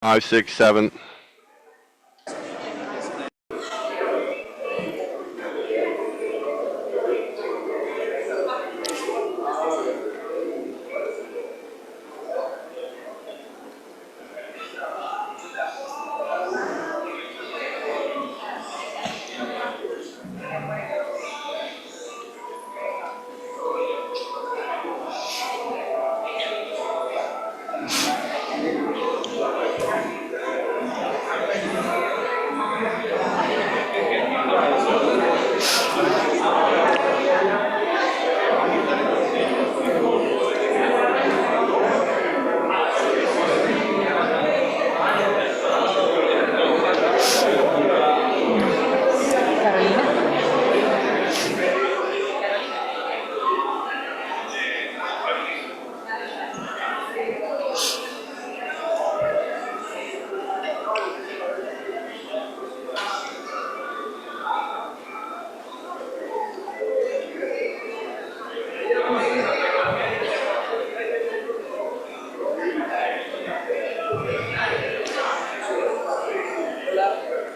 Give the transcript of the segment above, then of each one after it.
5, 6, 7.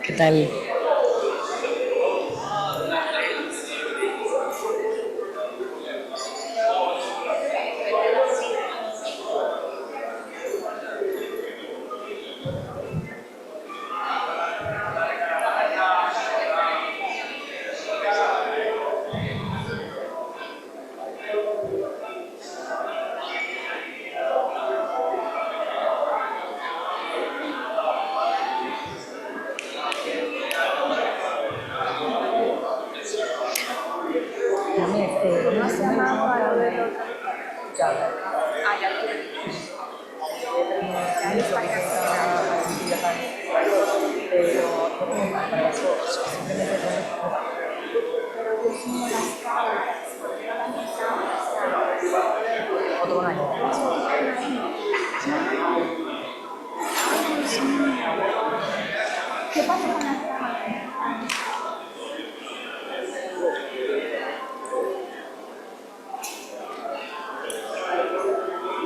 ¿Qué tal? ¿Cómo se llama para ver ya? Ah, ya lo ya está pero no tengo más para las fotos, simplemente pero pusimos las cámaras, porque no las necesitamos. Otro año. ¿Qué pasa con las cámaras?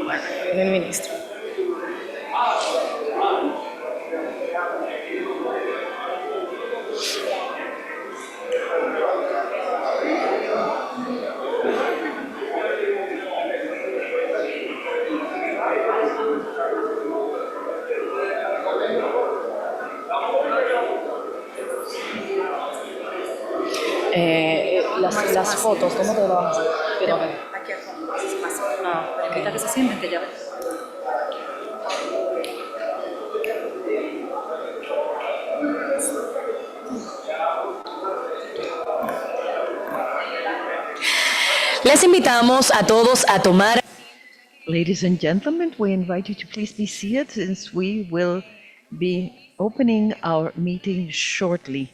Bueno, viene el ministro. Las fotos, ¿cómo te lo vamos a hacer? Pero aquí al fondo, así se pasa. Ah, pero invita que se sienten, que ya ves. Les invitamos a todos a tomar. Ladies and gentlemen, we invite you to please be seated since we will be opening our meeting shortly.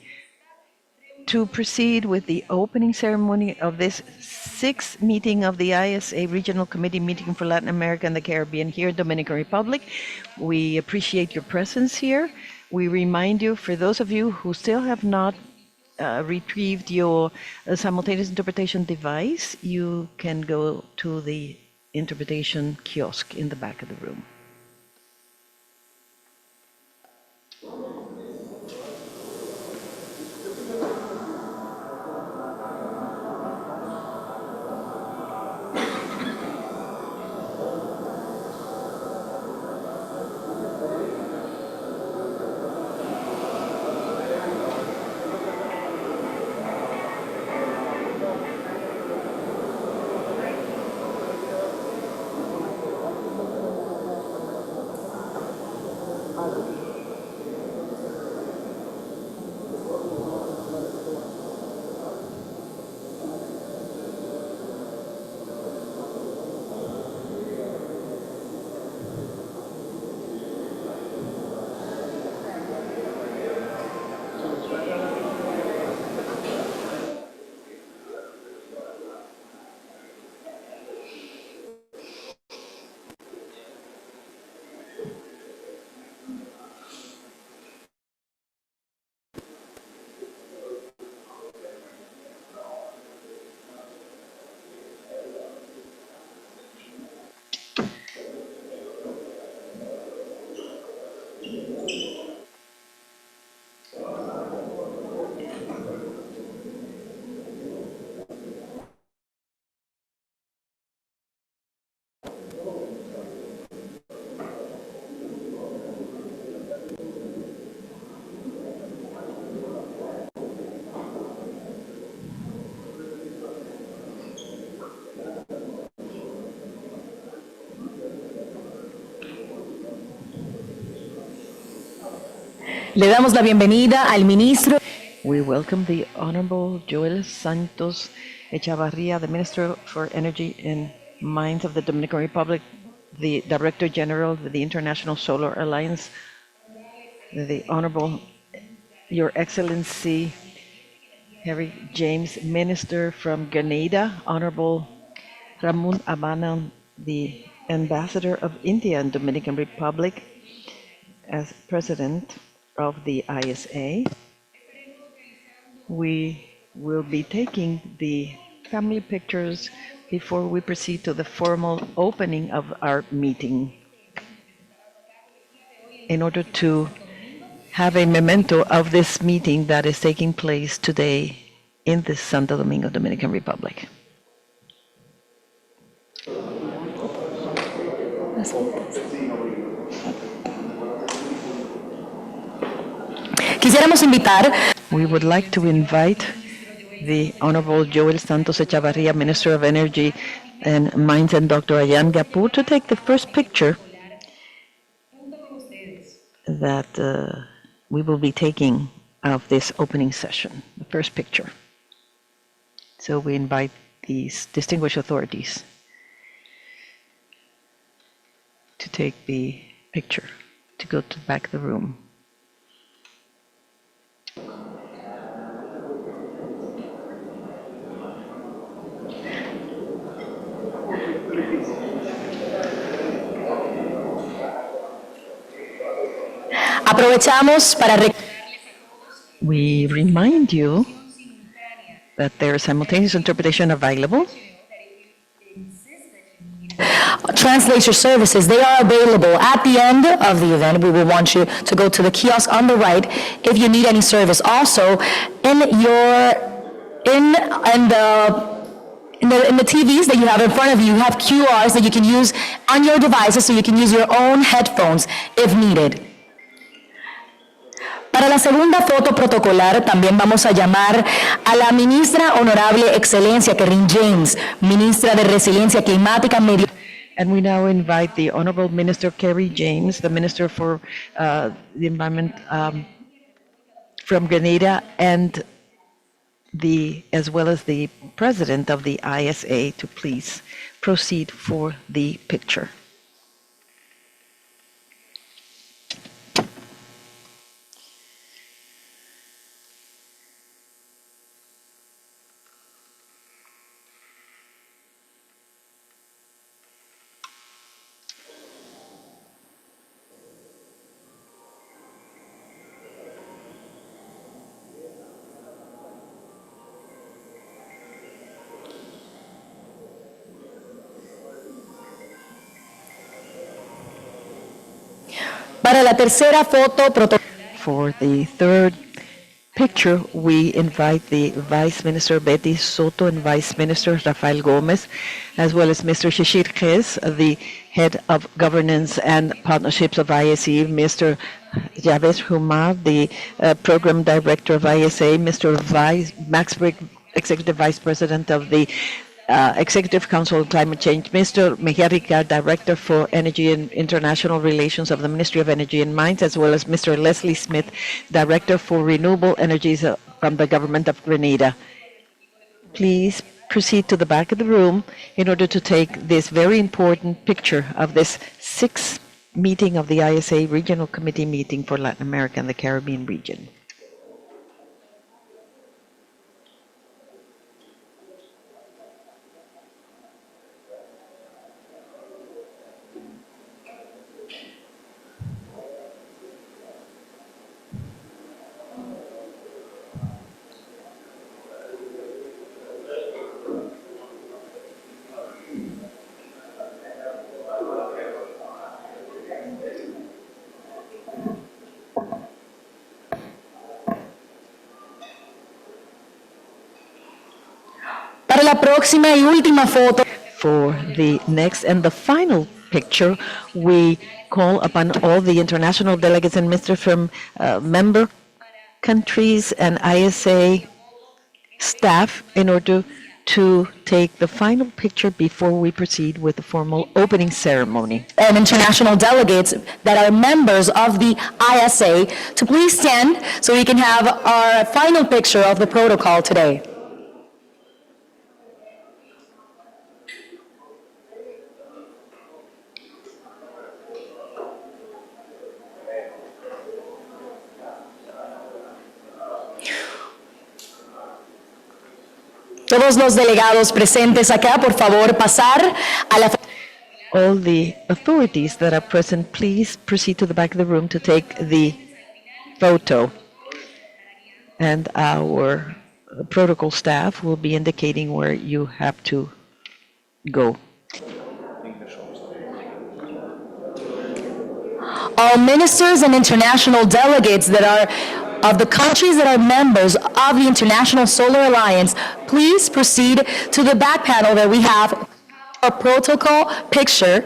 To proceed with the opening ceremony of this sixth meeting of the ISA Regional Committee meeting for Latin America and the Caribbean here in Dominican Republic, we appreciate your presence here. We remind you, for those of you who still have not retrieved your simultaneous interpretation device, you can go to the interpretation kiosk in the back of the room. Le damos la bienvenida al ministro. We welcome the Honorable Joel Santos Echavarria, the Minister for Energy and Mines of the Dominican Republic, the Director General of the International Solar Alliance, the Honorable Your Excellency Harry James, Minister from Grenada, Honorable Ramon Abanan, the Ambassador of India and Dominican Republic, as President of the ISA. We will be taking the family pictures before we proceed to the formal opening of our meeting, in order to have a memento of this meeting that is taking place today in the Santo Domingo, Dominican Republic. Quisiéramos invitar We would like to invite the Honorable Joel Santos Echavarria, Minister of Energy and Mines, and Dr. Ayan Gapur to take the first picture that we will be taking of this opening session, the first picture. So we invite these distinguished authorities to take the picture, to go to the back of the room. Aprovechamos para We remind you that there is simultaneous interpretation available. translator services. They are available at the end of the event. We will want you to go to the kiosk on the right if you need any service. Also, in the TVs that you have in front of you, you have QRs that you can use on your devices, so you can use your own headphones if needed. Para la segunda foto protocolar también vamos a llamar a la ministra honorable excelencia Kerry James, ministra de Resiliencia Climática, Medio. And we now invite the Honorable Minister Kerry James, the Minister for the Environment from Grenada, and as well as the President of the ISA, to please proceed for the picture. Para la tercera foto protocolar. For the third picture, we invite the Vice Minister Betty Soto and Vice Minister Rafael Gomez, as well as Mr. Shishir Khes, the Head of Governance and Partnerships of ISE, Mr. Javed Humar, the Program Director of ISA, Mr. Max Brick, Executive Vice President of the Executive Council on Climate Change, Mr. Mejia Ricard, Director for Energy and International Relations of the Ministry of Energy and Mines, as well as Mr. Leslie Smith, Director for Renewable Energies from the Government of Grenada. Please proceed to the back of the room in order to take this very important picture of this sixth meeting of the ISA Regional Committee meeting for Latin America and the Caribbean region. la próxima y última foto. For the next and the final picture, we call upon all the international delegates and ministers from member countries and ISA staff in order to take the final picture before we proceed with the formal opening ceremony. And international delegates that are members of the ISA to please stand so we can have our final picture of the protocol today. Todos los delegados presentes acá, por favor, pasar a la... All the authorities that are present, please proceed to the back of the room to take the photo. And our protocol staff will be indicating where you have to go. All ministers and international delegates that are of the countries that are members of the International Solar Alliance, please proceed to the back panel that we have a protocol picture.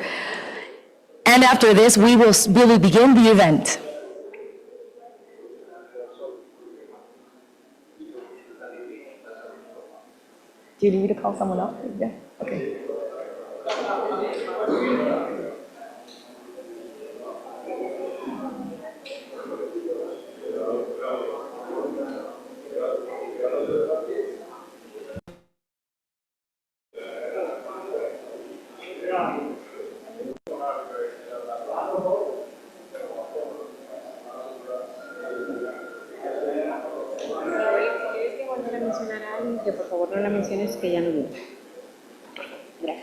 And after this, we will begin the event. Do you need me to call someone else? Yeah, okay. ¿Quieres que volver a mencionar a alguien? Que por favor no la menciones, que ya no viene. Gracias.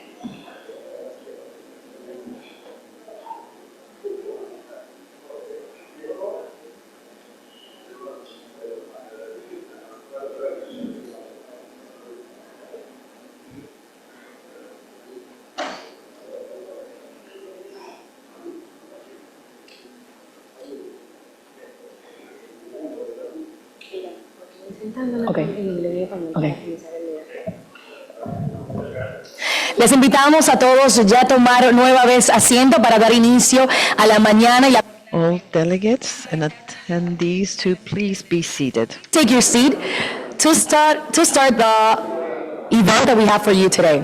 Okay. Okay. Les invitamos a todos ya a tomar nueva vez asiento para dar inicio a la mañana y la... All delegates and attendees to please be seated. Take your seat to start the event that we have for you today.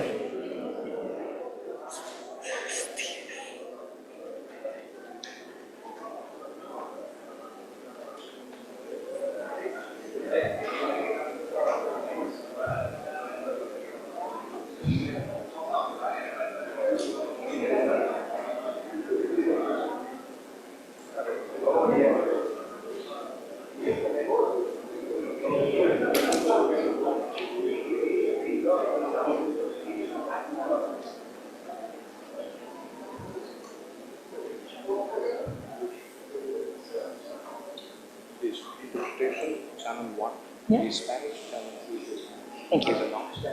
Channel 1, Yeah. Spanish channel 2. Thank you. Is announced.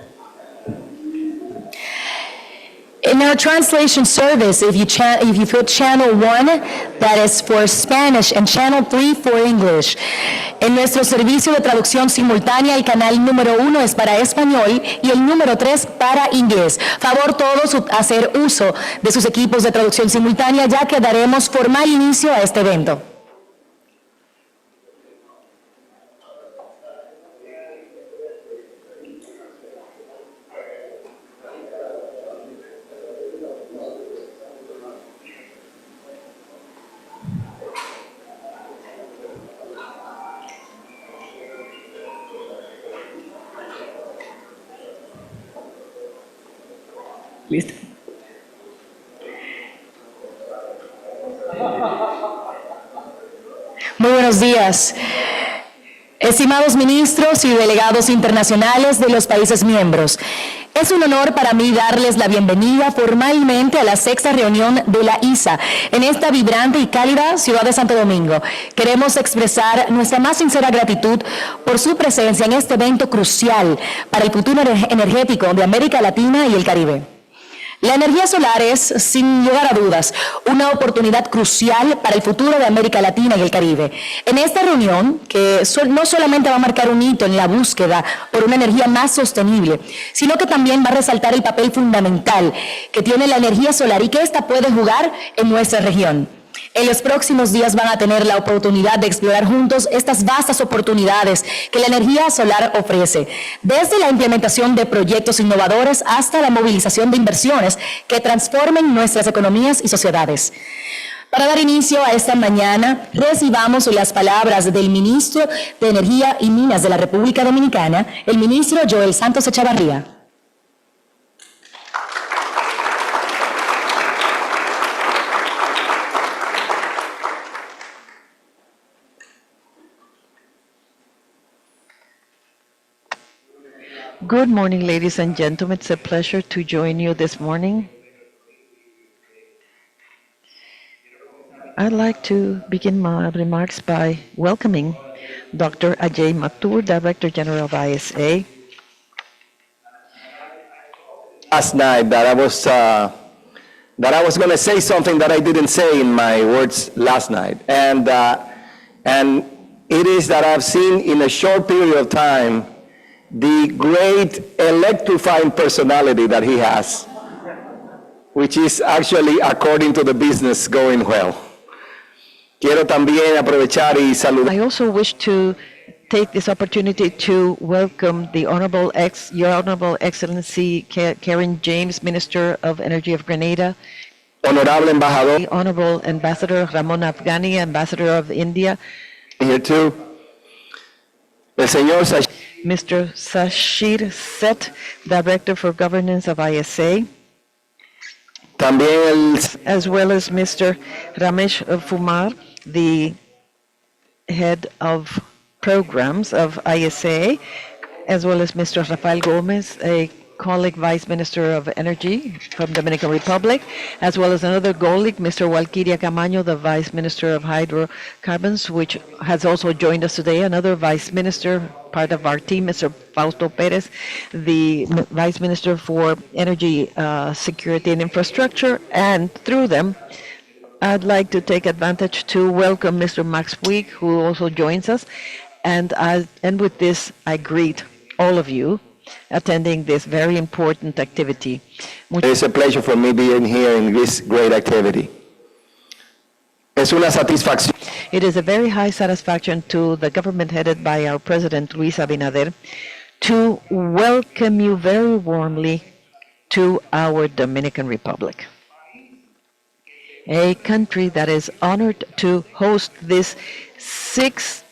In our translation service, if you put channel 1, that is for Spanish, and channel 3 for English. En nuestro servicio de traducción simultánea, el canal número 1 es para español y el número 3 para inglés. Favor todos hacer uso de sus equipos de traducción simultánea, ya que daremos formal inicio a este evento. ¿Listo? Muy buenos días. Estimados ministros y delegados internacionales de los países miembros, es un honor para mí darles la bienvenida formalmente a la 6ª reunión de la ISA en esta vibrante y cálida ciudad de Santo Domingo. Queremos expresar nuestra más sincera gratitud por su presencia en este evento crucial para el futuro energético de América Latina y el Caribe. La energía solar es, sin lugar a dudas, una oportunidad crucial para el futuro de América Latina y el Caribe. En esta reunión, que no solamente va a marcar un hito en la búsqueda por una energía más sostenible, sino que también va a resaltar el papel fundamental que tiene la energía solar y que ésta puede jugar en nuestra región. En los próximos días van a tener la oportunidad de explorar juntos estas vastas oportunidades que la energía solar ofrece, desde la implementación de proyectos innovadores hasta la movilización de inversiones que transformen nuestras economías y sociedades. Para dar inicio a esta mañana, recibamos las palabras del ministro de Energía y Minas de la República Dominicana, el ministro Joel Santos Echavarría. Good morning, ladies and gentlemen. It's a pleasure to join you this morning. I'd like to begin my remarks by welcoming Dr. Ajay Mathur, Director General of ISA. Last night that I was going to say something that I didn't say in my words last night, and it is that I've seen in a short period of time the great electrifying personality that he has, which is actually, according to the business, going well. Quiero también aprovechar y saludar. I also wish to take this opportunity to welcome the Your Honorable Excellency Karen James, Minister of Energy of Grenada, Honorable Embajador, the Honorable Ambassador Ramon Afghani, Ambassador of India, here too. El señor Mr. Sashir Seth, Director for Governance of ISA, también as well as Mr. Ramesh Fumar, the Head of Programs of ISA, as well as Mr. Rafael Gomez, a colleague Vice Minister of Energy from Dominican Republic, as well as another colleague, Mr. Walkiria Camaño, the Vice Minister of Hydrocarbons, which has also joined us today, another Vice Minister, part of our team, Mr. Fausto Perez, the Vice Minister for Energy Security and Infrastructure, and through them, I'd like to take advantage to welcome Mr. Max Puig, who also joins us, and with this, I greet all of you attending this very important activity. It's a pleasure for me being here in this great activity. Es una satisfacción. It is a very high satisfaction to the government headed by our President Luis Abinader to welcome you very warmly to our Dominican Republic, a country that is honored to host this sixth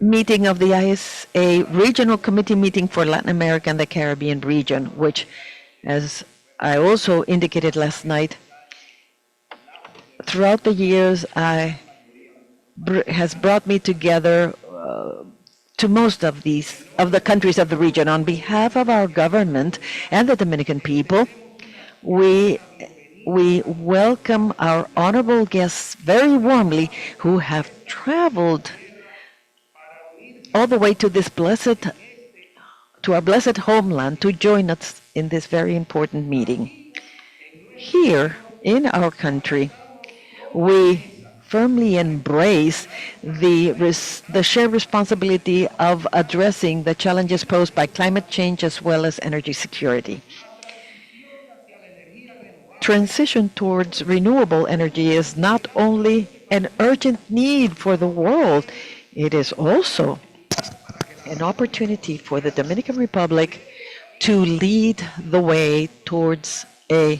meeting of the ISA Regional Committee meeting for Latin America and the Caribbean region, which, as I also indicated last night, throughout the years has brought me together to most of the countries of the region. On behalf of our government and the Dominican people, we welcome our honorable guests very warmly who have traveled all the way to our blessed homeland to join us in this very important meeting. Here in our country, we firmly embrace the shared responsibility of addressing the challenges posed by climate change as well as energy security. Transition towards renewable energy is not only an urgent need for the world, it is also an opportunity for the Dominican Republic to lead the way towards a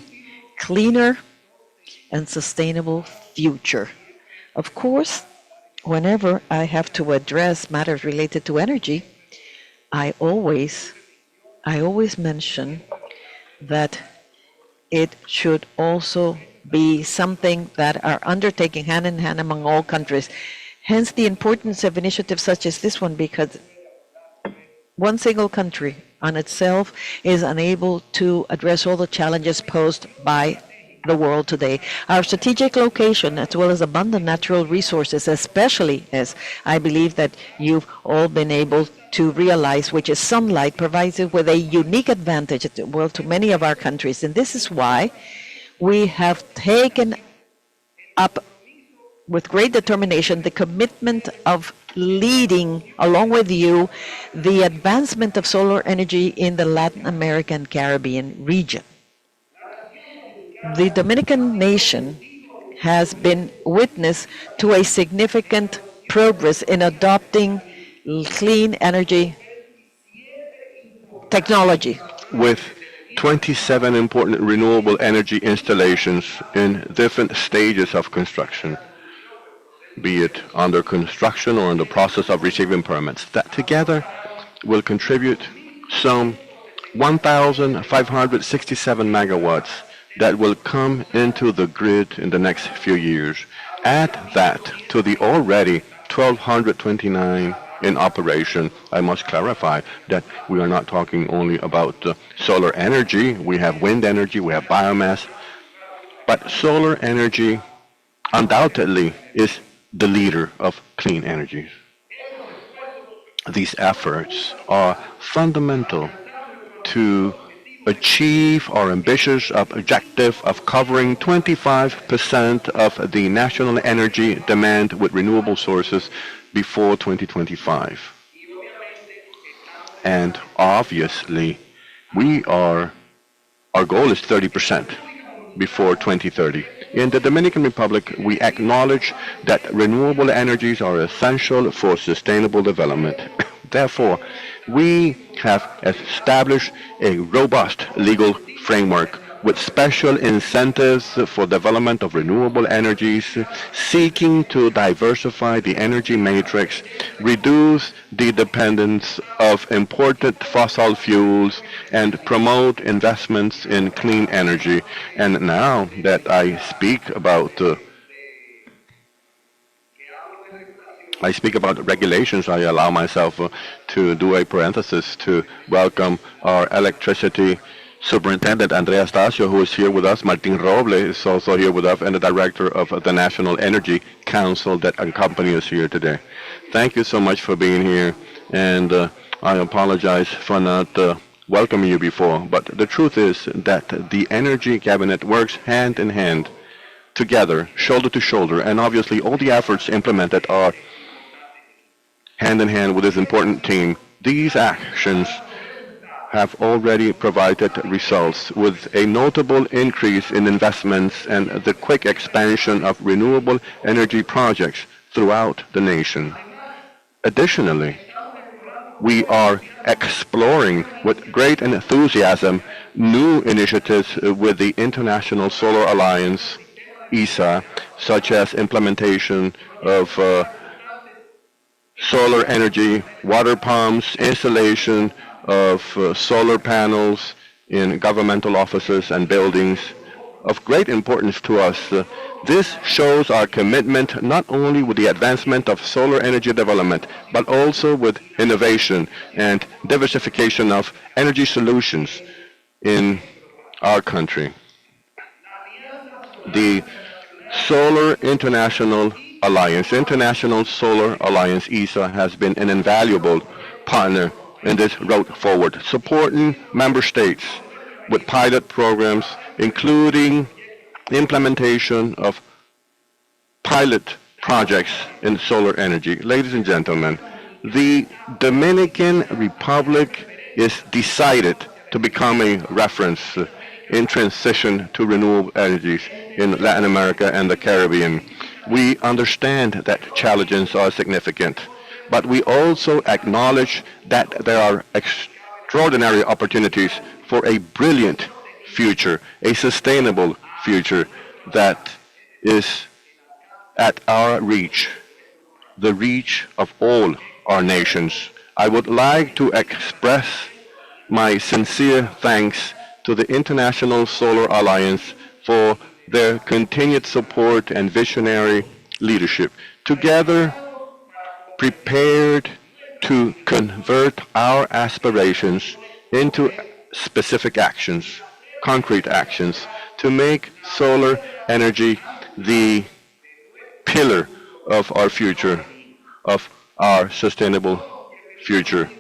cleaner and sustainable future. Of course, whenever I have to address matters related to energy, I always mention that it should also be something that are undertaken hand in hand among all countries. Hence the importance of initiatives such as this one, because one single country on itself is unable to address all the challenges posed by the world today. Our strategic location, as well as abundant natural resources, especially as I believe that you've all been able to realize, which is sunlight, provides it with a unique advantage, well, to many of our countries. And this is why we have taken up with great determination the commitment of leading, along with you, the advancement of solar energy in the Latin American Caribbean region. The Dominican nation has been witness to a significant progress in adopting clean energy technology. With 27 important renewable energy installations in different stages of construction, be it under construction or in the process of receiving permits, that together will contribute some 1,567 megawatts that will come into the grid in the next few years. Add that to the already 1,229 in operation. I must clarify that we are not talking only about solar energy. We have wind energy, we have biomass, but solar energy undoubtedly is the leader of clean energies. These efforts are fundamental to achieve our ambitious objective of covering 25% of the national energy demand with renewable sources before 2025. And obviously, our goal is 30% before 2030. In the Dominican Republic, we acknowledge that renewable energies are essential for sustainable development. Therefore, we have established a robust legal framework with special incentives for development of renewable energies, seeking to diversify the energy matrix, reduce the dependence of imported fossil fuels, and promote investments in clean energy. And now that I speak about regulations, I allow myself to do a parenthesis to welcome our electricity Superintendent Andrea Stasio, who is here with us. Martin Roble is also here with us, and the director of the National Energy Council that accompany us here today. Thank you so much for being here, and I apologize for not welcoming you before, but the truth is that the Energy Cabinet works hand in hand, together, shoulder to shoulder, and obviously all the efforts implemented are hand in hand with this important team. These actions have already provided results with a notable increase in investments and the quick expansion of renewable energy projects throughout the nation. Additionally, we are exploring with great enthusiasm new initiatives with the International Solar Alliance, ISA, such as implementation of solar energy, water pumps, installation of solar panels in governmental offices and buildings. Of great importance to us, this shows our commitment not only with the advancement of solar energy development, but also with innovation and diversification of energy solutions in our country. The International Solar Alliance, ISA, has been an invaluable partner in this road forward, supporting member states with pilot programs, including implementation of pilot projects in solar energy. Ladies and gentlemen, the Dominican Republic is decided to become a reference in transition to renewable energies in Latin America and the Caribbean. We understand that challenges are significant, but we also acknowledge that there are extraordinary opportunities for a brilliant future, a sustainable future that is at our reach, the reach of all our nations. I would like to express my sincere thanks to the International Solar Alliance for their continued support and visionary leadership. Together, prepared to convert our aspirations into specific actions, concrete actions, to make solar energy the pillar of our future, of our sustainable future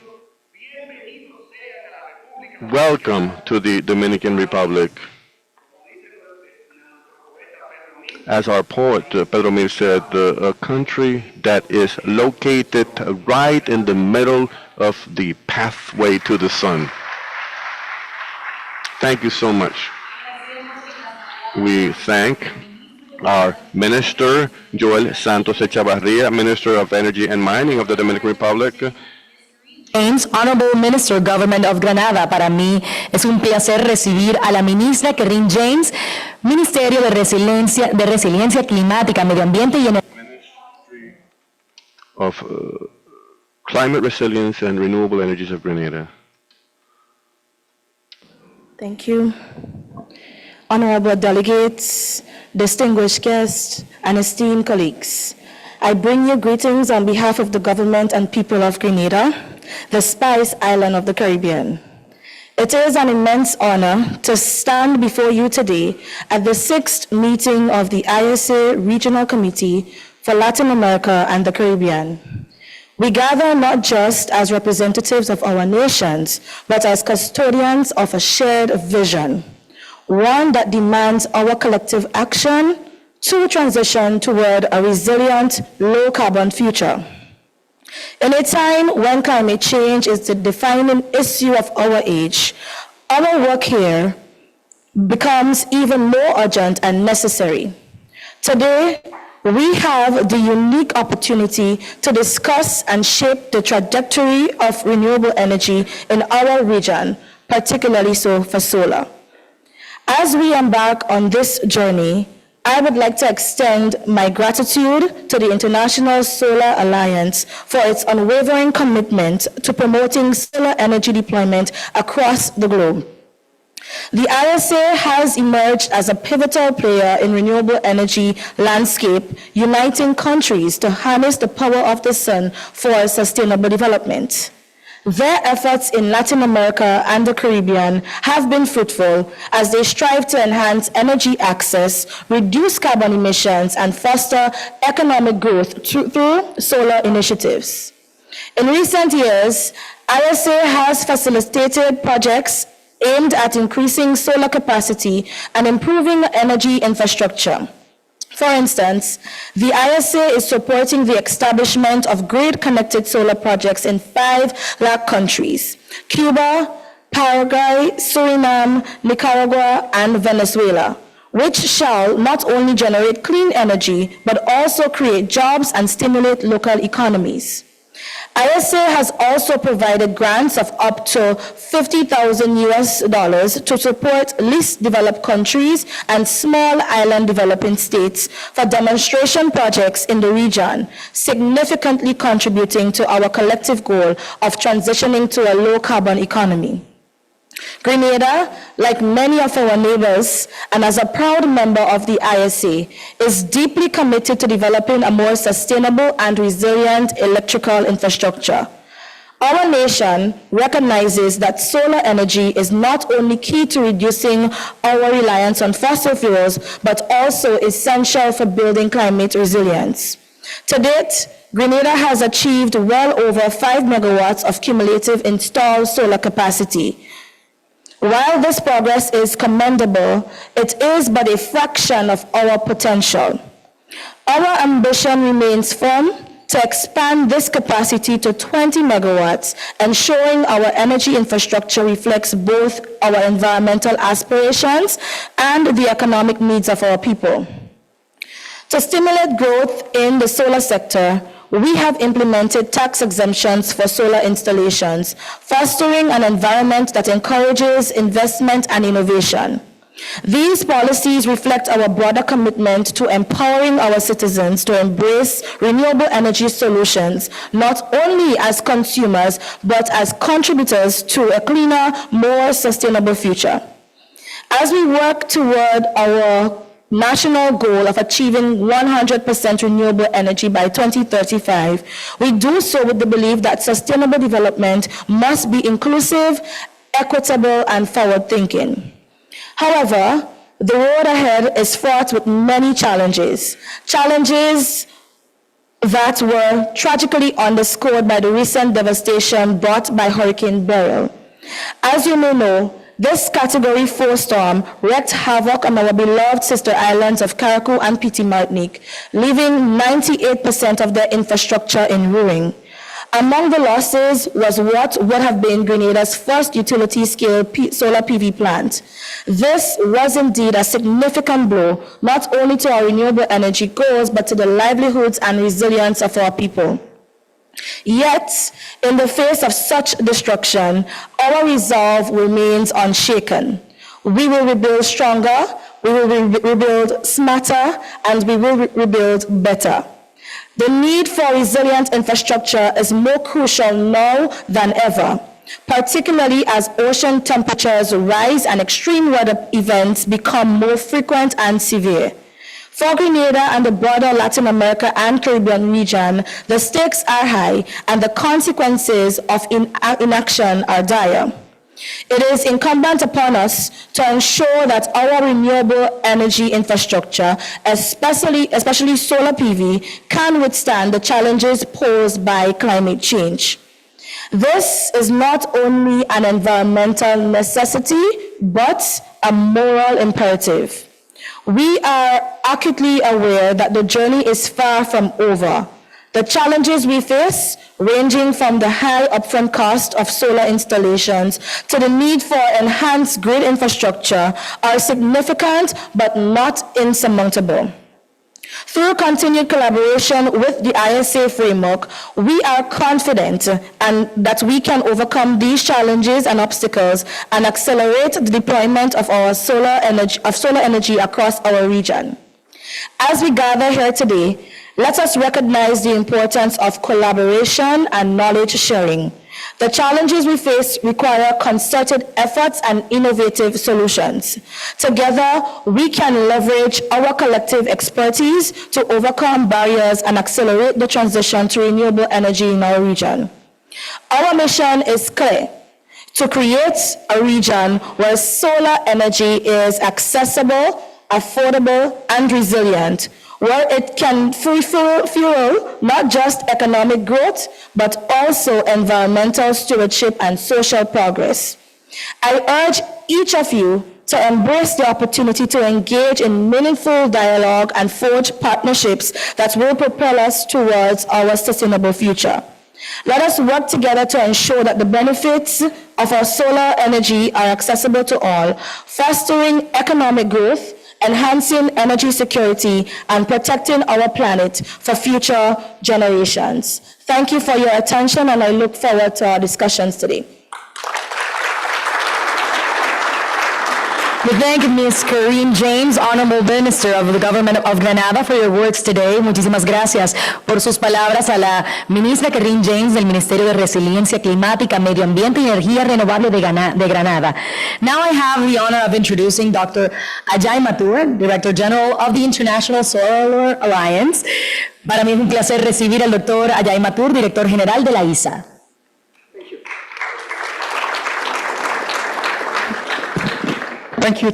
Welcome to the Dominican Republic. As our poet Pedro Mir said, a country that is located right in the middle of the pathway to the sun. Thank you so much. We thank our Minister, Joel Santos Echavarria, Minister of Energy and Mining of the Dominican Republic. James, Honorable Minister, Government of Granada. Para mí es un placer recibir a la ministra Kerrin James, Ministerio de Resiliencia Climática, Medio Ambiente y Energía. Of Climate Resilience and Renewable Energies of Grenada. Thank you. Honorable delegates, distinguished guests, and esteemed colleagues, I bring you greetings on behalf of the government and people of Grenada, the Spice Island of the Caribbean. It is an immense honor to stand before you today at the 6th meeting of the ISA Regional Committee for Latin America and the Caribbean. We gather not just as representatives of our nations, but as custodians of a shared vision, one that demands our collective action to transition toward a resilient, low-carbon future. In a time when climate change is the defining issue of our age, our work here becomes even more urgent and necessary. Today, we have the unique opportunity to discuss and shape the trajectory of renewable energy in our region, particularly so for solar. As we embark on this journey, I would like to extend my gratitude to the International Solar Alliance for its unwavering commitment to promoting solar energy deployment across the globe. The ISA has emerged as a pivotal player in renewable energy landscape, uniting countries to harness the power of the sun for sustainable development. Their efforts in Latin America and the Caribbean have been fruitful as they strive to enhance energy access, reduce carbon emissions, and foster economic growth through solar initiatives. In recent years, ISA has facilitated projects aimed at increasing solar capacity and improving energy infrastructure. For instance, the ISA is supporting the establishment of grid-connected solar projects in 5 LAC countries: Cuba, Paraguay, Suriname, Nicaragua, and Venezuela, which shall not only generate clean energy, but also create jobs and stimulate local economies. ISA has also provided grants of up to $50,000 to support least developed countries and small island developing states for demonstration projects in the region, significantly contributing to our collective goal of transitioning to a low-carbon economy. Grenada, like many of our neighbors, and as a proud member of the ISA, is deeply committed to developing a more sustainable and resilient electrical infrastructure. Our nation recognizes that solar energy is not only key to reducing our reliance on fossil fuels, but also essential for building climate resilience. To date, Grenada has achieved well over 5 megawatts of cumulative installed solar capacity. While this progress is commendable, it is but a fraction of our potential. Our ambition remains firm to expand this capacity to 20 megawatts, ensuring our energy infrastructure reflects both our environmental aspirations and the economic needs of our people. To stimulate growth in the solar sector, we have implemented tax exemptions for solar installations, fostering an environment that encourages investment and innovation. These policies reflect our broader commitment to empowering our citizens to embrace renewable energy solutions, not only as consumers, but as contributors to a cleaner, more sustainable future. As we work toward our national goal of achieving 100% renewable energy by 2035, we do so with the belief that sustainable development must be inclusive, equitable, and forward-thinking. However, the road ahead is fraught with many challenges that were tragically underscored by the recent devastation brought by Hurricane Beryl. As you may know, this Category 4 storm wreaked havoc on our beloved sister islands of Carriacou and Petite Martinique, leaving 98% of their infrastructure in ruin. Among the losses was what would have been Grenada's first utility-scale solar PV plant. This was indeed a significant blow, not only to our renewable energy goals, but to the livelihoods and resilience of our people. Yet, in the face of such destruction, our resolve remains unshaken. We will rebuild stronger, we will rebuild smarter, and we will rebuild better. The need for resilient infrastructure is more crucial now than ever, particularly as ocean temperatures rise and extreme weather events become more frequent and severe. For Grenada and the broader Latin America and Caribbean region, the stakes are high and the consequences of inaction are dire. It is incumbent upon us to ensure that our renewable energy infrastructure, especially solar PV, can withstand the challenges posed by climate change. This is not only an environmental necessity, but a moral imperative. We are acutely aware that the journey is far from over. The challenges we face, ranging from the high upfront cost of solar installations to the need for enhanced grid infrastructure, are significant but not insurmountable. Through continued collaboration with the ISA framework, we are confident that we can overcome these challenges and obstacles and accelerate the deployment of our solar energy across our region. As we gather here today, let us recognize the importance of collaboration and knowledge sharing. The challenges we face require concerted efforts and innovative solutions. Together, we can leverage our collective expertise to overcome barriers and accelerate the transition to renewable energy in our region. Our mission is clear: to create a region where solar energy is accessible, affordable, and resilient, where it can fuel not just economic growth, but also environmental stewardship and social progress. I urge each of you to embrace the opportunity to engage in meaningful dialogue and forge partnerships that will propel us towards our sustainable future. Let us work together to ensure that the benefits of our solar energy are accessible to all, fostering economic growth, enhancing energy security, and protecting our planet for future generations. Thank you for your attention, and I look forward to our discussions today. We thank Ms. Karine James, Honorable Minister of the Government of Grenada, for your words today. Muchísimas gracias por sus palabras a la ministra Karine James del Ministerio de Resiliencia Climática, Medio Ambiente y Energía Renovable de Granada. Now I have the honor of introducing Dr. Ajay Mathur, Director General of the International Solar Alliance. Para mí es un placer recibir al Dr. Ajay Mathur, Director General de la ISA.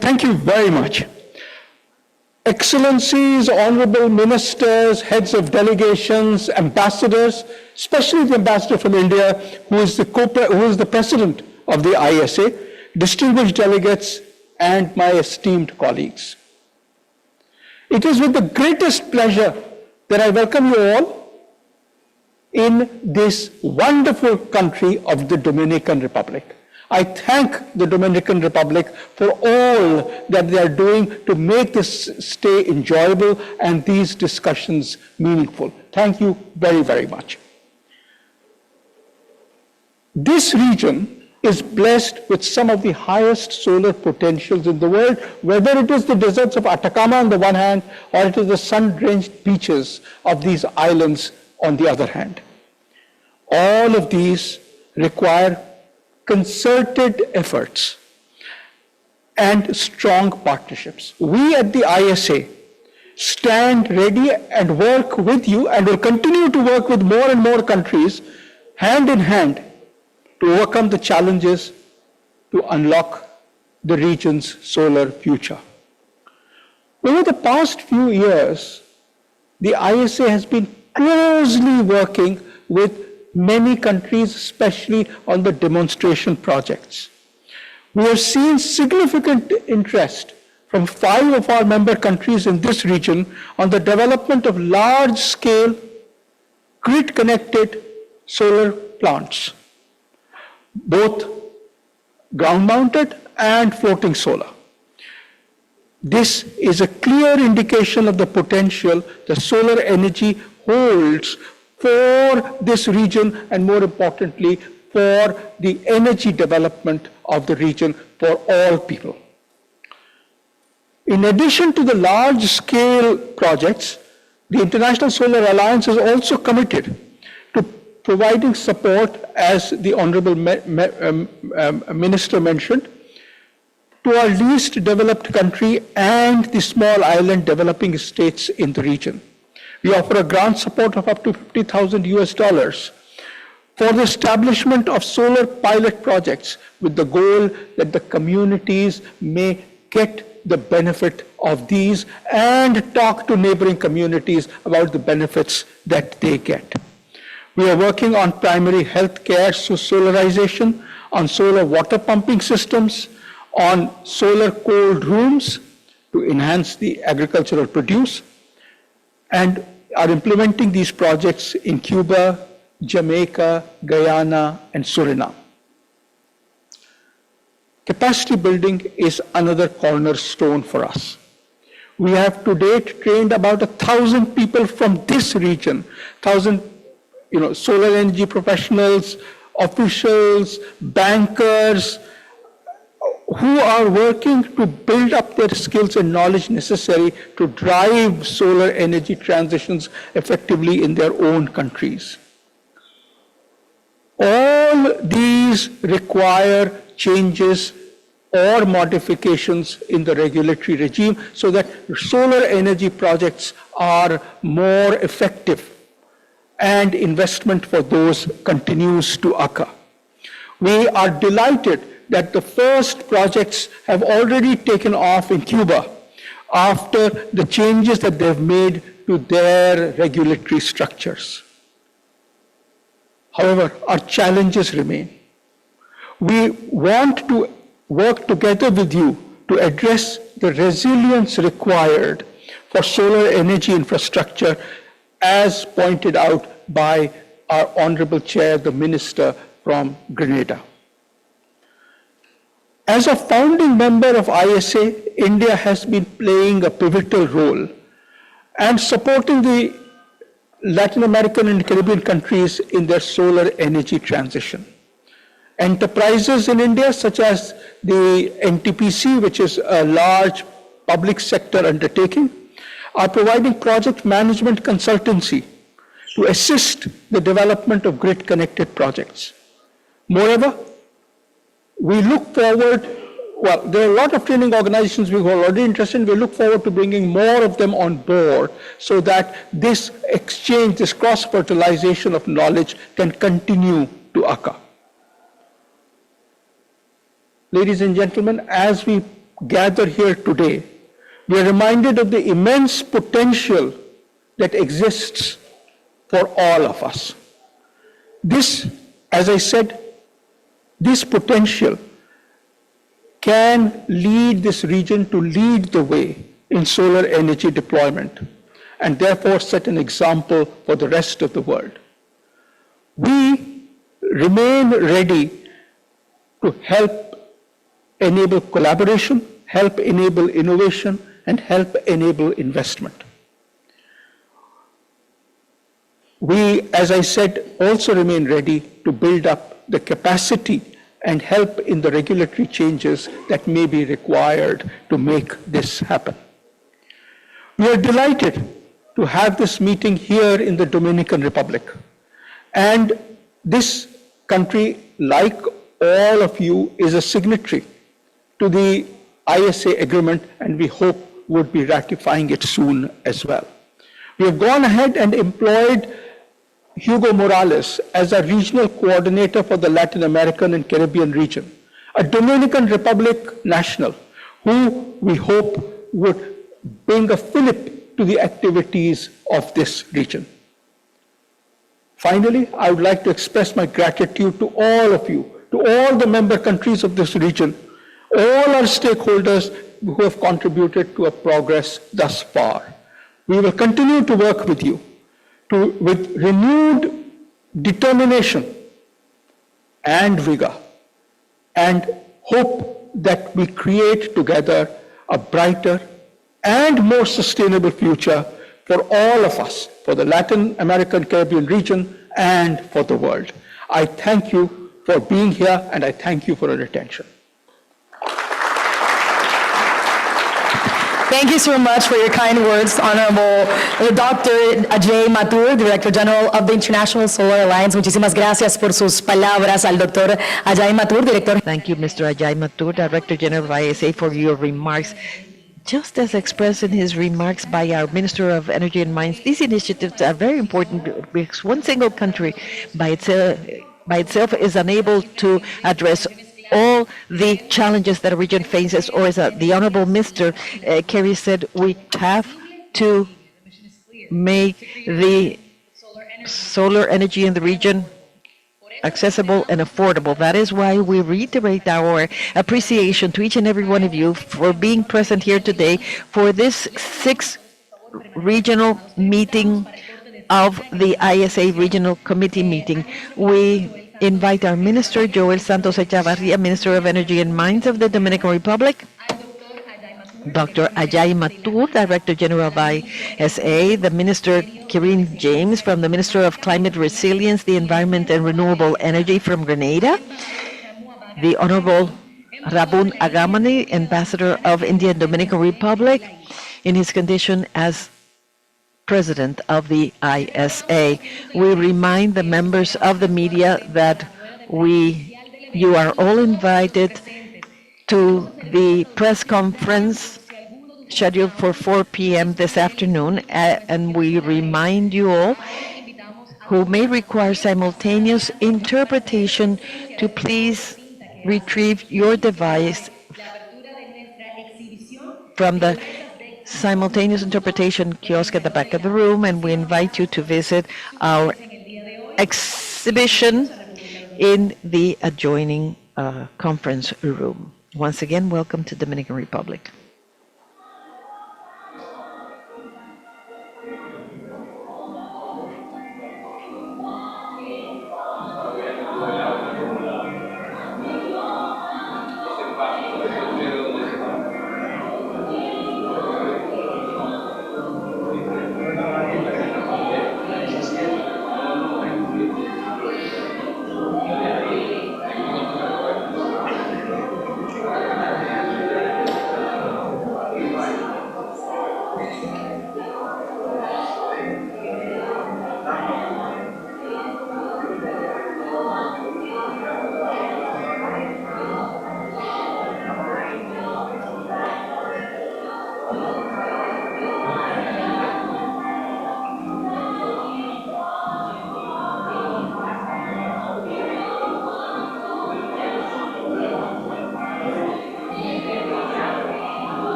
Thank you very much. Excellencies, honorable ministers, heads of delegations, ambassadors, especially the ambassador from India, who is the president of the ISA, distinguished delegates, and my esteemed colleagues. It is with the greatest pleasure that I welcome you all in this wonderful country of the Dominican Republic. I thank the Dominican Republic for all that they are doing to make this stay enjoyable and these discussions meaningful. Thank you very, very much. This region is blessed with some of the highest solar potentials in the world, whether it is the deserts of Atacama on the one hand, or it is the sun-drenched beaches of these islands on the other hand. All of these require concerted efforts and strong partnerships. We at the ISA stand ready and work with you, and will continue to work with more and more countries hand in hand to overcome the challenges to unlock the region's solar future. Over the past few years, the ISA has been closely working with many countries, especially on the demonstration projects. We have seen significant interest from 5 of our member countries in this region on the development of large-scale, grid-connected solar plants, both ground-mounted and floating solar. This is a clear indication of the potential that solar energy holds for this region and, more importantly, for the energy development of the region for all people. In addition to the large-scale projects, the International Solar Alliance is also committed to providing support, as the Honorable Minister mentioned, to our least developed country and the small island developing states in the region. We offer a grant support of up to $50,000 for the establishment of solar pilot projects with the goal that the communities may get the benefit of these and talk to neighboring communities about the benefits that they get. We are working on primary health care through solarization, on solar water pumping systems, on solar cold rooms to enhance the agricultural produce, and are implementing these projects in Cuba, Jamaica, Guyana, and Suriname. Capacity building is another cornerstone for us. We have to date trained about 1,000 people from this region, 1,000 solar energy professionals, officials, bankers, who are working to build up their skills and knowledge necessary to drive solar energy transitions effectively in their own countries. All these require changes or modifications in the regulatory regime so that solar energy projects are more effective and investment for those continues to occur. We are delighted that the first projects have already taken off in Cuba after the changes that they've made to their regulatory structures. However, our challenges remain. We want to work together with you to address the resilience required for solar energy infrastructure, as pointed out by our Honorable Chair, the Minister from Grenada. As a founding member of ISA, India has been playing a pivotal role and supporting the Latin American and Caribbean countries in their solar energy transition. Enterprises in India, such as the NTPC, which is a large public sector undertaking, are providing project management consultancy to assist the development of grid-connected projects. Moreover, we look forward, well, there are a lot of training organizations we are already interested in. We look forward to bringing more of them on board so that this exchange, this cross-fertilization of knowledge can continue to occur. Ladies and gentlemen, as we gather here today, we are reminded of the immense potential that exists for all of us. This, as I said, this potential can lead this region to lead the way in solar energy deployment and therefore set an example for the rest of the world. We remain ready to help enable collaboration, help enable innovation, and help enable investment. We, as I said, also remain ready to build up the capacity and help in the regulatory changes that may be required to make this happen. We are delighted to have this meeting here in the Dominican Republic. And this country, like all of you, is a signatory to the ISA agreement, and we hope would be ratifying it soon as well. We have gone ahead and employed Hugo Morales as a regional coordinator for the Latin American and Caribbean region, a Dominican Republic national who we hope would bring a fillip to the activities of this region. Finally, I would like to express my gratitude to all of you, to all the member countries of this region, all our stakeholders who have contributed to our progress thus far. We will continue to work with you with renewed determination and vigor, and hope that we create together a brighter and more sustainable future for all of us, for the Latin American Caribbean region and for the world. I thank you for being here, and I thank you for your attention. Thank you so much for your kind words, Honorable Dr. Ajay Mathur, Director General of the International Solar Alliance. Muchísimas gracias por sus palabras al Dr. Ajay Mathur, Director. Thank you, Mr. Ajay Mathur, Director General of ISA, for your remarks. Just as expressed in his remarks by our Minister of Energy and Mines, these initiatives are very important because one single country by itself is unable to address all the challenges that a region faces, or as the Honorable Mr. Kerry said, we have to make the solar energy in the region accessible and affordable. That is why we reiterate our appreciation to each and every one of you for being present here today for this 6th regional meeting of the ISA Regional Committee meeting. We invite our Minister, Joel Santos Echavarria, Minister of Energy and Mines of the Dominican Republic, Dr. Ajay Mathur, Director General of ISA, the Minister Kirin James from the Minister of Climate Resilience, the Environment and Renewable Energy from Grenada, the Honorable Rabun Agamani, Ambassador of India and Dominican Republic, in his condition as President of the ISA. We remind the members of the media that you are all invited to the press conference scheduled for 4 p.m. this afternoon, and we remind you all who may require simultaneous interpretation to please retrieve your device from the simultaneous interpretation kiosk at the back of the room, and we invite you to visit our exhibition in the adjoining conference room. Once again, welcome to Dominican Republic.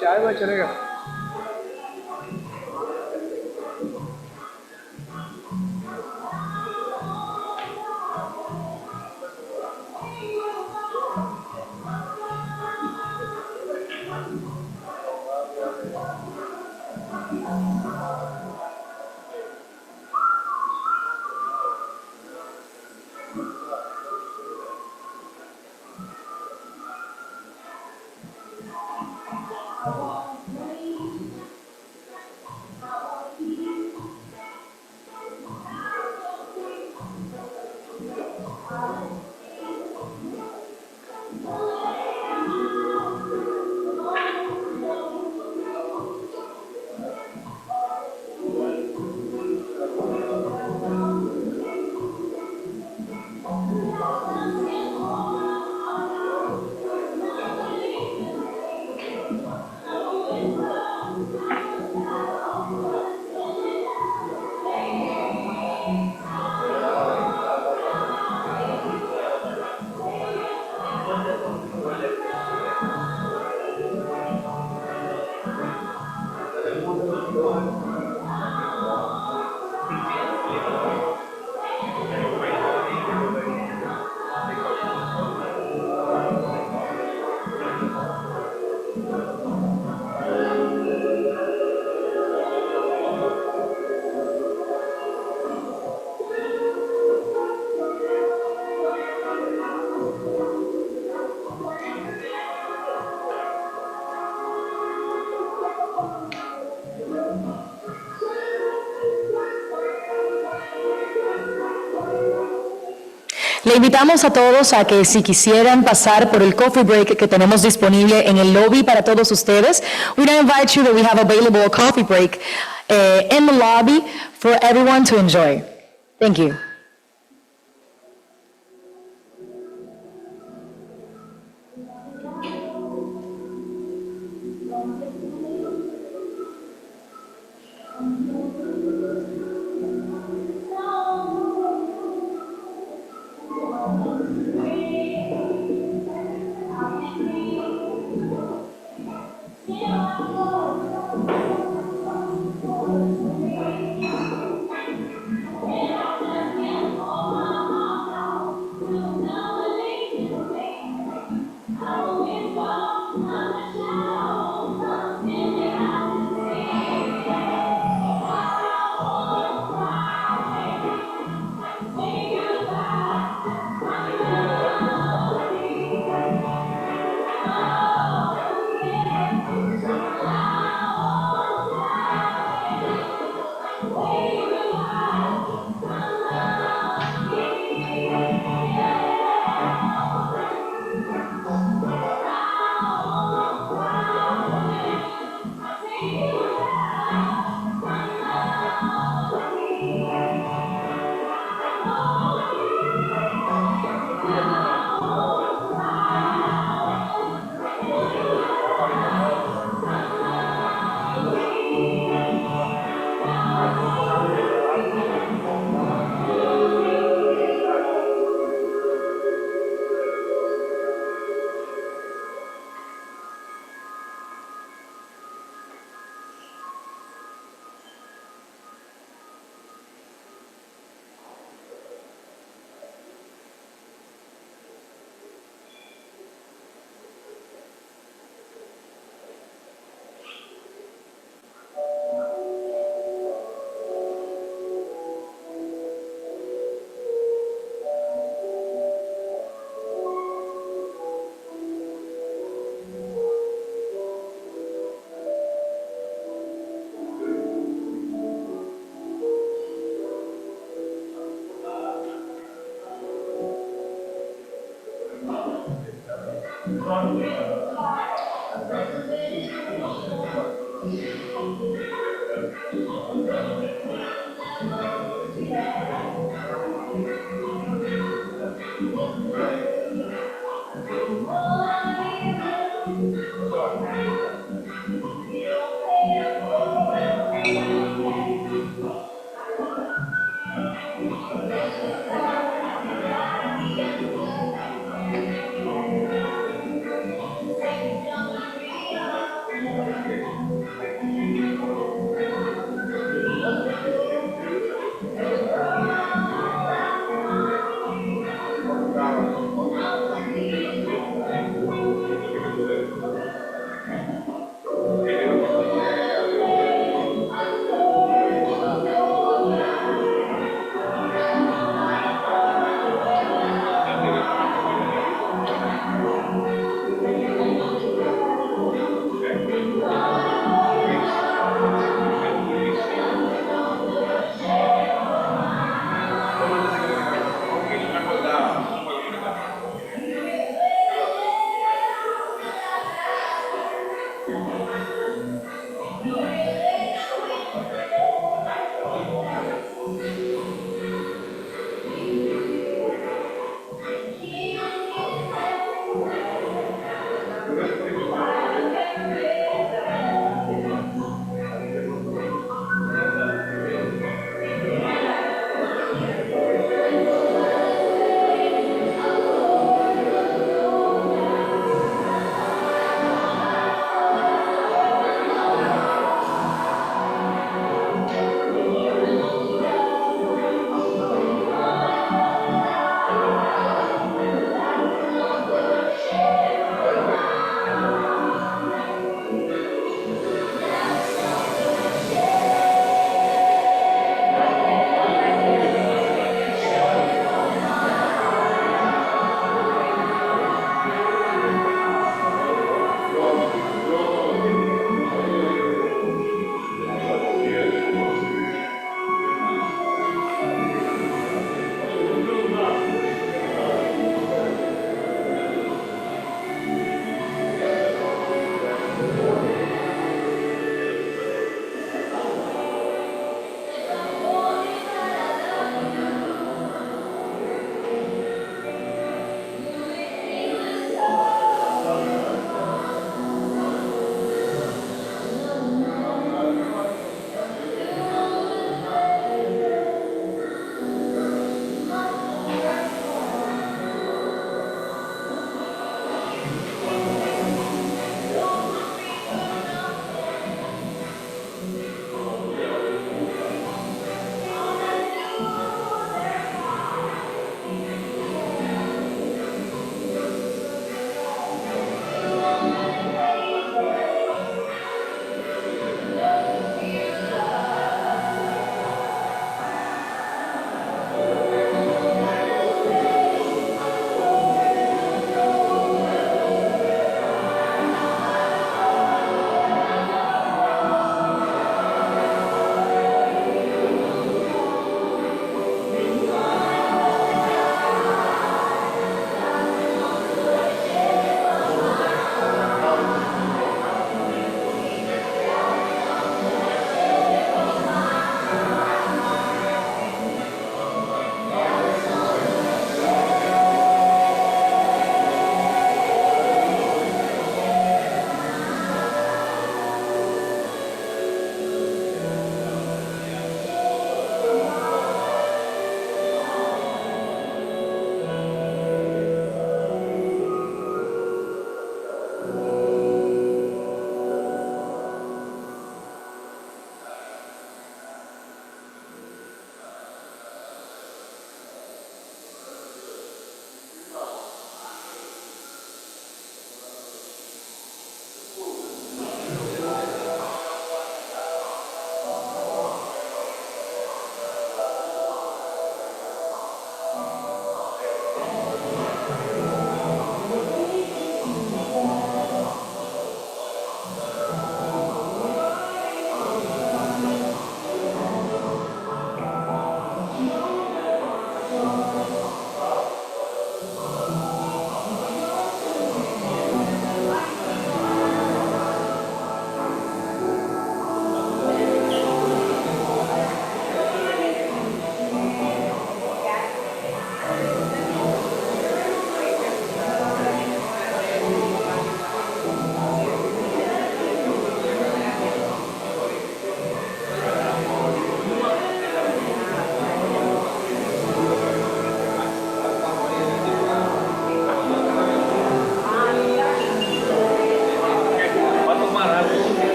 चाय वाय चलेगा Le invitamos a todos a que si quisieran pasar por el coffee break que tenemos disponible en el lobby para todos ustedes, we invite you that we have available a coffee break in the lobby for everyone to enjoy. Thank you.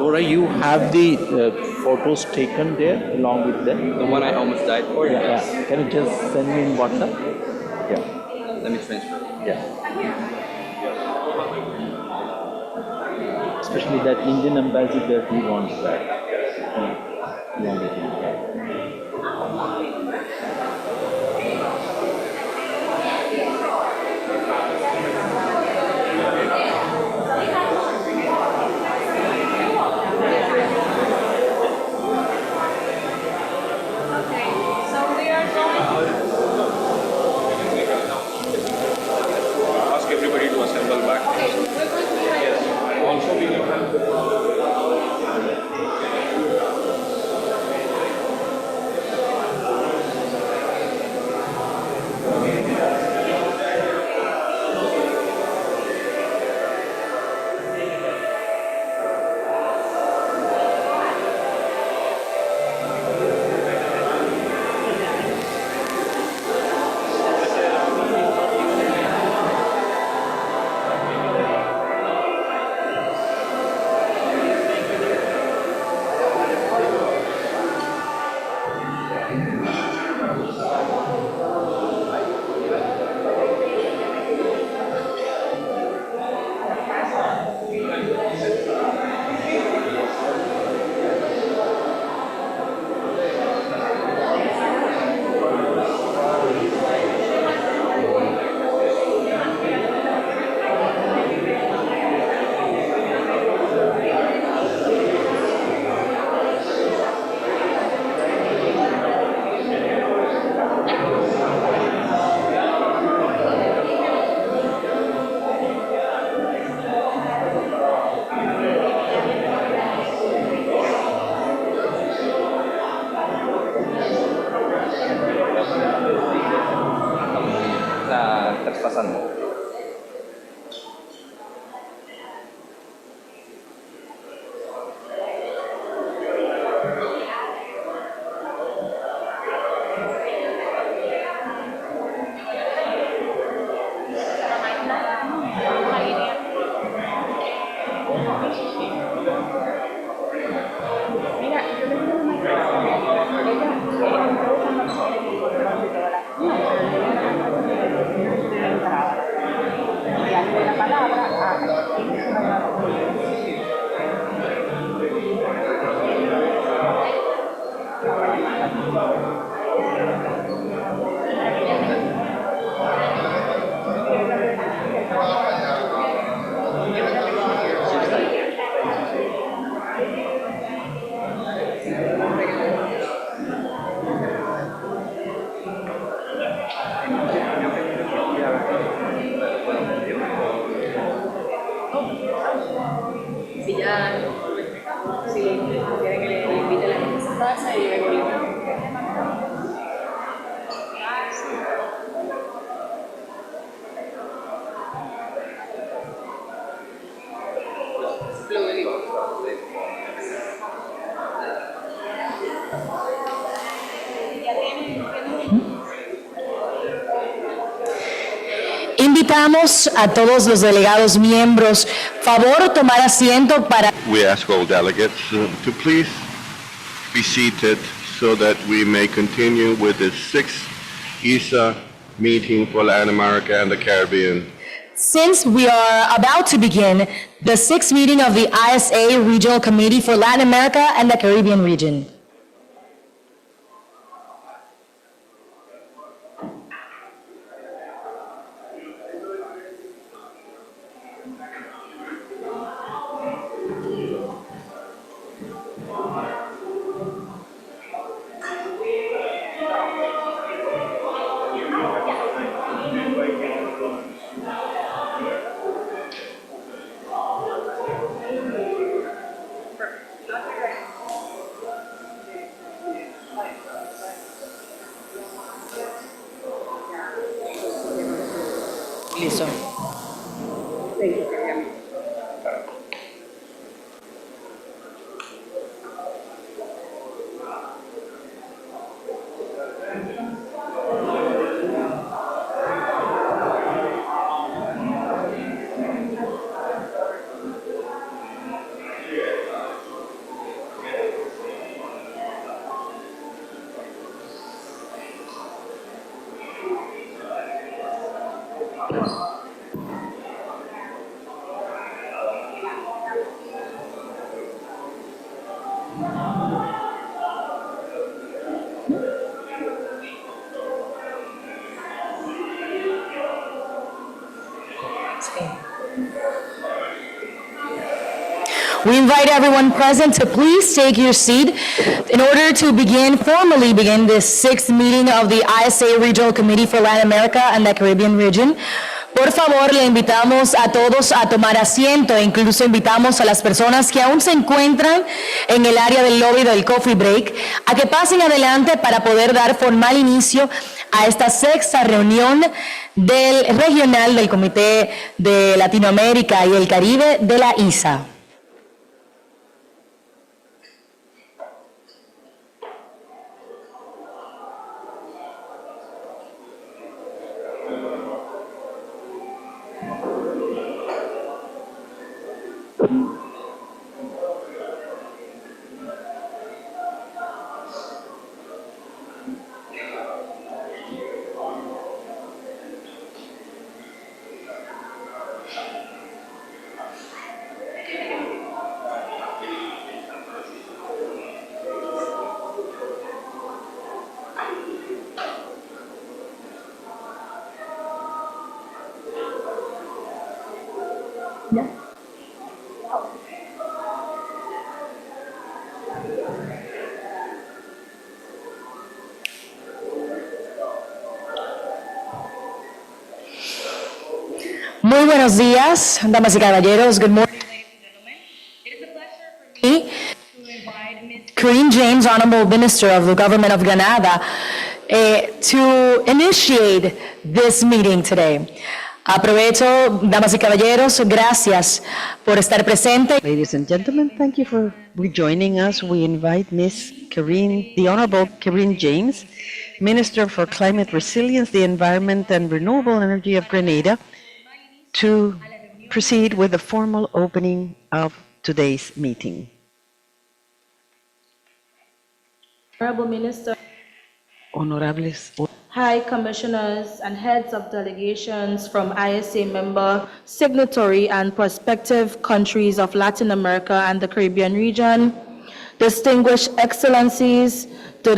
Laura, you have the photos taken there along with them? The one I almost died for? Yeah, Yes. yeah. Can you just send me in WhatsApp? Yeah. Let me transfer. Yeah. Especially that Indian ambassador, he wants that. He wanted him. Ask everybody to assemble back. Also, we will have na trespasan mo. Si ya, si quieren que le invite a la gente a sentarse y luego Invitamos a todos los delegados miembros, favor tomar asiento para We ask all delegates to please be seated so that we may continue with the sixth ISA meeting for Latin America and the Caribbean. Since we are about to begin the sixth meeting of the ISA Regional Committee for Latin America and the Caribbean region. Listo. We invite everyone present to please take your seat in order to formally begin this sixth meeting of the ISA Regional Committee for Latin America and the Caribbean Region. Por favor, le invitamos a todos a tomar asiento e incluso invitamos a las personas que aún se encuentran en el área del lobby del coffee break a que pasen adelante para poder dar formal inicio a esta sexta reunión del regional del Comité de Latinoamérica y el Caribe de la ISA. Muy buenos días, damas y caballeros. Good morning, ladies and gentlemen. It is a pleasure for me to invite Ms. Corinne James, Honorable Minister of the Government of Grenada, to initiate this meeting today. Aprovecho, damas y caballeros, gracias por estar presente. Ladies and gentlemen, thank you for rejoining us. We invite Ms. the Honorable Corinne James, Minister for Climate Resilience, the Environment and Renewable Energy of Grenada, to proceed with the formal opening of today's meeting. Honorable Minister, Honorables, High Commissioners and heads of delegations from ISA member, signatory and prospective countries of Latin America and the Caribbean region, distinguished excellencies, the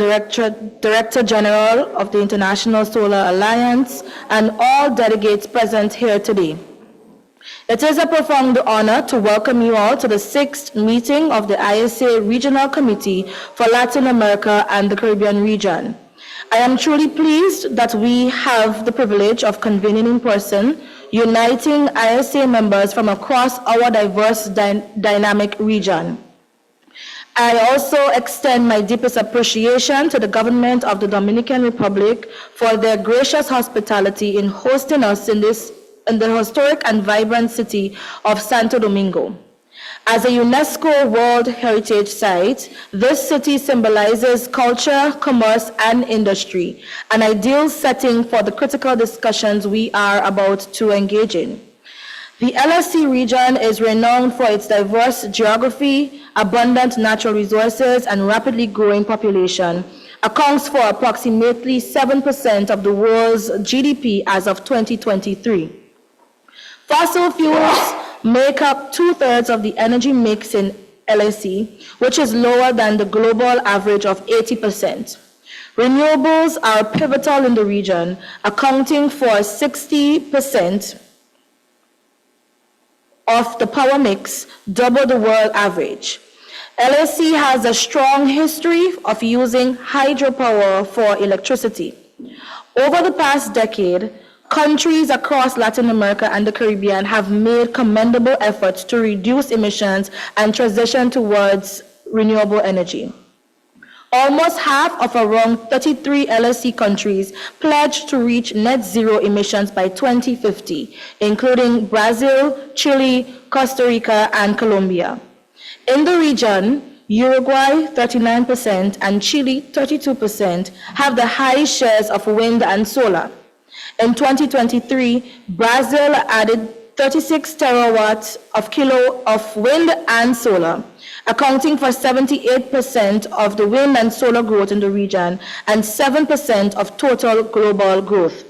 Director General of the International Solar Alliance, and all delegates present here today. It is a profound honor to welcome you all to the sixth meeting of the ISA Regional Committee for Latin America and the Caribbean region. I am truly pleased that we have the privilege of convening in person, uniting ISA members from across our diverse dynamic region. I also extend my deepest appreciation to the government of the Dominican Republic for their gracious hospitality in hosting us in the historic and vibrant city of Santo Domingo. As a UNESCO World Heritage Site, this city symbolizes culture, commerce, and industry, an ideal setting for the critical discussions we are about to engage in. The LSC region is renowned for its diverse geography, abundant natural resources, and rapidly growing population, accounts for approximately 7% of the world's GDP as of 2023. Fossil fuels make up 2/3 of the energy mix in LSC, which is lower than the global average of 80%. Renewables are pivotal in the region, accounting for 60% of the power mix, double the world average. LSC has a strong history of using hydropower for electricity. Over the past decade, countries across Latin America and the Caribbean have made commendable efforts to reduce emissions and transition towards renewable energy. Almost half of around 33 LSC countries pledged to reach net zero emissions by 2050, including Brazil, Chile, Costa Rica, and Colombia. In the region, Uruguay, 39%, and Chile, 32%, have the highest shares of wind and solar. In 2023, Brazil added 36 terawatts of wind and solar, accounting for 78% of the wind and solar growth in the region and 7% of total global growth.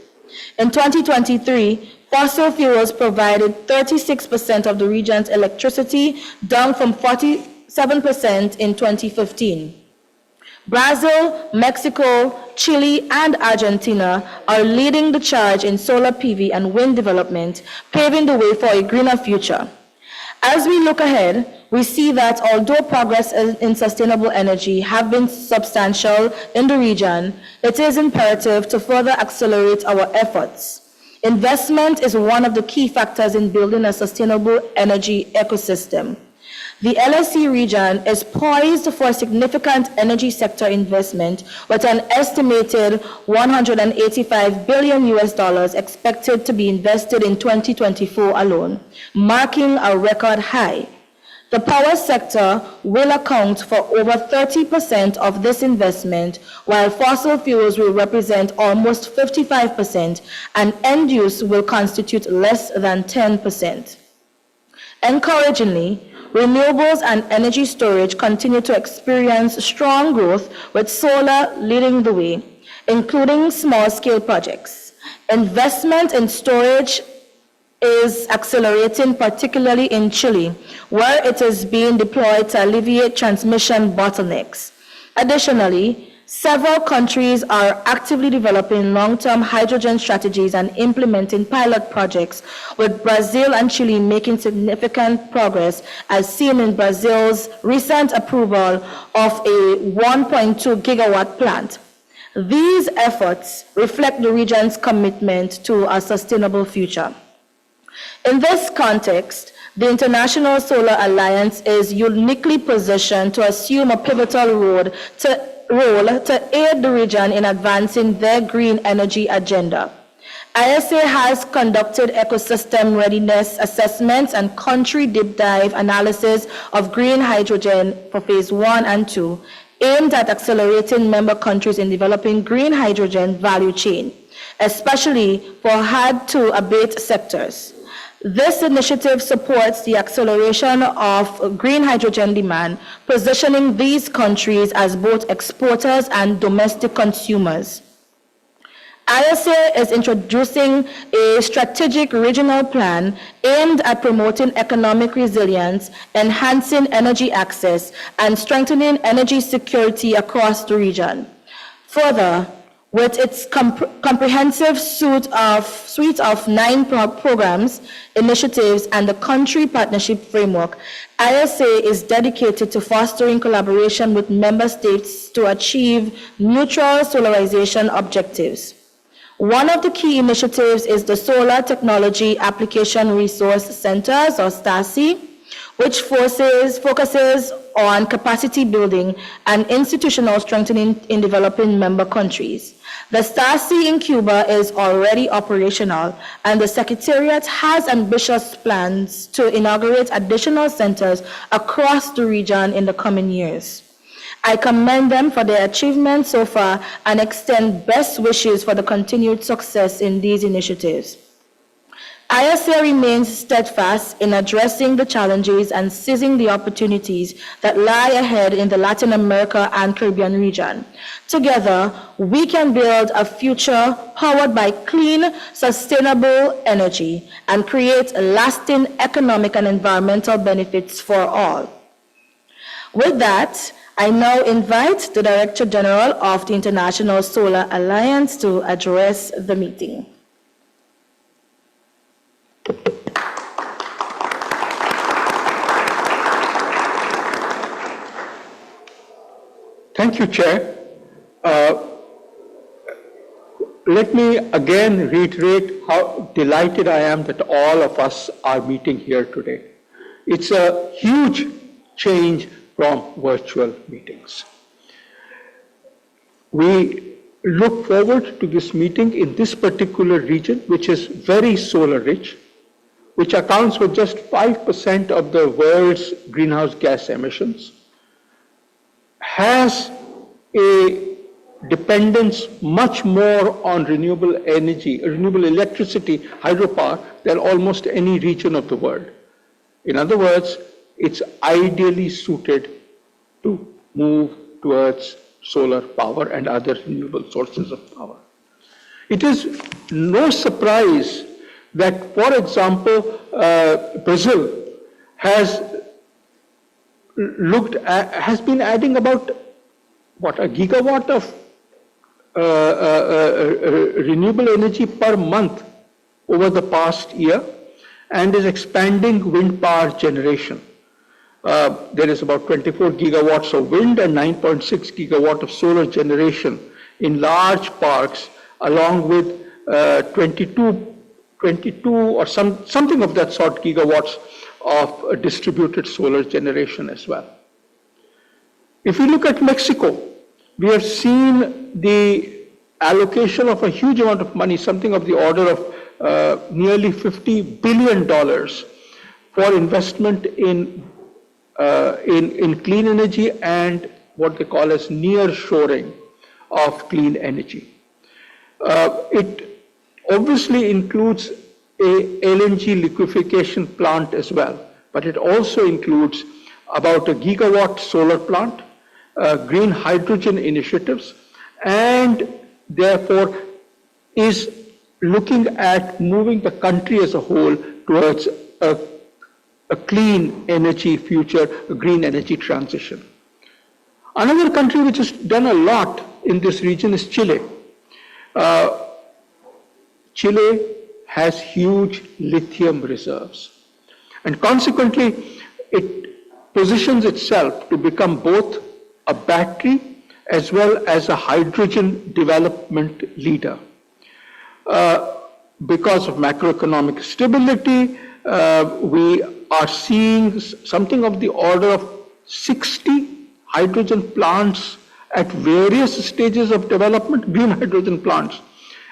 In 2023, fossil fuels provided 36% of the region's electricity, down from 47% in 2015. Brazil, Mexico, Chile, and Argentina are leading the charge in solar PV and wind development, paving the way for a greener future. As we look ahead, we see that although progress in sustainable energy have been substantial in the region, it is imperative to further accelerate our efforts. Investment is one of the key factors in building a sustainable energy ecosystem. The LSE region is poised for significant energy sector investment with an estimated $185 billion expected to be invested in 2024 alone, marking a record high. The power sector will account for over 30% of this investment, while fossil fuels will represent almost 55% and end use will constitute less than 10%. Encouragingly, renewables and energy storage continue to experience strong growth, with solar leading the way, including small-scale projects. Investment in storage is accelerating, particularly in Chile, where it is being deployed to alleviate transmission bottlenecks. Additionally, several countries are actively developing long-term hydrogen strategies and implementing pilot projects, with Brazil and Chile making significant progress, as seen in Brazil's recent approval of a 1.2 gigawatt plant. These efforts reflect the region's commitment to a sustainable future. In this context, the International Solar Alliance is uniquely positioned to assume a pivotal role to aid the region in advancing their green energy agenda. ISA has conducted ecosystem readiness assessments and country deep dive analysis of green hydrogen for phase 1 and 2, aimed at accelerating member countries in developing green hydrogen value chain, especially for hard-to-abate sectors. This initiative supports the acceleration of green hydrogen demand, positioning these countries as both exporters and domestic consumers. ISA is introducing a strategic regional plan aimed at promoting economic resilience, enhancing energy access, and strengthening energy security across the region. Further, with its comprehensive suite of 9 programs, initiatives, and the country partnership framework, ISA is dedicated to fostering collaboration with member states to achieve neutral solarization objectives. One of the key initiatives is the Solar Technology Application Resource Centers, or STACI, which focuses on capacity building and institutional strengthening in developing member countries. The STACI in Cuba is already operational, and the Secretariat has ambitious plans to inaugurate additional centers across the region in the coming years. I commend them for their achievements so far and extend best wishes for the continued success in these initiatives. ISA remains steadfast in addressing the challenges and seizing the opportunities that lie ahead in the Latin America and Caribbean region. Together, we can build a future powered by clean, sustainable energy and create lasting economic and environmental benefits for all. With that, I now invite the Director General of the International Solar Alliance to address the meeting. Thank you, Chair. Let me again reiterate how delighted I am that all of us are meeting here today. It's a huge change from virtual meetings. We look forward to this meeting in this particular region, which is very solar rich, which accounts for just 5% of the world's greenhouse gas emissions, has a dependence much more on renewable energy, renewable electricity, hydropower, than almost any region of the world. In other words, it's ideally suited to move towards solar power and other renewable sources of power. It is no surprise that, for example, Brazil has been adding about a gigawatt of renewable energy per month over the past year, and is expanding wind power generation. There is about 24 gigawatts of wind and 9.6 gigawatt of solar generation in large parks, along with 22 or something of that sort gigawatts of distributed solar generation as well. If we look at Mexico, we have seen the allocation of a huge amount of money, something of the order of nearly $50 billion for investment in clean energy and what they call as near-shoring of clean energy. It obviously includes a LNG liquefaction plant as well, but it also includes about a gigawatt solar plant, green hydrogen initiatives, and therefore is looking at moving the country as a whole towards a clean energy future, a green energy transition. Another country which has done a lot in this region is Chile. Chile has huge lithium reserves, and consequently it positions itself to become both a battery as well as a hydrogen development leader. Because of macroeconomic stability, we are seeing something of the order of 60 hydrogen plants at various stages of development, green hydrogen plants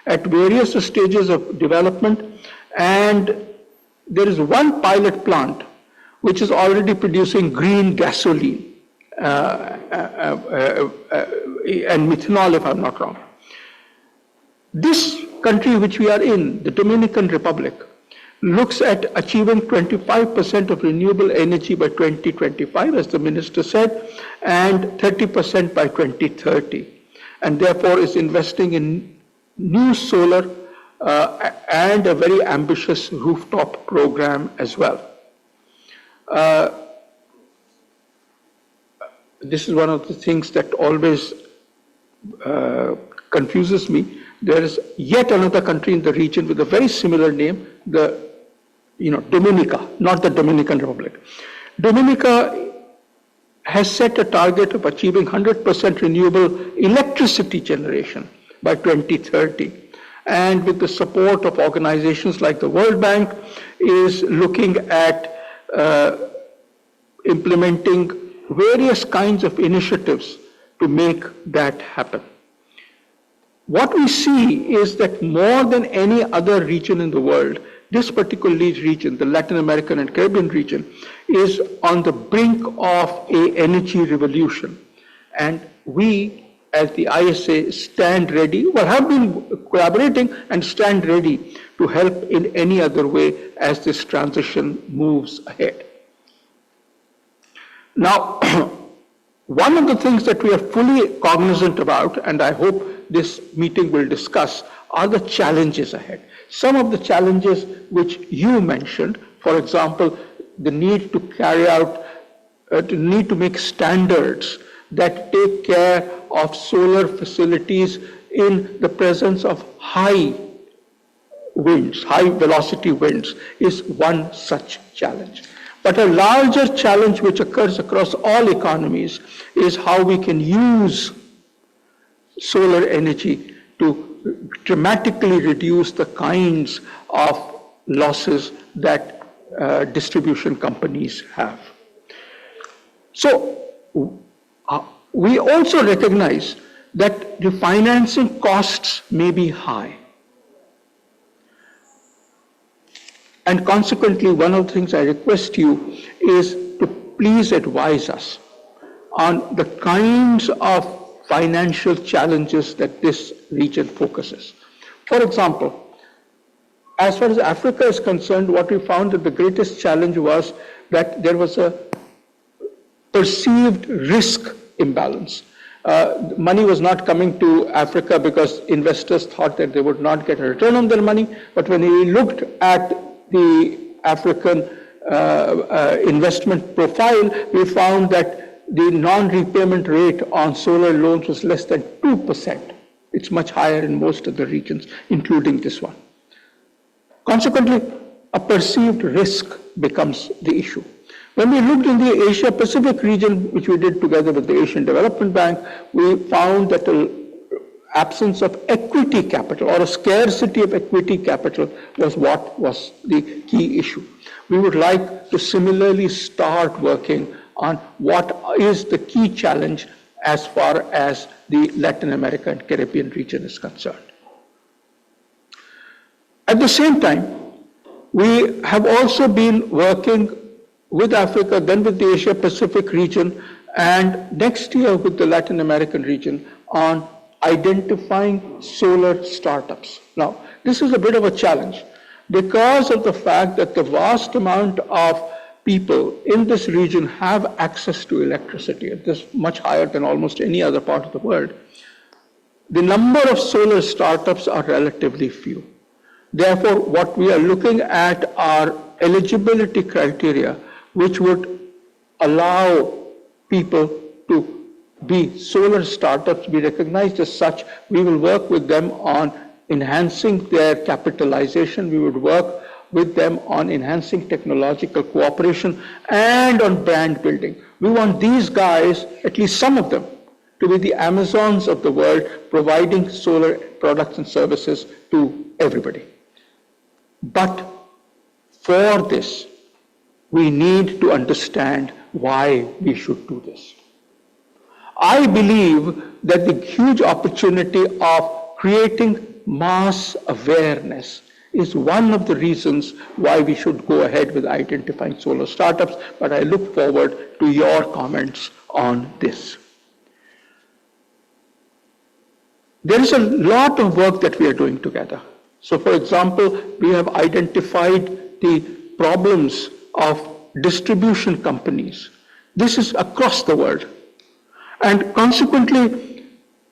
at various stages of development, and there is one pilot plant which is already producing green gasoline and methanol, if I'm not wrong. This country which we are in, the Dominican Republic, looks at achieving 25% of renewable energy by 2025, as the minister said, and 30% by 2030, and therefore is investing in new solar and a very ambitious rooftop program as well. This is one of the things that always confuses me. There is yet another country in the region with a very similar name, Dominica, not the Dominican Republic. Dominica has set a target of achieving 100% renewable electricity generation by 2030. And with the support of organizations like the World Bank, is looking at implementing various kinds of initiatives to make that happen. What we see is that more than any other region in the world, this particular region, the Latin American and Caribbean region, is on the brink of an energy revolution. And we, as the ISA, stand ready, have been collaborating and stand ready to help in any other way as this transition moves ahead. Now, one of the things that we are fully cognizant about, and I hope this meeting will discuss, are the challenges ahead. Some of the challenges which you mentioned, for example, the need to carry out, need to make standards that take care of solar facilities in the presence of high winds, high velocity winds, is one such challenge. But a larger challenge which occurs across all economies is how we can use solar energy to dramatically reduce the kinds of losses that distribution companies have. So we also recognize that the financing costs may be high. And consequently, one of the things I request you is to please advise us on the kinds of financial challenges that this region focuses. For example, as far as Africa is concerned, what we found that the greatest challenge was that there was a perceived risk imbalance. Money was not coming to Africa because investors thought that they would not get a return on their money, but when we looked at the African investment profile, we found that the non-repayment rate on solar loans was less than 2%. It's much higher in most of the regions, including this one. Consequently, a perceived risk becomes the issue. When we looked in the Asia Pacific region, which we did together with the Asian Development Bank, we found that the absence of equity capital or a scarcity of equity capital was what was the key issue. We would like to similarly start working on what is the key challenge as far as the Latin America and Caribbean region is concerned. At the same time, we have also been working with Africa, then with the Asia Pacific region, and next year with the Latin American region on identifying solar startups. Now, this is a bit of a challenge because of the fact that the vast amount of people in this region have access to electricity. It is much higher than almost any other part of the world. The number of solar startups are relatively few. Therefore, what we are looking at are eligibility criteria which would allow people to be solar startups, be recognized as such. We will work with them on enhancing their capitalization. We would work with them on enhancing technological cooperation and on brand building. We want these guys, at least some of them, to be the Amazons of the world, providing solar products and services to everybody. But for this, we need to understand why we should do this. I believe that the huge opportunity of creating mass awareness is one of the reasons why we should go ahead with identifying solar startups, but I look forward to your comments on this. There is a lot of work that we are doing together. So, for example, we have identified the problems of distribution companies. This is across the world. And consequently,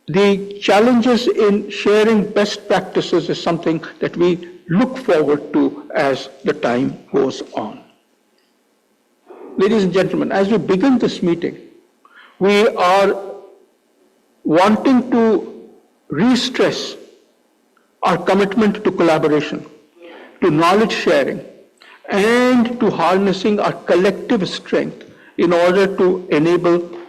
the challenges in sharing best practices is something that we look forward to as the time goes on. Ladies and gentlemen, as we begin this meeting, we are wanting to re-stress our commitment to collaboration, to knowledge sharing, and to harnessing our collective strength in order to enable,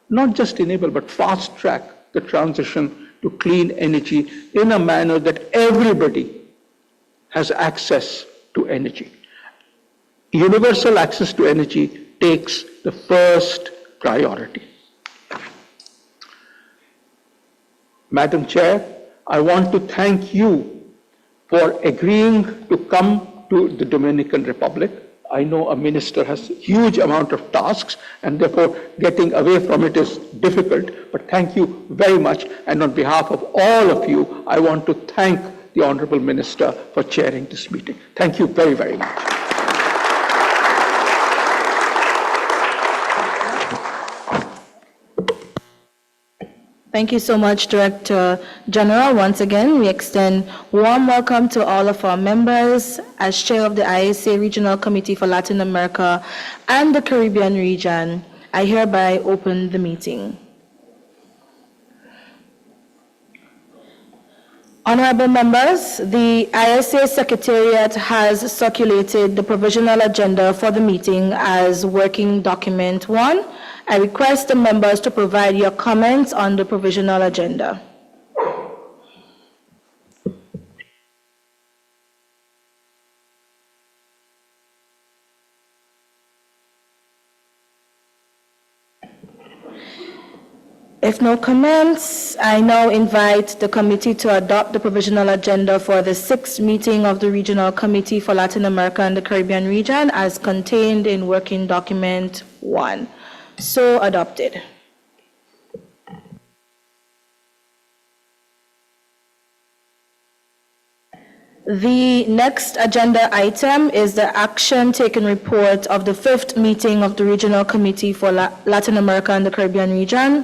not just enable, but fast track the transition to clean energy in a manner that everybody has access to energy. Universal access to energy takes the first priority. Madam Chair, I want to thank you for agreeing to come to the Dominican Republic. I know a minister has a huge amount of tasks and therefore getting away from it is difficult, but thank you very much. And on behalf of all of you, I want to thank the Honorable Minister for chairing this meeting. Thank you very, very much. Thank you so much, Director General. Once again, we extend warm welcome to all of our members. As chair of the ISA Regional Committee for Latin America and the Caribbean region, I hereby open the meeting. Honorable members, the ISA Secretariat has circulated the provisional agenda for the meeting as Working Document 1. I request the members to provide your comments on the provisional agenda. If no comments, I now invite the committee to adopt the provisional agenda for the 6th meeting of the Regional Committee for Latin America and the Caribbean region as contained in Working Document 1. So adopted. The next agenda item is the action taken report of the 5th meeting of the Regional Committee for Latin America and the Caribbean region.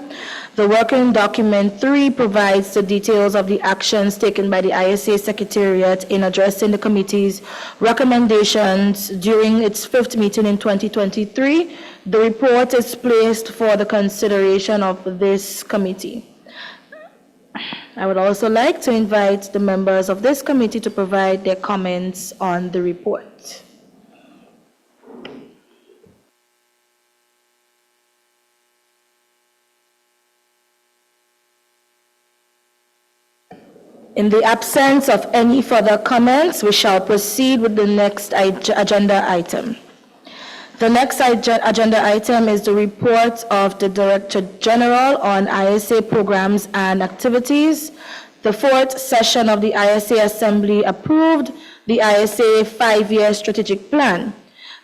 The working document 3 provides the details of the actions taken by the ISA Secretariat in addressing the committee's recommendations during its 5th meeting in 2023 The report is placed for the consideration of this committee. I would also like to invite the members of this committee to provide their comments on the report. In the absence of any further comments, we shall proceed with the next agenda item. The next agenda item is the report of the Director General on ISA programs and activities. The fourth session of the ISA Assembly approved the ISA 5-year strategic plan.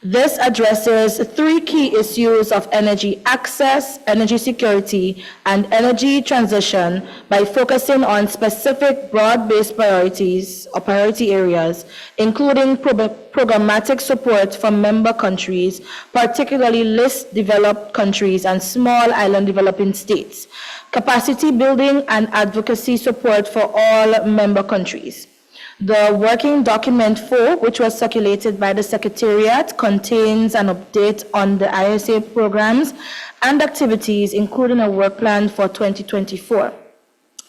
This addresses 3 key issues of energy access, energy security, and energy transition by focusing on specific broad-based priorities or priority areas, including programmatic support from member countries, particularly least developed countries and small island developing states, capacity building and advocacy support for all member countries. The working document 4, which was circulated by the Secretariat, contains an update on the ISA programs and activities, including a work plan for 2024.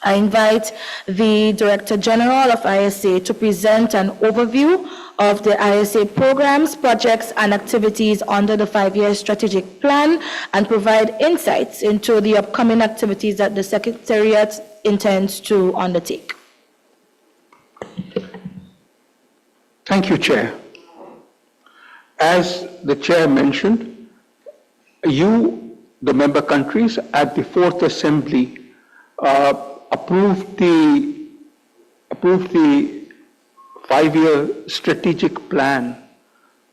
I invite the Director General of ISA to present an overview of the ISA programs, projects, and activities under the 5-year strategic plan and provide insights into the upcoming activities that the Secretariat intends to undertake. Thank you, Chair. As the Chair mentioned, you, the member countries, at the Fourth Assembly approved the 5-year strategic plan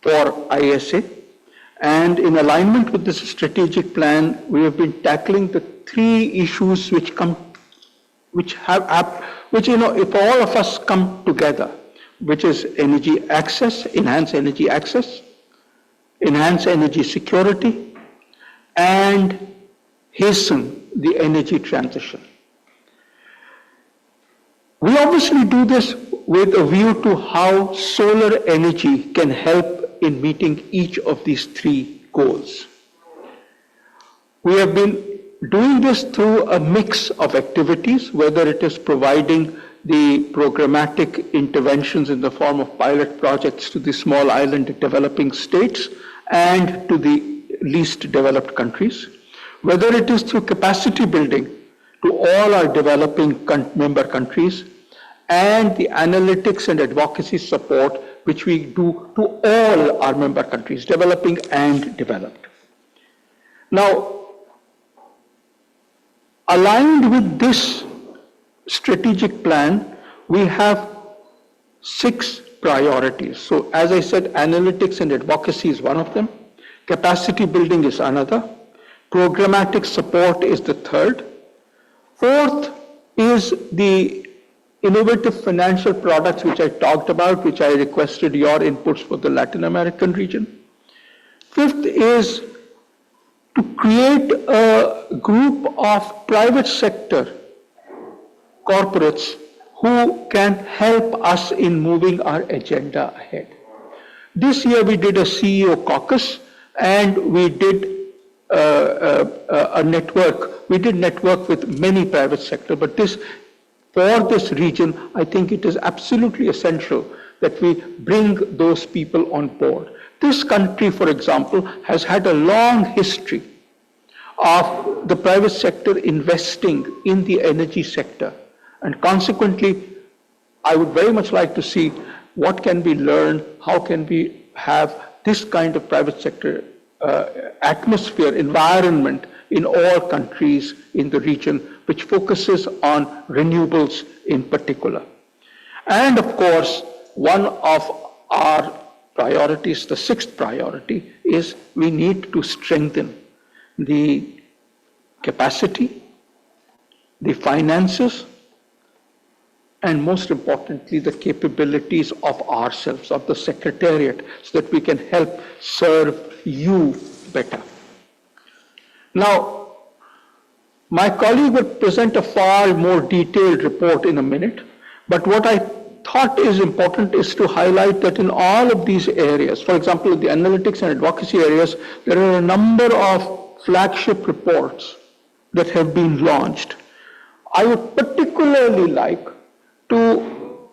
for ISA, and in alignment with this strategic plan, we have been tackling the 3 issues which if all of us come together, which is energy access, enhance energy access, enhance energy security, and hasten the energy transition. We obviously do this with a view to how solar energy can help in meeting each of these 3 goals. We have been doing this through a mix of activities, whether it is providing the programmatic interventions in the form of pilot projects to the small island developing states and to the least developed countries, whether it is through capacity building to all our developing member countries, and the analytics and advocacy support which we do to all our member countries, developing and developed. Now, aligned with this strategic plan, we have 6 priorities. So as I said, analytics and advocacy is one of them. Capacity building is another. Programmatic support is the third. Fourth is the innovative financial products which I talked about, which I requested your inputs for the Latin American region. Fifth is to create a group of private sector corporates who can help us in moving our agenda ahead. This year we did a CEO caucus and we did a network. We did network with many private sector, but for this region, I think it is absolutely essential that we bring those people on board. This country, for example, has had a long history of the private sector investing in the energy sector. And consequently, I would very much like to see what can be learned, how can we have this kind of private sector atmosphere, environment in all countries in the region, which focuses on renewables in particular. And of course, one of our priorities, the 6th priority, is we need to strengthen the capacity, the finances, and most importantly, the capabilities of ourselves, of the Secretariat, so that we can help serve you better. Now, my colleague will present a far more detailed report in a minute, but what I thought is important is to highlight that in all of these areas, for example, in the analytics and advocacy areas, there are a number of flagship reports that have been launched. I would particularly like to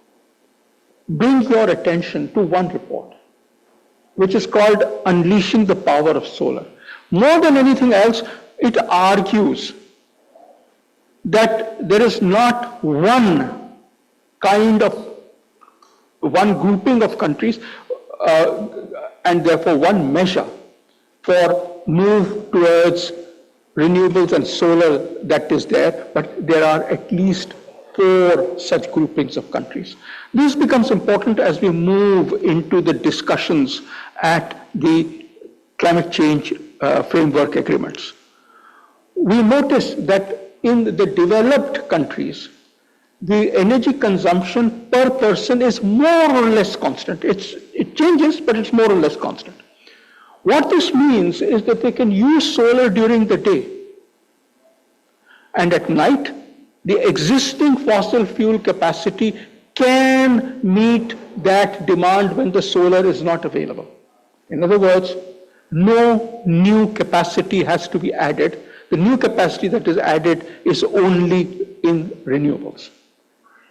bring your attention to one report, which is called Unleashing the Power of Solar. More than anything else, it argues that there is not one grouping of countries and therefore one measure for move towards renewables and solar that is there, but there are at least 4 such groupings of countries. This becomes important as we move into the discussions at the climate change framework agreements. We notice that in the developed countries, the energy consumption per person is more or less constant. It changes, but it's more or less constant. What this means is that they can use solar during the day, and at night, the existing fossil fuel capacity can meet that demand when the solar is not available. In other words, no new capacity has to be added. The new capacity that is added is only in renewables,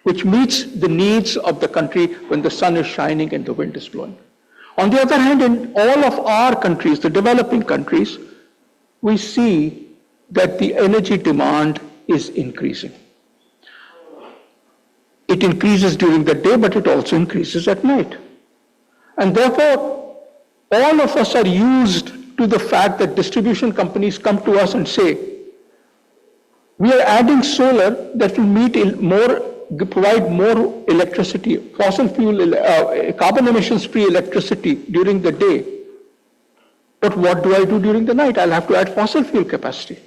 which meets the needs of the country when the sun is shining and the wind is blowing. On the other hand, in all of our countries, the developing countries, we see that the energy demand is increasing. It increases during the day, but it also increases at night. And therefore, all of us are used to the fact that distribution companies come to us and say, we are adding solar that will provide more electricity, fossil fuel, carbon emissions-free electricity during the day. But what do I do during the night? I'll have to add fossil fuel capacity.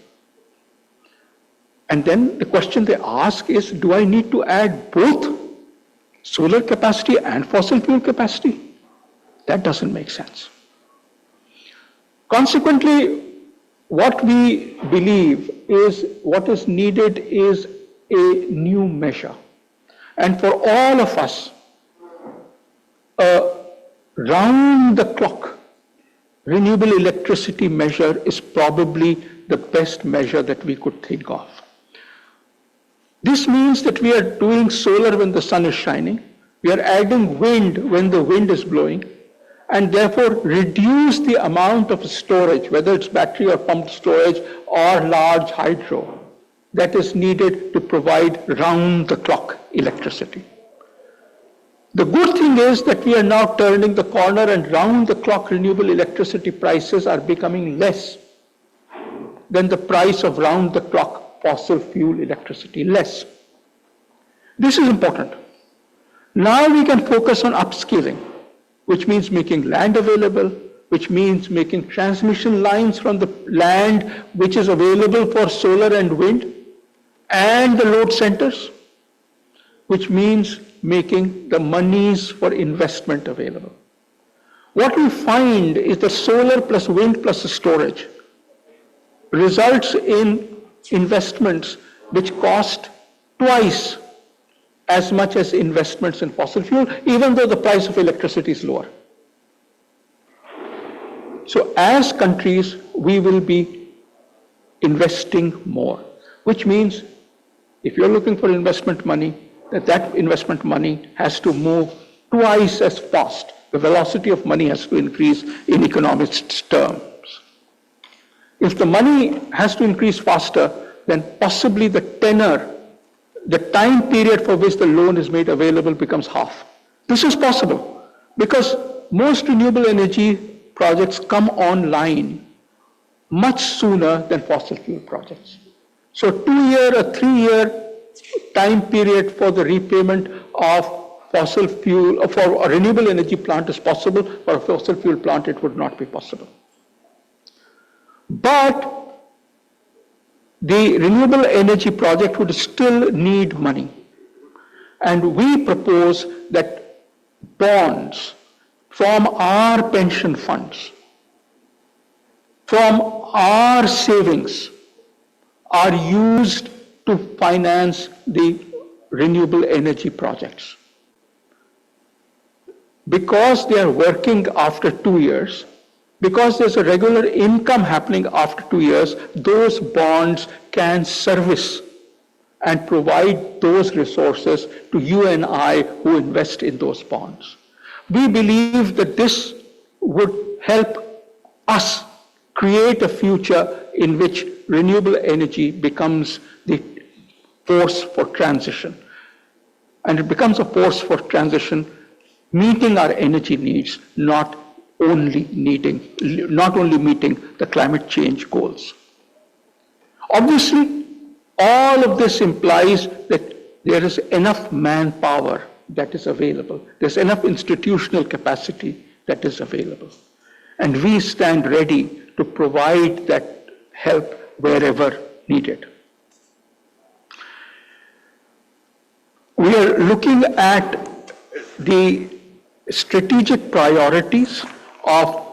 And then the question they ask is, do I need to add both solar capacity and fossil fuel capacity? That doesn't make sense. Consequently, what we believe is what is needed is a new measure. And for all of us, a round-the-clock renewable electricity measure is probably the best measure that we could think of. This means that we are doing solar when the sun is shining, we are adding wind when the wind is blowing, and therefore reduce the amount of storage, whether it's battery or pumped storage or large hydro, that is needed to provide round-the-clock electricity. The good thing is that we are now turning the corner and round-the-clock renewable electricity prices are becoming less than the price of round-the-clock fossil fuel electricity, less. This is important. Now we can focus on upscaling, which means making land available, which means making transmission lines from the land which is available for solar and wind, and the load centers, which means making the monies for investment available. What we find is that solar plus wind plus storage results in investments which cost twice as much as investments in fossil fuel, even though the price of electricity is lower. So as countries, we will be investing more, which means if you're looking for investment money, that investment money has to move twice as fast. The velocity of money has to increase in economics terms. If the money has to increase faster, then possibly the tenor, the time period for which the loan is made available becomes half. This is possible because most renewable energy projects come online much sooner than fossil fuel projects. So 2-year or 3-year time period for the repayment of fossil fuel, for a renewable energy plant is possible. For a fossil fuel plant, it would not be possible. But the renewable energy project would still need money. And we propose that bonds from our pension funds, from our savings, are used to finance the renewable energy projects. because they are working after 2 years, because there's a regular income happening after 2 years, those bonds can service and provide those resources to you and I who invest in those bonds. We believe that this would help us create a future in which renewable energy becomes the force for transition. And it becomes a force for transition, meeting our energy needs, not only meeting the climate change goals. Obviously, all of this implies that there is enough manpower that is available. There's enough institutional capacity that is available. And we stand ready to provide that help wherever needed. We are looking at the strategic priorities of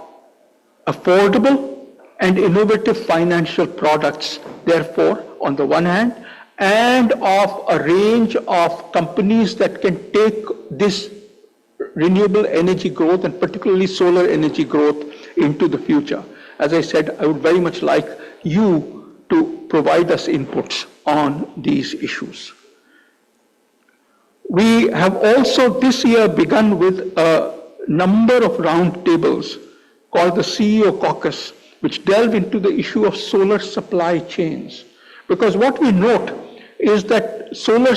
affordable and innovative financial products, therefore, on the one hand, and of a range of companies that can take this renewable energy growth, and particularly solar energy growth, into the future. As I said, I would very much like you to provide us inputs on these issues. We have also this year begun with a number of roundtables called the CEO Caucus, which delve into the issue of solar supply chains. Because what we note is that solar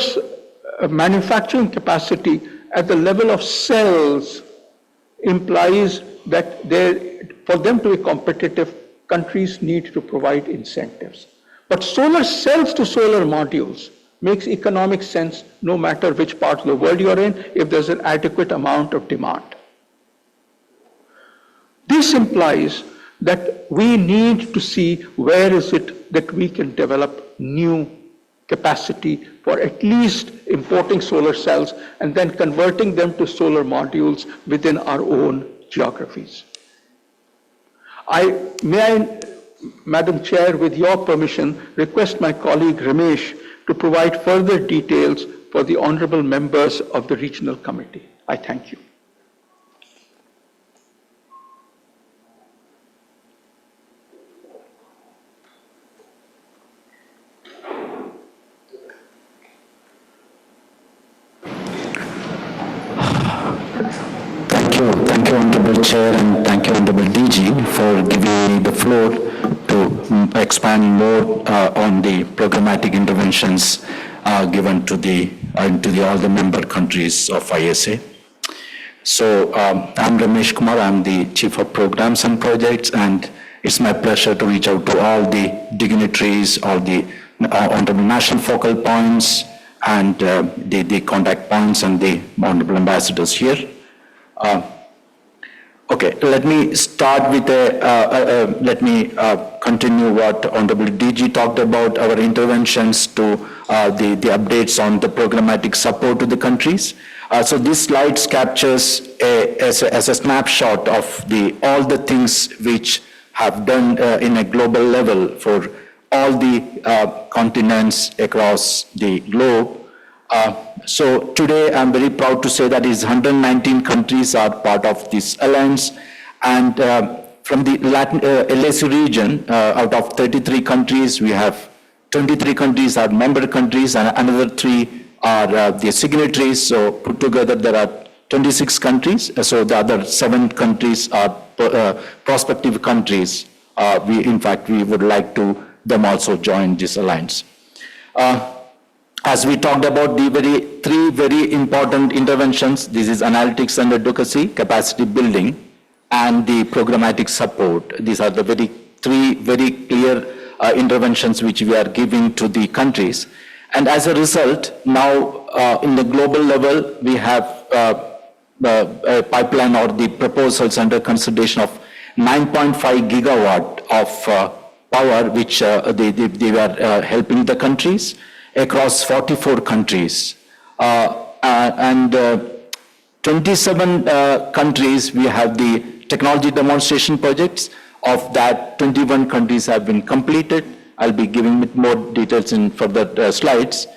manufacturing capacity at the level of cells implies that for them to be competitive, countries need to provide incentives. But solar cells to solar modules makes economic sense no matter which part of the world you're in, if there's an adequate amount of demand. This implies that we need to see where is it that we can develop new capacity for at least importing solar cells and then converting them to solar modules within our own geographies. May I, Madam Chair, with your permission, request my colleague Ramesh to provide further details for the honorable members of the Regional Committee. I thank you. Thank you, Honorable Chair, and thank you, Honorable DG, for giving me the floor to expand more on the programmatic interventions given to all the member countries of ISA. So I'm Ramesh Kumar, I'm the Chief of Programs and Projects, and it's my pleasure to reach out to all the dignitaries, all the honorable national focal points, and the contact points and the honorable ambassadors here. Okay, let me start with continue what Honorable DG talked about, our interventions to the updates on the programmatic support to the countries. So this slide captures as a snapshot of all the things which have done in a global level for all the continents across the globe. So today I'm very proud to say that 119 countries are part of this alliance, and from the LAC region, out of 33 countries, we have 23 countries are member countries and another 3 are the signatories. So put together there are 26 countries. So the other 7 countries are prospective countries. We would like to them also join this alliance. As we talked about the 3 very important interventions, this is analytics and advocacy, capacity building, and the programmatic support. These are the 3 very clear interventions which we are giving to the countries. And as a result, now in the global level, we have a pipeline or the proposals under consideration of 9.5 gigawatt of power, which they are helping the countries across 44 countries. And 27 countries, we have the technology demonstration projects. Of that, 21 countries have been completed. I'll be giving more details in further slides.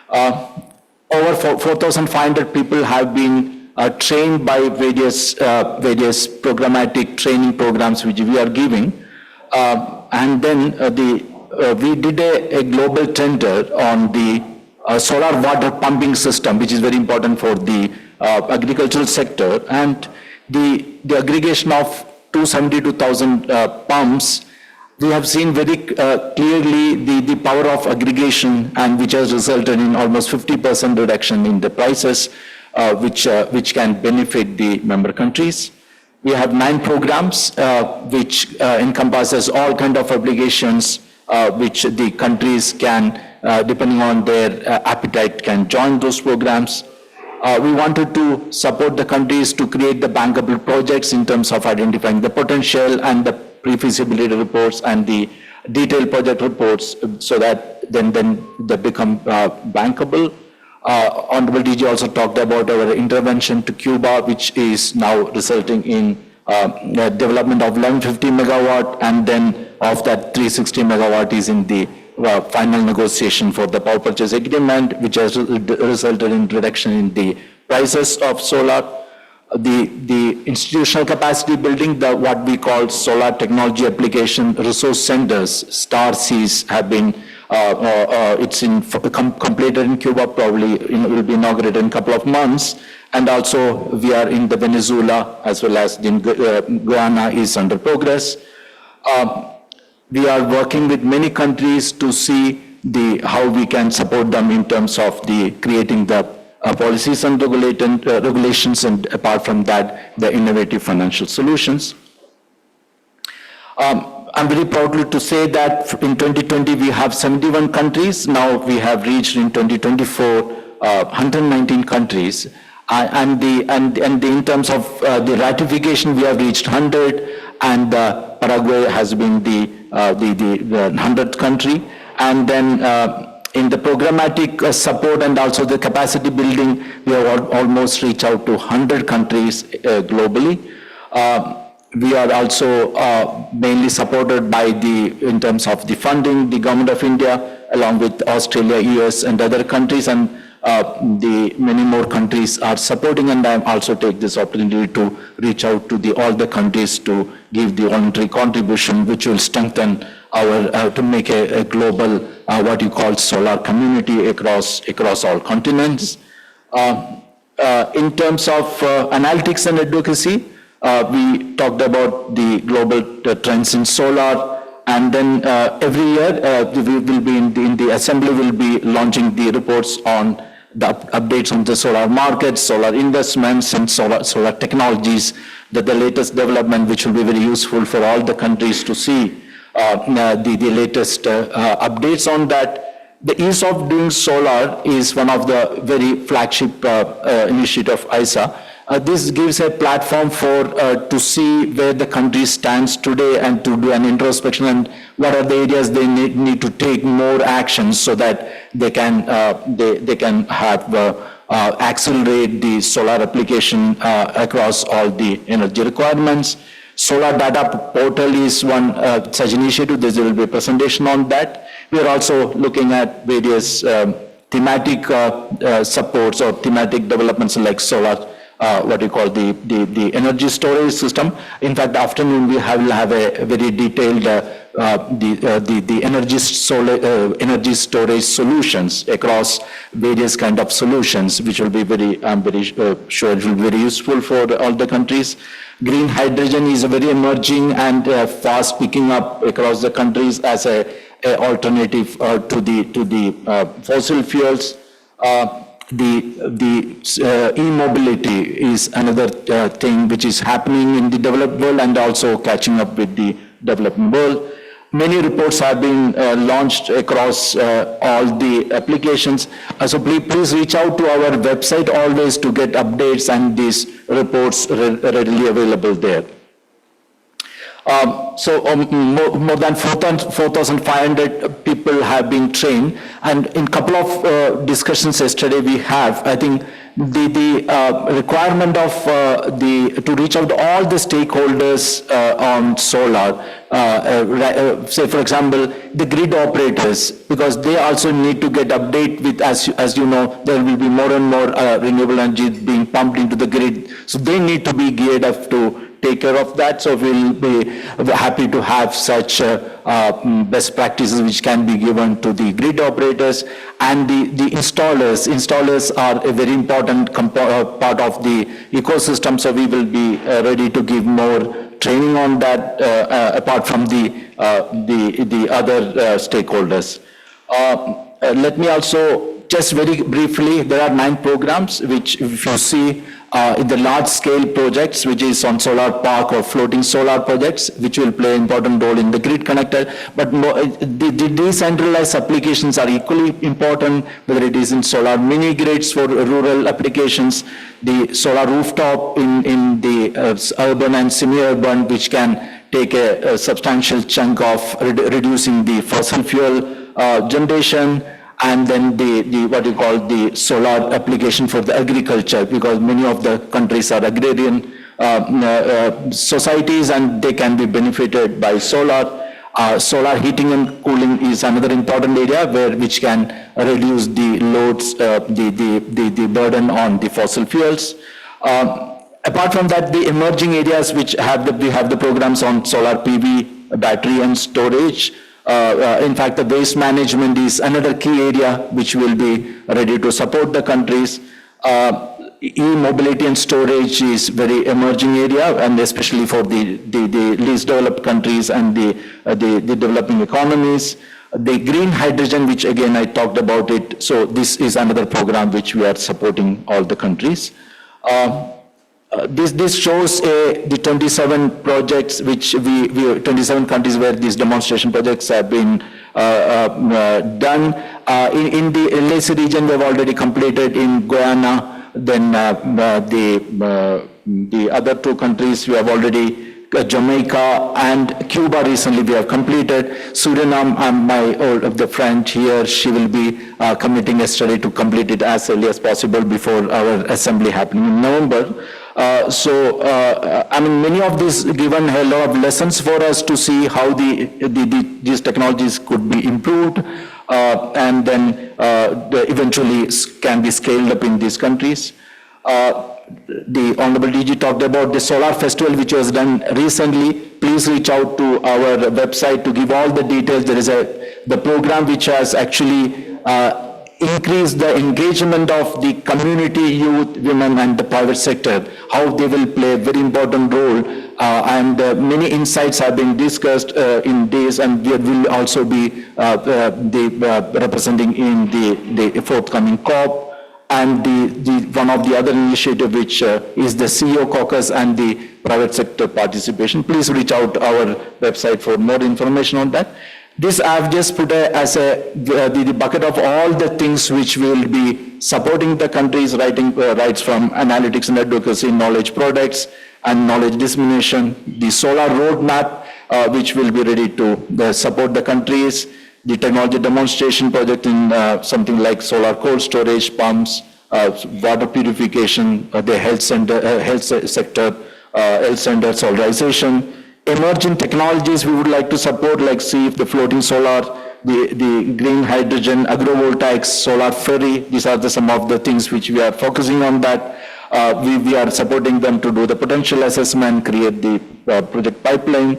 Over 4,500 people have been trained by various programmatic training programs which we are giving. And then we did a global tender on the solar water pumping system, which is very important for the agricultural sector. And the aggregation of 272,000 pumps, we have seen very clearly the power of aggregation, and which has resulted in almost 50% reduction in the prices, which can benefit the member countries. We have 9 programs which encompasses all kind of obligations which the countries can, depending on their appetite, can join those programs. We wanted to support the countries to create the bankable projects in terms of identifying the potential and the pre-feasibility reports and the detailed project reports, so that then they become bankable. Honorable DG also talked about our intervention to Cuba, which is now resulting in development of 1150 megawatt, and then of that 360 megawatt is in the final negotiation for the power purchase agreement, which has resulted in reduction in the prices of solar. The institutional capacity building, what we call solar technology application resource centers, STAR-Cs, have been completed in Cuba, probably will be inaugurated in a couple of months. And also we are in the Venezuela as well as in Guyana is under progress. We are working with many countries to see how we can support them in terms of creating the policies and regulations, and apart from that, the innovative financial solutions. I'm very proud to say that in 2020 we have 71 countries. Now we have reached in 2024 119 countries. And in terms of the ratification, we have reached 100, and Paraguay has been the 100th country. And then in the programmatic support and also the capacity building, we have almost reached out to 100 countries globally. We are also mainly supported by in terms of the funding, the Government of India, along with Australia, US, and other countries, and many more countries are supporting. And I also take this opportunity to reach out to all the countries to give the voluntary contribution, which will strengthen to make a global, what you call solar community across all continents. In terms of analytics and advocacy, we talked about the global trends in solar, and then every year we will be in the assembly will be launching the reports on the updates on the solar market, solar investments, and solar technologies, the latest development, which will be very useful for all the countries to see the latest updates on that. The ease of doing solar is one of the very flagship initiative of ISA. This gives a platform to see where the country stands today and to do an introspection and what are the areas they need to take more actions so that they can have accelerate the solar application across all the energy requirements. Solar data portal is one such initiative. There will be a presentation on that. We are also looking at various thematic supports or thematic developments like solar, what we call the energy storage system. In fact, afternoon we will have a very detailed the energy storage solutions across various kind of solutions, which will be I'm very sure it will be very useful for all the countries. Green hydrogen is a very emerging and fast picking up across the countries as a alternative to the fossil fuels. E-mobility is another thing which is happening in the developed world and also catching up with the developing world. Many reports have been launched across all the applications. So please reach out to our website always to get updates and these reports readily available there. More than 4,500 people have been trained, and in couple of discussions yesterday I think the requirement of to reach out to all the stakeholders on solar, say for example, the grid operators, because they also need to get update with, as you know, there will be more and more renewable energy being pumped into the grid. So they need to be geared up to take care of that. So we'll be happy to have such best practices which can be given to the grid operators and the installers. Installers are a very important part of the ecosystem, so we will be ready to give more training on that apart from the other stakeholders. Let me also just very briefly, there are 9 programs which, if you see, in the large-scale projects, which is on solar park or floating solar projects, which will play an important role in the grid connector. But the decentralized applications are equally important, whether it is in solar mini grids for rural applications, the solar rooftop in the urban and semi-urban, which can take a substantial chunk of reducing the fossil fuel generation, and then the what you call the solar application for the agriculture, because many of the countries are agrarian societies and they can be benefited by solar. Solar heating and cooling is another important area which can reduce the loads, the burden on the fossil fuels. Apart from that, the emerging areas which we have the programs on solar PV, battery and storage. In fact, the waste management is another key area which will be ready to support the countries. E-mobility and storage is very emerging area, and especially for the least developed countries and the developing economies. The green hydrogen, which again I talked about it, so this is another program which we are supporting all the countries. This shows the 27 projects which 27 countries where these demonstration projects have been done. In the LAC region, we have already completed in Guyana. Then the other 2 countries we have already, Jamaica and Cuba recently we have completed. Suriname, the friend here, she will be committing yesterday to complete it as early as possible before our assembly happening in November. I mean, many of these given a lot of lessons for us to see how these technologies could be improved and then eventually can be scaled up in these countries. The Honorable DG talked about the Solar Festival which was done recently. Please reach out to our website to give all the details. There is the program which has actually increase the engagement of the community, youth, women and the private sector, how they will play a very important role, and many insights have been discussed in this, and we will also be representing in the forthcoming COP, and one of the other initiative which is the CEO caucus and the private sector participation. Please reach out to our website for more information on that. This I've just put as the bucket of all the things which will be supporting the countries, rights from analytics and advocacy, knowledge products and knowledge dissemination, the solar roadmap which will be ready to support the countries, the technology demonstration project in something like solar cold storage, pumps, water purification, the health sector, health center solarization. Emerging technologies we would like to support, like see if the floating solar, the green hydrogen, agrovoltaics, solar ferry, these are some of the things which we are focusing on that. We are supporting them to do the potential assessment, create the project pipeline,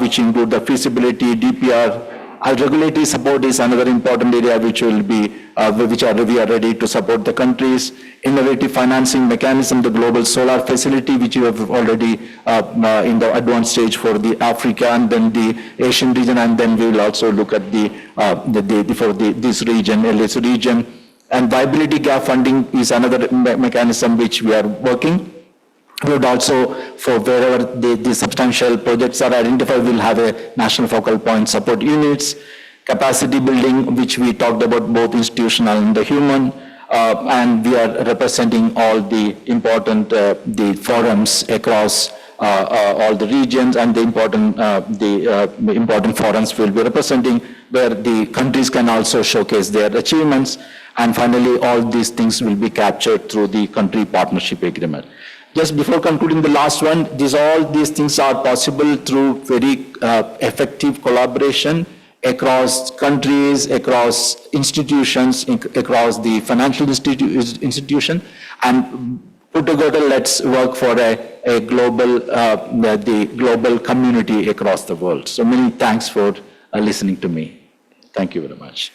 which include the feasibility, DPR. Regulatory support is another important area which will be, we are ready to support the countries. Innovative financing mechanism, the global solar facility, which you have already in the advanced stage for the Africa and then the Asian region, and then we will also look at this region, LAC region. And viability gap funding is another mechanism which we are working. We would also, for wherever the substantial projects are identified, we'll have a national focal point support units, capacity building, which we talked about both institutional and the human, and we are representing all the important the forums across all the regions and the important forums will be representing, where the countries can also showcase their achievements. And finally, all these things will be captured through the country partnership agreement. Just before concluding the last one, all these things are possible through very effective collaboration across countries, across institutions, across the financial institution, and put together, let's work for a global, the global community across the world. So many thanks for listening to me. Thank you very much.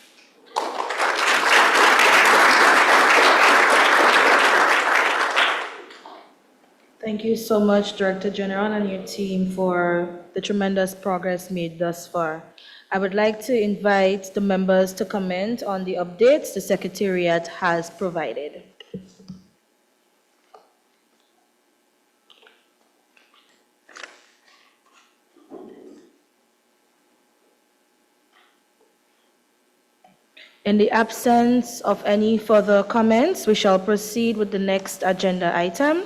Thank you so much, Director General and your team, for the tremendous progress made thus far. I would like to invite the members to comment on the updates the Secretariat has provided. In the absence of any further comments, we shall proceed with the next agenda item.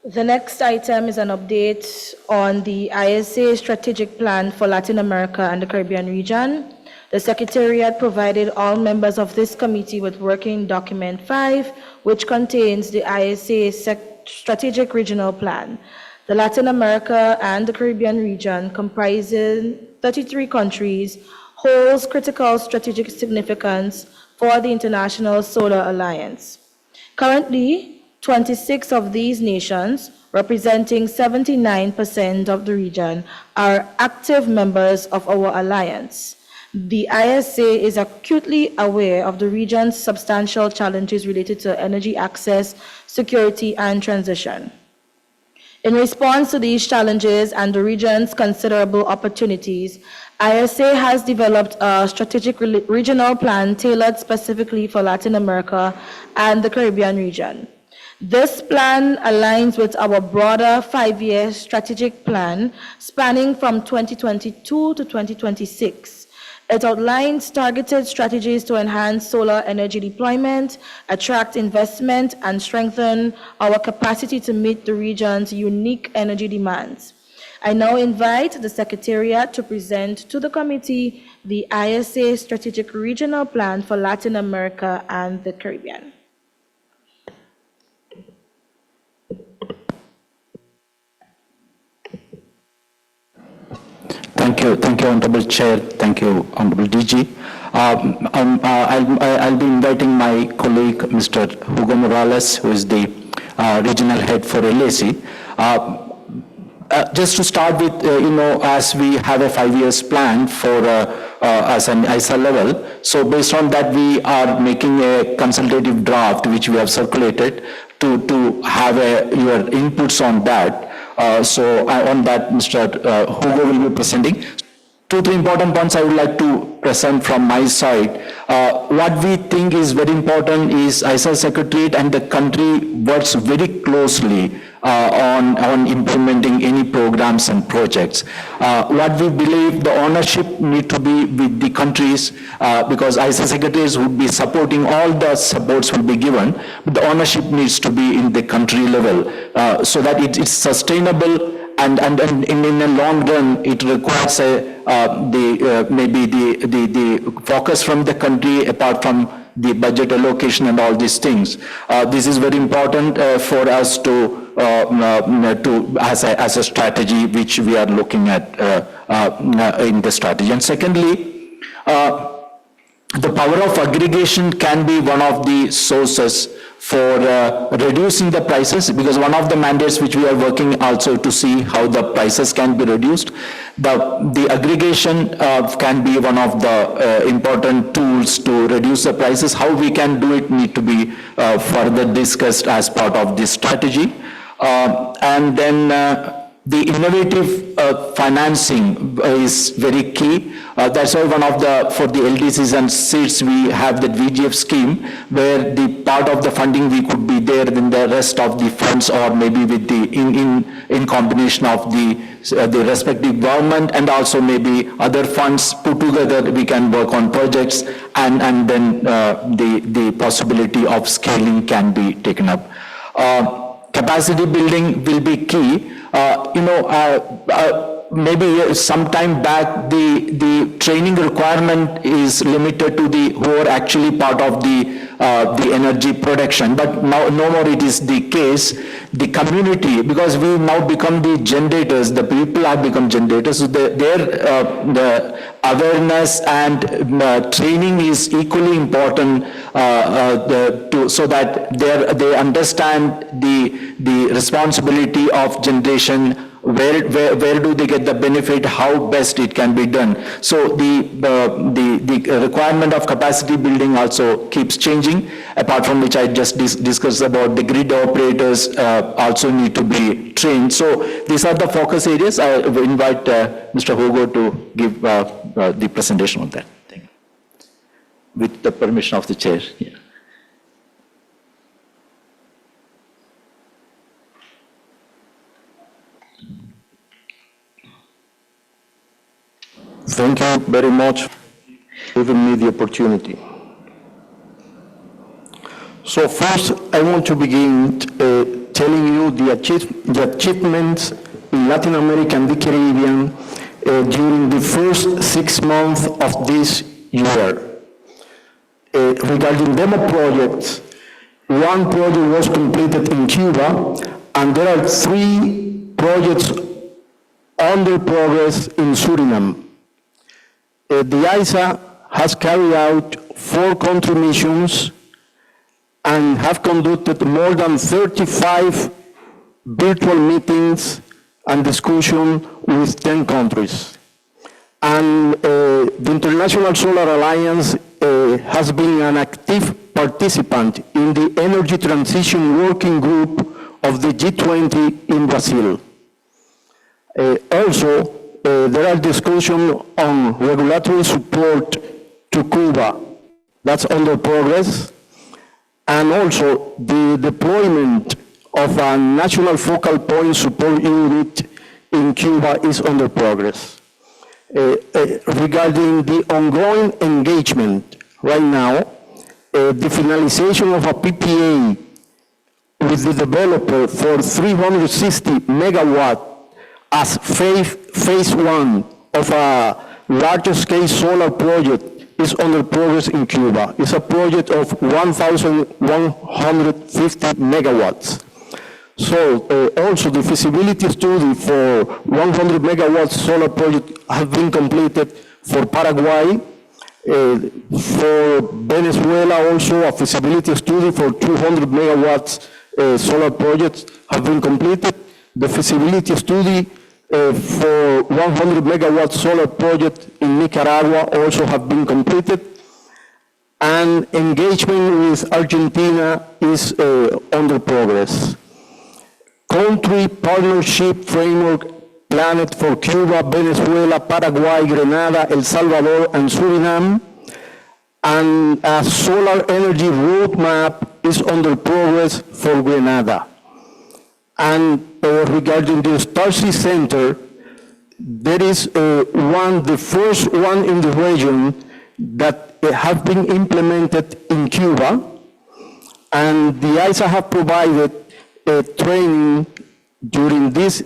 The next item is an update on the ISA Strategic Plan for Latin America and the Caribbean region. The Secretariat provided all members of this committee with Working Document 5, which contains the ISA Strategic Regional Plan. The Latin America and the Caribbean region, comprising 33 countries, holds critical strategic significance for the International Solar Alliance. Currently, 26 of these nations, representing 79% of the region, are active members of our alliance. The ISA is acutely aware of the region's substantial challenges related to energy access, security, and transition. In response to these challenges and the region's considerable opportunities, ISA has developed a strategic regional plan tailored specifically for Latin America and the Caribbean region. This plan aligns with our broader 5-year strategic plan spanning from 2022 to 2026. It outlines targeted strategies to enhance solar energy deployment, attract investment, and strengthen our capacity to meet the region's unique energy demands. I now invite the Secretariat to present to the committee the ISA Strategic Regional Plan for Latin America and the Caribbean. Thank you, Honorable Chair. Thank you, Honorable DG. I'll be inviting my colleague, Mr. Hugo Morales, who is the regional head for LAC. Just to start with, as we have a 5-year plan for as an ISA level, so based on that, we are making a consultative draft, which we have circulated to have your inputs on that. So on that, Mr. Hugo will be presenting. 2-3 important points I would like to present from my side. What we think is very important is ISA Secretariat and the country works very closely on implementing any programs and projects. What we believe the ownership need to be with the countries, because ISA secretaries would be supporting, all the supports will be given, but the ownership needs to be in the country level so that it's sustainable. And in a long run, it requires maybe the focus from the country apart from the budget allocation and all these things. This is very important for us to as a strategy which we are looking at in the strategy. And secondly, the power of aggregation can be one of the sources for reducing the prices, because one of the mandates which we are working also to see how the prices can be reduced. The aggregation can be one of the important tools to reduce the prices. How we can do it need to be further discussed as part of this strategy. And then the innovative financing is very key. That's why for the LDCs and SIDS, we have the VGF scheme, where the part of the funding we could be there in the rest of the funds, or maybe with the in combination of the respective government and also maybe other funds put together, we can work on projects, and then the possibility of scaling can be taken up. capacity building will be key. Maybe some time back, the training requirement is limited to the who are actually part of the energy production, but now no more it is the case. The community, because we now become the generators, the people have become generators, so the awareness and training is equally important so that they understand the responsibility of generation. Where do they get the benefit, how best it can be done. So the requirement of capacity building also keeps changing, apart from which I just discussed about the grid operators also need to be trained. So these are the focus areas. I will invite Mr. Hugo to give the presentation on that. Thank you. With the permission of the chair. Yeah. Thank you very much for giving me the opportunity. So first, I want to begin telling you the achievements in Latin America and the Caribbean during the first 6 months of this year. Regarding demo projects, one project was completed in Cuba, and there are 3 projects under progress in Suriname. The ISA has carried out 4 country missions and have conducted more than 35 virtual meetings and discussions with 10 countries. And the International Solar Alliance has been an active participant in the Energy Transition Working Group of the G20 in Brazil. Also, there are discussions on regulatory support to Cuba. That's under progress. And also the deployment of a national focal point support unit in Cuba is under progress. Regarding the ongoing engagement right now, the finalization of a PPA with the developer for 360 megawatt as phase 1 of a large-scale solar project is under progress in Cuba. It's a project of 1,150 megawatts. So also the feasibility study for 100 megawatts solar project has been completed for Paraguay. For Venezuela also a feasibility study for 200 megawatts solar projects have been completed. The feasibility study for 100 megawatt solar project in Nicaragua also have been completed. And engagement with Argentina is under progress. Country partnership framework planned for Cuba, Venezuela, Paraguay, Grenada, El Salvador, and Suriname. And a solar energy roadmap is under progress for Grenada. And regarding the Starseed Center, there is the first one in the region that have been implemented in Cuba, and the ISA have provided training during this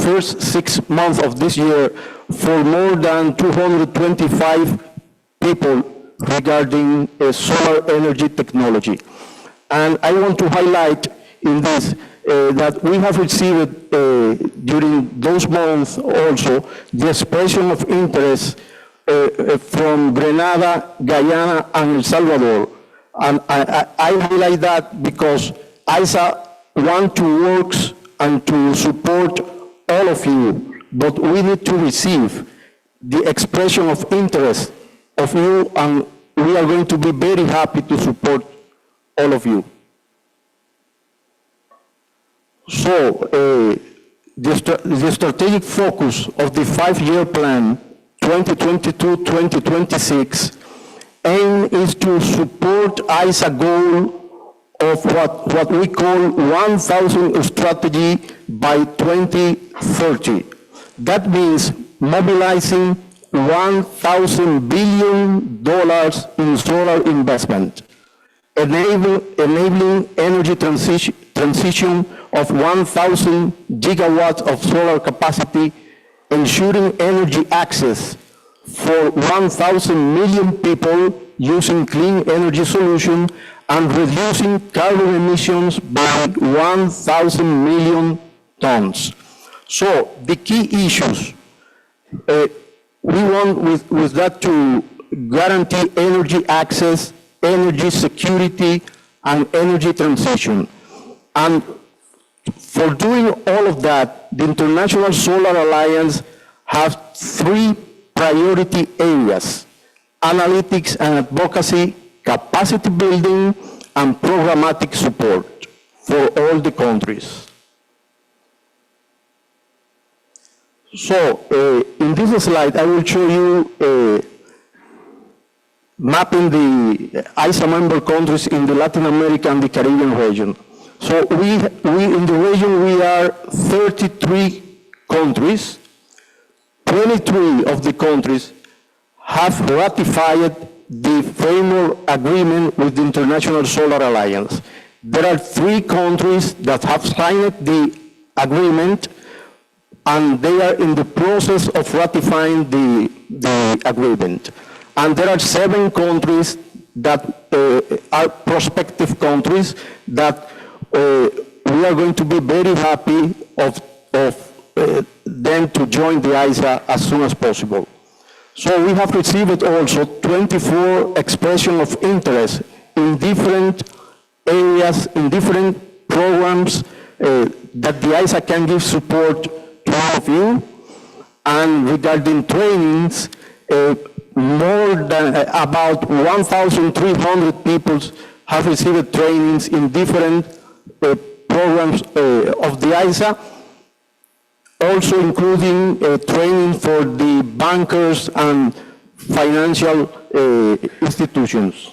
first 6 months of this year for more than 225 people regarding solar energy technology. And I want to highlight in this that we have received during those months also the expression of interest from Grenada, Guyana, and El Salvador. And I highlight that because ISA want to work and to support all of you, but we need to receive the expression of interest of you, and we are going to be very happy to support all of you. So the strategic focus of the 5-year plan, 2022-2026, aim is to support ISA goal of what we call 1,000 strategy by 2030. That means mobilizing $1,000 billion in solar investment, enabling energy transition transition of 1,000 gigawatts of solar capacity, ensuring energy access for 1,000 million people using clean energy solutions, and reducing carbon emissions by 1,000 million tons. So the key issues, we want with that to guarantee energy access, energy security, and energy transition. And for doing all of that, the International Solar Alliance has 3 priority areas: analytics and advocacy, capacity building, and programmatic support for all the countries. So, in this slide, I will show you mapping the ISA member countries in the Latin America and the Caribbean region. So we in the region, we are 33 countries. 23 of the countries have ratified the framework agreement with the International Solar Alliance. There are 3 countries that have signed the agreement, and they are in the process of ratifying the agreement. And there are 7 countries that are prospective countries that we are going to be very happy of them to join the ISA as soon as possible. So we have received also 24 expressions of interest in different areas, in different programs that the ISA can give support to all of you. And regarding trainings, more than about 1,300 people have received trainings in different programs of the ISA, also including training for the bankers and financial institutions.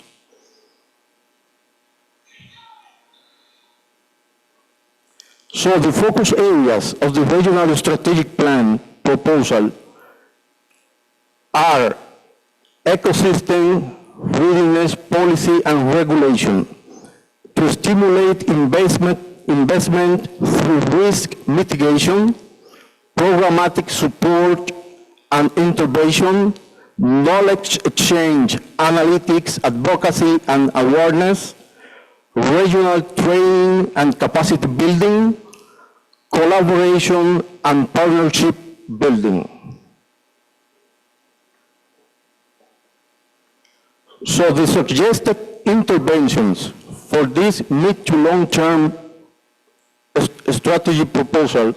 So the focus areas of the Regional Strategic Plan proposal are ecosystem, readiness, policy, and regulation to stimulate investment through risk mitigation, programmatic support and intervention, knowledge exchange, analytics, advocacy, and awareness, regional training and capacity building, collaboration and partnership building. So the suggested interventions for this mid to long-term strategy proposal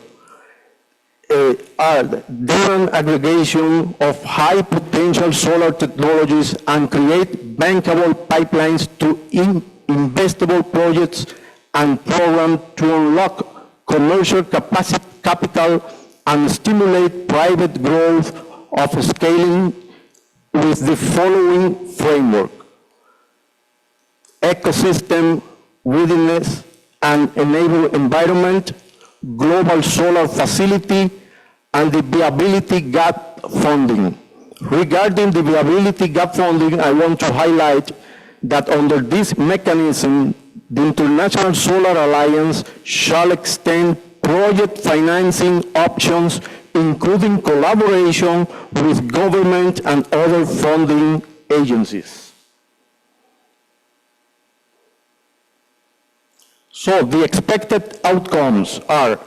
are demand aggregation of high potential solar technologies and create bankable pipelines to investable projects and programs to unlock commercial capital and stimulate private growth of scaling with the following framework: ecosystem, readiness, and enable environment, global solar facility, and the viability gap funding. Regarding the viability gap funding, I want to highlight that under this mechanism, the International Solar Alliance shall extend project financing options, including collaboration with government and other funding agencies. So the expected outcomes are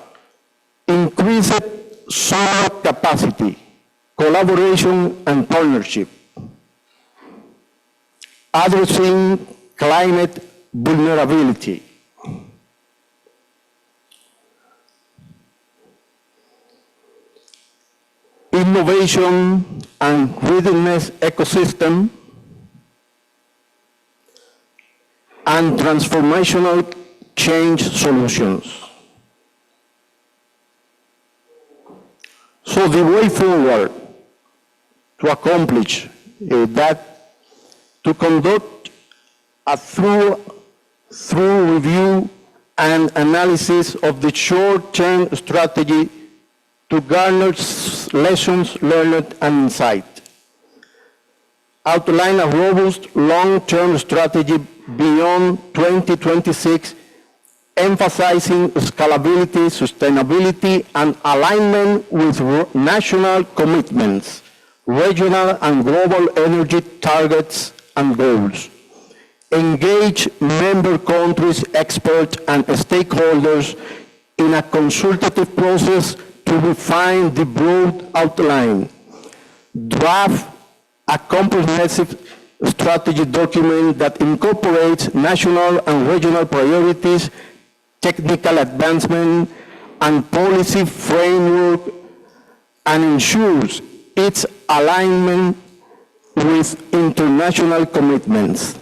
increased solar capacity, collaboration and partnership, addressing climate vulnerability, innovation and readiness ecosystem, and transformational change solutions. So the way forward to accomplish that, to conduct a thorough review and analysis of the short-term strategy to garner lessons learned and insight. Outline a robust long-term strategy beyond 2026 emphasizing scalability, sustainability, and alignment with national commitments, regional and global energy targets and goals. Engage member countries, experts, and stakeholders in a consultative process to refine the broad outline. Draft a comprehensive strategy document that incorporates national and regional priorities, technical advancement, and policy framework, and ensures its alignment with international commitments.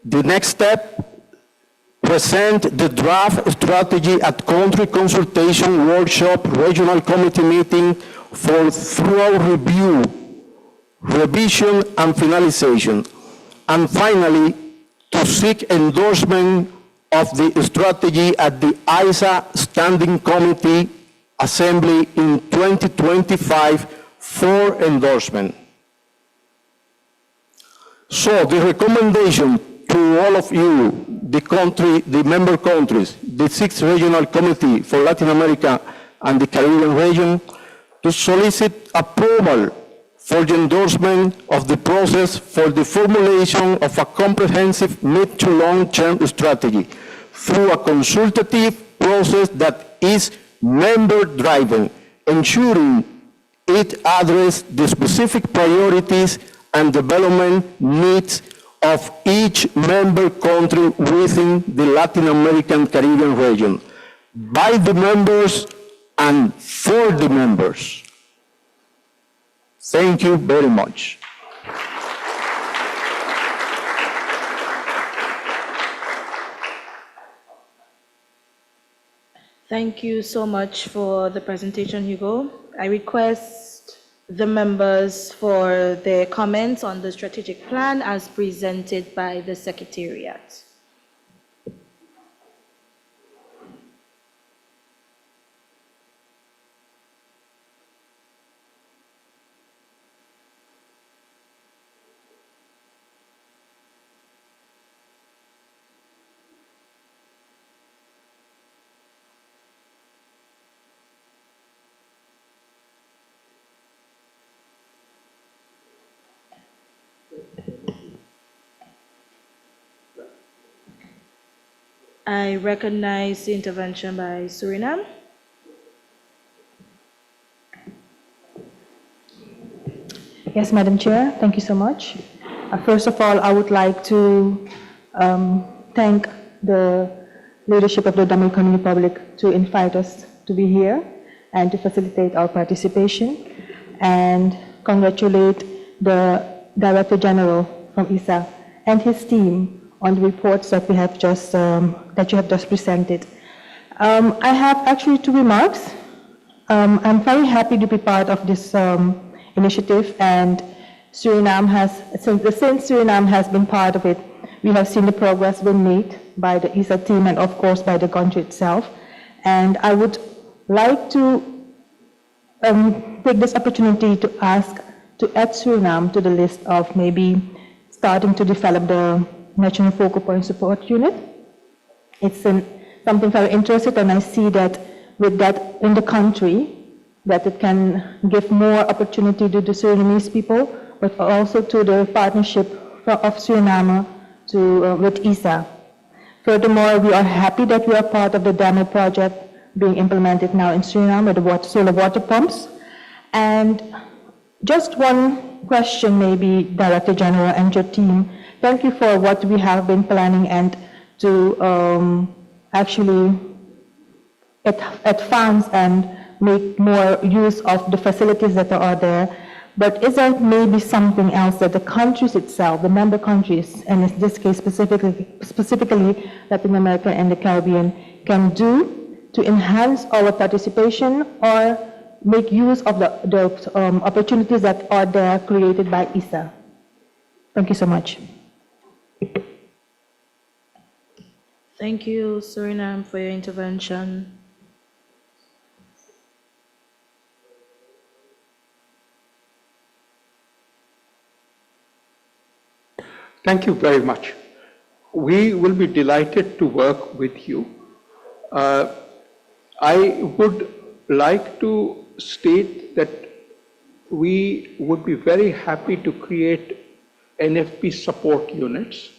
The next step, present the draft strategy at country consultation workshop, regional committee meeting for thorough review, revision, and finalization. And finally, to seek endorsement of the strategy at the ISA Standing Committee Assembly in 2025 for endorsement. So the recommendation to all of you, the member countries, the 6th Regional Committee for Latin America and the Caribbean region, to solicit approval for the endorsement of the process for the formulation of a comprehensive mid to long-term strategy through a consultative process that is member-driven, ensuring it addresses the specific priorities and development needs of each member country within the Latin American Caribbean region, by the members and for the members. Thank you very much. Thank you so much for the presentation, Hugo. I request the members for their comments on the strategic plan as presented by the Secretariat. I recognize the intervention by Suriname. Yes, Madam Chair, thank you so much. First of all, I would like to thank the leadership of the Dominican Republic to invite us to be here and to facilitate our participation, and congratulate the Director General from ISA and his team on the reports that we have just that you have just presented. I have actually two remarks. I'm very happy to be part of this initiative, and Suriname has, since Suriname has been part of it, we have seen the progress being made by the ISA team and of course by the country itself. And I would like to take this opportunity to ask to add Suriname to the list of maybe starting to develop the National Focal Point Support Unit. It's something very interesting, and I see that with that in the country, that it can give more opportunity to the Surinamese people, but also to the partnership of Suriname with ISA. Furthermore, we are happy that we are part of the demo project being implemented now in Suriname with the solar water pumps. And just one question, maybe, Director General and your team. Thank you for what we have been planning and to actually advance and make more use of the facilities that are there. But is there maybe something else that the countries itself, the member countries, and in this case specifically Latin America and the Caribbean, can do to enhance our participation or make use of the opportunities that are there created by ISA? Thank you so much. Thank you, Suriname, for your intervention. Thank you very much. we will be delighted to work with you. I would like to state that we would be very happy to create NFP support units.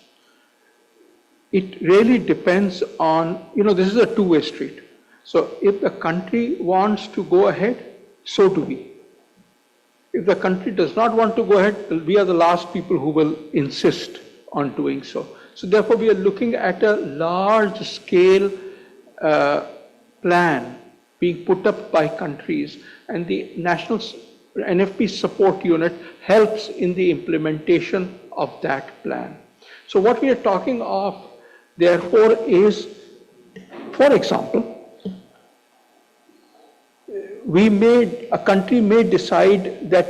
It really depends on, this is a two-way street. So if the country wants to go ahead, so do we. If the country does not want to go ahead, we are the last people who will insist on doing so. So therefore, we are looking at a large-scale plan being put up by countries, and the National NFP Support Unit helps in the implementation of that plan. So what we are talking of, therefore, is, for example, a country may decide that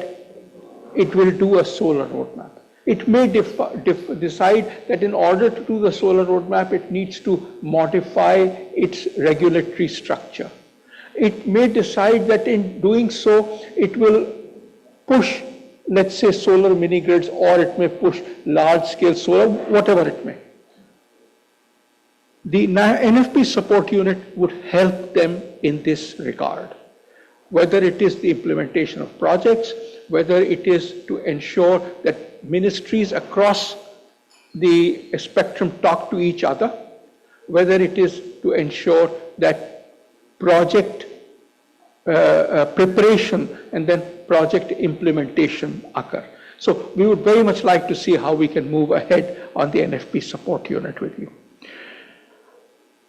it will do a solar roadmap. It may decide that in order to do the solar roadmap, it needs to modify its regulatory structure. It may decide that in doing so, it will push, let's say, solar mini grids, or it may push large-scale solar, whatever it may. The NFP support unit would help them in this regard, whether it is the implementation of projects, whether it is to ensure that ministries across the spectrum talk to each other, whether it is to ensure that project preparation and then project implementation occur. So we would very much like to see how we can move ahead on the NFP support unit with you.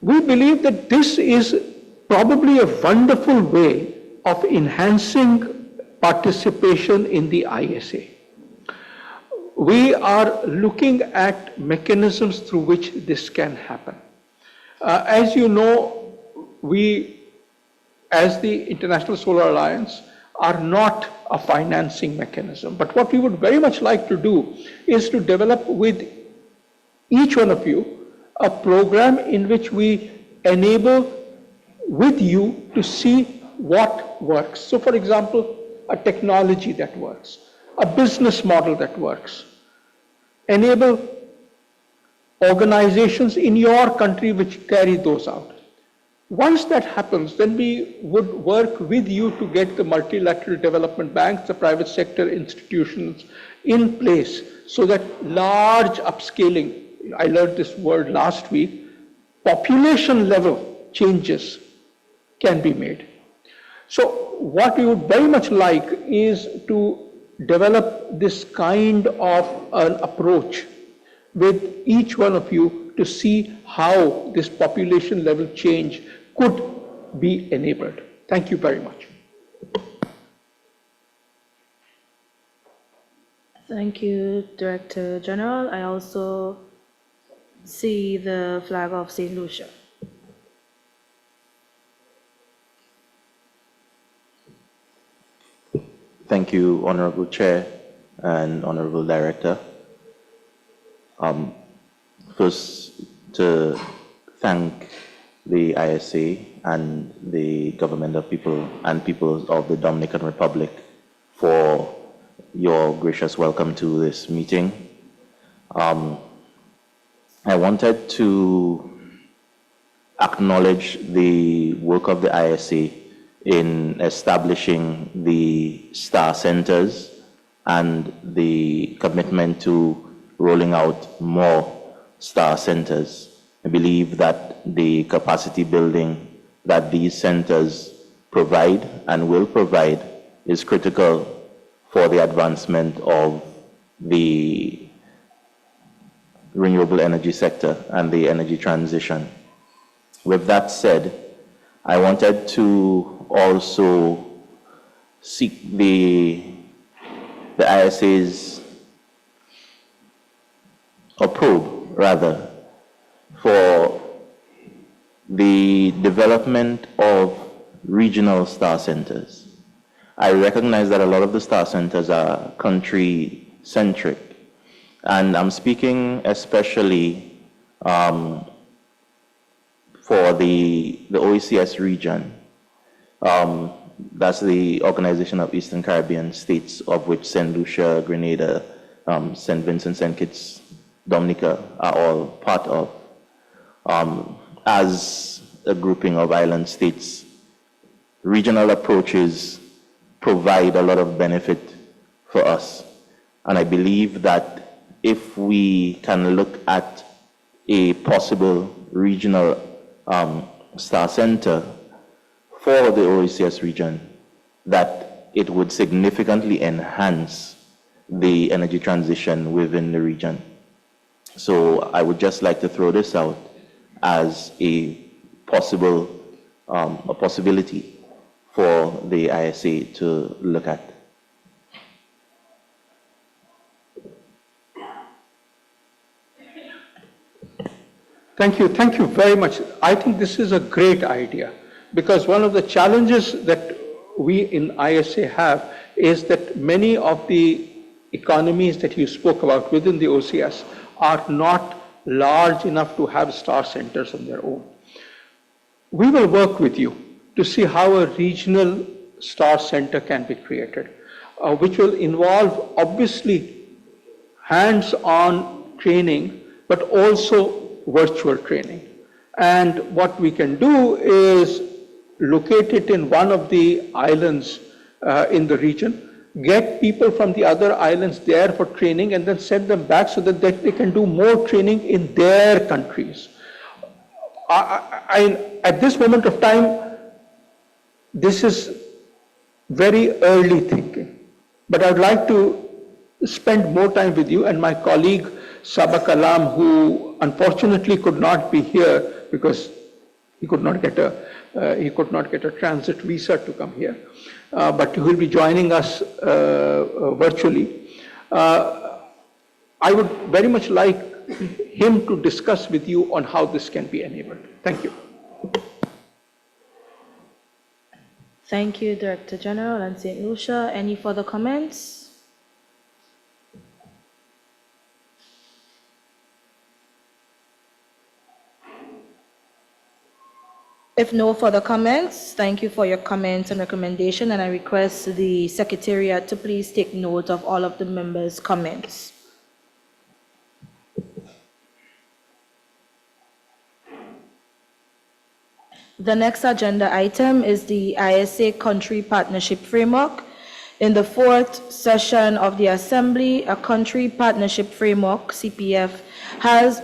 We believe that this is probably a wonderful way of enhancing participation in the ISA. We are looking at mechanisms through which this can happen. As you know, we, as the International Solar Alliance, are not a financing mechanism. But what we would very much like to do is to develop with each one of you a program in which we enable with you to see what works. So for example, a technology that works, a business model that works. Enable organizations in your country which carry those out. Once that happens, then we would work with you to get the multilateral development banks, the private sector institutions in place so that large upscaling, I learned this word last week, population level changes can be made. So what we would very much like is to develop this kind of an approach with each one of you to see how this population level change could be enabled. Thank you very much. Thank you, Director General. I also see the flag of St. Lucia. Thank you, Honorable Chair and Honorable Director. First, to thank the ISA and the government of people and peoples of the Dominican Republic for your gracious welcome to this meeting. I wanted to acknowledge the work of the ISA in establishing the STAR centers and the commitment to rolling out more STAR centers. I believe that the capacity building that these centers provide and will provide is critical for the advancement of the renewable energy sector and the energy transition. With that said, I wanted to also seek the ISA's approval, rather, for the development of regional STAR centers. I recognize that a lot of the STAR centers are country-centric, and I'm speaking especially for the OECS region. That's the Organization of Eastern Caribbean States, of which St. Lucia, Grenada, St. Vincent, St. Kitts Dominica are all part of. As a grouping of island states, regional approaches provide a lot of benefit for us. And I believe that if we can look at a possible regional star center for the OACS region, that it would significantly enhance the energy transition within the region. So I would just like to throw this out as a possibility for the ISA to look at. Thank you very much. I think this is a great idea, because one of the challenges that we in ISA have is that many of the economies that you spoke about within the OCS are not large enough to have star centers on their own. We will work with you to see how a regional star center can be created, which will involve obviously hands-on training, but also virtual training. And what we can do is locate it in one of the islands in the region, get people from the other islands there for training, and then send them back so that they can do more training in their countries. At this moment of time, this is very early thinking, but I would like to spend more time with you and my colleague Sabah Kalam, who unfortunately could not be here because he could not get a transit visa to come here, but he will be joining us virtually. I would very much like him to discuss with you on how this can be enabled. Thank you. Thank you, Director General and St. Lucia. Any further comments? If no further comments, thank you for your comments and recommendation, and I request the Secretariat to please take note of all of the members' comments. The next agenda item is the ISA Country Partnership Framework. In the fourth session of the Assembly, a Country Partnership Framework, CPF,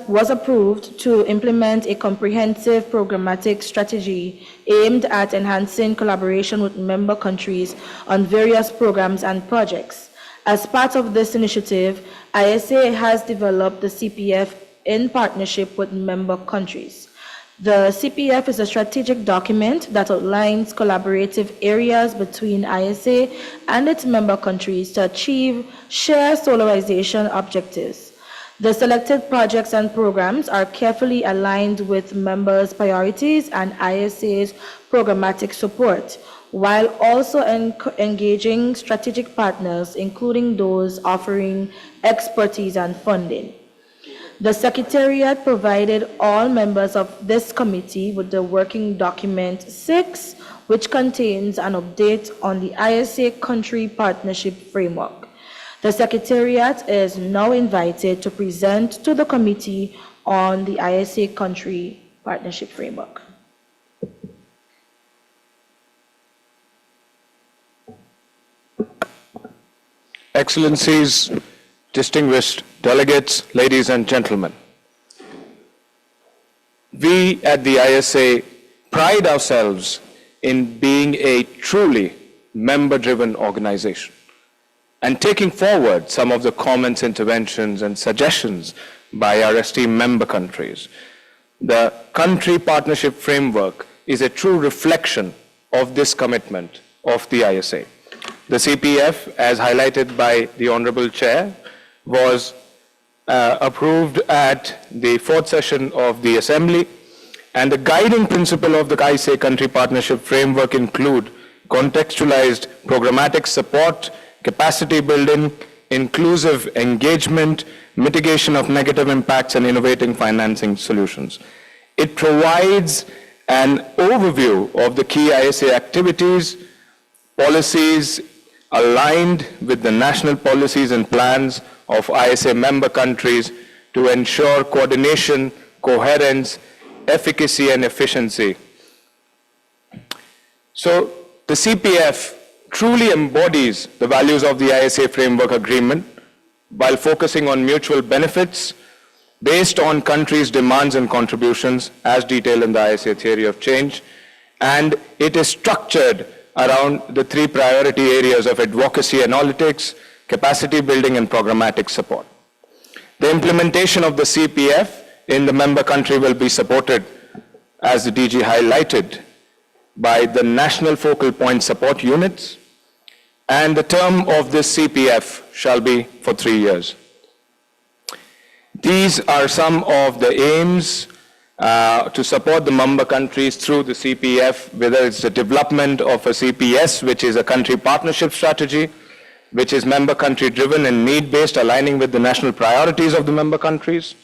was approved to implement a comprehensive programmatic strategy aimed at enhancing collaboration with member countries on various programs and projects. As part of this initiative, ISA has developed the CPF in partnership with member countries. The CPF is a strategic document that outlines collaborative areas between ISA and its member countries to achieve shared solarization objectives. The selected projects and programs are carefully aligned with members' priorities and ISA's programmatic support, while also engaging strategic partners, including those offering expertise and funding. The Secretariat provided all members of this committee with the working document 6, which contains an update on the ISA Country Partnership Framework. The Secretariat is now invited to present to the committee on the ISA Country Partnership Framework. Excellencies, distinguished delegates, ladies and gentlemen. We at the ISA pride ourselves in being a truly member-driven organization and taking forward some of the comments, interventions, and suggestions by our esteemed member countries. The Country Partnership Framework is a true reflection of this commitment of the ISA. The CPF, as highlighted by the Honorable Chair, was approved at the fourth session of the Assembly, and the guiding principle of the ISA Country Partnership Framework include contextualized programmatic support, capacity building, inclusive engagement, mitigation of negative impacts, and innovating financing solutions. It provides an overview of the key ISA activities, policies aligned with the national policies and plans of ISA member countries to ensure coordination, coherence, efficacy, and efficiency. So the CPF truly embodies the values of the ISA Framework Agreement while focusing on mutual benefits based on countries' demands and contributions as detailed in the ISA Theory of Change. And it is structured around the three priority areas of advocacy analytics, capacity building, and programmatic support. The implementation of the CPF in the member country will be supported, as the DG highlighted, by the National Focal Point Support Units, and the term of this CPF shall be for 3 years. These are some of the aims to support the member countries through the CPF, whether it's the development of a CPS, which is a country partnership strategy, which is member country driven and need-based, aligning with the national priorities of the member countries,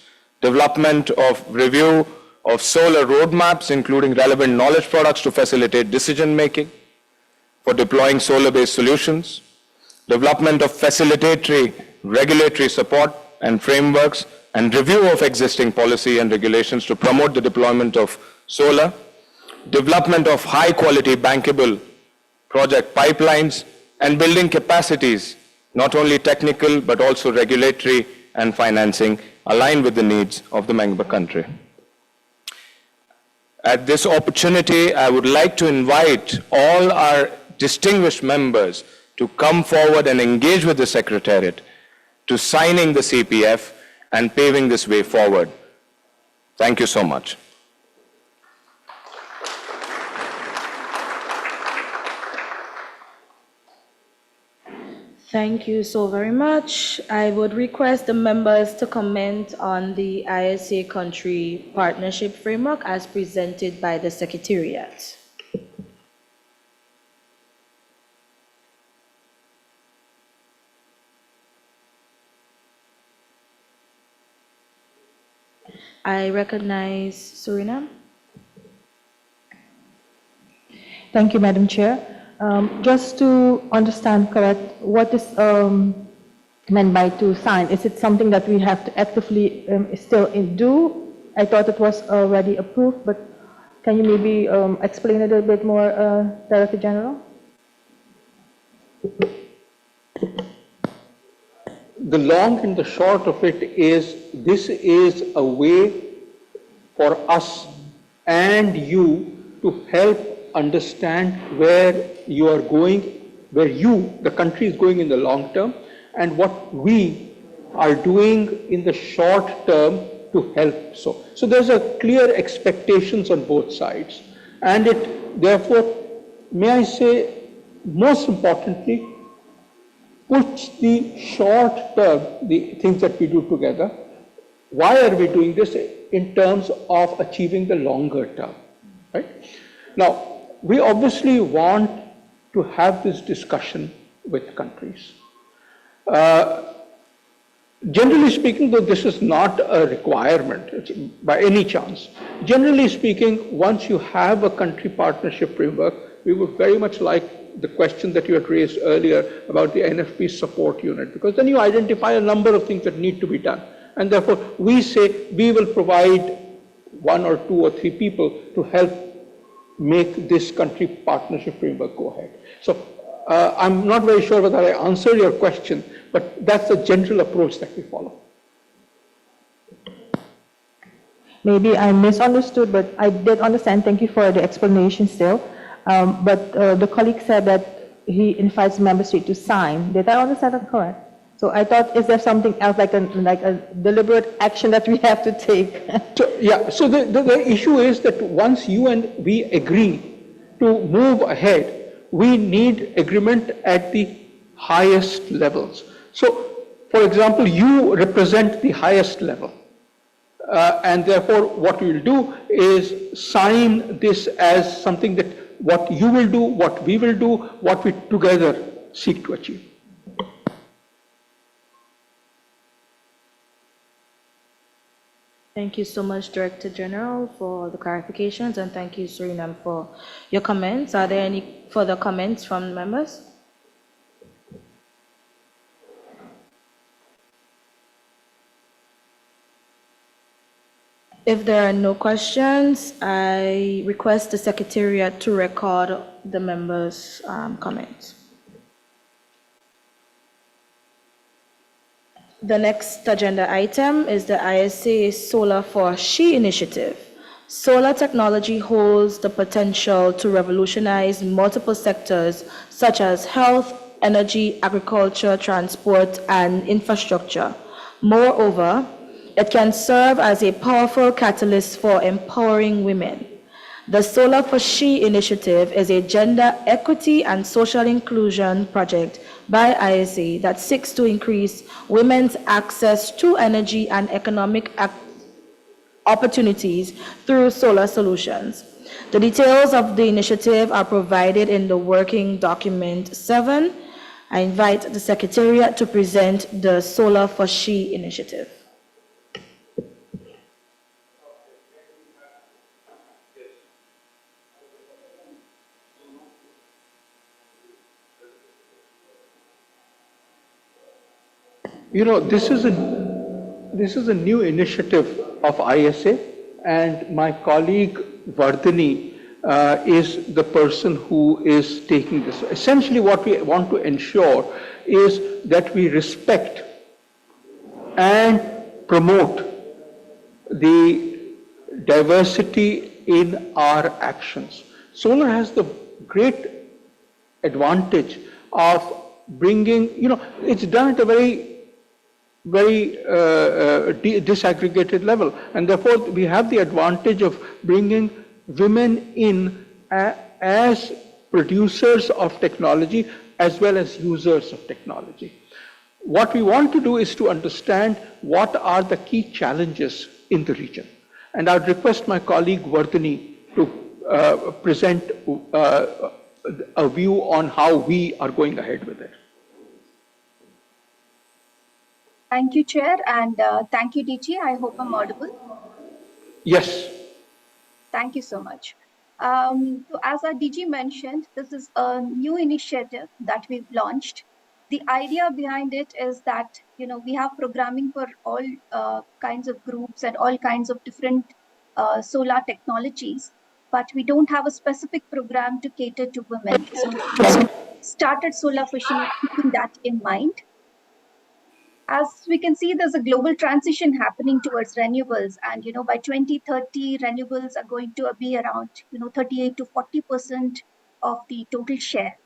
development of review of solar roadmaps, including relevant knowledge products to facilitate decision-making for deploying solar-based solutions, development of facilitatory regulatory support and frameworks, and review of existing policy and regulations to promote the deployment of solar, development of high-quality bankable project pipelines, and building capacities, not only technical but also regulatory and financing, aligned with the needs of the member country. At this opportunity, I would like to invite all our distinguished members to come forward and engage with the Secretariat to signing the CPF and paving this way forward. Thank you so much. Thank you so very much. I would request the members to comment on the ISA Country Partnership Framework as presented by the Secretariat. I recognize Suriname. Thank you, Madam Chair. Just to understand correct, what is meant by to sign? Is it something that we have to actively still do? I thought it was already approved, but can you maybe explain a little bit more, Director General? The long and the short of it is, this is a way for us and you to help understand where you are going, where the country is going in the long term, and what we are doing in the short term to help. So there's a clear expectations on both sides, and it therefore, may I say, most importantly, puts the short term, the things that we do together. Why are we doing this? In terms of achieving the longer term, right? Now, we obviously want to have this discussion with countries. Generally speaking, though this is not a requirement by any chance, generally speaking, once you have a country partnership framework, we would very much like the question that you had raised earlier about the NFP support unit, because then you identify a number of things that need to be done. And therefore, we say we will provide 1 or 2 or 3 people to help make this country partnership framework go ahead. So I'm not very sure whether I answered your question, but that's the general approach that we follow. Maybe I misunderstood, but I did understand. Thank you for the explanation still. But the colleague said that he invites member state to sign. Did I understand that correct? So I thought, is there something else like a deliberate action that we have to take? So the issue is that once you and we agree to move ahead, we need agreement at the highest levels. So, for example, you represent the highest level. And therefore, what we will do is sign this as something that what you will do, what we will do, what we together seek to achieve. Thank you so much, Director General, for the clarifications, and thank you, Suriname, for your comments. Are there any further comments from members? If there are no questions, I request the Secretariat to record the members' comments. The next agenda item is the ISA Solar for She initiative. Solar technology holds the potential to revolutionize multiple sectors such as health, energy, agriculture, transport, and infrastructure. Moreover, it can serve as a powerful catalyst for empowering women. The Solar for She initiative is a gender equity and social inclusion project by ISA that seeks to increase women's access to energy and economic opportunities through solar solutions. The details of the initiative are provided in the working document 7. I invite the Secretariat to present the Solar for She initiative. You know, this is a new initiative of ISA, and my colleague Vardhani is the person who is taking this. Essentially, what we want to ensure is that we respect and promote the diversity in our actions. Solar has the great advantage of bringing, it's done at a very disaggregated level, and therefore we have the advantage of bringing women in as producers of technology as well as users of technology. What we want to do is to understand what are the key challenges in the region, and I would request my colleague Vardhani to present a view on how we are going ahead with it. Thank you, Chair, and thank you, DG. I hope I'm audible. Yes. Thank you so much. So as our DG mentioned, this is a new initiative that we've launched. The idea behind it is that, we have programming for all kinds of groups and all kinds of different solar technologies, but we don't have a specific program to cater to women. So we started Solar for She keeping that in mind. As we can see, there's a global transition happening towards renewables, and by 2030, renewables are going to be around 38 to 40% of the total share.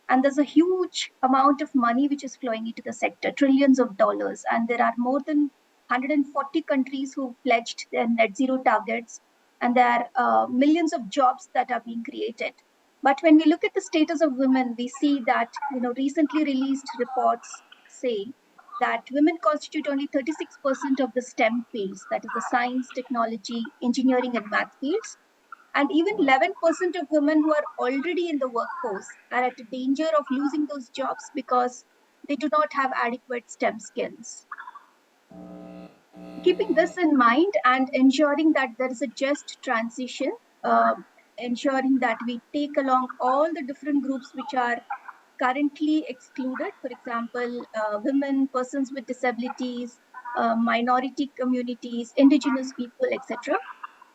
And there's a huge amount of money which is flowing into the sector, trillions of dollars, and there are more than 140 countries who pledged their net zero targets, and there are millions of jobs that are being created. But when we look at the status of women, we see that recently released reports say that women constitute only 36% of the STEM fields, that is the science, technology, engineering, and math fields. And even 11% of women who are already in the workforce are at a danger of losing those jobs because they do not have adequate STEM skills. Keeping this in mind and ensuring that there is a just transition, ensuring that we take along all the different groups which are currently excluded, for example, women, persons with disabilities, minority communities, indigenous people, etc.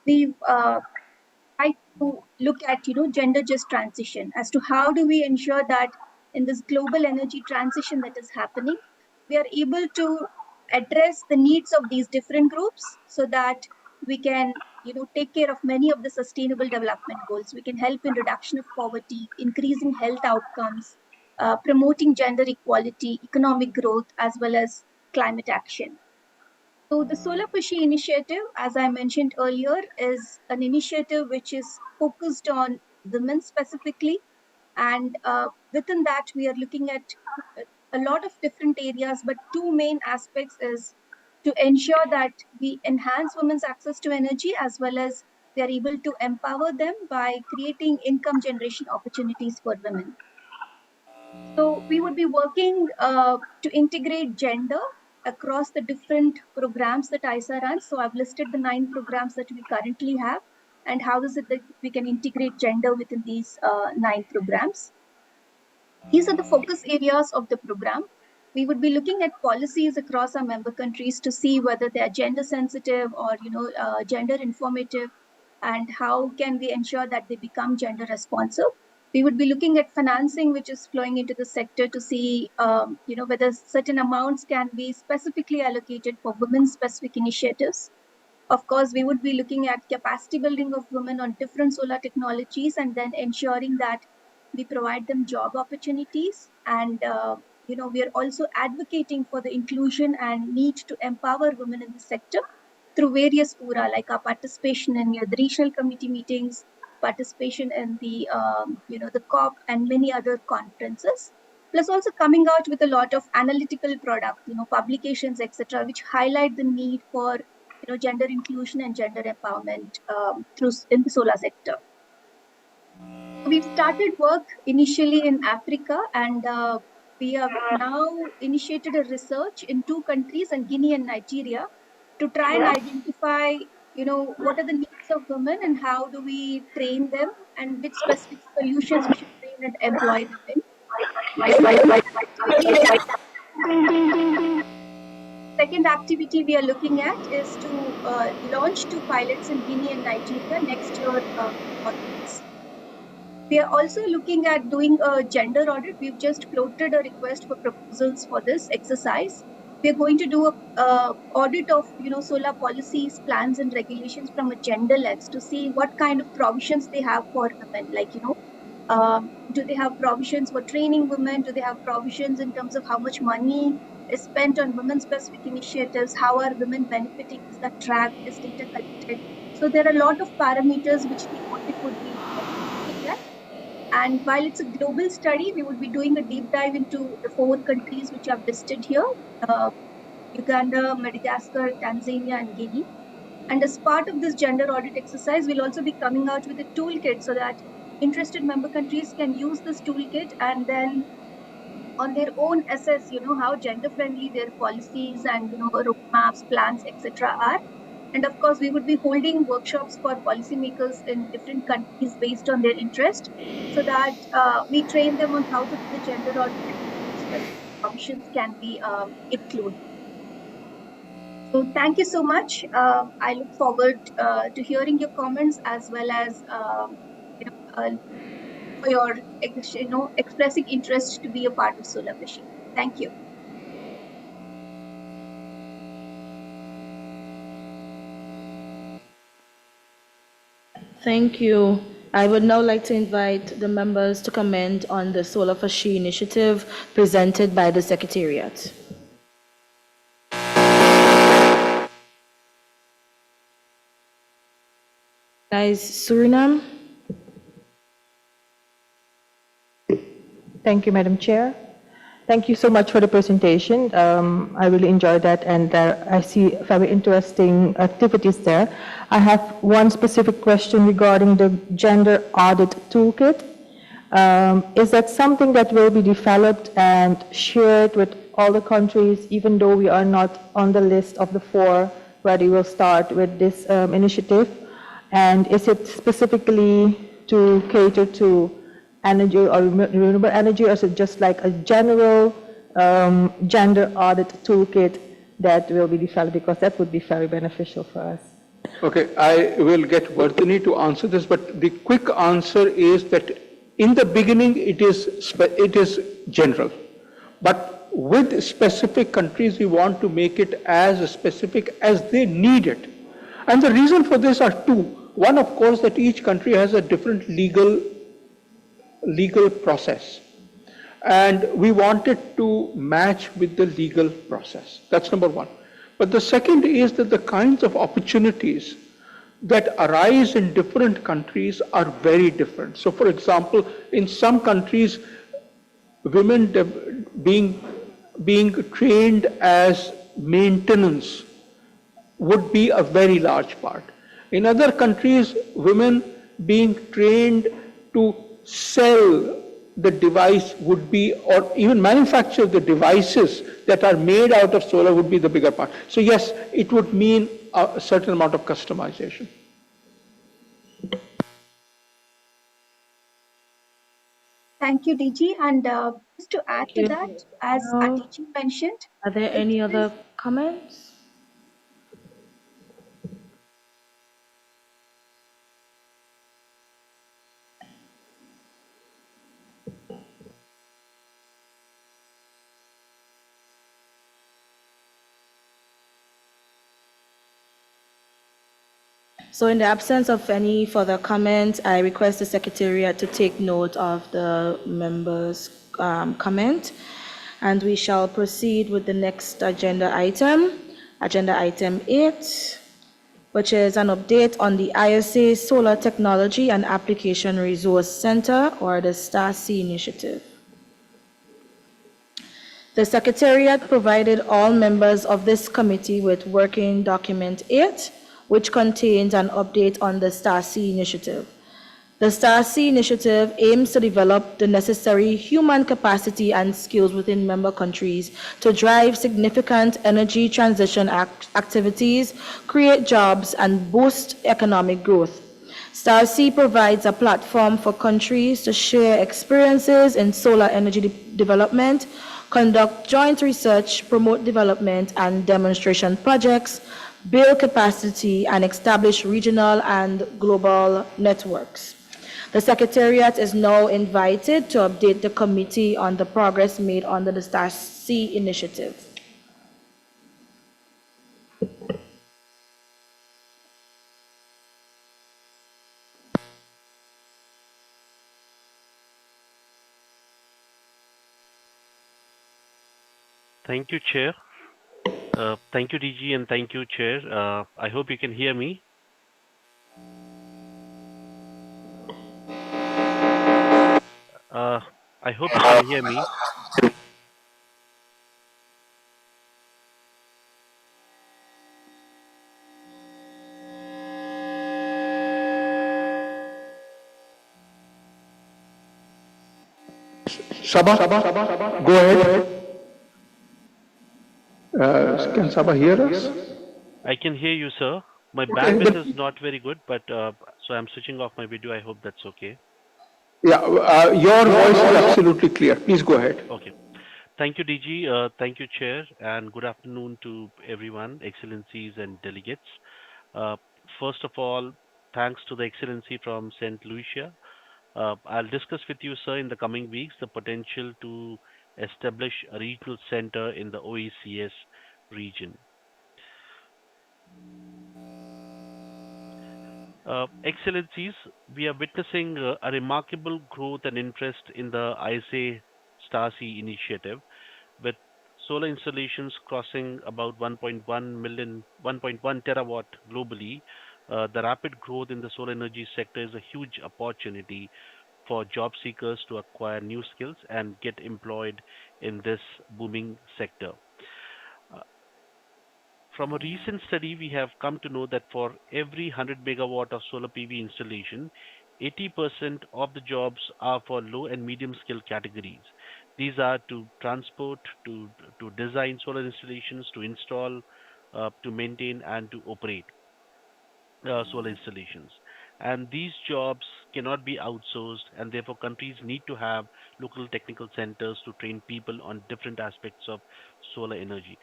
We try to look at gender just transition as to how do we ensure that in this global energy transition that is happening, we are able to address the needs of these different groups so that we can take care of many of the sustainable development goals. We can help in reduction of poverty, increasing health outcomes, promoting gender equality, economic growth, as well as climate action. So the Solar for She initiative, as I mentioned earlier, is an initiative which is focused on women specifically. And within that, we are looking at a lot of different areas, but two main aspects is to ensure that we enhance women's access to energy as well as we are able to empower them by creating income generation opportunities for women. So we would be working to integrate gender across the different programs that ISA runs. So I've listed the 9 programs that we currently have and how is it that we can integrate gender within these 9 programs. These are the focus areas of the program. we would be looking at policies across our member countries to see whether they are gender sensitive or gender informative, and how can we ensure that they become gender responsive. We would be looking at financing which is flowing into the sector to see whether certain amounts can be specifically allocated for women specific initiatives. Of course, we would be looking at capacity building of women on different solar technologies, and then ensuring that we provide them job opportunities. And we are also advocating for the inclusion and need to empower women in the sector through various fora, like our participation in the regional committee meetings, participation in the the COP and many other conferences. Plus, also coming out with a lot of analytical product, publications, etc., which highlight the need for gender inclusion and gender empowerment in the solar sector. We've started work initially in Africa, and we have now initiated a research in 2 countries, in Guinea and Nigeria, to try and identify, what are the needs of women and how do we train them, and which specific solutions we should train and employ them in. Second activity we are looking at is to launch 2 pilots in Guinea and Nigeria next year. We are also looking at doing a gender audit. We've just floated a request for proposals for this exercise. We're going to do a audit of solar policies, plans, and regulations from a gender lens to see what kind of provisions they have for women. Like do they have provisions for training women? Do they have provisions in terms of how much money is spent on women-specific initiatives? How are women benefiting? Is that tracked? Is data collected? So there are a lot of parameters which the audit would be looking at. And while it's a global study, we would be doing a deep dive into the 4 countries which are listed here: Uganda, Madagascar, Tanzania, and Guinea. And as part of this gender audit exercise, we'll also be coming out with a toolkit so that interested member countries can use this toolkit and then on their own assess, how gender friendly their policies and, roadmaps, plans, etc. are. And of course, we would be holding workshops for policymakers in different countries based on their interest, so that we train them on how to do the gender audit options can be included. So thank you so much. I look forward to hearing your comments, as well as for your expressing interest to be a part of Solar Machine. Thank you. Thank you. I would now like to invite the members to comment on the Solar for She initiative presented by the Secretariat. Guys, Suriname. Thank you, Madam Chair. Thank you so much for the presentation. I really enjoyed that, and I see very interesting activities there. I have one specific question regarding the gender audit toolkit. Is that something that will be developed and shared with all the countries, even though we are not on the list of the 4 where they will start with this initiative? And is it specifically to cater to energy or renewable energy, or is it just like a general gender audit toolkit that will be developed? Because that would be very beneficial for us. Okay, I will get Vardhini to answer this, but the quick answer is that in the beginning it is general, but with specific countries we want to make it as specific as they need it. And the reason for this are 2. One, of course, that each country has a different legal process, and we wanted to match with the legal process. That's number 1. But the second is that the kinds of opportunities that arise in different countries are very different. So for example, in some countries, women being trained as maintenance would be a very large part. In other countries, women being trained to sell the device would be, or even manufacture the devices that are made out of solar would be the bigger part. So yes, it would mean a certain amount of customization. Thank you, DG. And just to add Thank to you. that, as Now, DG mentioned, are there it any is other comments? So in the absence of any further comments, I request the Secretariat to take note of the members' comment, and we shall proceed with the next agenda item 8, which is an update on the ISA Solar Technology and Application Resource Center, or the STAR-C initiative. The Secretariat provided all members of this committee with Working Document 8, which contains an update on the STAR-C initiative. The STAR-C initiative aims to develop the necessary human capacity and skills within member countries to drive significant energy transition activities, create jobs, and boost economic growth. STAR-C provides a platform for countries to share experiences in solar energy development, conduct joint research, promote development and demonstration projects, build capacity, and establish regional and global networks. The Secretariat is now invited to update the committee on the progress made under the STAR-C initiative. Thank you, Chair. Thank you, DG, and thank you, Chair. I hope you can hear me. I hope you can hear me. Sabah, go ahead. Can Sabah hear us? I can hear you, sir. My Okay, bandwidth is not very good, but so I'm switching off my video. I hope that's okay. Yeah, your voice is absolutely clear. Please go ahead. Okay. Thank you, DG. Thank you, Chair, and good afternoon to everyone, Excellencies and delegates. First of all, thanks to the Excellency from St. Lucia. I'll discuss with you, sir, in the coming weeks the potential to establish a regional center in the OECS region. Excellencies, we are witnessing a remarkable growth and interest in the ISA STAR-C initiative, with solar installations crossing about 1.1 terawatt globally. The rapid growth in the solar energy sector is a huge opportunity for job seekers to acquire new skills and get employed in this booming sector. From a recent study, we have come to know that for every 100 megawatt of solar PV installation, 80% of the jobs are for low and medium skill categories. These are to transport, to design solar installations, to install, to maintain, and to operate solar installations. And these jobs cannot be outsourced, and therefore countries need to have local technical centers to train people on different aspects of solar energy.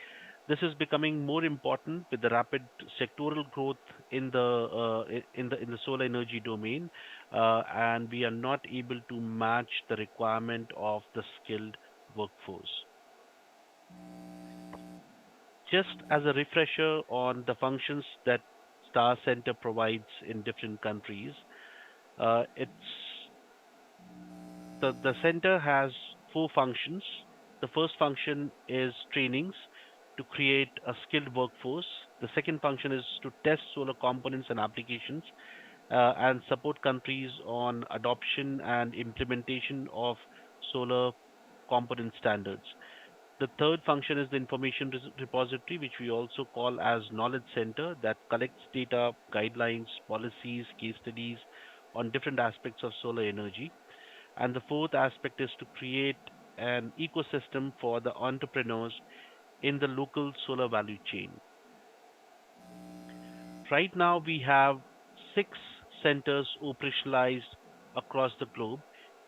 This is becoming more important with the rapid sectoral growth in the solar energy domain, and we are not able to match the requirement of the skilled workforce. Just as a refresher on the functions that Star Center provides in different countries, it's the center has four functions. The first function is trainings to create a skilled workforce. The second function is to test solar components and applications and support countries on adoption and implementation of solar component standards. The third function is the information repository, which we also call as knowledge center, that collects data, guidelines, policies, case studies on different aspects of solar energy. And the fourth aspect is to create an ecosystem for the entrepreneurs in the local solar value chain. Right now, we have 6 centers operationalized across the globe,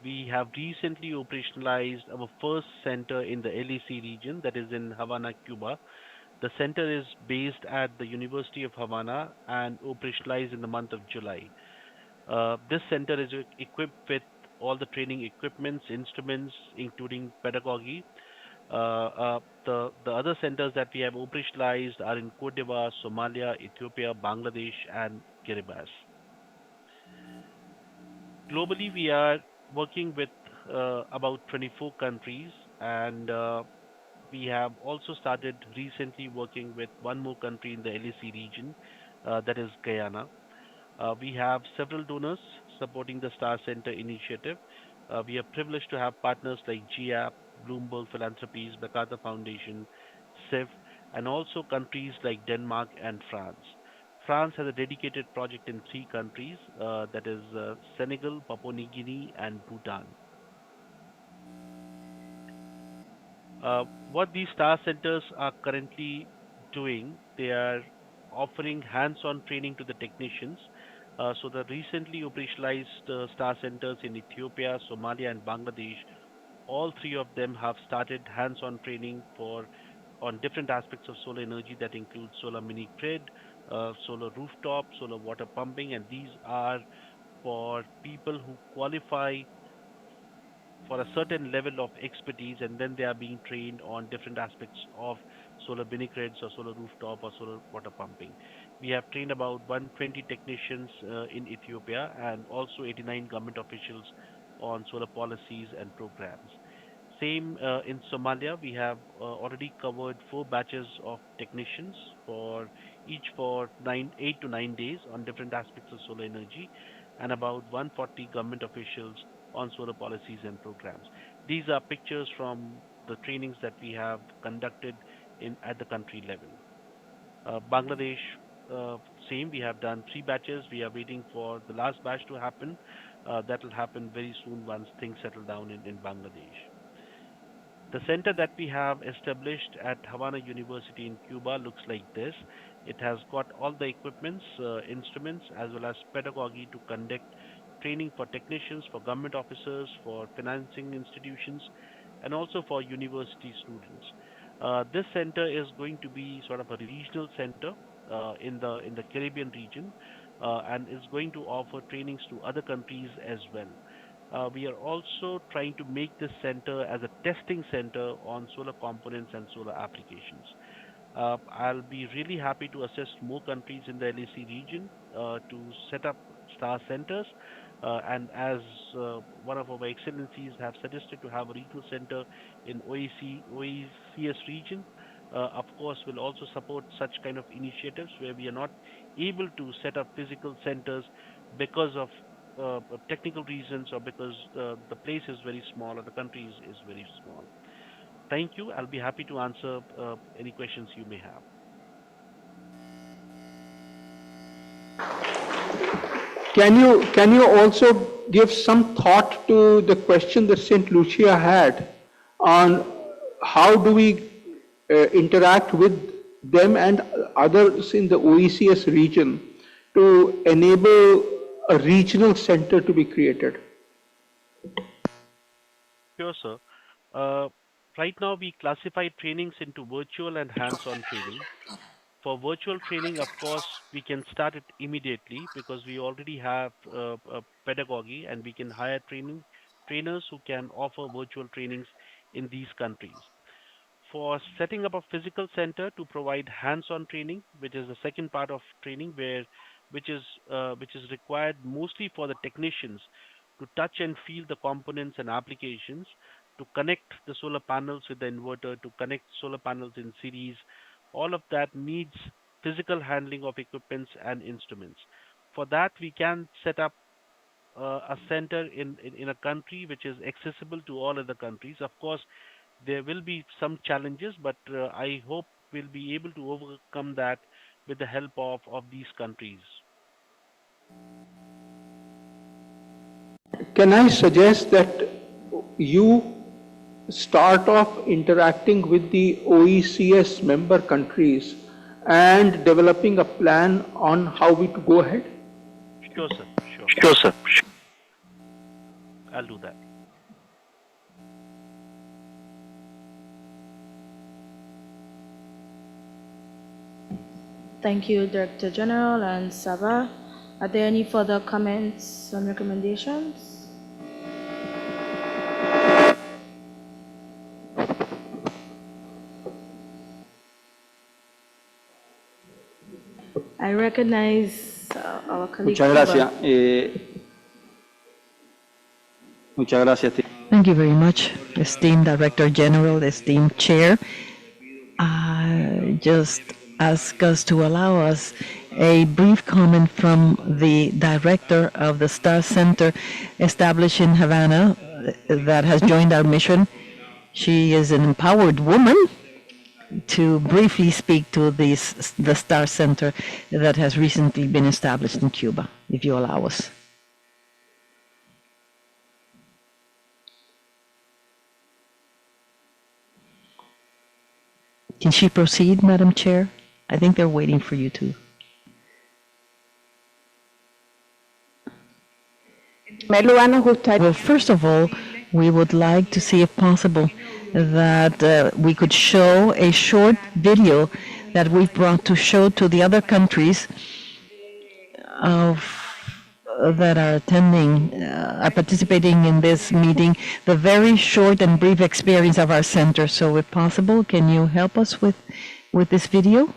we have recently operationalized our first center in the LAC region, that is in Havana, Cuba. The center is based at the University of Havana and operationalized in the month of July. This center is equipped with all the training equipments, instruments, including pedagogy. The other centers that we have operationalized are in Cote d'Ivoire, Somalia, Ethiopia, Bangladesh, and Kiribati. Globally, we are working with about 24 countries, and we have also started recently working with one more country in the LAC region, that is Guyana. We have several donors supporting the Star Center initiative. We are privileged to have partners like GAP, Bloomberg Philanthropies, MacArthur Foundation, CIF, and also countries like Denmark and France. France has a dedicated project in 3 countries, that is Senegal, Papua New Guinea, and Bhutan. What these star centers are currently doing, they are offering hands-on training to the technicians. So the recently operationalized star centers in Ethiopia, Somalia, and Bangladesh, all 3 of them have started hands-on training on different aspects of solar energy that include solar mini grid, solar rooftop, solar water pumping, and these are for people who qualify for a certain level of expertise, and then they are being trained on different aspects of solar mini grids or solar rooftop or solar water pumping. We have trained about 120 technicians in Ethiopia and also 89 government officials on solar policies and programs. Same in Somalia, we have already covered 4 batches of technicians for 8 to 9 days on different aspects of solar energy, and about 140 government officials on solar policies and programs. These are pictures from the trainings that we have conducted at the country level. Bangladesh, same, we have done 3 batches. We are waiting for the last batch to happen. That will happen very soon once things settle down in Bangladesh. The center that we have established at Havana University in Cuba looks like this. It has got all the equipments, instruments, as well as pedagogy to conduct training for technicians, for government officers, for financing institutions, and also for university students. This center is going to be sort of a regional center in the Caribbean region, and is going to offer trainings to other countries as well. We are also trying to make this center as a testing center on solar components and solar applications. I'll be really happy to assist more countries in the LAC region to set up star centers. And as one of our excellencies have suggested to have a regional center in OECS region, of course, will also support such kind of initiatives where we are not able to set up physical centers because of technical reasons or because the place is very small or the country is very small. Thank you. I'll be happy to answer any questions you may have. Can you also give some thought to the question that St. Lucia had on how do we interact with them and others in the OECS region to enable a regional center to be created? Sure, sir. Right now, we classify trainings into virtual and hands-on training. For virtual training, of course, we can start it immediately because we already have pedagogy and we can hire trainers who can offer virtual trainings in these countries. For setting up a physical center to provide hands-on training, which is the second part of training, which is required mostly for the technicians to touch and feel the components and applications, to connect the solar panels with the inverter, to connect solar panels in series. All of that needs physical handling of equipments and instruments. For that, we can set up a center in a country which is accessible to all other countries. Of course, there will be some challenges, but I hope we'll be able to overcome that with the help of these countries. Can I suggest that you start off interacting with the OECS member countries and developing a plan on how we to go ahead? Sure, sir. Sure, sir. I'll do that. Thank you, Director General and Saba. Are there any further comments and recommendations? I recognize our colleague. Muchas gracias. Cuba. Muchas gracias. Thank you very much, esteemed Director General, esteemed Chair. Just ask us to allow us a brief comment from the director of the Star Center established in Havana that has joined our mission. She is an empowered woman to briefly speak to the Star Center that has recently been established in Cuba, if you allow us. Can she proceed, Madam Chair? I think they're waiting for you to. Well, first of all, we would like to see if possible that we could show a short video that we've brought to show to the other countries that are attending, are participating in this meeting, the very short and brief experience of our center. So if possible, can you help us with this video?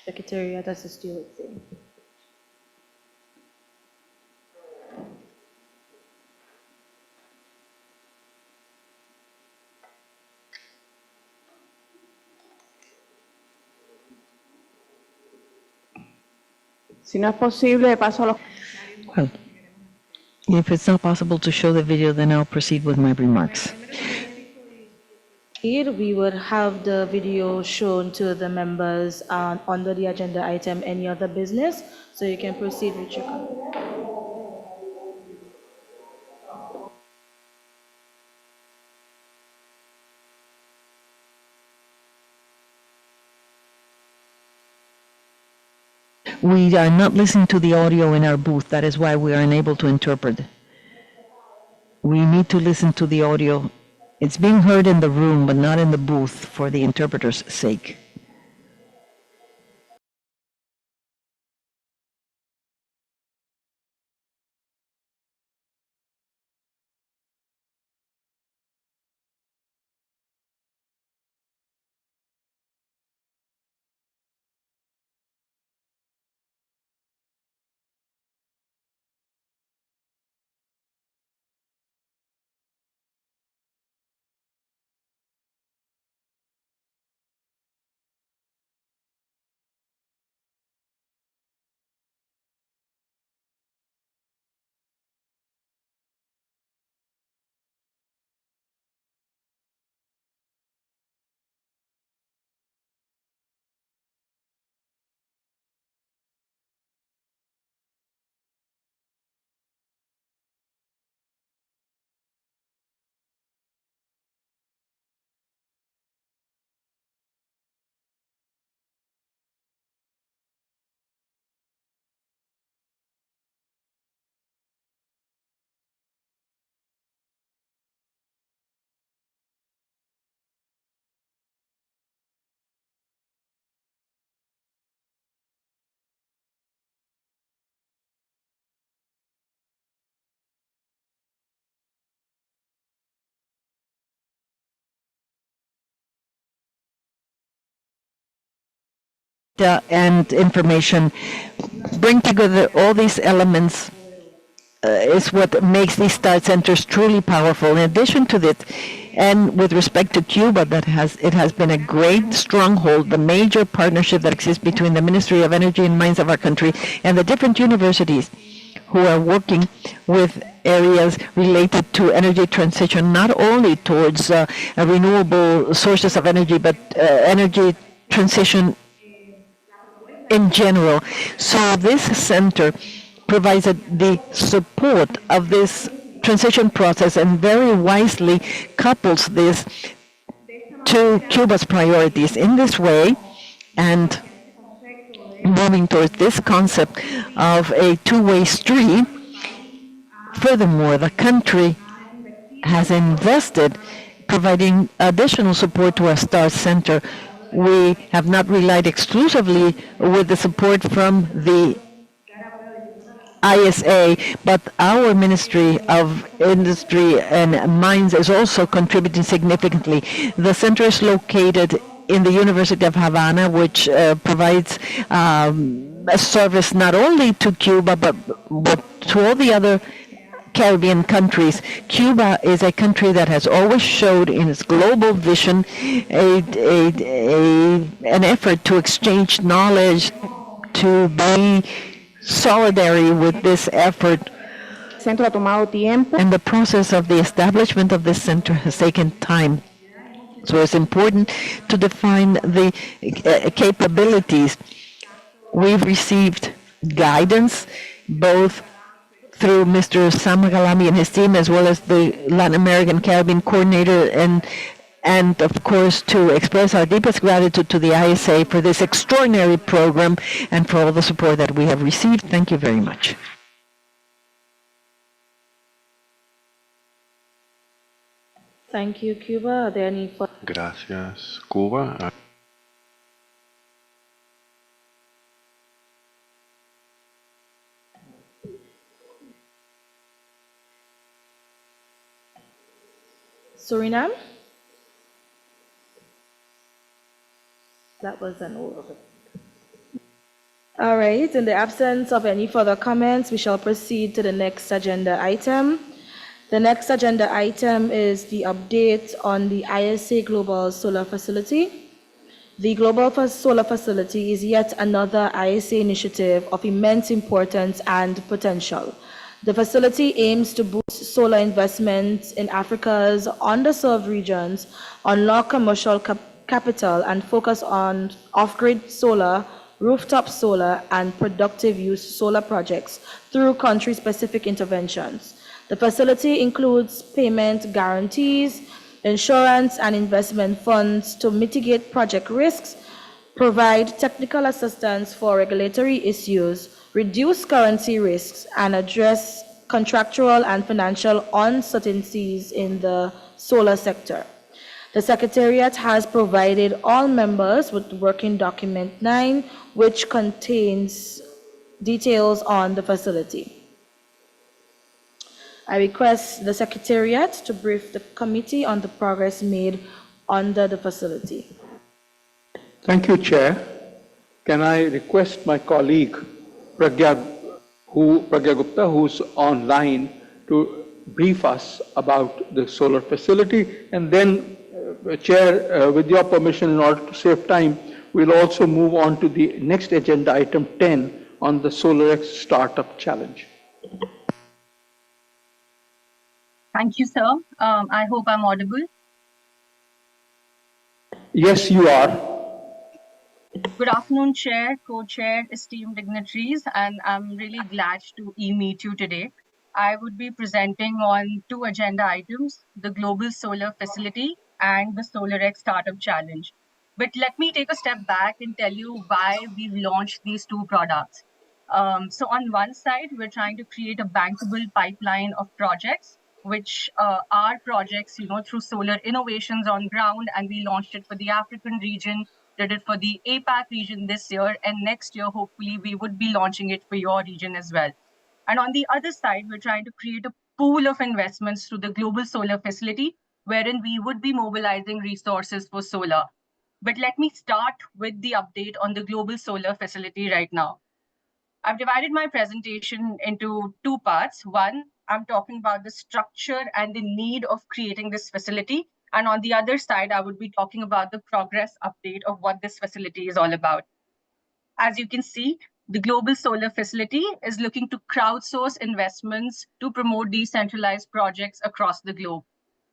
Secretariat assist you with the. Well, if it's not possible to show the video, then I'll proceed with my remarks. Here we would have the video shown to the members under the agenda item, any other business, so you can proceed with your comment. We are not listening to the audio in our booth. That is why we are unable to interpret. We need to listen to the audio. It's being heard in the room, but not in the booth for the interpreter's sake. And information, bring together all these elements is what makes these Star Centers truly powerful. In addition to this, and with respect to Cuba, it has been a great stronghold, the major partnership that exists between the Ministry of Energy and Mines of our country and the different universities who are working with areas related to energy transition, not only towards renewable sources of energy, but energy transition in general. So this center provides the support of this transition process and very wisely couples this to Cuba's priorities. In this way, and moving towards this concept of a two-way street, furthermore, the country has invested providing additional support to our Star Center we have not relied exclusively with the support from the ISA, but our Ministry of Industry and Mines is also contributing significantly. The center is located in the University of Havana, which provides a service not only to Cuba, but to all the other Caribbean countries. Cuba is a country that has always showed in its global vision an effort to exchange knowledge, to be solidary with this effort. Centro ha tomado tiempo. And the process of the establishment of this center has taken time. So it's important to define the capabilities. We've received guidance both through Mr. Sam Magalami and his team, as well as the Latin American Caribbean coordinator, and of course to express our deepest gratitude to the ISA for this extraordinary program and for all the support that we have received. Thank you very much. Thank you, Cuba. Are there any further? Gracias, Cuba. Suriname? That was an overview. All right, in the absence of any further comments, we shall proceed to the next agenda item. The next agenda item is the update on the ISA Global Solar Facility. The Global Solar Facility is yet another ISA initiative of immense importance and potential. The facility aims to boost solar investments in Africa's underserved regions, unlock commercial capital, and focus on off-grid solar, rooftop solar, and productive use solar projects through country-specific interventions. The facility includes payment guarantees, insurance and investment funds to mitigate project risks, provide technical assistance for regulatory issues, reduce currency risks, and address contractual and financial uncertainties in the solar sector. The Secretariat has provided all members with Working Document 9, which contains details on the facility. I request the Secretariat to brief the committee on the progress made under the facility. Thank you, Chair. Can I request my colleague, Pragya Gupta, who's online, to brief us about the solar facility, and then, Chair, with your permission, in order to save time, we'll also move on to the next agenda item 10 on the SolarX Startup Challenge. Thank you, sir. I hope I'm audible. Yes, you are. Good afternoon, Chair, Co-Chair, esteemed dignitaries, and I'm really glad to meet you today. I would be presenting on two agenda items, the Global Solar Facility and the SolarX Startup Challenge. But let me take a step back and tell you why we've launched these two products. So on one side, we're trying to create a bankable pipeline of projects, which are projects, through solar innovations on ground, and we launched it for the African region, did it for the APAC region this year, and next year, hopefully, we would be launching it for your region as well. And on the other side, we're trying to create a pool of investments through the Global Solar Facility, wherein we would be mobilizing resources for solar. But let me start with the update on the Global Solar Facility right now. I've divided my presentation into two parts. One, I'm talking about the structure and the need of creating this facility. And on the other side, I would be talking about the progress update of what this facility is all about. As you can see, the Global Solar Facility is looking to crowdsource investments to promote decentralized projects across the globe.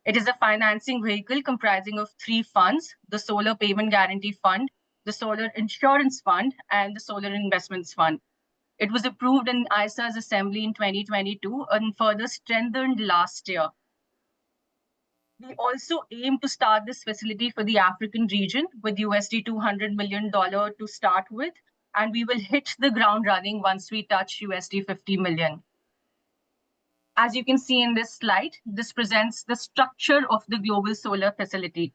It is a financing vehicle comprising of three funds: the Solar Payment Guarantee Fund, the Solar Insurance Fund, and the Solar Investments Fund. It was approved in ISA's assembly in 2022 and further strengthened last year. We also aim to start this facility for the African region with USD $200 million to start with, and we will hit the ground running once we touch USD $50 million. As you can see in this slide, this presents the structure of the Global Solar Facility.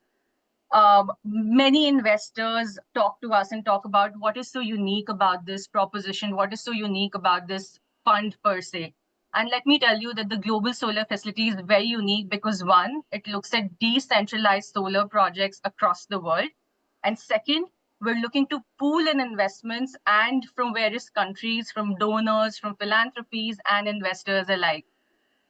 Many investors talk to us and talk about what is so unique about this proposition, what is so unique about this fund per se. And let me tell you that the Global Solar Facility is very unique because one, it looks at decentralized solar projects across the world. And second, we're looking to pool in investments and from various countries, from donors, from philanthropies and investors alike.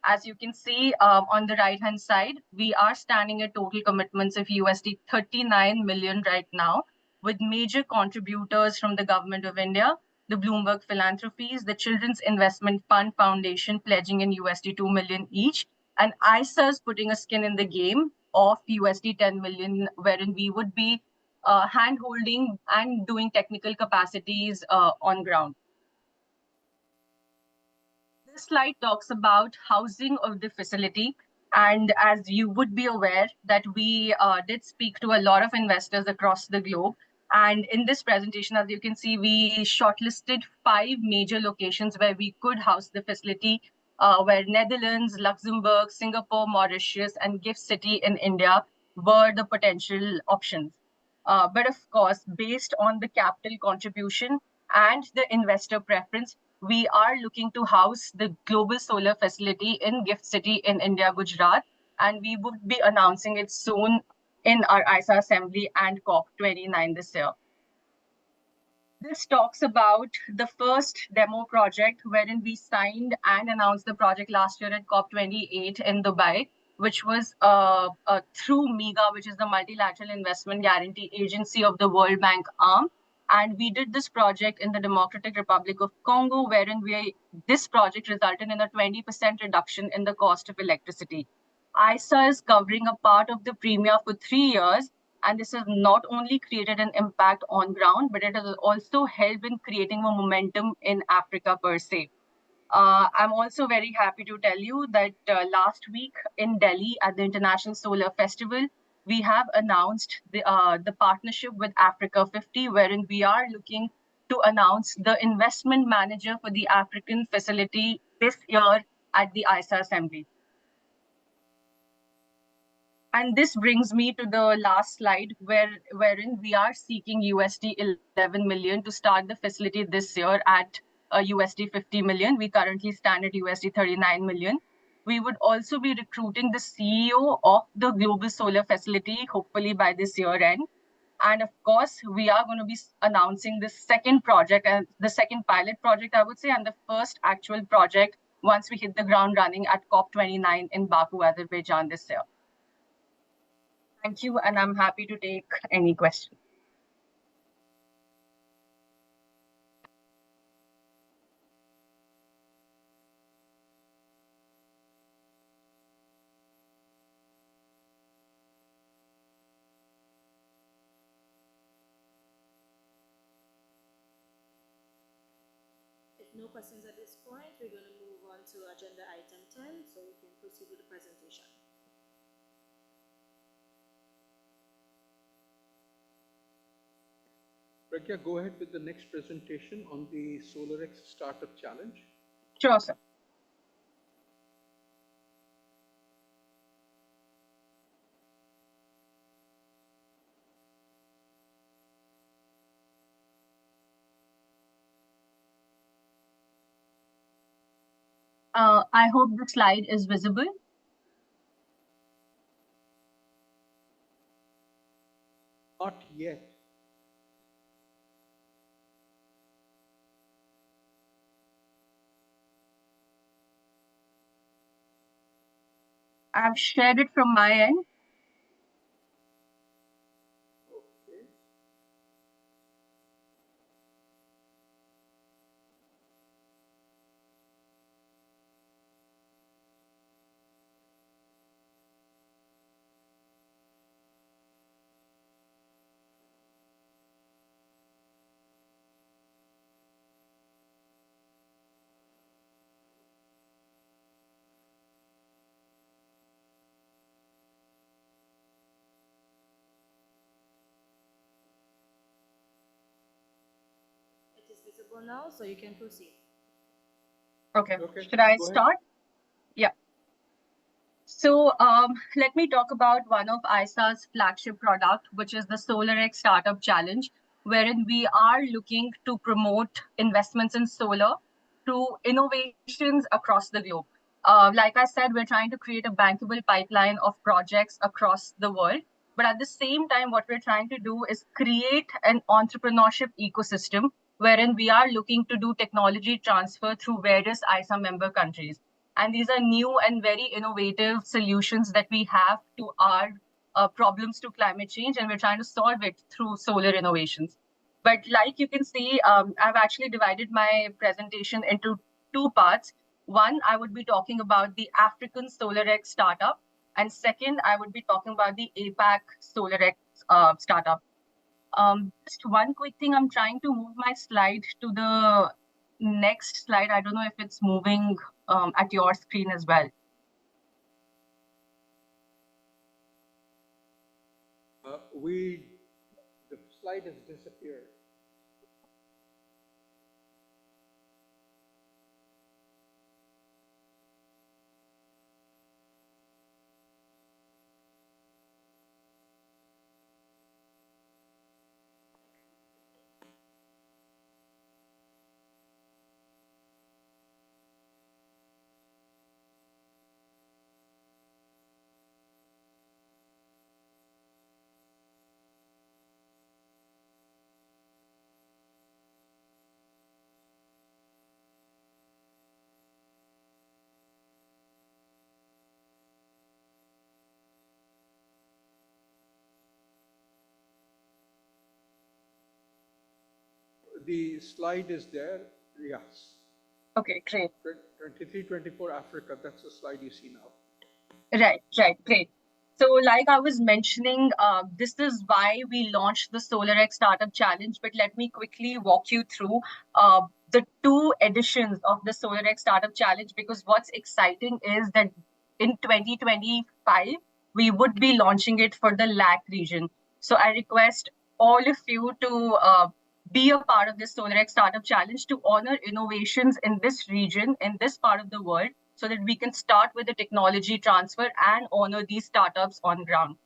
As you can see on the right-hand side, we are standing at total commitments of USD 39 million right now, with major contributors from the Government of India, the Bloomberg Philanthropies, the Children's Investment Fund Foundation pledging in USD 2 million each, and ISA's putting a skin in the game of USD 10 million, wherein we would be hand-holding and doing technical capacities on ground. This slide talks about housing of the facility. And as you would be aware that we did speak to a lot of investors across the globe. And in this presentation, as you can see, we shortlisted 5 major locations where we could house the facility, where Netherlands, Luxembourg, Singapore, Mauritius, and Gift City in India were the potential options. But of course, based on the capital contribution and the investor preference, we are looking to house the Global Solar Facility in Gift City in India, Gujarat, and we would be announcing it soon in our ISA Assembly and COP29 this year. This talks about the first demo project wherein we signed and announced the project last year at COP28 in Dubai, which was through MIGA, which is the Multilateral Investment Guarantee Agency of the World Bank arm. And we did this project in the Democratic Republic of Congo, wherein this project resulted in a 20% reduction in the cost of electricity. ISA is covering a part of the premium for 3 years, and this has not only created an impact on ground, but it has also helped in creating a momentum in Africa per se. I'm also very happy to tell you that last week in Delhi at the International Solar Festival, we have announced the partnership with Africa 50, wherein we are looking to announce the investment manager for the African facility this year at the ISA Assembly. And this brings me to the last slide, wherein we are seeking USD 11 million to start the facility this year at USD 50 million. We currently stand at USD 39 million. We would also be recruiting the CEO of the Global Solar Facility, hopefully by this year end. And of course, we are going to be announcing the second project, and the second pilot project, I would say, and the first actual project once we hit the ground running at COP29 in Baku, Azerbaijan this year. Thank you, and I'm happy to take any questions. No questions at this point. We're going to move on to agenda item 10, so you can proceed with the presentation. Pragya, go ahead with the next presentation on the SolarX Startup Challenge. Sure, sir. I hope the slide is visible. Not yet. I've shared it from my end. Okay. Visible now, so you can proceed. Okay. Should I start? Yeah. So let me talk about one of ISA's flagship product, which is the SolarX Startup Challenge, wherein we are looking to promote investments in solar through innovations across the globe. Like I said, we're trying to create a bankable pipeline of projects across the world. But at the same time, what we're trying to do is create an entrepreneurship ecosystem wherein we are looking to do technology transfer through various ISA member countries. And these are new and very innovative solutions that we have to our problems to climate change, and we're trying to solve it through solar innovations. But like you can see, I've actually divided my presentation into two parts. One, I would be talking about the African SolarX startup. And second, I would be talking about the APAC SolarX startup. Just one quick thing, I'm trying to move my slide to the next slide. I don't know if it's moving at your screen as well. The slide has disappeared. The slide is there, yes. Okay, great. 23, 24 Africa, that's the slide you see now. Right, great. So like I was mentioning, this is why we launched the SolarX Startup Challenge, but let me quickly walk you through the two editions of the SolarX Startup Challenge, because what's exciting is that in 2025, we would be launching it for the LAC region. So I request all of you to be a part of this SolarX Startup Challenge to honor innovations in this region, in this part of the world, so that we can start with the technology transfer and honor these startups on ground.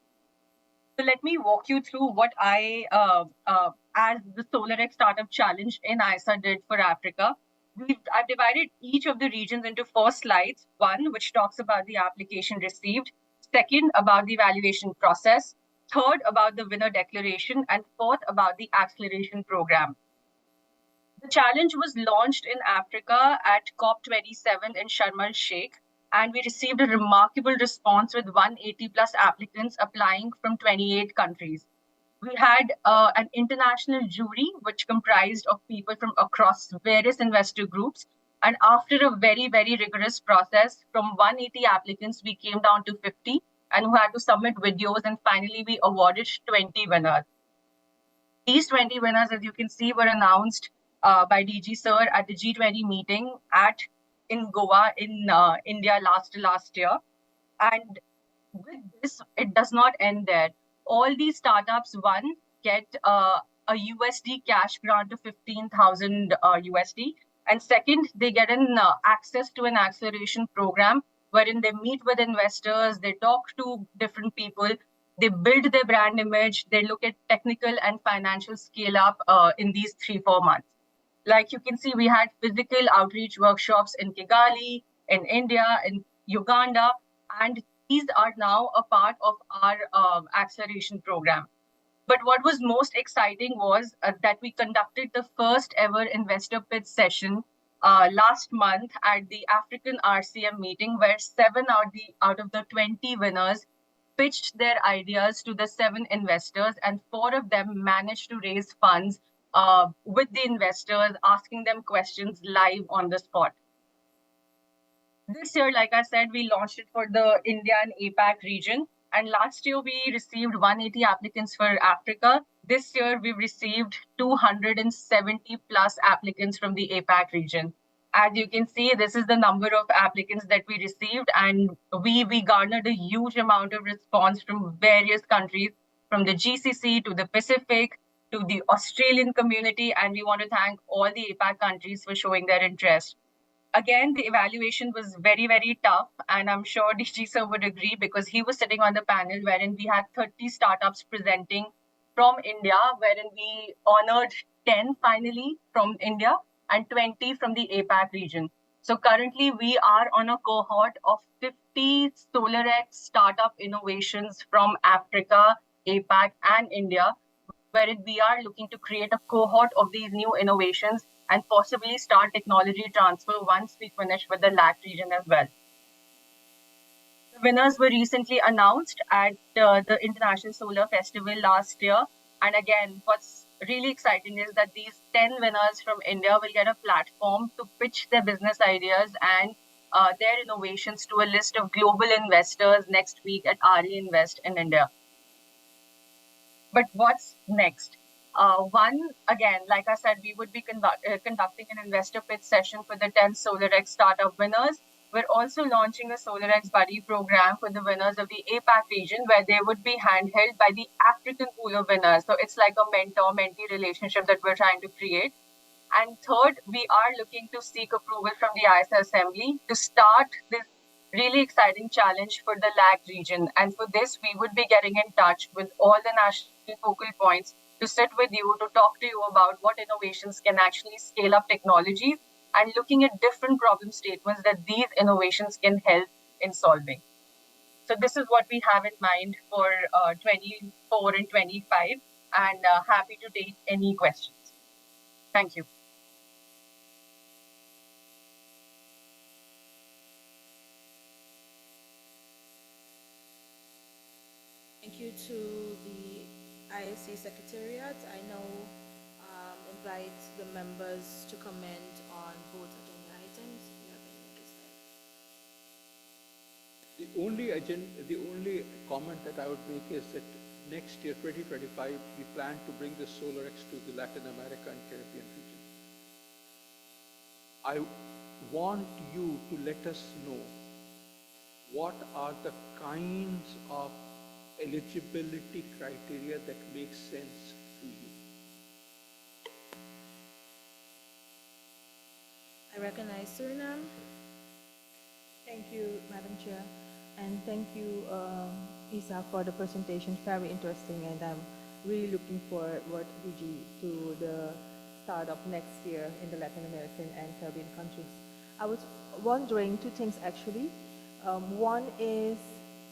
So let me walk you through what I, as the SolarX Startup Challenge in ISA did for Africa. I've divided each of the regions into 4 slides. One, which talks about the application received. Second, about the evaluation process. Third, about the winner declaration. And fourth, about the acceleration program. The challenge was launched in Africa at COP27 in Sharm el-Sheikh, and we received a remarkable response with 180 plus applicants applying from 28 countries. We had an international jury, which comprised of people from across various investor groups. And after a very, very rigorous process, from 180 applicants, we came down to 50 and who had to submit videos. And finally, we awarded 20 winners. These 20 winners, as you can see, were announced by DG Sir at the G20 meeting in Goa in India last year. And with this, it does not end there. All these startups, one, get a USD cash grant of 15,000 USD. And second, they get an access to an acceleration program wherein they meet with investors, they talk to different people, they build their brand image, they look at technical and financial scale up in these 3-4 months. Like you can see, we had physical outreach workshops in Kigali, in India, in Uganda, and these are now a part of our acceleration program. But what was most exciting was that we conducted the first ever investor pitch session last month at the African RCM meeting, where 7 out of the 20 winners pitched their ideas to the 7 investors, and 4 of them managed to raise funds with the investors, asking them questions live on the spot. This year, like I said, we launched it for the India and APAC region. And last year, we received 180 applicants for Africa. This year, we've received 270 plus applicants from the APAC region. As you can see, this is the number of applicants that we received. And we garnered a huge amount of response from various countries, from the GCC to the Pacific, to the Australian community, and we want to thank all the APAC countries for showing their interest. again, the evaluation was very, very tough. And I'm sure DG sir would agree because he was sitting on the panel wherein we had 30 startups presenting from India, wherein we honored 10 finally from India and 20 from the APAC region. So currently we are on a cohort of 50 SolarX startup innovations from Africa, APAC and India, wherein we are looking to create a cohort of these new innovations and possibly start technology transfer once we finish with the LAC region as well. The winners were recently announced at the International Solar Festival last year. And again, what's really exciting is that these 10 winners from India will get a platform to pitch their business ideas and their innovations to a list of global investors next week at RE Invest in India. But what's next? One, again, like I said, we would be conducting an investor pitch session for the 10 SolarX startup winners. We're also launching a SolarX Buddy program for the winners of the APAC region, where they would be handheld by the African pool of winners. So it's like a mentor-mentee relationship that we're trying to create. And third, we are looking to seek approval from the ISA Assembly to start this really exciting challenge for the LAC region. And for this, we would be getting in touch with all the national focal points to sit with you, to talk to you about what innovations can actually scale up technologies and looking at different problem statements that these innovations can help in solving. So this is what we have in mind for 24 and 25, and happy to take any questions. Thank you. Thank you to the ISC Secretariat. I now invite the members to comment on both agenda items. Do you have any to say? The only comment that I would make is that next year, 2025, we plan to bring the SolarX to the Latin America and Caribbean region. I want you to let us know what are the kinds of eligibility criteria that make sense to you. I recognize Suriname. Thank you, Madam Chair, and thank you, Isa, for the presentation. Very interesting, and I'm really looking forward, DG, to the start of next year in the Latin American and Caribbean countries. I was wondering two things actually. One is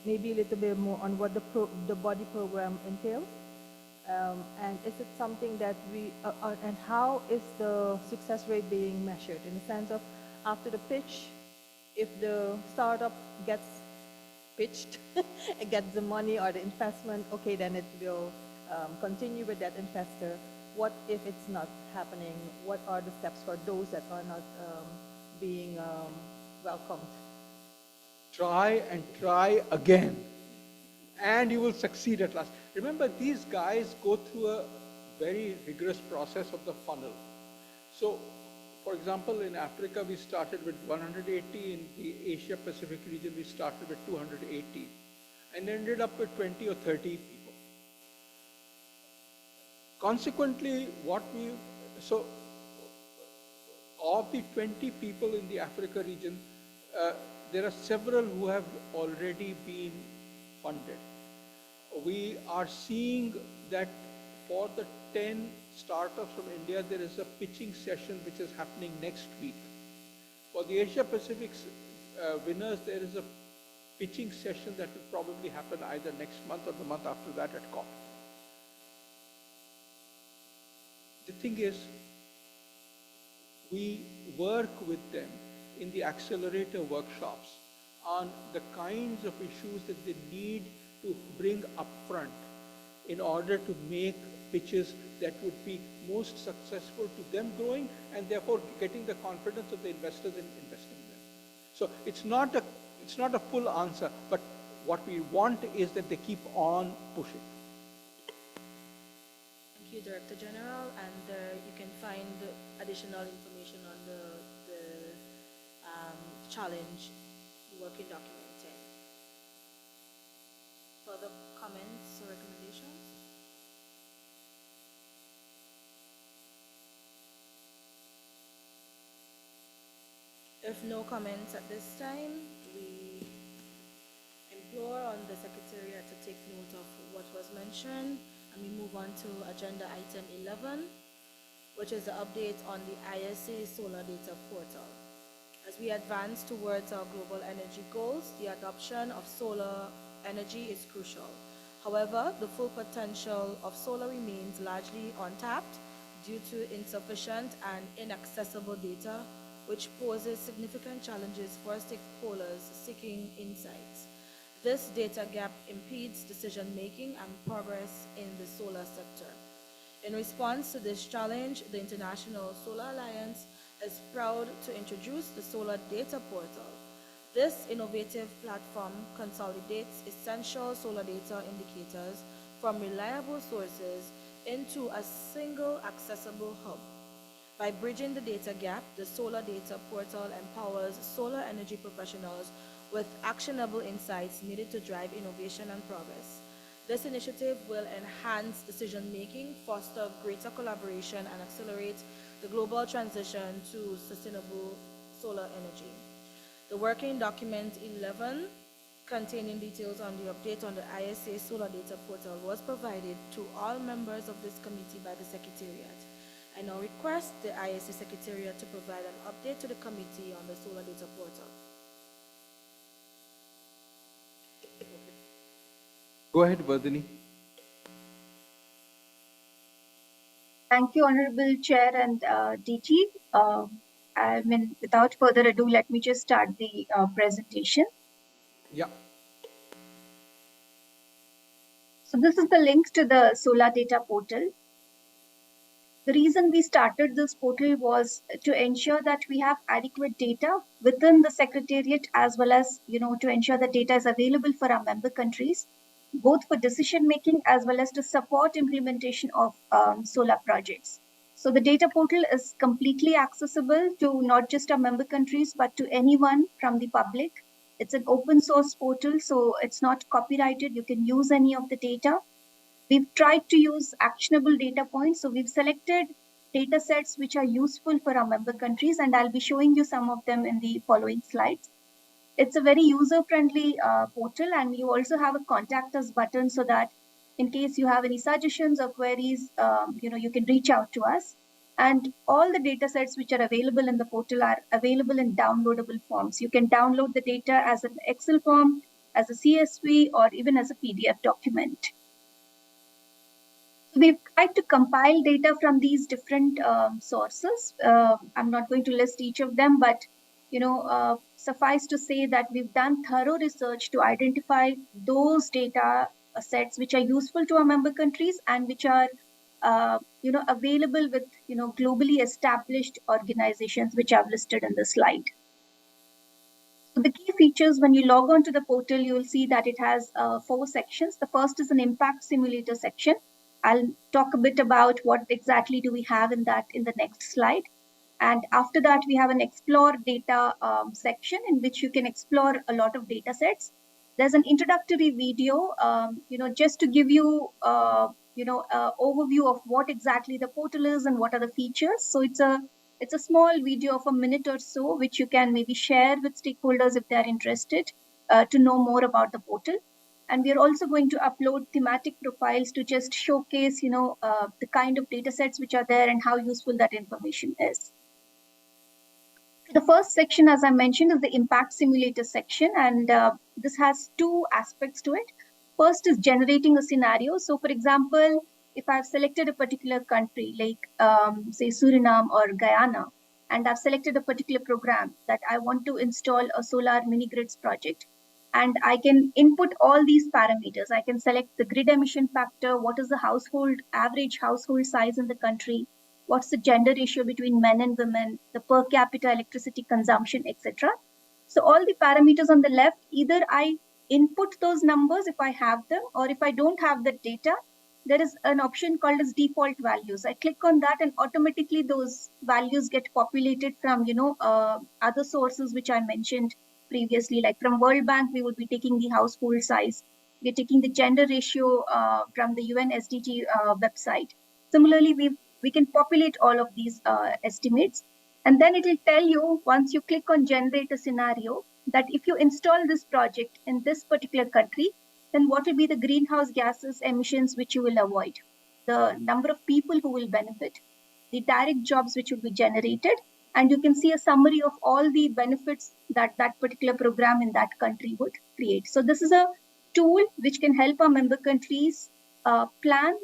maybe a little bit more on what the body program entails, and is it something that and how is the success rate being measured in the sense of after the pitch, if the startup gets pitched, it gets the money or the investment, okay, then it will continue with that investor. What if it's not happening? What are the steps for those that are not being welcomed? Try and try again, and you will succeed at last. Remember, these guys go through a very rigorous process of the funnel. So, for example, in Africa, we started with 180. In the Asia Pacific region, we started with 280 and ended up with 20 or 30 people. Consequently, of the 20 people in the Africa region, there are several who have already been funded. We are seeing that for the 10 startups from India, there is a pitching session which is happening next week. For the Asia Pacific winners, there is a pitching session that will probably happen either next month or the month after that at COP. The thing is, we work with them in the accelerator workshops on the kinds of issues that they need to bring upfront in order to make pitches that would be most successful to them growing and therefore getting the confidence of the investors in investing in them. So it's not a full answer, but what we want is that they keep on pushing. Thank you, Director General, and you can find additional information on the challenge working document 10. Further comments or recommendations? If no comments at this time, we implore on the Secretariat to take note of what was mentioned, and we move on to agenda item 11, which is the update on the ISA Solar Data Portal. As we advance towards our global energy goals, the adoption of solar energy is crucial. However, the full potential of solar remains largely untapped due to insufficient and inaccessible data, which poses significant challenges for stakeholders seeking insights. This data gap impedes decision-making and progress in the solar sector. In response to this challenge, the International Solar Alliance is proud to introduce the Solar Data Portal. This innovative platform consolidates essential solar data indicators from reliable sources into a single accessible hub. By bridging the data gap, the Solar Data Portal empowers solar energy professionals with actionable insights needed to drive innovation and progress. This initiative will enhance decision-making, foster greater collaboration, and accelerate the global transition to sustainable solar energy. The working document 11, containing details on the update on the ISA Solar Data Portal, was provided to all members of this committee by the Secretariat. I now request the ISA Secretariat to provide an update to the committee on the Solar Data Portal. Go ahead, Vardhini. Thank you, Honorable Chair and DG. Without further ado, let me just start the presentation. Yeah. So this is the link to the Solar Data Portal. The reason we started this portal was to ensure that we have adequate data within the Secretariat, as well as, to ensure that data is available for our member countries, both for decision making as well as to support implementation of solar projects. So the data portal is completely accessible to not just our member countries, but to anyone from the public. It's an open source portal, so it's not copyrighted. You can use any of the data. We've tried to use actionable data points. So we've selected data sets which are useful for our member countries, and I'll be showing you some of them in the following slides. It's a very user-friendly portal, and you also have a contact us button so that in case you have any suggestions or queries, you can reach out to us. And all the data sets which are available in the portal are available in downloadable forms. You can download the data as an Excel form, as a CSV, or even as a PDF document. We've tried to compile data from these different sources. I'm not going to list each of them, but suffice to say that we've done thorough research to identify those data sets which are useful to our member countries and which are available with globally established organizations, which I've listed in the slide. So the key features, when you log on to the portal, you will see that it has 4 sections. The first is an impact simulator section. I'll talk a bit about what exactly do we have in that in the next slide. And after that, we have an explore data section in which you can explore a lot of data sets. There's an introductory video, just to give you, overview of what exactly the portal is and what are the features. So it's a small video of a minute or so, which you can maybe share with stakeholders if they're interested to know more about the portal. And we are also going to upload thematic profiles to just showcase, the kind of data sets which are there and how useful that information is. The first section, as I mentioned, is the impact simulator section, and this has 2 aspects to it. First is generating a scenario. So for example, if I've selected a particular country, like say Suriname or Guyana, and I've selected a particular program that I want to install a solar mini grids project, and I can input all these parameters. I can select the grid emission factor, what is the average household size in the country, what's the gender ratio between men and women, the per capita electricity consumption, etc. So all the parameters on the left, either I input those numbers if I have them, or if I don't have the data, there is an option called as default values. I click on that and automatically those values get populated from, other sources which I mentioned previously, like from World Bank, we would be taking the household size. We're taking the gender ratio from the UN SDG website. Similarly, we can populate all of these estimates. And then it will tell you, once you click on generate a scenario, that if you install this project in this particular country, then what will be the greenhouse gases emissions which you will avoid, the number of people who will benefit, the direct jobs which will be generated, and you can see a summary of all the benefits that that particular program in that country would create. So this is a tool which can help our member countries plan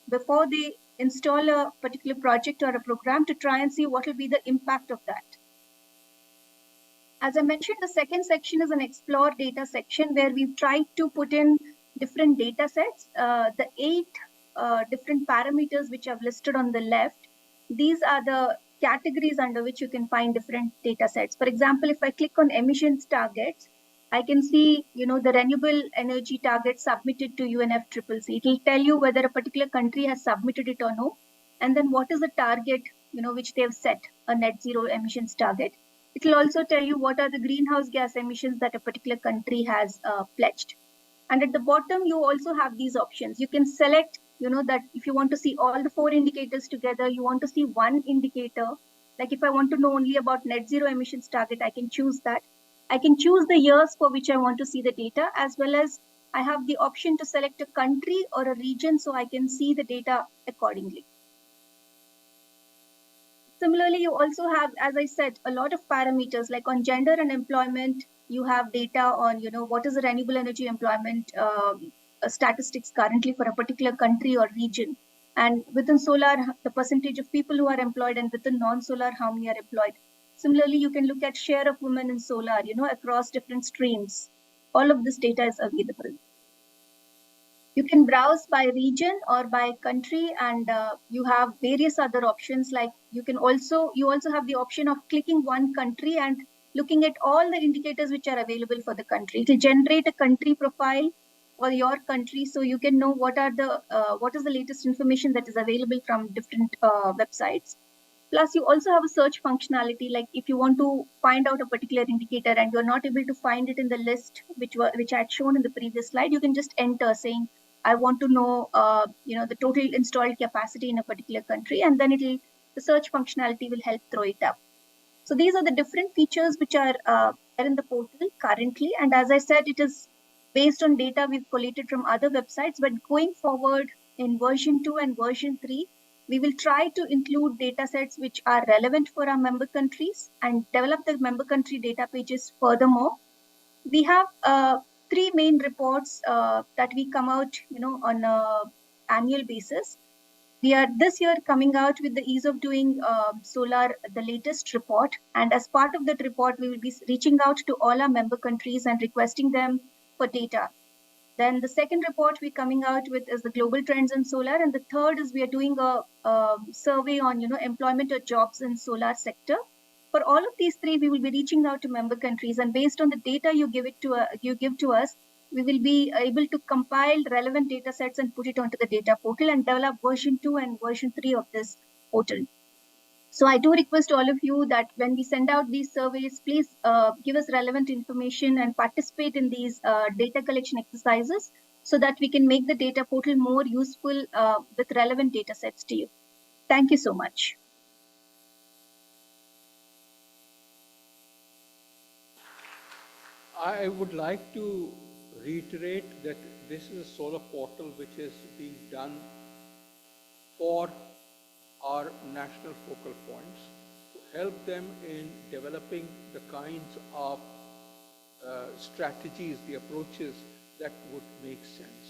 before they install a particular project or a program to try and see what will be the impact of that. As I mentioned, the second section is an explore data section where we've tried to put in different data sets. The 8 different parameters which I've listed on the left, these are the categories under which you can find different data sets. For example, if I click on emissions targets, I can see, the renewable energy target submitted to UNFCCC. It will tell you whether a particular country has submitted it or no, and then what is the target, which they have set, a net zero emissions target. It will also tell you what are the greenhouse gas emissions that a particular country has pledged. And at the bottom, you also have these options. You can select, that if you want to see all the 4 indicators together, you want to see one indicator. Like if I want to know only about net zero emissions target, I can choose that. I can choose the years for which I want to see the data, as well as I have the option to select a country or a region so I can see the data accordingly. Similarly, you also have, as I said, a lot of parameters like on gender and employment. You have data on, what is the renewable energy employment statistics currently for a particular country or region. And within solar, the percentage of people who are employed, and within non-solar, how many are employed. Similarly, you can look at share of women in solar, across different streams. All of this data is available. You can browse by region or by country, and you have various other options. Like you also have the option of clicking one country and looking at all the indicators which are available for the country. It will generate a country profile for your country, so you can know what is the latest information that is available from different websites. Plus, you also have a search functionality. Like if you want to find out a particular indicator and you're not able to find it in the list which I had shown in the previous slide, you can just enter saying, I want to know, the total installed capacity in a particular country, and then the search functionality will help throw it up. So these are the different features which are there in the portal currently. And as I said, it is based on data we've collated from other websites, but going forward in version 2 and version 3, we will try to include data sets which are relevant for our member countries and develop the member country data pages furthermore. We have 3 main reports that we come out, on an annual basis. We are this year coming out with the ease of doing solar, the latest report. And as part of that report, we will be reaching out to all our member countries and requesting them for data. Then the second report we're coming out with is the global trends in solar. And the third is we are doing a survey on, employment or jobs in solar sector. For all of these 3, we will be reaching out to member countries, and based on the data you give to us, we will be able to compile relevant data sets and put it onto the data portal and develop version 2 and version 3 of this portal. So I do request all of you that when we send out these surveys, please give us relevant information and participate in these data collection exercises so that we can make the data portal more useful with relevant data sets to you. Thank you so much. I would like to reiterate that this is a solar portal which is being done for our national focal points to help them in developing the kinds of strategies, the approaches that would make sense.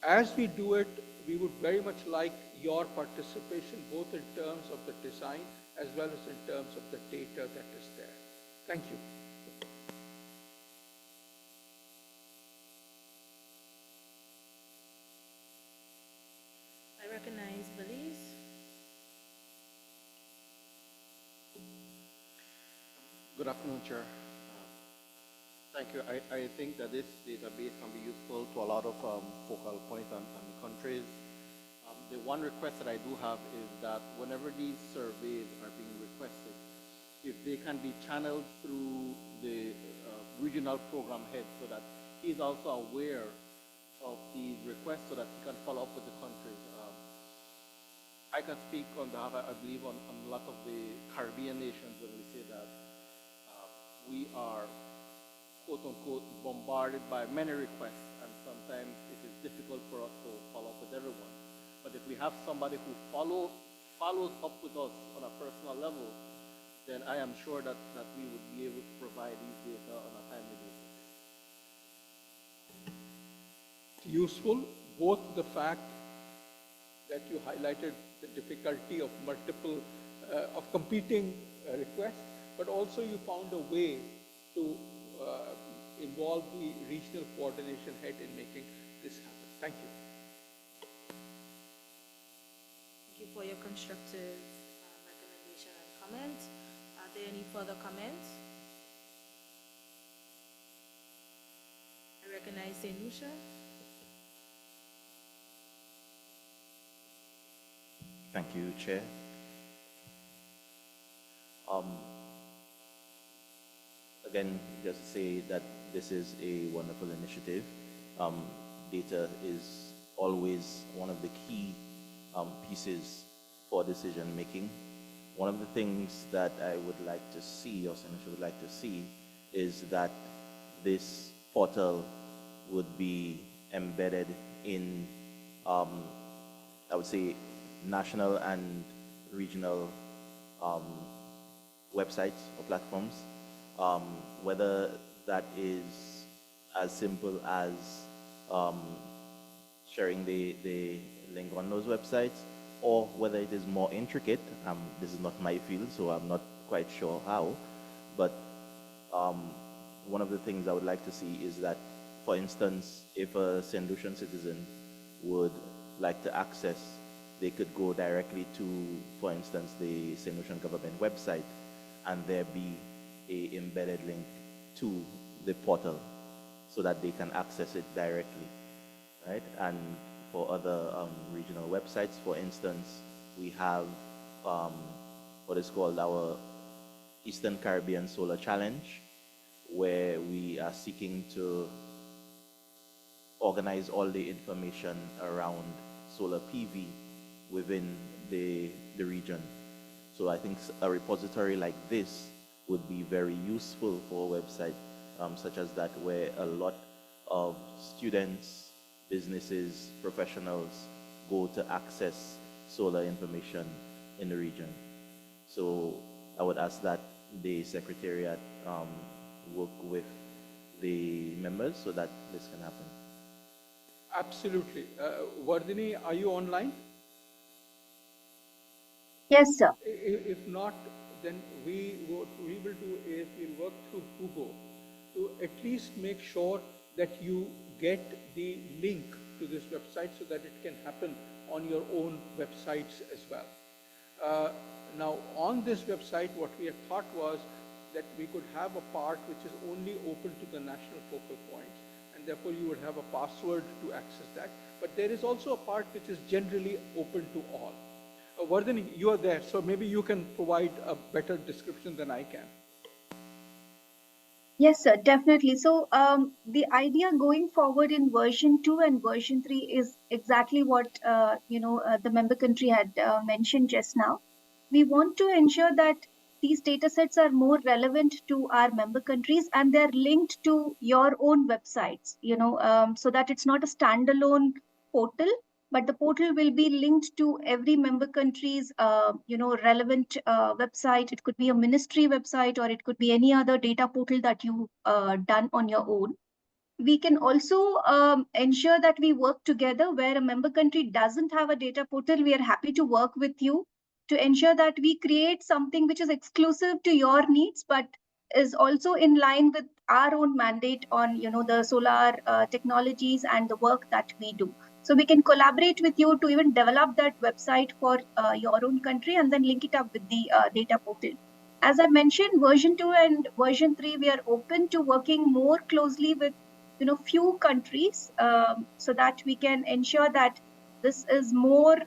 As we do it, we would very much like your participation, both in terms of the design as well as in terms of the data that is there. Thank you. I recognize Belize. Good afternoon, Chair. Thank you. I think that this database can be useful to a lot of focal points and countries. The one request that I do have is that whenever these surveys are being requested, if they can be channeled through the regional program head so that he's also aware of these requests so that he can follow up with the countries. I can speak on behalf, I believe, on a lot of the Caribbean nations when we say that we are, quote unquote, bombarded by many requests, and sometimes it is difficult for us to follow up with everyone. But if we have somebody who follows up with us on a personal level, then I am sure that we would be able to provide these data on a timely basis. Useful, both the fact that you highlighted the difficulty of multiple, of competing requests, but also you found a way to involve the regional coordination head in making this happen. Thank you. Thank you for your constructive recommendation and comment. Are there any further comments? I recognize Senusha. Thank you, Chair. Again, just to say that this is a wonderful initiative. Data is always one of the key pieces for decision making. One of the things that I would like to see, or Senator would like to see, is that this portal would be embedded in, I would say, national and regional websites or platforms, whether that is as simple as sharing the link on those websites, or whether it is more intricate. This is not my field, so I'm not quite sure how, but one of the things I would like to see is that, for instance, if a St. Lucian citizen would like to access, they could go directly to, for instance, the St. Lucian government website, and there be a embedded link to the portal so that they can access it directly, right? And for other regional websites, for instance, we have what is called our Eastern Caribbean Solar Challenge, where we are seeking to organize all the information around solar PV within the region. So I think a repository like this would be very useful for a website such as that, where a lot of students, businesses, professionals go to access solar information in the region. So I would ask that the Secretariat work with the members so that this can happen. Absolutely. Vardhini, are you online? Yes, sir. If not, then what we will do is we'll work through Google to at least make sure that you get the link to this website so that it can happen on your own websites as well. Now, on this website, what we had thought was that we could have a part which is only open to the national focal points, and therefore you would have a password to access that. But there is also a part which is generally open to all. Vardhini, you are there, so maybe you can provide a better description than I can. Yes, sir, definitely. So the idea going forward in version 2 and version 3 is exactly what the member country had mentioned just now. We want to ensure that these data sets are more relevant to our member countries, and they're linked to your own websites, so that it's not a standalone portal, but the portal will be linked to every member country's relevant website. It could be a ministry website, or it could be any other data portal that you done on your own. We can also ensure that we work together. Where a member country doesn't have a data portal, we are happy to work with you to ensure that we create something which is exclusive to your needs, but is also in line with our own mandate on the solar technologies and the work that we do. So we can collaborate with you to even develop that website for your own country and then link it up with the data portal. As I mentioned, version 2 and version 3, we are open to working more closely with few countries so that we can ensure that this is more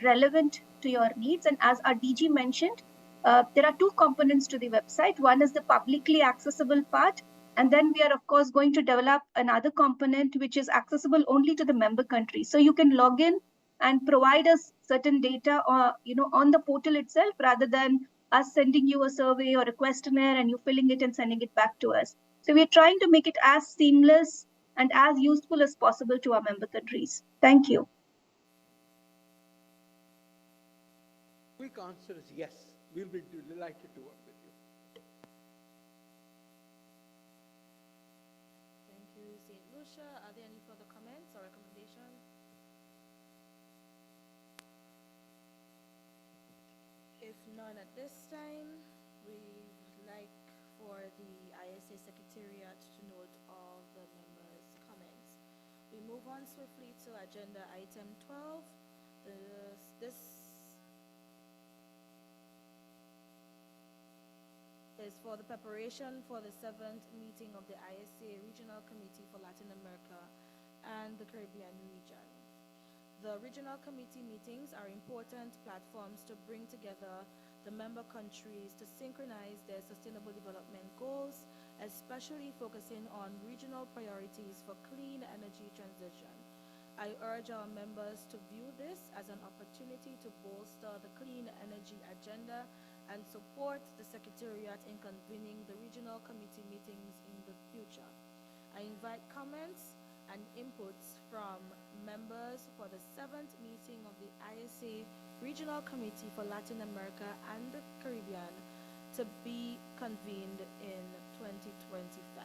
relevant to your needs. And as our DG mentioned, there are two components to the website. One is the publicly accessible part, and then we are, of course, going to develop another component which is accessible only to the member country. So you can log in and provide us certain data or on the portal itself, rather than us sending you a survey or a questionnaire and you filling it and sending it back to us. So we're trying to make it as seamless and as useful as possible to our member countries. Thank you. Quick answer is yes. We'll be delighted to work with you. Thank you, St. Lucia. Are there any further comments or recommendations? If none at this time, we would like for the ISA Secretariat to note all the members' comments. We move on swiftly to agenda item 12. This is for the preparation for the 7th meeting of the ISA Regional Committee for Latin America and the Caribbean region. The regional committee meetings are important platforms to bring together the member countries to synchronize their sustainable development goals, especially focusing on regional priorities for clean energy transition. I urge our members to view this as an opportunity to bolster the clean energy agenda and support the Secretariat in convening the regional committee meetings in the future. I invite comments and inputs from members for the 7th meeting of the ISA Regional Committee for Latin America and the Caribbean to be convened in 2025.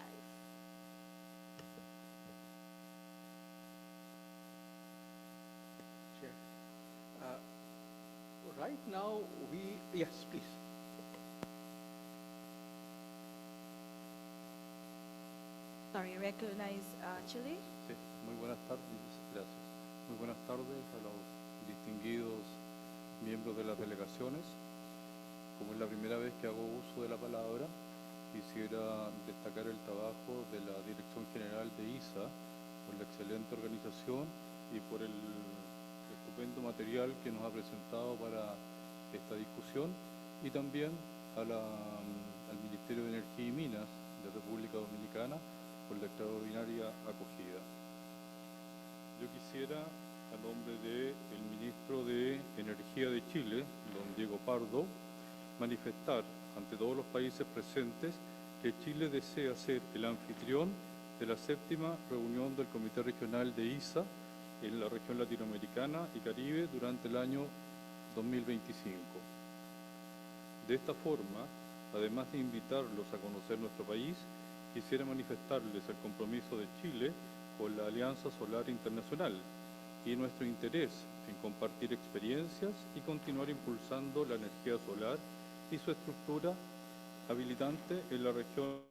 Chair. Right now, yes, please. Sorry, recognize Chile. Sí, muy buenas tardes, gracias. Muy buenas tardes a los distinguidos miembros de las delegaciones. Como es la primera vez que hago uso de la palabra, quisiera destacar el trabajo de la Dirección General de ISA por la excelente organización y por el estupendo material que nos ha presentado para esta discusión, y también al Ministerio de Energía y Minas de República Dominicana por la extraordinaria acogida. Yo quisiera, a nombre del Ministro de Energía de Chile, don Diego Pardo, manifestar ante todos los países presentes que Chile desea ser el anfitrión de la 7ª reunión del Comité Regional de ISA en la región latinoamericana y Caribe durante el año 2025. De esta forma, además de invitarlos a conocer nuestro país, quisiera manifestarles el compromiso de Chile con la Alianza Solar Internacional y nuestro interés en compartir experiencias y continuar impulsando la energía solar y su estructura habilitante en la región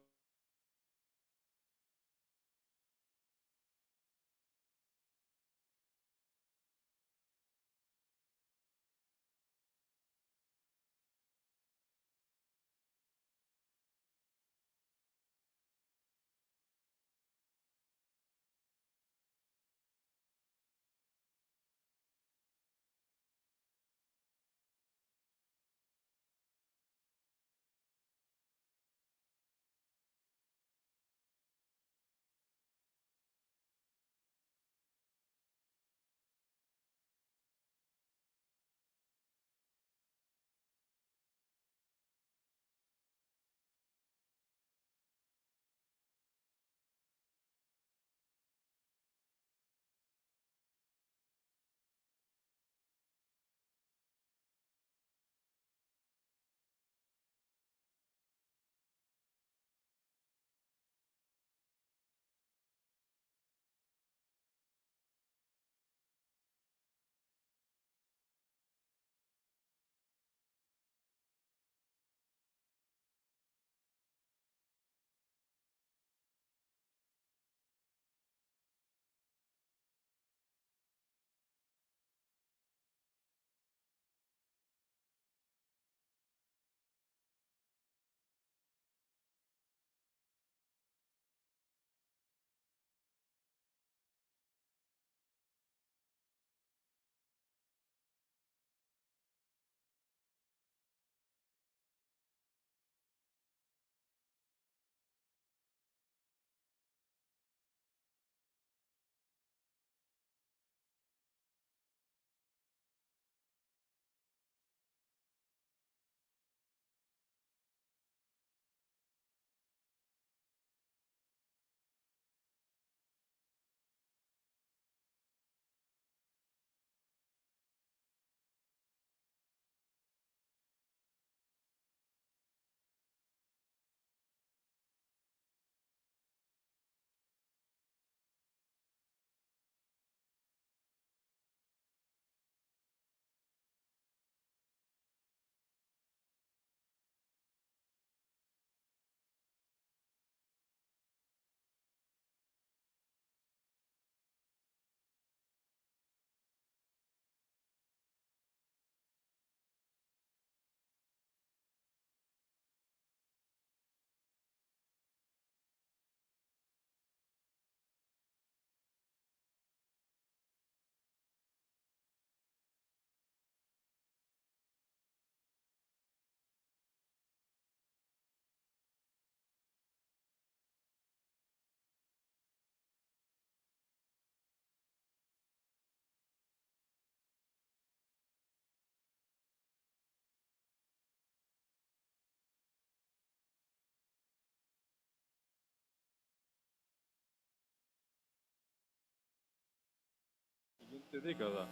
década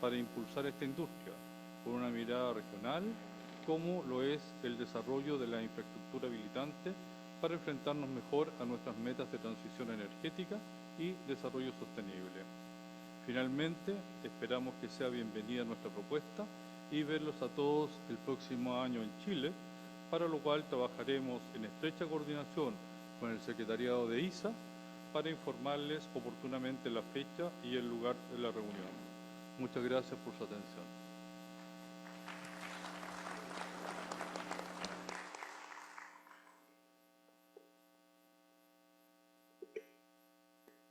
para impulsar esta industria con una mirada regional, como lo es el desarrollo de la infraestructura habilitante para enfrentarnos mejor a nuestras metas de transición energética y desarrollo sostenible. Finalmente, esperamos que sea bienvenida nuestra propuesta y verlos a todos el próximo año en Chile, para lo cual trabajaremos en estrecha coordinación con el Secretariado de ISA para informarles oportunamente la fecha y el lugar de la reunión. Muchas gracias por su atención.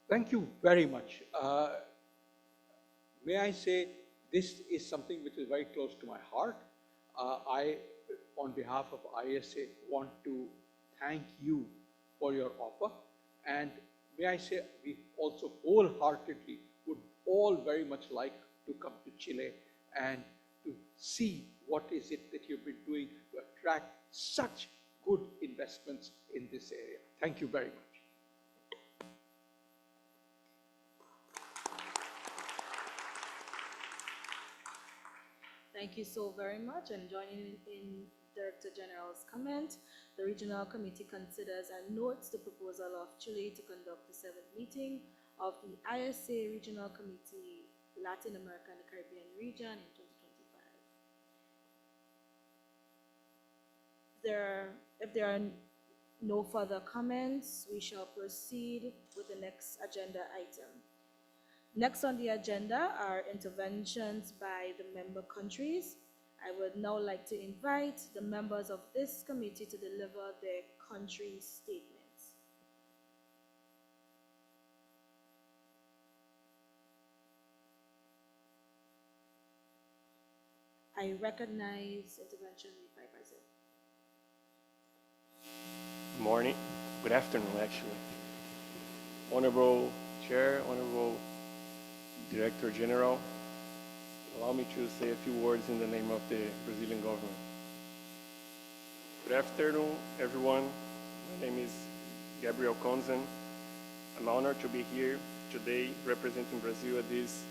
Thank you very much. May I say, this is something which is very close to my heart. I, on behalf of ISA, want to thank you for your offer. And may I say, we also wholeheartedly would all very much like to come to Chile and to see what is it that you've been doing to attract such good investments in this area. Thank you very much. Thank you so very much. And joining in Director General's comment, the Regional Committee considers and notes the proposal of Chile to conduct the 7th meeting of the ISA Regional Committee, Latin America and the Caribbean region in 2025. If there are no further comments, we shall proceed with the next agenda item. Next on the agenda are interventions by the member countries. I would now like to invite the members of this committee to deliver their country statements. I recognize intervention made by Brazil. Good morning, good afternoon actually. Honorable Chair, Honorable Director General, allow me to say a few words in the name of the Brazilian government. Good afternoon, everyone. My name is Gabriel Konzen. I'm honored to be here today representing Brazil at this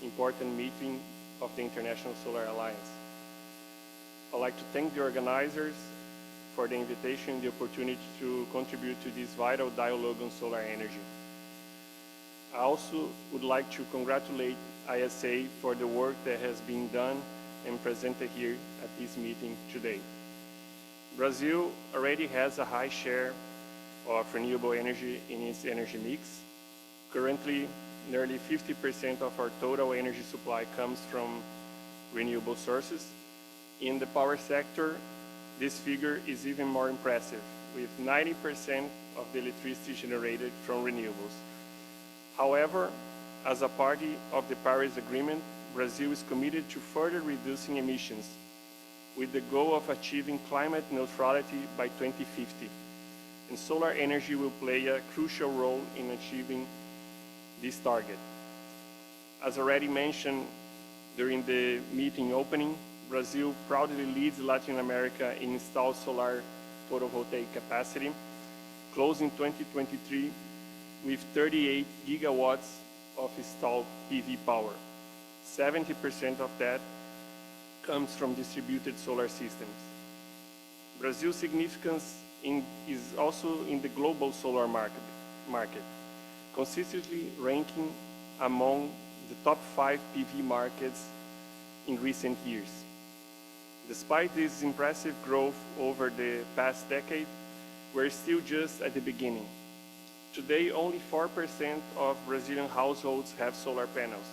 important meeting of the International Solar Alliance. I'd like to thank the organizers for the invitation and the opportunity to contribute to this vital dialogue on solar energy. I also would like to congratulate ISA for the work that has been done and presented here at this meeting today. Brazil already has a high share of renewable energy in its energy mix. Currently, nearly 50% of our total energy supply comes from renewable sources. In the power sector, this figure is even more impressive, with 90% of the electricity generated from renewables. However, as a party of the Paris Agreement, Brazil is committed to further reducing emissions with the goal of achieving climate neutrality by 2050. And solar energy will play a crucial role in achieving this target. As already mentioned during the meeting opening, Brazil proudly leads Latin America in installed solar photovoltaic capacity, closing 2023 with 38 gigawatts of installed PV power. 70% of that comes from distributed solar systems. Brazil's significance is also in the global solar market, consistently ranking among the top 5 PV markets in recent years. Despite this impressive growth over the past decade, we're still just at the beginning. Today, only 4% of Brazilian households have solar panels,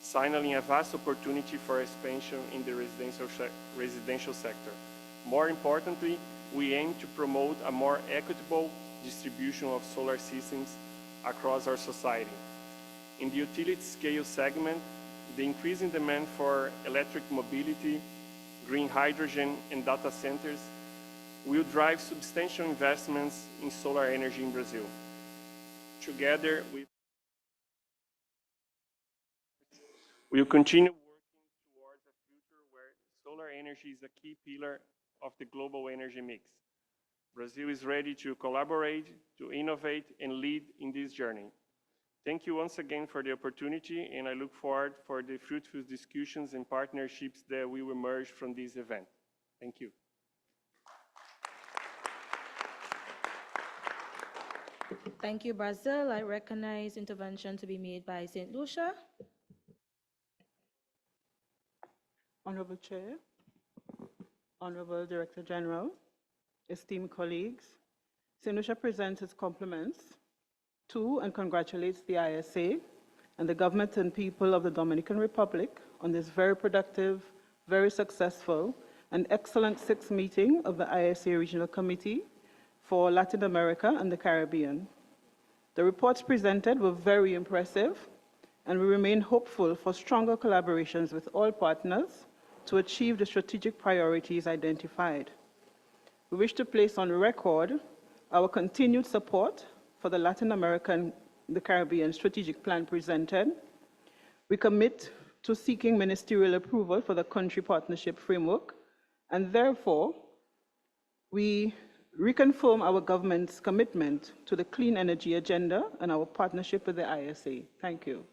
signaling a vast opportunity for expansion in the residential sector. More importantly, we aim to promote a more equitable distribution of solar systems across our society. In the utility scale segment, the increasing demand for electric mobility, green hydrogen, and data centers will drive substantial investments in solar energy in Brazil. Together, we'll continue working towards a future where solar energy is a key pillar of the global energy mix. Brazil is ready to collaborate, to innovate, and lead in this journey. Thank you once again for the opportunity, and I look forward for the fruitful discussions and partnerships that will emerge from this event. Thank you. Thank you, Brazil. I recognize intervention to be made by St. Lucia. Honorable Chair, Honorable Director General, esteemed colleagues, St. Lucia presents its compliments to and congratulates the ISA and the government and people of the Dominican Republic on this very productive, very successful, and excellent sixth meeting of the ISA Regional Committee for Latin America and the Caribbean. The reports presented were very impressive, and we remain hopeful for stronger collaborations with all partners to achieve the strategic priorities identified. We wish to place on record our continued support for the Latin America and the Caribbean strategic plan presented. We commit to seeking ministerial approval for the country partnership framework, and therefore, we reconfirm our government's commitment to the clean energy agenda and our partnership with the ISA. Thank you.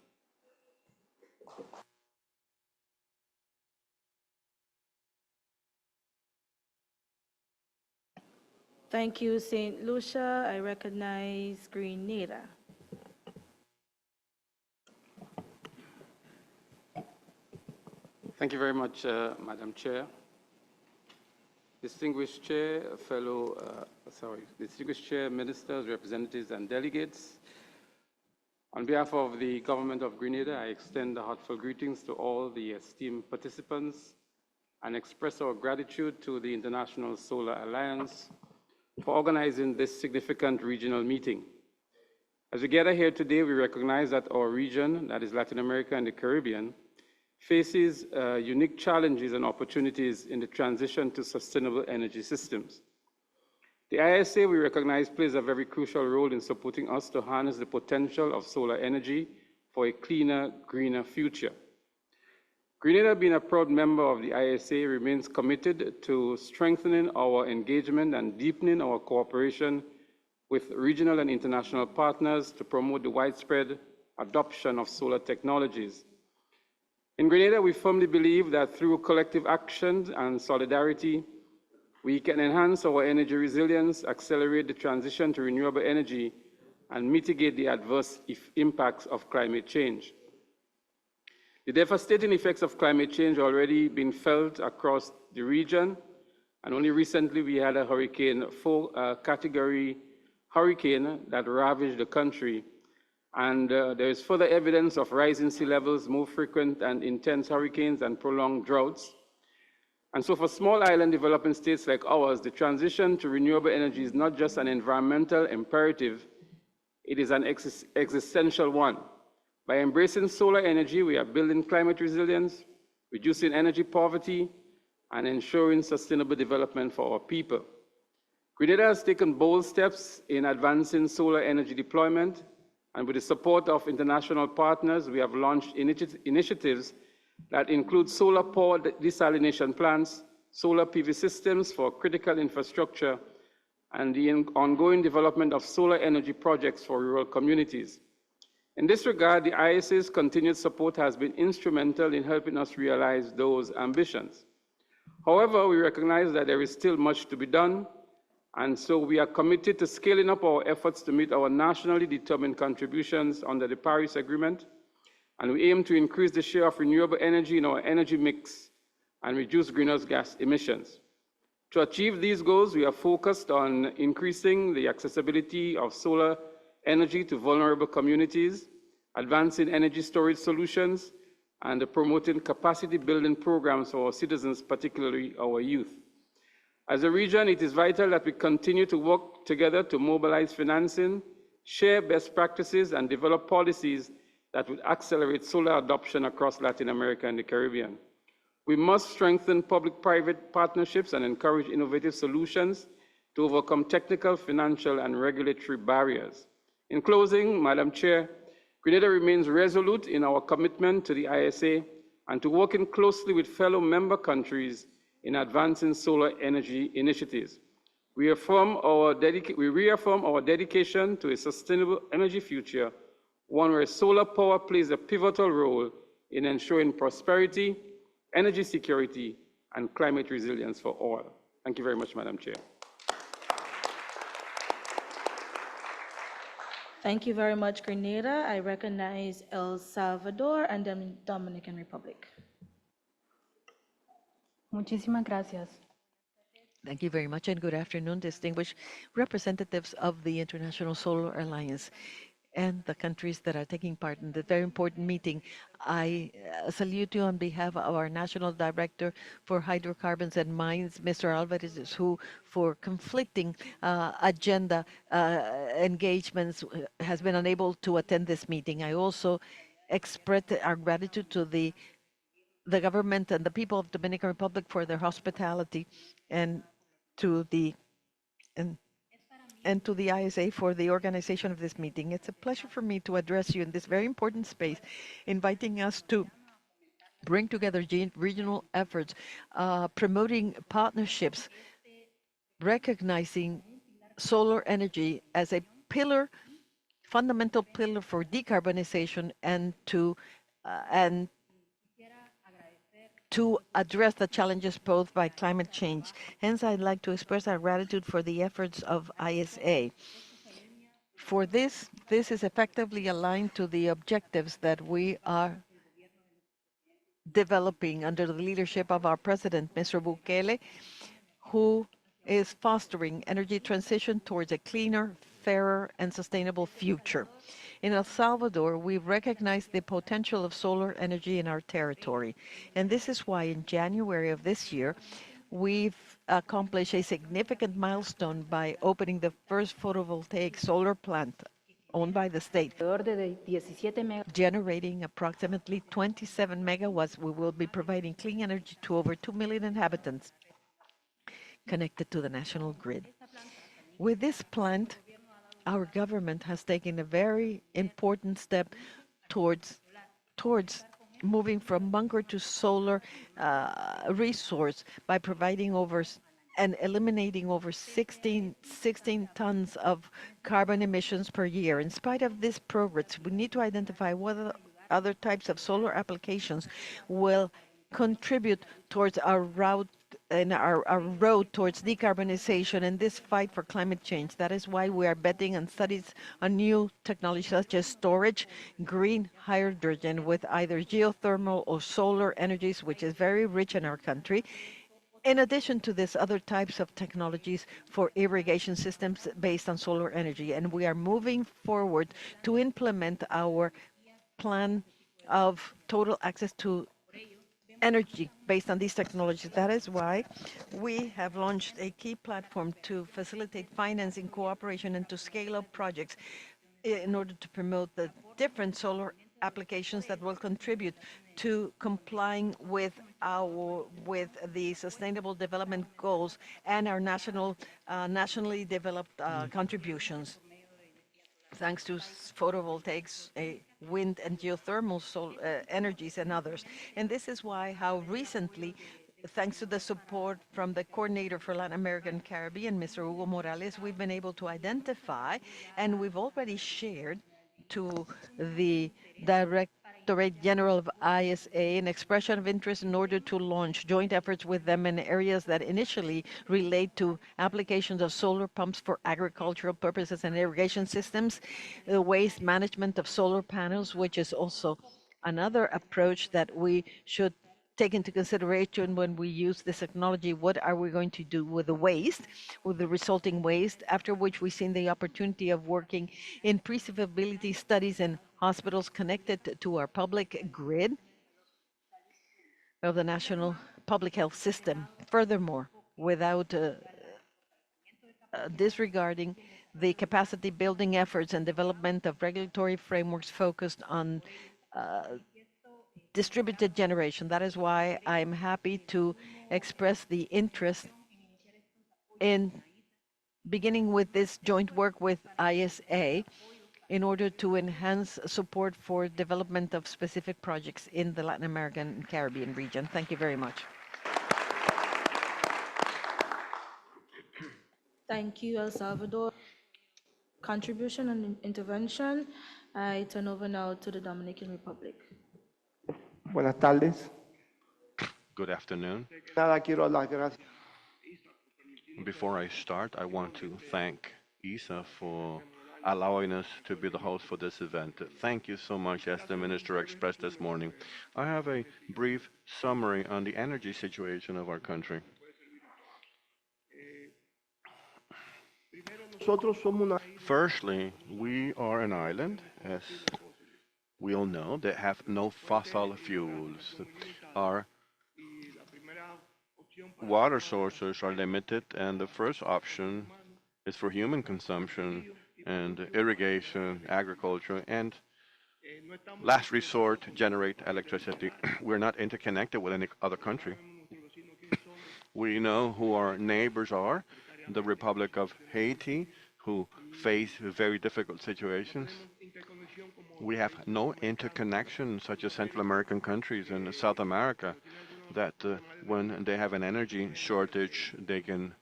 Thank you, St. Lucia. I recognize Grenada. Thank you very much, Madam Chair. Distinguished Chair, Distinguished Chair, Ministers, Representatives, and Delegates. On behalf of the Government of Grenada, I extend the heartfelt greetings to all the esteemed participants and express our gratitude to the International Solar Alliance for organizing this significant regional meeting. As we gather here today, we recognize that our region, that is Latin America and the Caribbean, faces unique challenges and opportunities in the transition to sustainable energy systems. The ISA, we recognize, plays a very crucial role in supporting us to harness the potential of solar energy for a cleaner, greener future. Grenada, being a proud member of the ISA, remains committed to strengthening our engagement and deepening our cooperation with regional and international partners to promote the widespread adoption of solar technologies. In Grenada, we firmly believe that through collective action and solidarity, we can enhance our energy resilience, accelerate the transition to renewable energy, and mitigate the adverse impacts of climate change. The devastating effects of climate change are already being felt across the region, and only recently we had a category hurricane that ravaged the country. And there is further evidence of rising sea levels, more frequent and intense hurricanes, and prolonged droughts. And so for small island developing states like ours, the transition to renewable energy is not just an environmental imperative, it is an existential one. By embracing solar energy, we are building climate resilience, reducing energy poverty, and ensuring sustainable development for our people. Grenada has taken bold steps in advancing solar energy deployment, and with the support of international partners, we have launched initiatives that include solar power desalination plants, solar PV systems for critical infrastructure, and the ongoing development of solar energy projects for rural communities. In this regard, the ISA's continued support has been instrumental in helping us realize those ambitions. However, we recognize that there is still much to be done, and so we are committed to scaling up our efforts to meet our nationally determined contributions under the Paris Agreement, and we aim to increase the share of renewable energy in our energy mix and reduce greenhouse gas emissions. To achieve these goals, we are focused on increasing the accessibility of solar energy to vulnerable communities, advancing energy storage solutions, and promoting capacity building programs for our citizens, particularly our youth. As a region, it is vital that we continue to work together to mobilize financing, share best practices, and develop policies that would accelerate solar adoption across Latin America and the Caribbean. We must strengthen public-private partnerships and encourage innovative solutions to overcome technical, financial, and regulatory barriers. In closing, Madam Chair, Grenada remains resolute in our commitment to the ISA and to working closely with fellow member countries in advancing solar energy initiatives. We reaffirm our dedication to a sustainable energy future one where solar power plays a pivotal role in ensuring prosperity, energy security, and climate resilience for all. Thank you very much, Madam Chair. Thank you very much, Grenada. I recognize El Salvador and then Dominican Republic. Muchísimas gracias. Thank you very much, and good afternoon, distinguished representatives of the International Solar Alliance and the countries that are taking part in this very important meeting. I salute you on behalf of our National Director for Hydrocarbons and Mines, Mr. Alvarez, who, for conflicting agenda engagements, has been unable to attend this meeting. I also express our gratitude to the government and the people of Dominican Republic for their hospitality, and to the and to the ISA for the organization of this meeting. It's a pleasure for me to address you in this very important space, inviting us to bring together regional efforts, promoting partnerships, recognizing solar energy as a pillar, fundamental pillar for decarbonization, and to address the challenges posed by climate change. Hence, I'd like to express our gratitude for the efforts of ISA. For this is effectively aligned to the objectives that we are developing under the leadership of our president, Mr. Bukele, who is fostering energy transition towards a cleaner, fairer, and sustainable future. In El Salvador, we recognize the potential of solar energy in our territory. And this is why in January of this year, we've accomplished a significant milestone by opening the first photovoltaic solar plant owned by the state, generating approximately 27 megawatts. We will be providing clean energy to over 2 million inhabitants connected to the national grid. With this plant, our government has taken a very important step towards moving from bunker to solar resource by providing over and eliminating over 16 tons of carbon emissions per year. In spite of this progress, we need to identify what other types of solar applications will contribute towards our route and our road towards decarbonization and this fight for climate change. That is why we are betting on studies on new technologies such as storage, green hydrogen with either geothermal or solar energies, which is very rich in our country. In addition to this, other types of technologies for irrigation systems based on solar energy. And we are moving forward to implement our plan of total access to energy based on these technologies. That is why we have launched a key platform to facilitate financing, cooperation, and to scale up projects in order to promote the different solar applications that will contribute to complying with the Sustainable Development Goals and our nationally developed contributions. Thanks to photovoltaics, wind and geothermal energies and others. And this is how recently, thanks to the support from the coordinator for Latin America and Caribbean, Mr. Hugo Morales, we've been able to identify, and we've already shared to the Directorate General of ISA an expression of interest in order to launch joint efforts with them in areas that initially relate to applications of solar pumps for agricultural purposes and irrigation systems, the waste management of solar panels, which is also another approach that we should take into consideration when we use this technology. What are we going to do with the waste, with the resulting waste, after which we've seen the opportunity of working in pre-feasibility studies in hospitals connected to our public grid of the national public health system. Furthermore, without disregarding the capacity building efforts and development of regulatory frameworks focused on distributed generation. That is why I'm happy to express the interest in beginning with this joint work with ISA in order to enhance support for development of specific projects in the Latin American and Caribbean region. Thank you very much. Thank you, El Salvador. contribution and intervention. I turn over now to the Dominican Republic. Buenas tardes. Good afternoon. Nada, quiero dar las gracias. Before I start, I want to thank ISA for allowing us to be the host for this event. Thank you so much, as the Minister expressed this morning. I have a brief summary on the energy situation of our country. Firstly, we are an island, as we all know, that have no fossil fuels. Our water sources are limited, and the first option is for human consumption and irrigation, agriculture, and last resort, generate electricity. We're not interconnected with any other country. We know who our neighbors are, the Republic of Haiti, who face very difficult situations. We have no interconnection, such as Central American countries and South America, that when they have an energy shortage, they can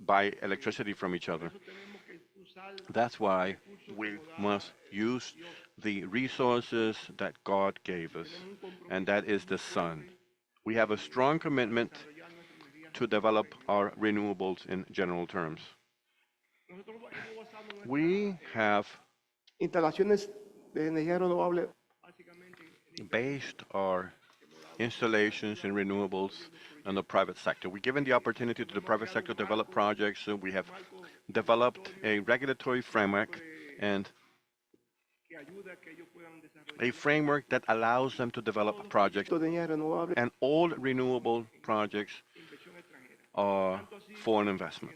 buy electricity from each other. That's why we must use the resources that God gave us, and that is the sun. We have a strong commitment to develop our renewables in general terms. We have Instalaciones de energía renovable based our installations in renewables in the private sector. We've given the opportunity to the private sector to develop projects. We have developed a regulatory framework and a framework that allows them to develop projects, and all renewable projects are foreign investment.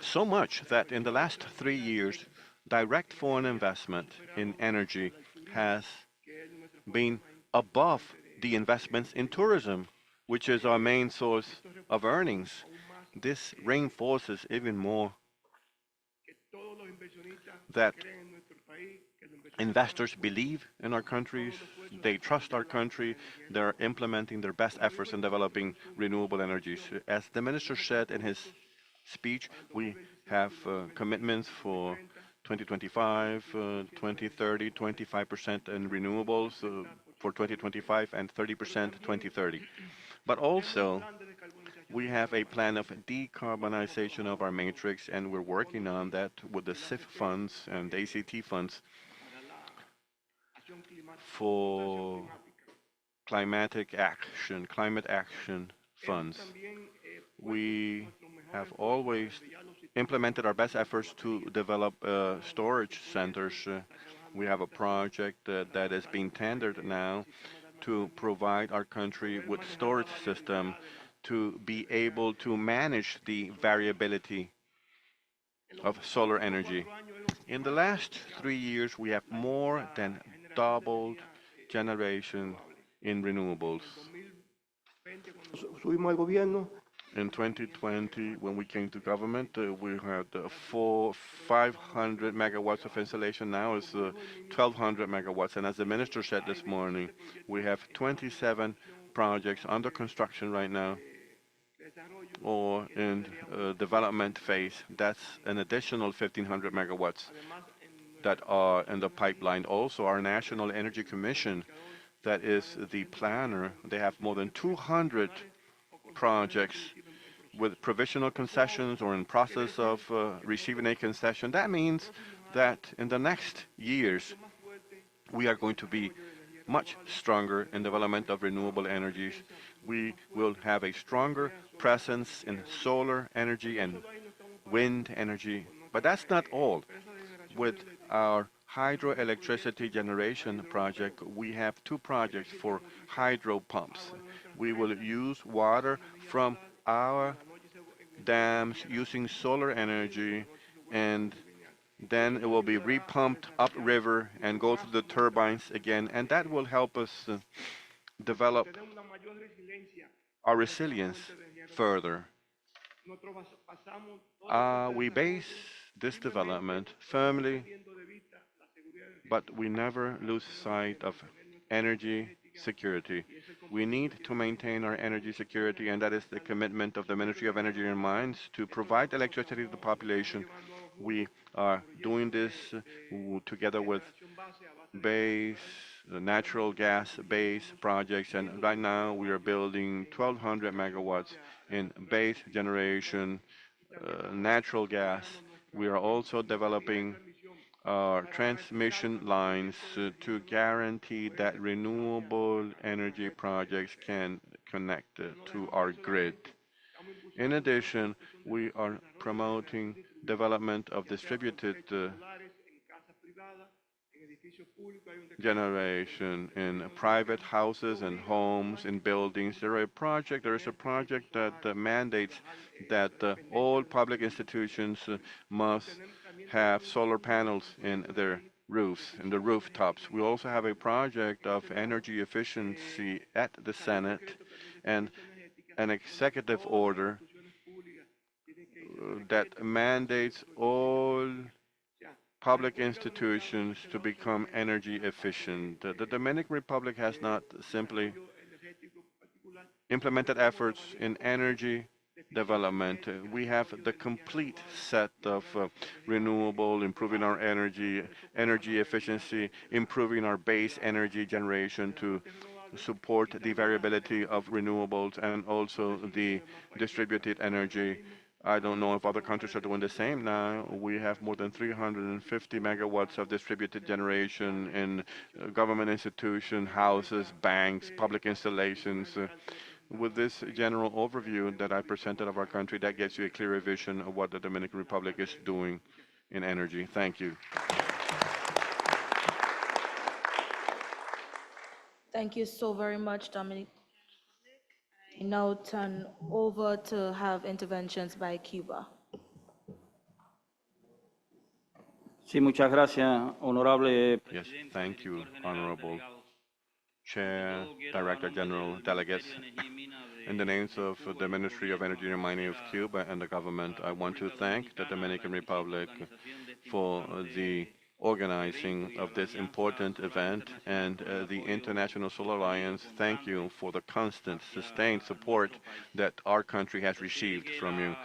So much that in the last 3 years, direct foreign investment in energy has been above the investments in tourism, which is our main source of earnings. This reinforces even more that investors believe in our countries, they trust our country, they're implementing their best efforts in developing renewable energies. As the minister said in his speech, we have commitments for 2025, 2030, 25% in renewables for 2025 and 30% 2030. But also, we have a plan of decarbonization of our matrix, and we're working on that with the CIF funds and the ACT funds for climate action funds. We have always implemented our best efforts to develop storage centers. We have a project that is being tendered now to provide our country with storage system to be able to manage the variability of solar energy. In the last 3 years, we have more than doubled generation in renewables. In 2020, when we came to government, we had 500 megawatts of installation. Now it's 1,200 megawatts. And as the minister said this morning, we have 27 projects under construction right now or in development phase. That's an additional 1,500 megawatts that are in the pipeline. Also, our National Energy Commission, that is the planner, they have more than 200 projects with provisional concessions or in process of receiving a concession. That means that in the next years, we are going to be much stronger in development of renewable energies. We will have a stronger presence in solar energy and wind energy. But that's not all. With our hydroelectricity generation project, we have 2 projects for hydro pumps. We will use water from our dams using solar energy, and then it will be repumped upriver and go to the turbines again, and that will help us develop our resilience further. We base this development firmly, but we never lose sight of energy security. We need to maintain our energy security, and that is the commitment of the Ministry of Energy and Mines to provide electricity to the population. We are doing this together with natural gas-based projects, and right now we are building 1,200 megawatts in base generation, natural gas. We are also developing transmission lines to guarantee that renewable energy projects can connect to our grid. In addition, we are promoting development of distributed generation in private houses and homes, in buildings. There is a project that mandates that all public institutions must have solar panels in their roofs, in the rooftops. We also have a project of energy efficiency at the Senate and an executive order that mandates all public institutions to become energy efficient. The Dominican Republic has not simply implemented efforts in energy development. We have the complete set of renewable, improving our energy efficiency, improving our base energy generation to support the variability of renewables and also the distributed energy. I don't know if other countries are doing the same now. We have more than 350 megawatts of distributed generation in government institutions, houses, banks, public installations. With this general overview that I presented of our country, that gives you a clearer vision of what the Dominican Republic is doing in energy. Thank you. Thank you so very much, Dominic. I now turn over to have interventions by Cuba. Sí, muchas gracias, honorable. Yes, thank you, Honorable Chair, Director General, delegates. In the names of the Ministry of Energy and Mining of Cuba and the government, I want to thank the Dominican Republic for the organizing of this important event, and the International Solar Alliance, thank you for the constant, sustained support that our country has received from you.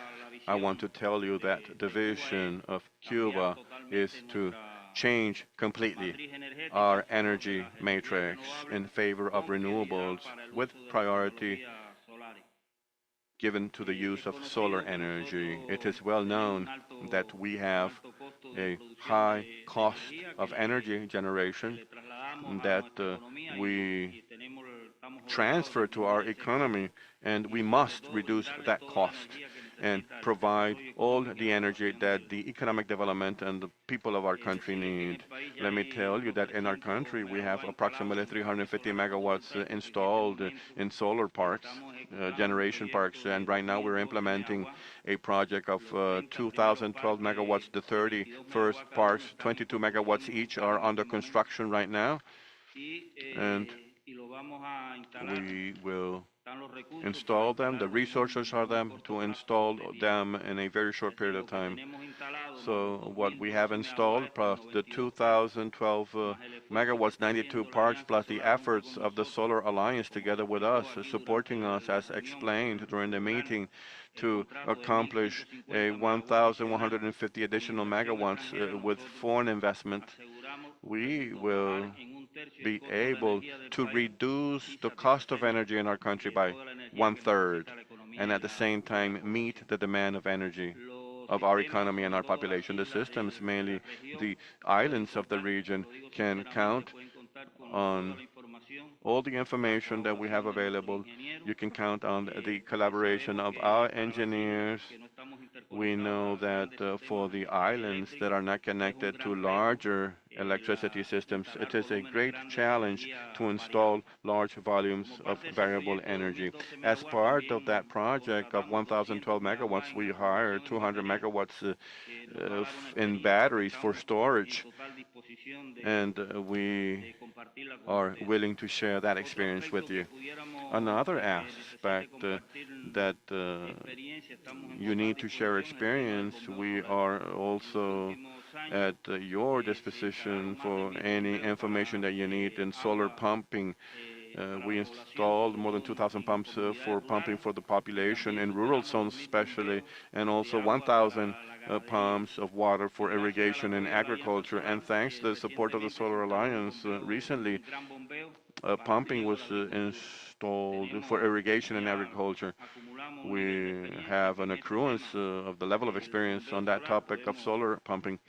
I want to tell you that the vision of Cuba is to change completely our energy matrix in favor of renewables with priority given to the use of solar energy. It is well known that we have a high cost of energy generation that we transfer to our economy, and we must reduce that cost and provide all the energy that the economic development and the people of our country need. Let me tell you that in our country we have approximately 350 megawatts installed in solar parks, generation parks, and right now we're implementing a project of 2,012 megawatts. The 30 first parks, 22 megawatts each, are under construction right now, and we will install them. The resources are there to install them in a very short period of time. So what we have installed, plus the 2,012 megawatts, 92 parks, plus the efforts of the Solar Alliance together with us, supporting us as explained during the meeting, to accomplish a 1,150 additional megawatts with foreign investment, we will be able to reduce the cost of energy in our country by 1/3, and at the same time meet the demand of energy of our economy and our population. The systems, mainly the islands of the region, can count on all the information that we have available. You can count on the collaboration of our engineers. We know that for the islands that are not connected to larger electricity systems, it is a great challenge to install large volumes of variable energy. As part of that project of 1,012 megawatts, we hired 200 megawatts in batteries for storage, and we are willing to share that experience with you. Another aspect that you need to share experience, we are also at your disposition for any information that you need in solar pumping We installed more than 2,000 pumps for pumping for the population in rural zones especially, and also 1,000 pumps of water for irrigation and agriculture. And thanks to the support of the Solar Alliance, recently pumping was installed for irrigation and agriculture. We have an accruance of the level of experience on that topic of solar pumping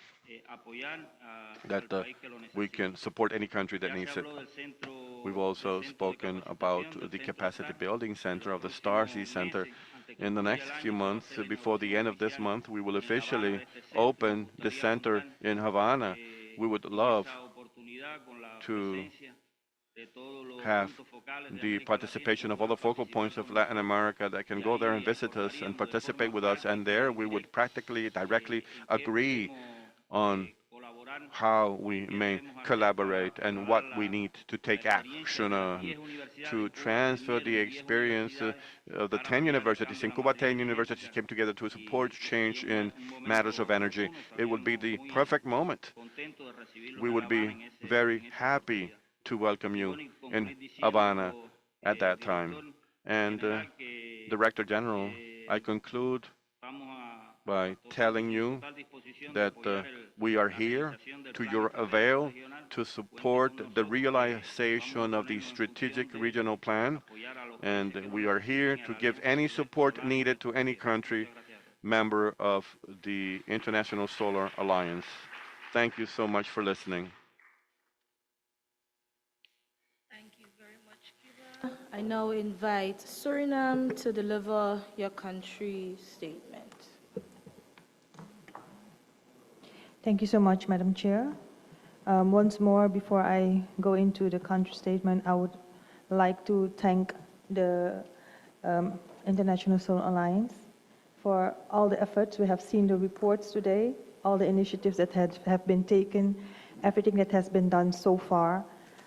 that we can support any country that needs it. We've also spoken about the capacity building center of the Star Sea Center. In the next few months, before the end of this month, we will officially open the center in Havana. We would love to have the participation of all the focal points of Latin America that can go there and visit us and participate with us. And there we would practically, directly agree on how we may collaborate and what we need to take action on to transfer the experience of the 10 universities. In Cuba, 10 universities came together to support change in matters of energy. It would be the perfect moment. We would be very happy to welcome you in Havana at that time. And Director General, I conclude by telling you that we are here to your avail to support the realization of the strategic regional plan, and we are here to give any support needed to any country member of the International Solar Alliance. Thank you so much for listening. I now invite Suriname to deliver your country statement. Thank you so much, Madam Chair. Once more, before I go into the country statement, I would like to thank the International Solar Alliance for all the efforts. We have seen the reports today, all the initiatives that have been taken, everything that has been done so far.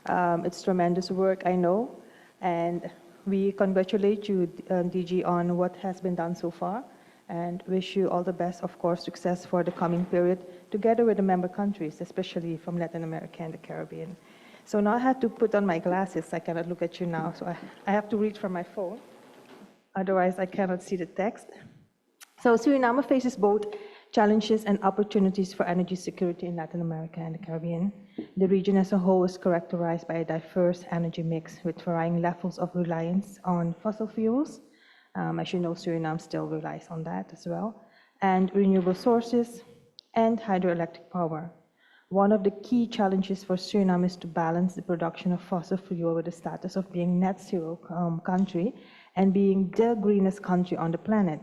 It's tremendous work, I know, and we congratulate you, DG, on what has been done so far, and wish you all the best, of course, success for the coming period, together with the member countries, especially from Latin America and the Caribbean. So now I have to put on my glasses. I cannot look at you now, so I have to read from my phone. Otherwise, I cannot see the text. So Suriname faces both challenges and opportunities for energy security in Latin America and the Caribbean. The region as a whole is characterized by a diverse energy mix with varying levels of reliance on fossil fuels. As you know, Suriname still relies on that as well, and renewable sources and hydroelectric power. One of the key challenges for Suriname is to balance the production of fossil fuel with the status of being net zero country and being the greenest country on the planet.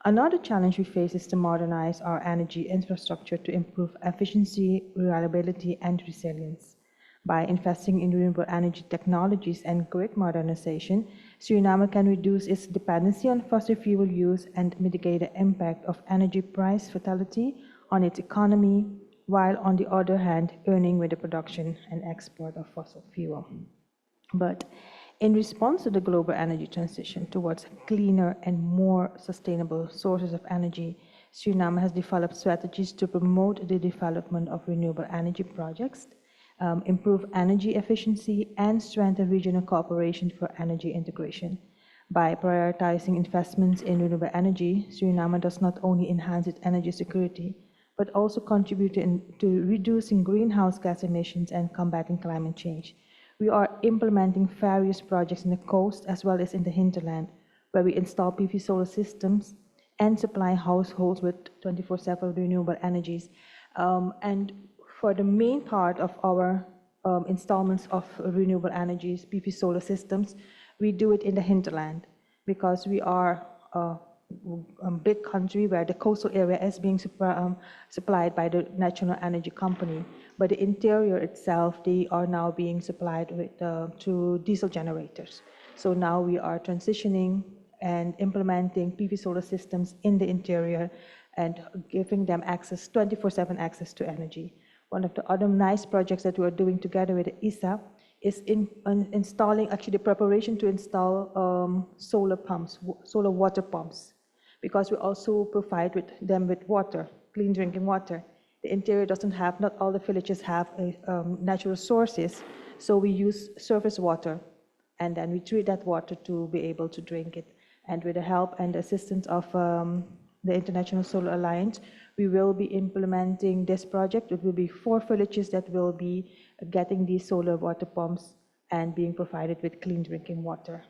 Another challenge we face is to modernize our energy infrastructure to improve efficiency, reliability, and resilience. By investing in renewable energy technologies and grid modernization, Suriname can reduce its dependency on fossil fuel use and mitigate the impact of energy price volatility on its economy, while on the other hand, earning with the production and export of fossil fuel. But in response to the global energy transition towards cleaner and more sustainable sources of energy, Suriname has developed strategies to promote the development of renewable energy projects, improve energy efficiency, and strengthen regional cooperation for energy integration. By prioritizing investments in renewable energy, Suriname does not only enhance its energy security, but also contribute to reducing greenhouse gas emissions and combating climate change. We are implementing various projects in the coast as well as in the hinterland, where we install PV solar systems and supply households with 24/7 renewable energies. And for the main part of our installments of renewable energies, PV solar systems, we do it in the hinterland because we are a big country where the coastal area is being supplied by the national energy company. But the interior itself, they are now being supplied with, through diesel generators. So now we are transitioning and implementing PV solar systems in the interior and giving them access, 24/7 access to energy. One of the other nice projects that we are doing together with the ISA is installing, actually the preparation to install solar pumps, solar water pumps, because we also provide them with water, clean drinking water. The interior doesn't have, not all the villages have natural sources, so we use surface water and then we treat that water to be able to drink it. And with the help and assistance of the International Solar Alliance, we will be implementing this project. It will be 4 villages that will be getting these solar water pumps and being provided with clean drinking water.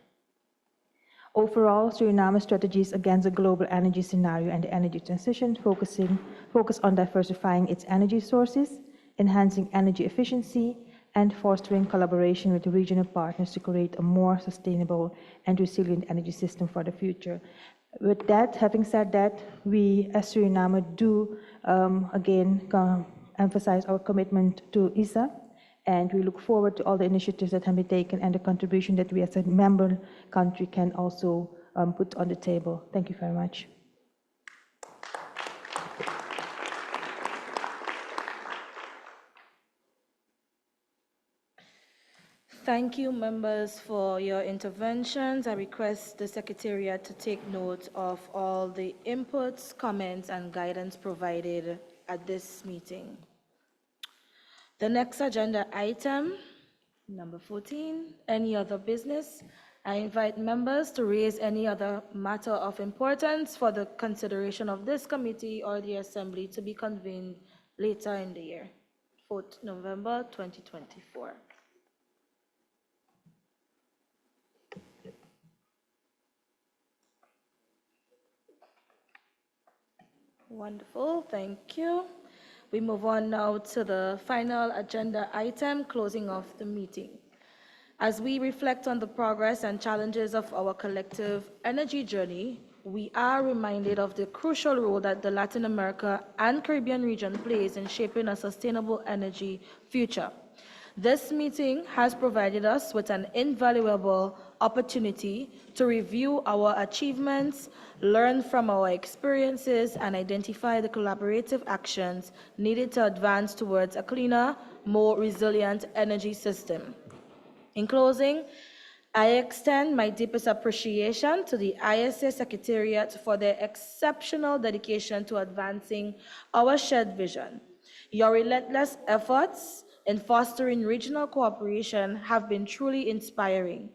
Overall, Suriname's strategies against the global energy scenario and the energy transition focus on diversifying its energy sources, enhancing energy efficiency, and fostering collaboration with regional partners to create a more sustainable and resilient energy system for the future. With that, having said that, we as Suriname do again emphasize our commitment to ISA, and we look forward to all the initiatives that have been taken and the contribution that we as a member country can also put on the table. Thank you very much. Thank you, members, for your interventions. I request the Secretariat to take note of all the inputs, comments, and guidance provided at this meeting. The next agenda item, number 14, any other business. I invite members to raise any other matter of importance for the consideration of this committee or the Assembly to be convened later in the year, 4th November 2024. Wonderful, thank you. We move on now to the final agenda item, closing of the meeting. As we reflect on the progress and challenges of our collective energy journey, we are reminded of the crucial role that the Latin America and Caribbean region plays in shaping a sustainable energy future. This meeting has provided us with an invaluable opportunity to review our achievements, learn from our experiences, and identify the collaborative actions needed to advance towards a cleaner, more resilient energy system. In closing, I extend my deepest appreciation to the ISA Secretariat for their exceptional dedication to advancing our shared vision. Your relentless efforts in fostering regional cooperation have been truly inspiring.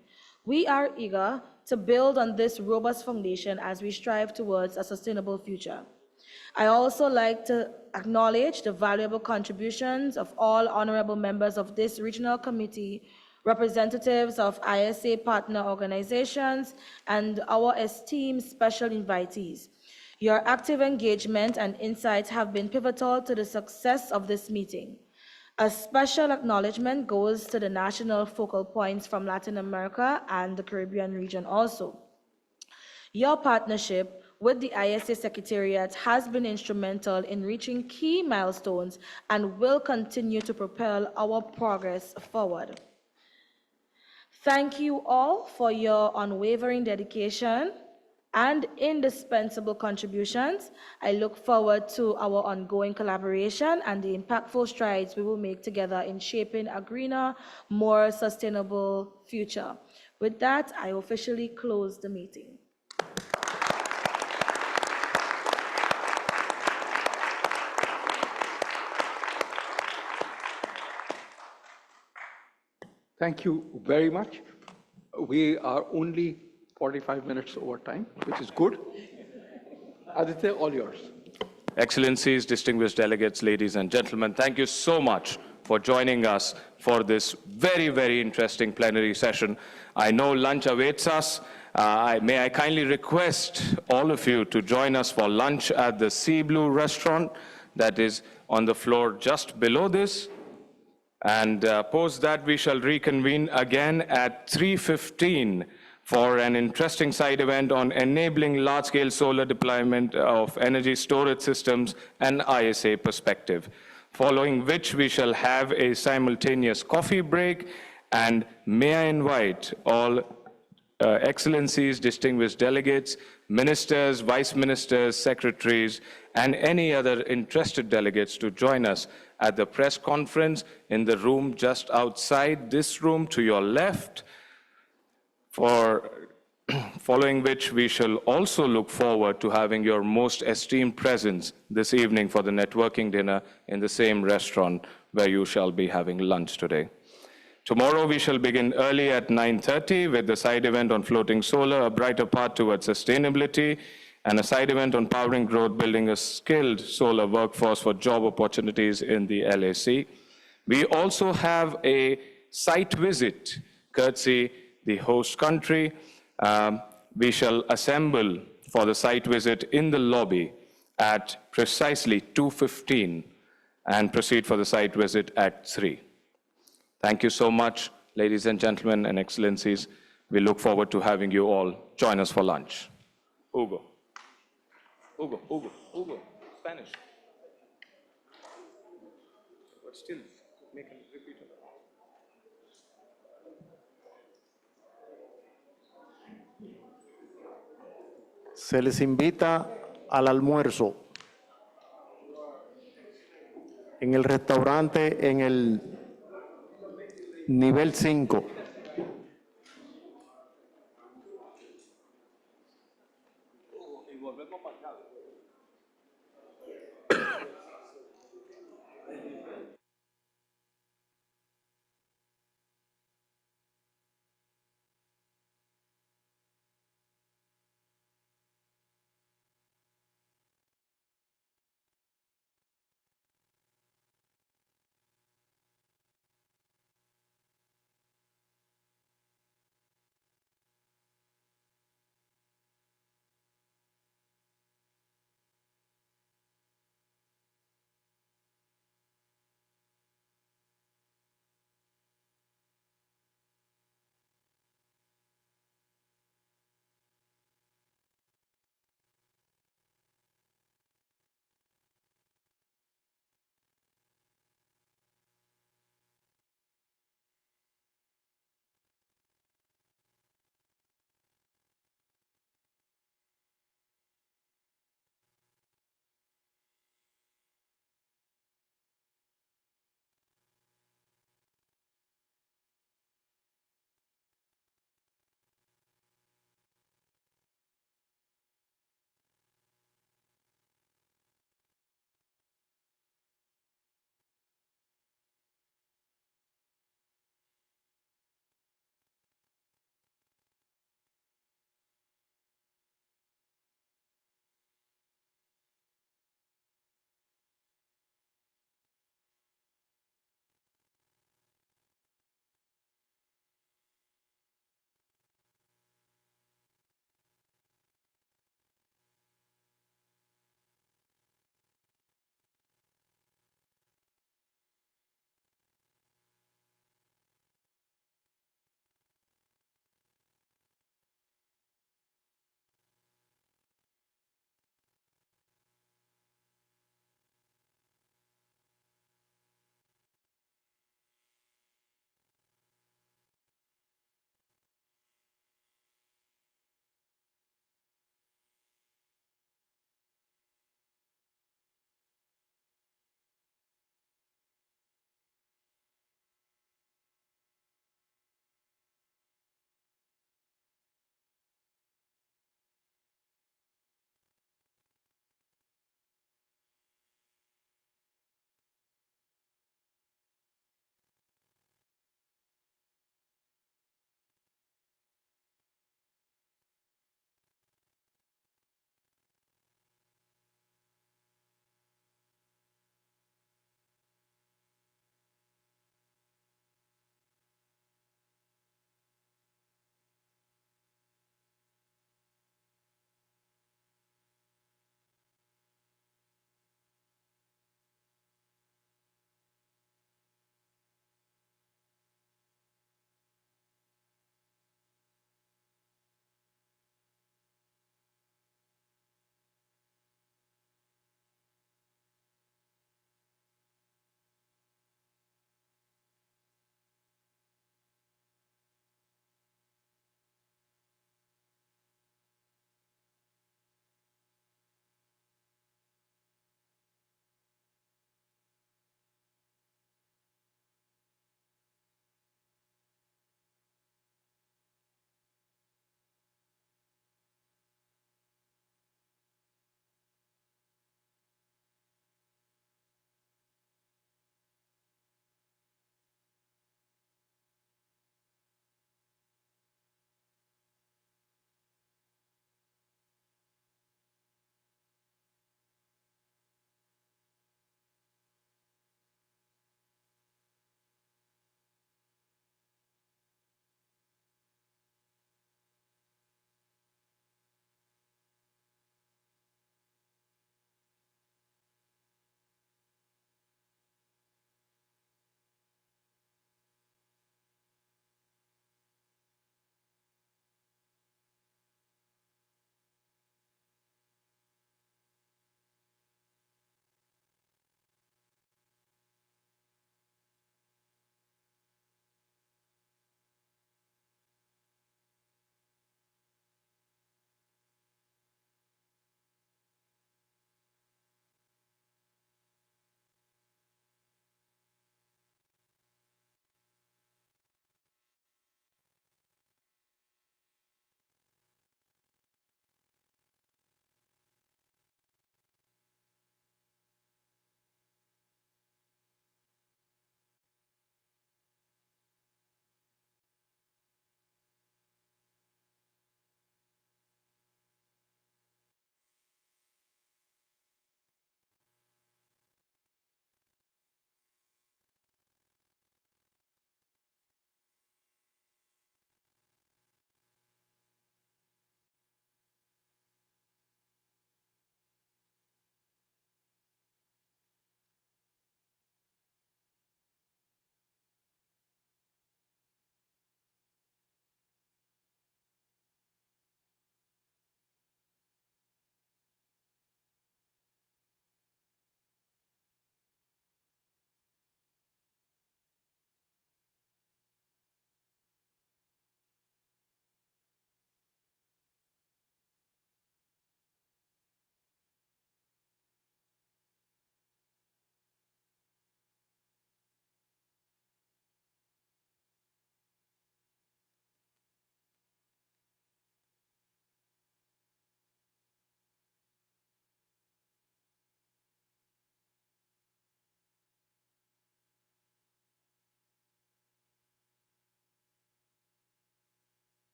We are eager to build on this robust foundation as we strive towards a sustainable future. I also like to acknowledge the valuable contributions of all honorable members of this regional committee, representatives of ISA partner organizations, and our esteemed special invitees. Your active engagement and insights have been pivotal to the success of this meeting. A special acknowledgement goes to the national focal points from Latin America and the Caribbean region also. Your partnership with the ISA Secretariat has been instrumental in reaching key milestones and will continue to propel our progress forward. Thank you all for your unwavering dedication and indispensable contributions. I look forward to our ongoing collaboration and the impactful strides we will make together in shaping a greener, more sustainable future. With that, I officially close the meeting. Thank you very much. We are only 45 minutes over time, which is good. Aditya, all yours. Excellencies, distinguished delegates, ladies and gentlemen, thank you so much for joining us for this very, very interesting plenary session. I know lunch awaits us. May I kindly request all of you to join us for lunch at the Sea Blue restaurant that is on the floor just below this. And post that, we shall reconvene again at 3:15 for an interesting side event on enabling large-scale solar deployment of energy storage systems and ISA perspective, following which we shall have a simultaneous coffee break. And may I invite all excellencies, distinguished delegates, ministers, vice ministers, secretaries, and any other interested delegates to join us at the press conference in the room just outside this room to your left, following which we shall also look forward to having your most esteemed presence this evening for the networking dinner in the same restaurant where you shall be having lunch today. Tomorrow, we shall begin early at 9:30 with the side event on floating solar, a brighter path towards sustainability, and a side event on powering growth, building a skilled solar workforce for job opportunities in the LAC. We also have a site visit, courtesy the host country. We shall assemble for the site visit in the lobby at precisely 2:15 and proceed for the site visit at 3. Thank you so much, ladies and gentlemen and excellencies. We look forward to having you all join us for lunch. Hugo. Hugo, Spanish. But still, make him repeat it. Se les invita al almuerzo en el restaurante en el nivel 5.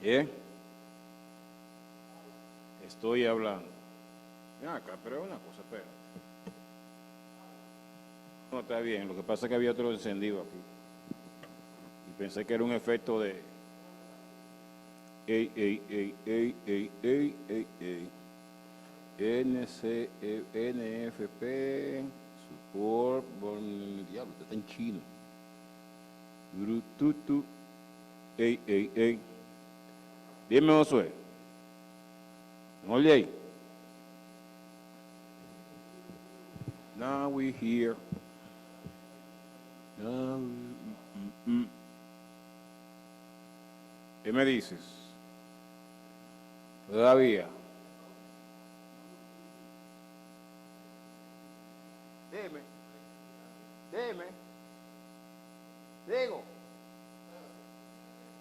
¿Eh? Estoy hablando. Ven acá, pero es una cosa, espera. No, está bien, lo que pasa es que había otro encendido aquí. Y pensé que era un efecto de... NFP, support, diablo, está en chino. Tutu, Dime, Josué. Oye ahí. Now we here. Now, ¿Qué me dices? Todavía. Dime. Digo.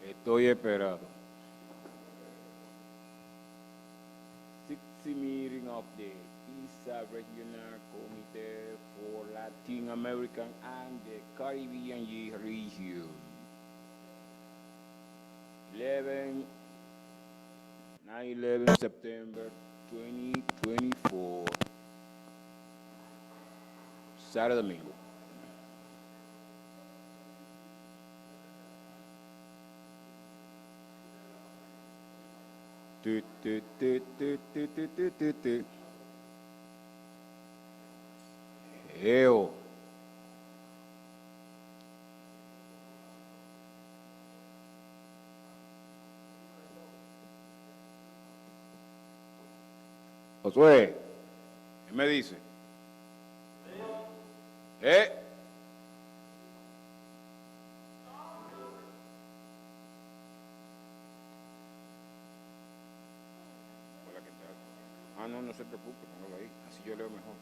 Estoy esperando. 60th meeting of the ISA Regional Committee for Latin American and the Caribbean region. 9/11 September 2024. Sábado domingo. Eo. Josué, ¿qué me dice? No se preocupe, póngalo ahí, así yo leo mejor.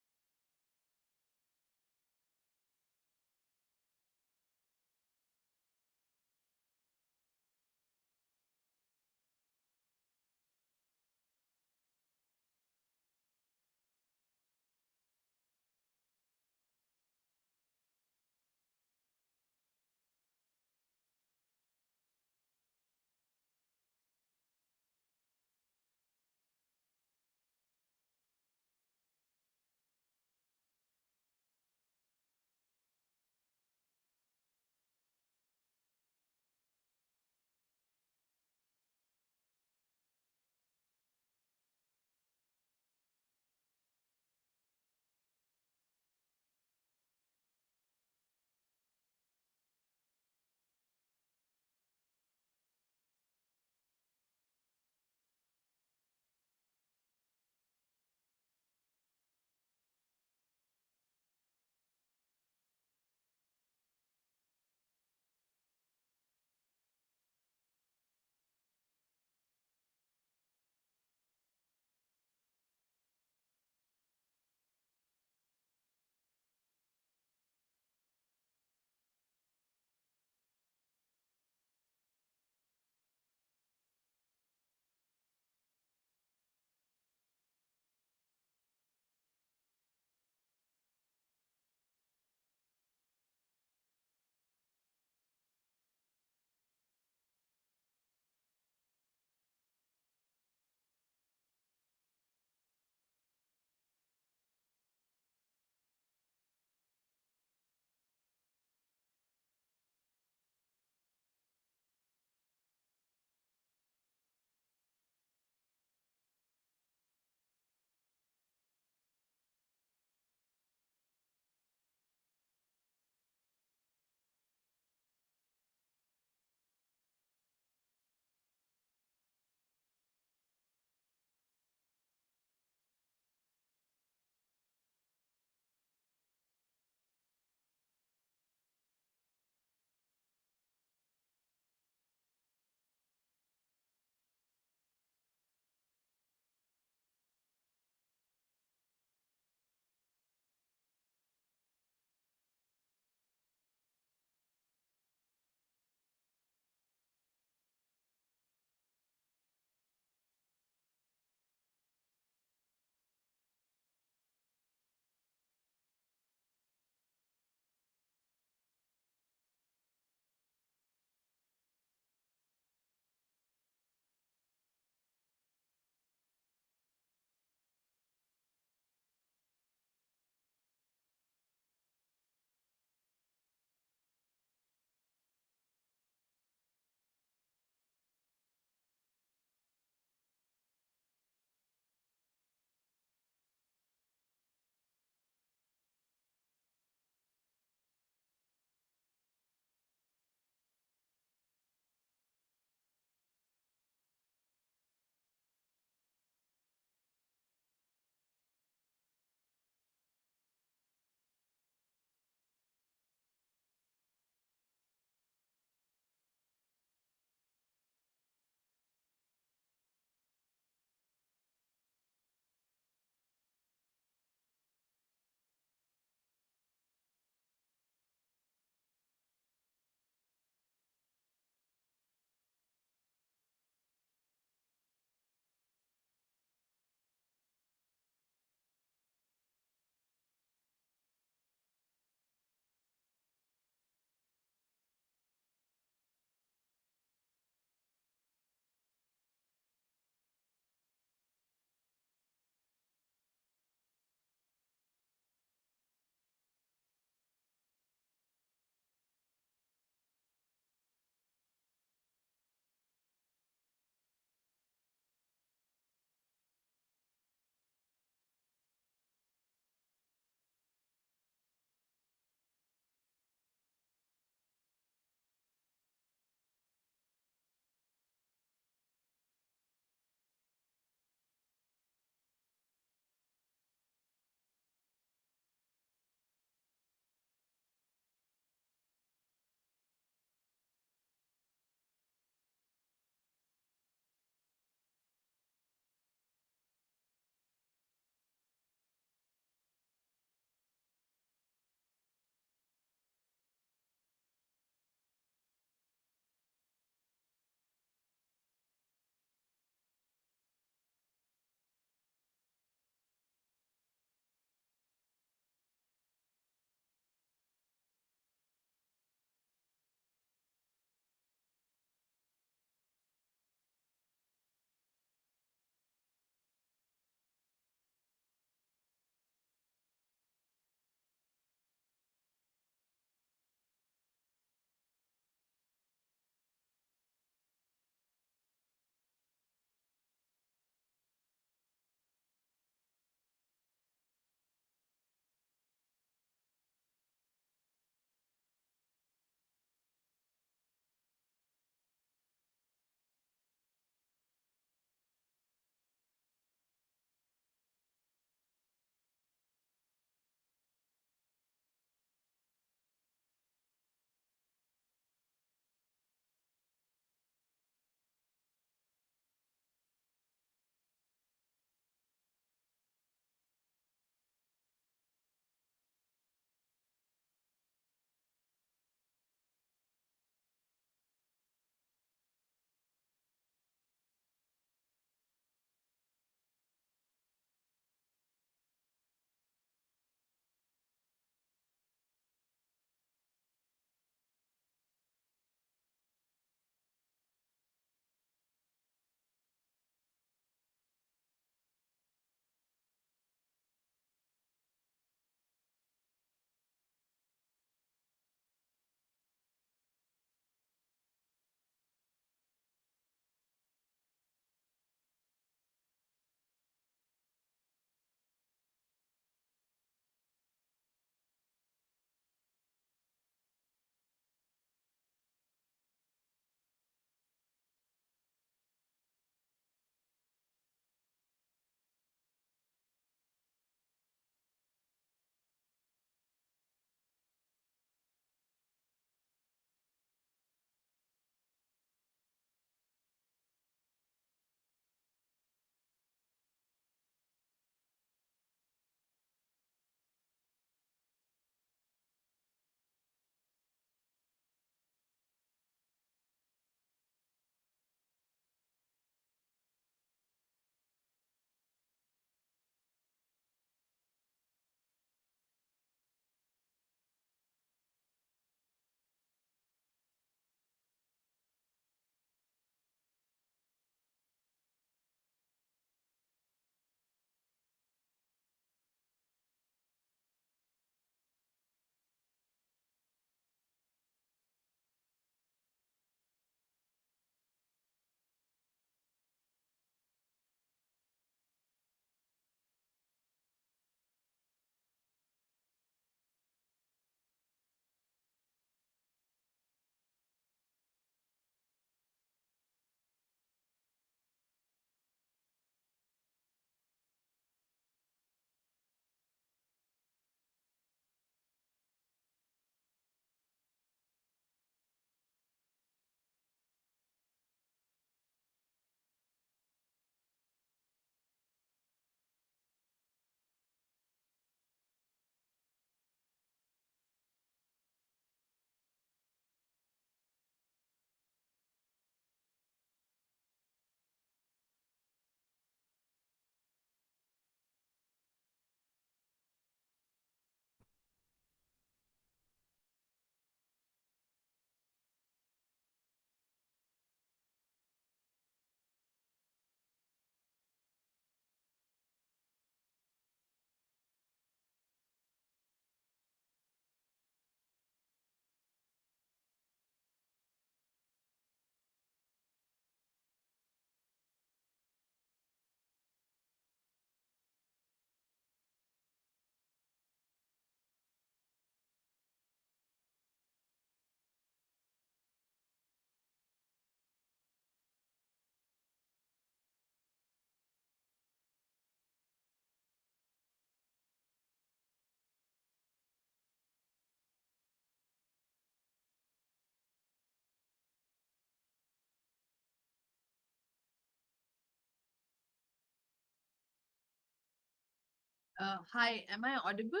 Hi, am I audible?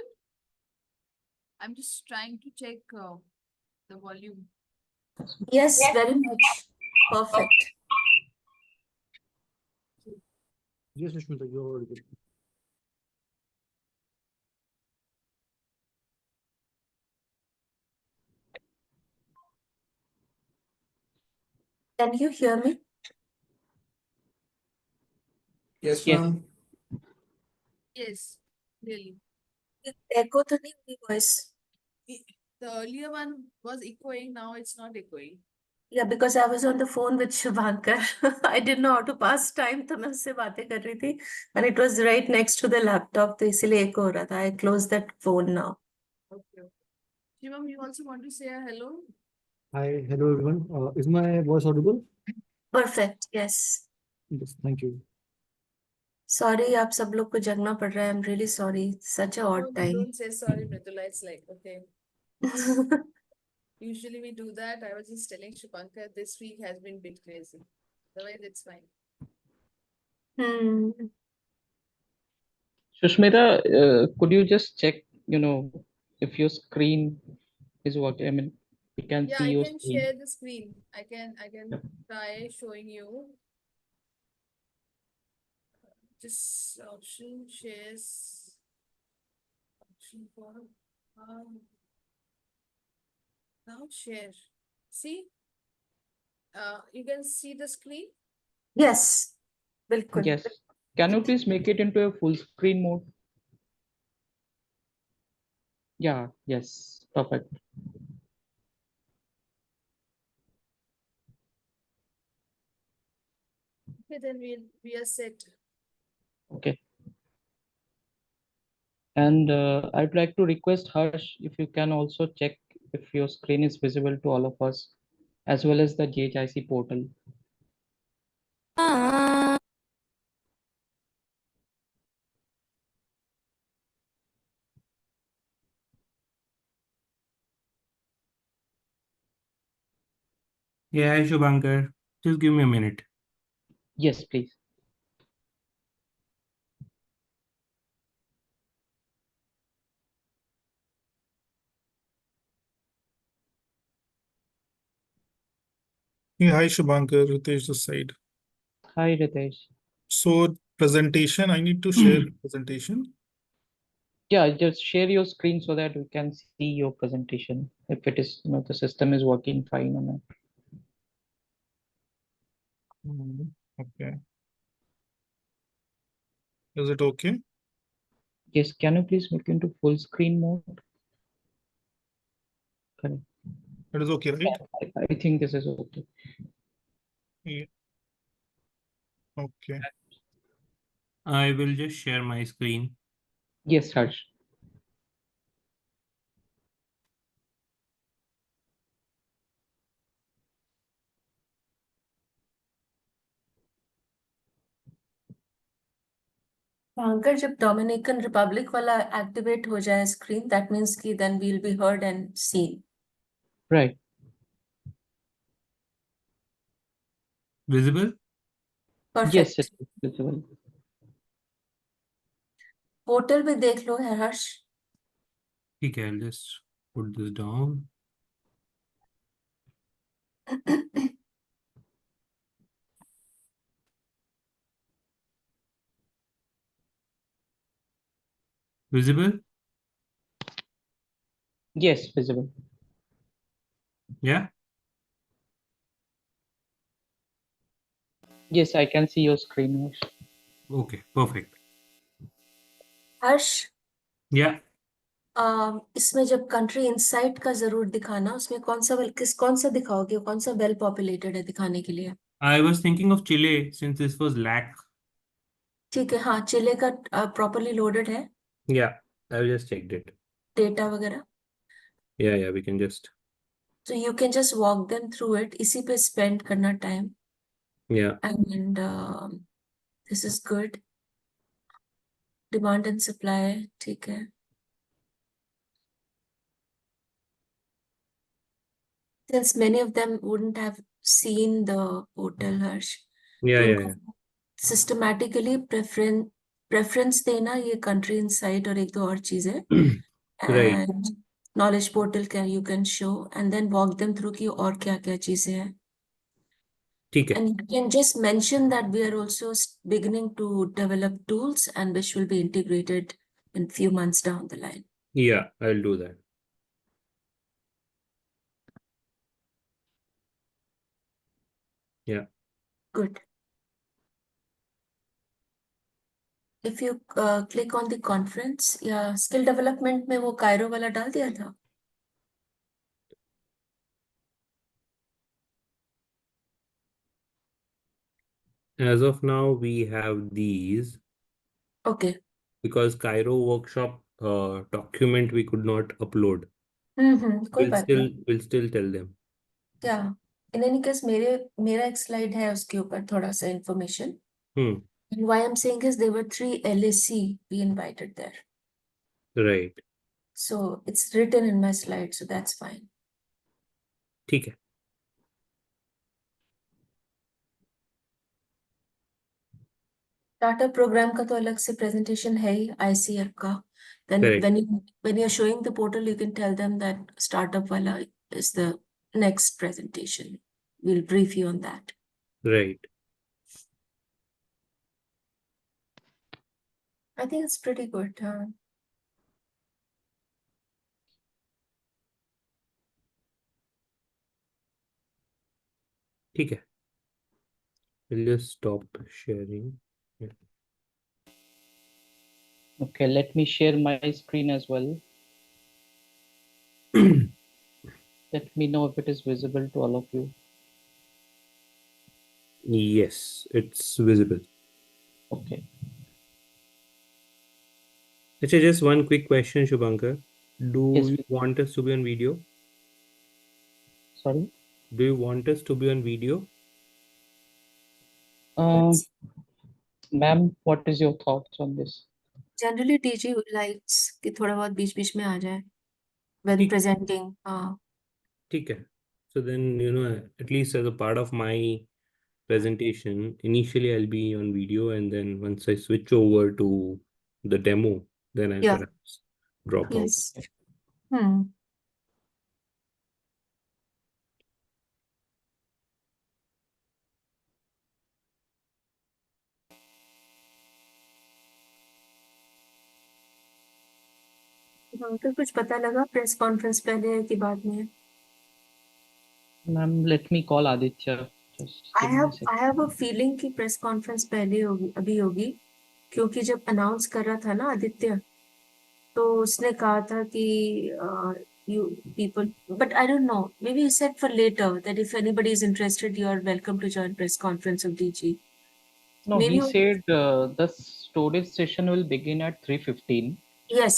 I'm just trying to check the volume. Yes, very much. Perfect. Yes, Sushmita, you're audible. Can you hear me? Yes, Yes. ma'am. Yes, really. Echo to the voice. The earlier one was echoing, now it's not echoing. Yeah, because I was on the phone with Shubhankar. I didn't know how to pass time, तो मैं उससे बातें कर रही थी, and it was right next to the laptop, तो इसीलिए echo हो रहा था. I closed that phone now. Okay. Shivam, you also want to say a hello? Hi, hello everyone. Is my voice audible? Perfect. Yes. Yes, thank you. Sorry, आप सब लोग को जगना पड़ रहा है. I'm really sorry. Such a odd time. Don't say sorry, Mridula. It's like, okay. Usually we do that. I was just telling Shupankar this week has been a bit crazy. Otherwise, it's fine. Hmm. Sushmita, could you just check, if your screen is working? I mean, we can Yeah, see I your can screen. share the screen. I can Yeah. try showing you. This option shares option for now share. See? You can see the screen. Yes. बिल्कुल. Yes. Can you please make it into a full screen mode? Yeah, yes, perfect. Okay, then we are set. Okay. And I'd like to request Harsh if you can also check if your screen is visible to all of us, as well as the JHIC portal. Yeah, hi Shubhankar. Just give me a minute. Yes, please. Yeah, hi Shubhankar, Ritesh this side. Hi, Ritesh. So presentation, I need to share presentation. Yeah, just share your screen so that we can see your presentation. If it is, the system is working fine or not. Okay. Is it okay? Yes, can you please make into full screen mode? Correct. It is okay, right? I think this is okay. Yeah. Okay. I will just share my screen. Yes, Harsh. अगर जब Dominican Republic वाला activate हो जाए screen, that means कि then we'll be heard and seen. Right. Visible? Perfect. Yes, it is visible. Portal भी देख लो है हर्ष. Okay, I'll just put this down. Visible? Yes, visible. Yeah? Yes, I can see your screen, Harsh. Okay, perfect. Harsh, Yeah. इसमें जब country insight का जरूर दिखाना, उसमें कौन सा दिखाओगे, कौन सा वेल पॉपुलेटेड है दिखाने के लिए? I was thinking of Chile since this was LAC. ठीक है, हाँ, चिले का प्रॉपरली लोडेड है Yeah, I just checked it. Data वगैरह. Yeah, we can just. So you can just walk them through it. इसी पे spend करना time. Yeah. And this is good. Demand and supply, ठीक है. Since many of them wouldn't have seen the portal, Harsh, Yeah, तो yeah, उनको yeah. systematically preference देना ये country insight और एक दो और चीजें Right. And knowledge portal can you can show and then walk them through कि और क्या क्या चीजें हैं ठीक है. and you can just mention that we are also beginning to develop tools and which will be integrated in few months down the line. Yeah, I'll do that. Yeah. Good. If you click on the conference या skill development में वो Cairo वाला डाल दिया था As of now, we have these okay because Cairo workshop document we could not upload. कोई We'll बात still नहीं we'll still tell them. क्या in any case मेरा एक slide है उसके ऊपर थोड़ा सा information Hmm. and why I'm saying is there were 3 LAC we invited there Right. so it's written in my slide so that's fine. ठीक है. टाटा प्रोग्राम का तो अलग से प्रेजेंटेशन है ही ICF का then Correct. when you're showing the portal you can tell them that startup wala is the next presentation we'll brief you on that. Right. I think it's pretty good ठीक है. We'll just stop sharing. Yeah. Okay, let me share my screen as well. Let me know if it is visible to all of you. Yes, it's visible. Okay. Actually, just one quick question, Shubhankar. Do Yes, you want us to be on video? sorry. Do you want us to be on video? Ma'am, what is your thoughts on this? generally DG likes कि थोड़ा बहुत बीच में आ जाए when presenting ठीक है. So then, at least as a part of my presentation, initially I'll be on video, and then once I switch over to the demo, then I'll yeah perhaps drop out. yes hmm तो कुछ पता लगा press conference पहले है कि बाद में Ma'am, let me call Aditya. Just I give me a have second. I have a feeling कि प्रेस कॉन्फ्रेंस पहले होगी अभी होगी क्योंकि जब अनाउंस कर रहा था ना आदित्य तो उसने कहा था कि you people but I don't know maybe he said for later that if anybody is interested you are welcome to join press conference of DG No, maybe he said the storage session will begin at 3:15. yes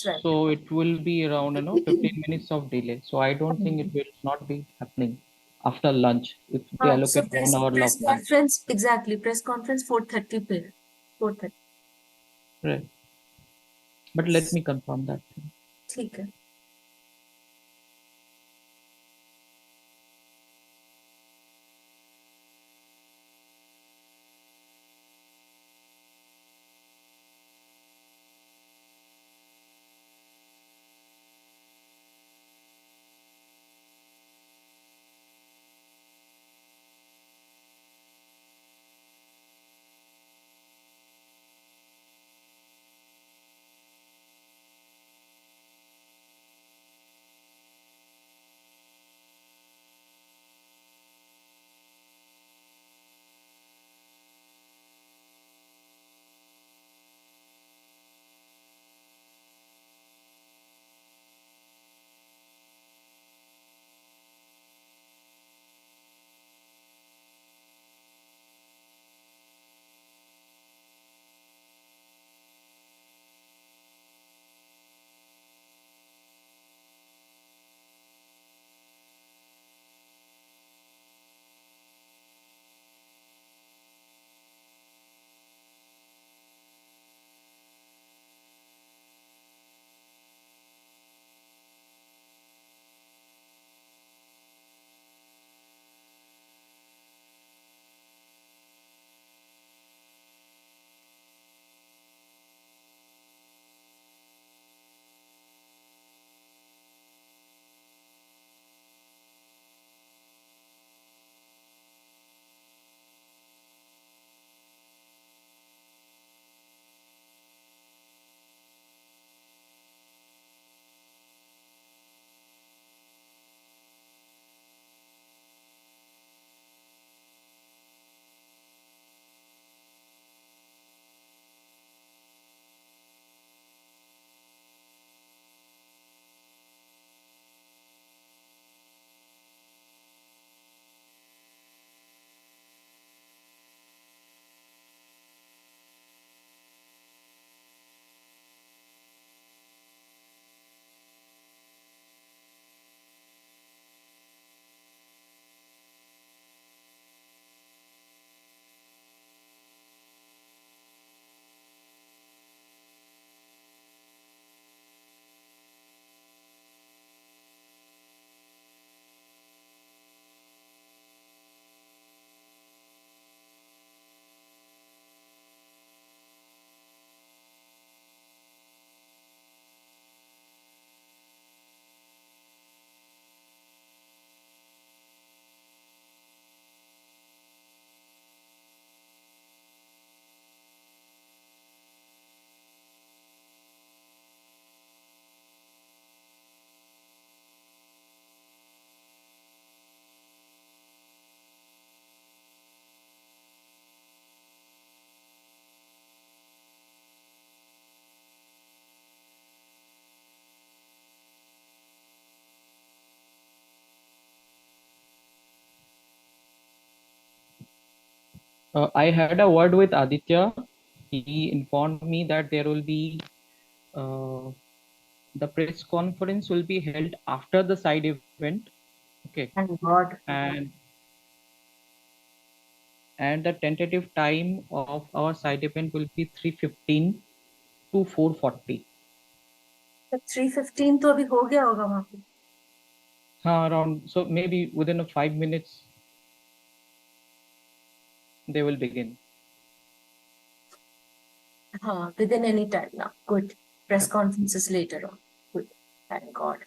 right So it will be around 15 minutes of delay. So I don't think it will not be happening after lunch if they so allocate 1 hour press of lunch. conference exactly press conference 4:30 पे 4:30 Right. But let me confirm that. ठीक है I had a word with Aditya. He informed me that there will be the press conference will be held after the side event. Okay. Thank God. And the tentative time of our side event will be 3:15 to 4:40. 3:15 तो अभी हो गया होगा वहाँ पे. Around, so maybe within 5 minutes they will begin. Within any time now. Good. Press conferences later on. Good. Thank God.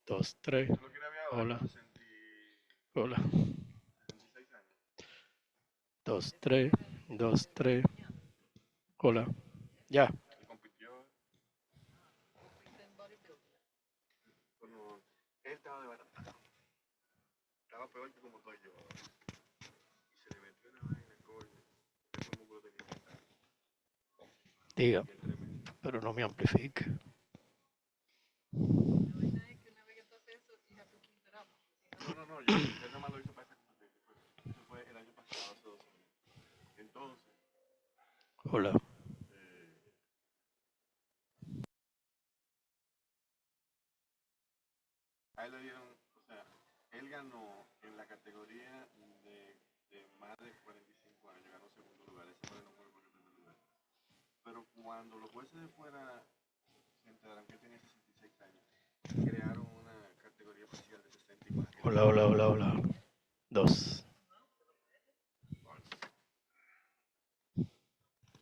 Dos, tres. Hola. Hola. Dos, tres. Dos, tres. Hola. Ya. Él estaba de barata. Estaba peor que como estoy yo. Y se le metió una vaina, coño. Eso no lo tenía que estar. Diga. Pero no me amplifique. No, yo nada más lo hice para esa competencia. Eso fue el año pasado, hace 2 años. Entonces, Hola. a él le dieron, o sea, él ganó en la categoría de más de 45 años, ganó segundo lugar, ese fue el número por el primer lugar. Pero cuando los jueces de fuera se enteraron que él tenía 66 años, crearon una categoría especial de 60 y más. Hola, hola, hola, hola. Dos.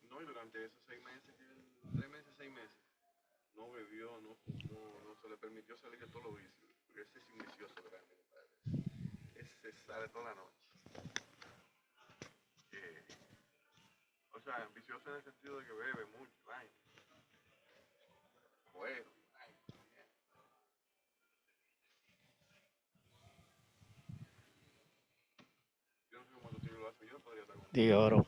No, y durante esos 6 meses, 3 meses, 6 meses, no bebió, no fumó, no se le permitió salir de todos los vicios. Porque ese es un vicioso grande, compadre. Ese sale toda la noche. O sea, vicioso en el sentido de que bebe mucho, vaina. Bueno, yo no sé cómo tú lo haces, yo no podría estar con Diga, varón.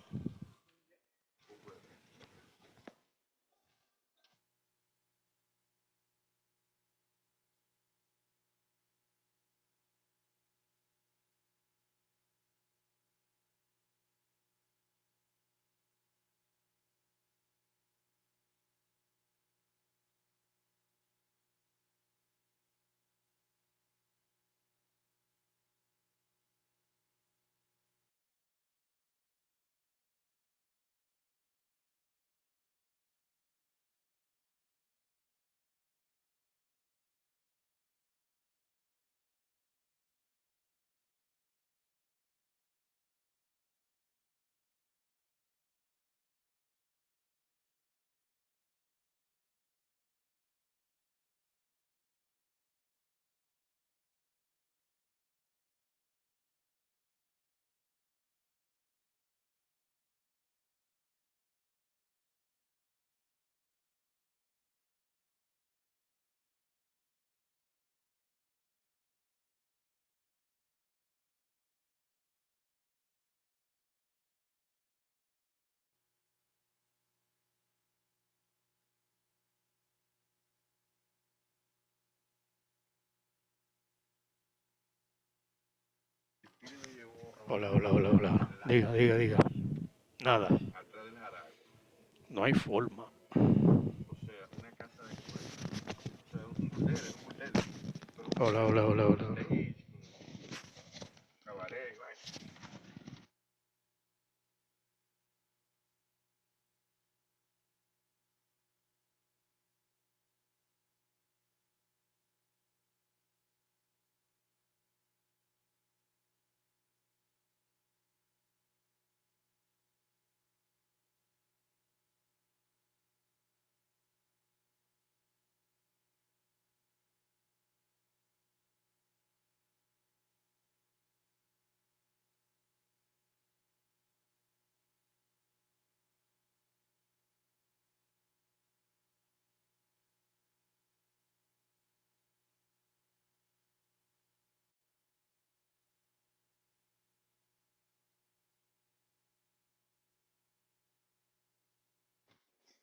Hola, hola, hola, hola. Diga, diga, diga. Nada. No hay forma. Hola, hola, hola, hola.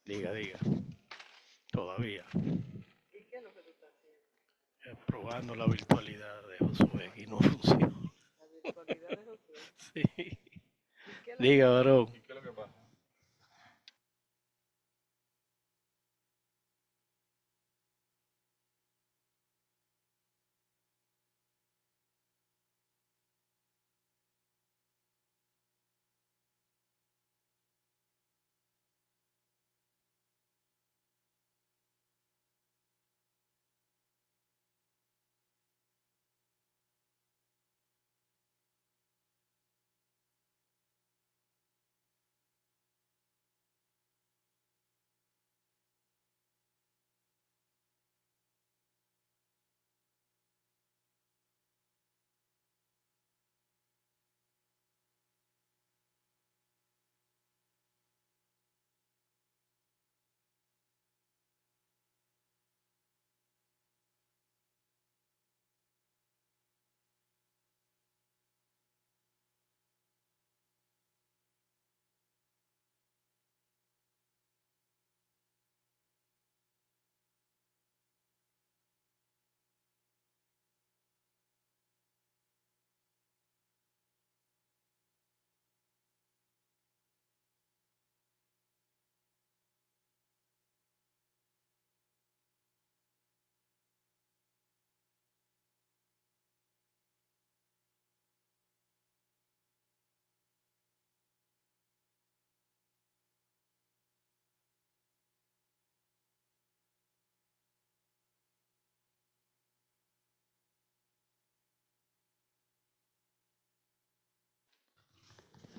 Diga, diga. Todavía. Probando la virtualidad de Josué y no funciona. Sí. Diga, varón.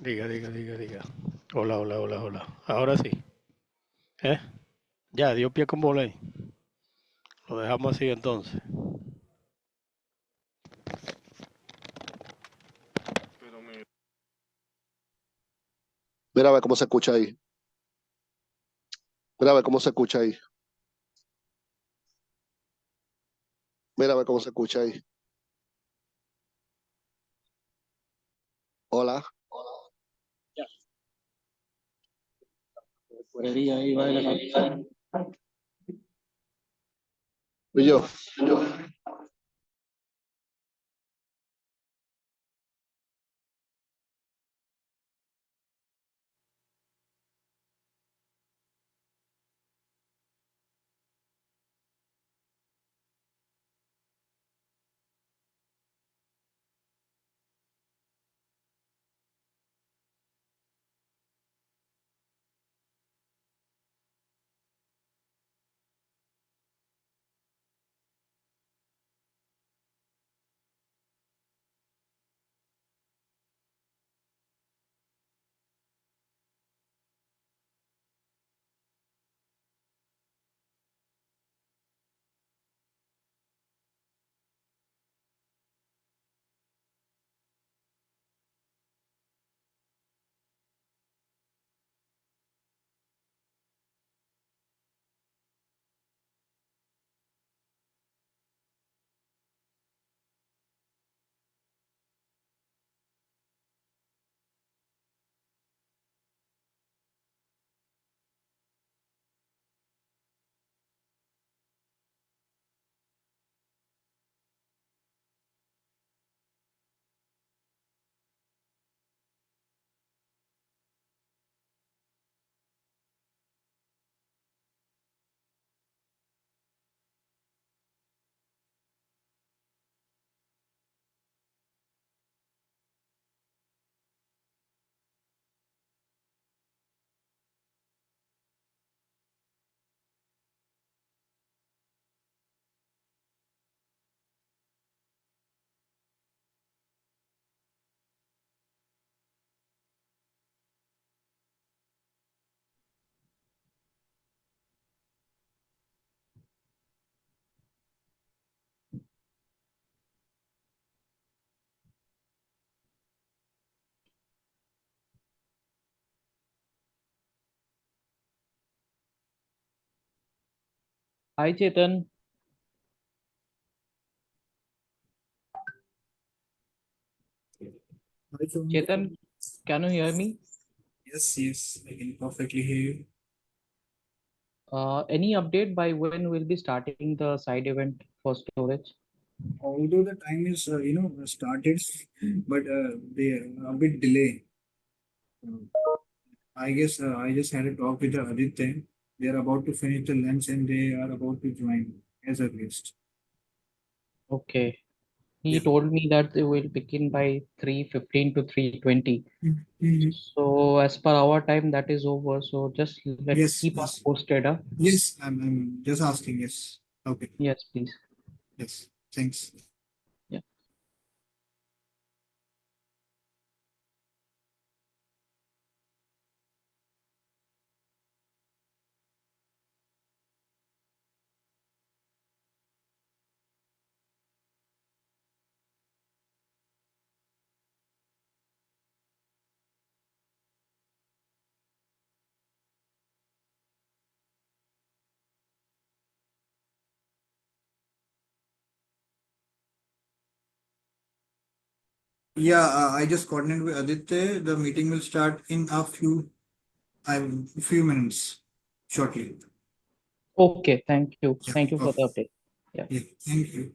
Diga, diga, diga, diga. Hola, hola, hola, hola. Ahora sí. ¿Eh? Ya, dio pie con bola ahí. Lo dejamos así entonces. Mira a ver cómo se escucha ahí. Mira a ver cómo se escucha ahí. Mira a ver cómo se escucha ahí. Hola. Y yo. Hi, Chetan. Hi, Soumya. Chetan, can you hear me? Yes, I can perfectly hear you. Any update by when we'll be starting the side event for storage? Although the time is, started, but they are a bit delay. I guess I just had a talk with Aditya. They are about to finish the lunch and they are about to join as a guest. Okay. He Yeah. told me that they will begin by 3:15 to 3:20. Mhm. So as per our time, that is over. So just Yes, keep us yes, posted. Huh? yes. I'm just asking. Yes. Okay. Yes, please. Yes. Thanks. Yeah. Yeah, I just coordinated with Aditya. The meeting will start in a few minutes, shortly. Okay. Thank you. Yeah. Thank you for Okay. the update. Yeah. Yeah. Thank you.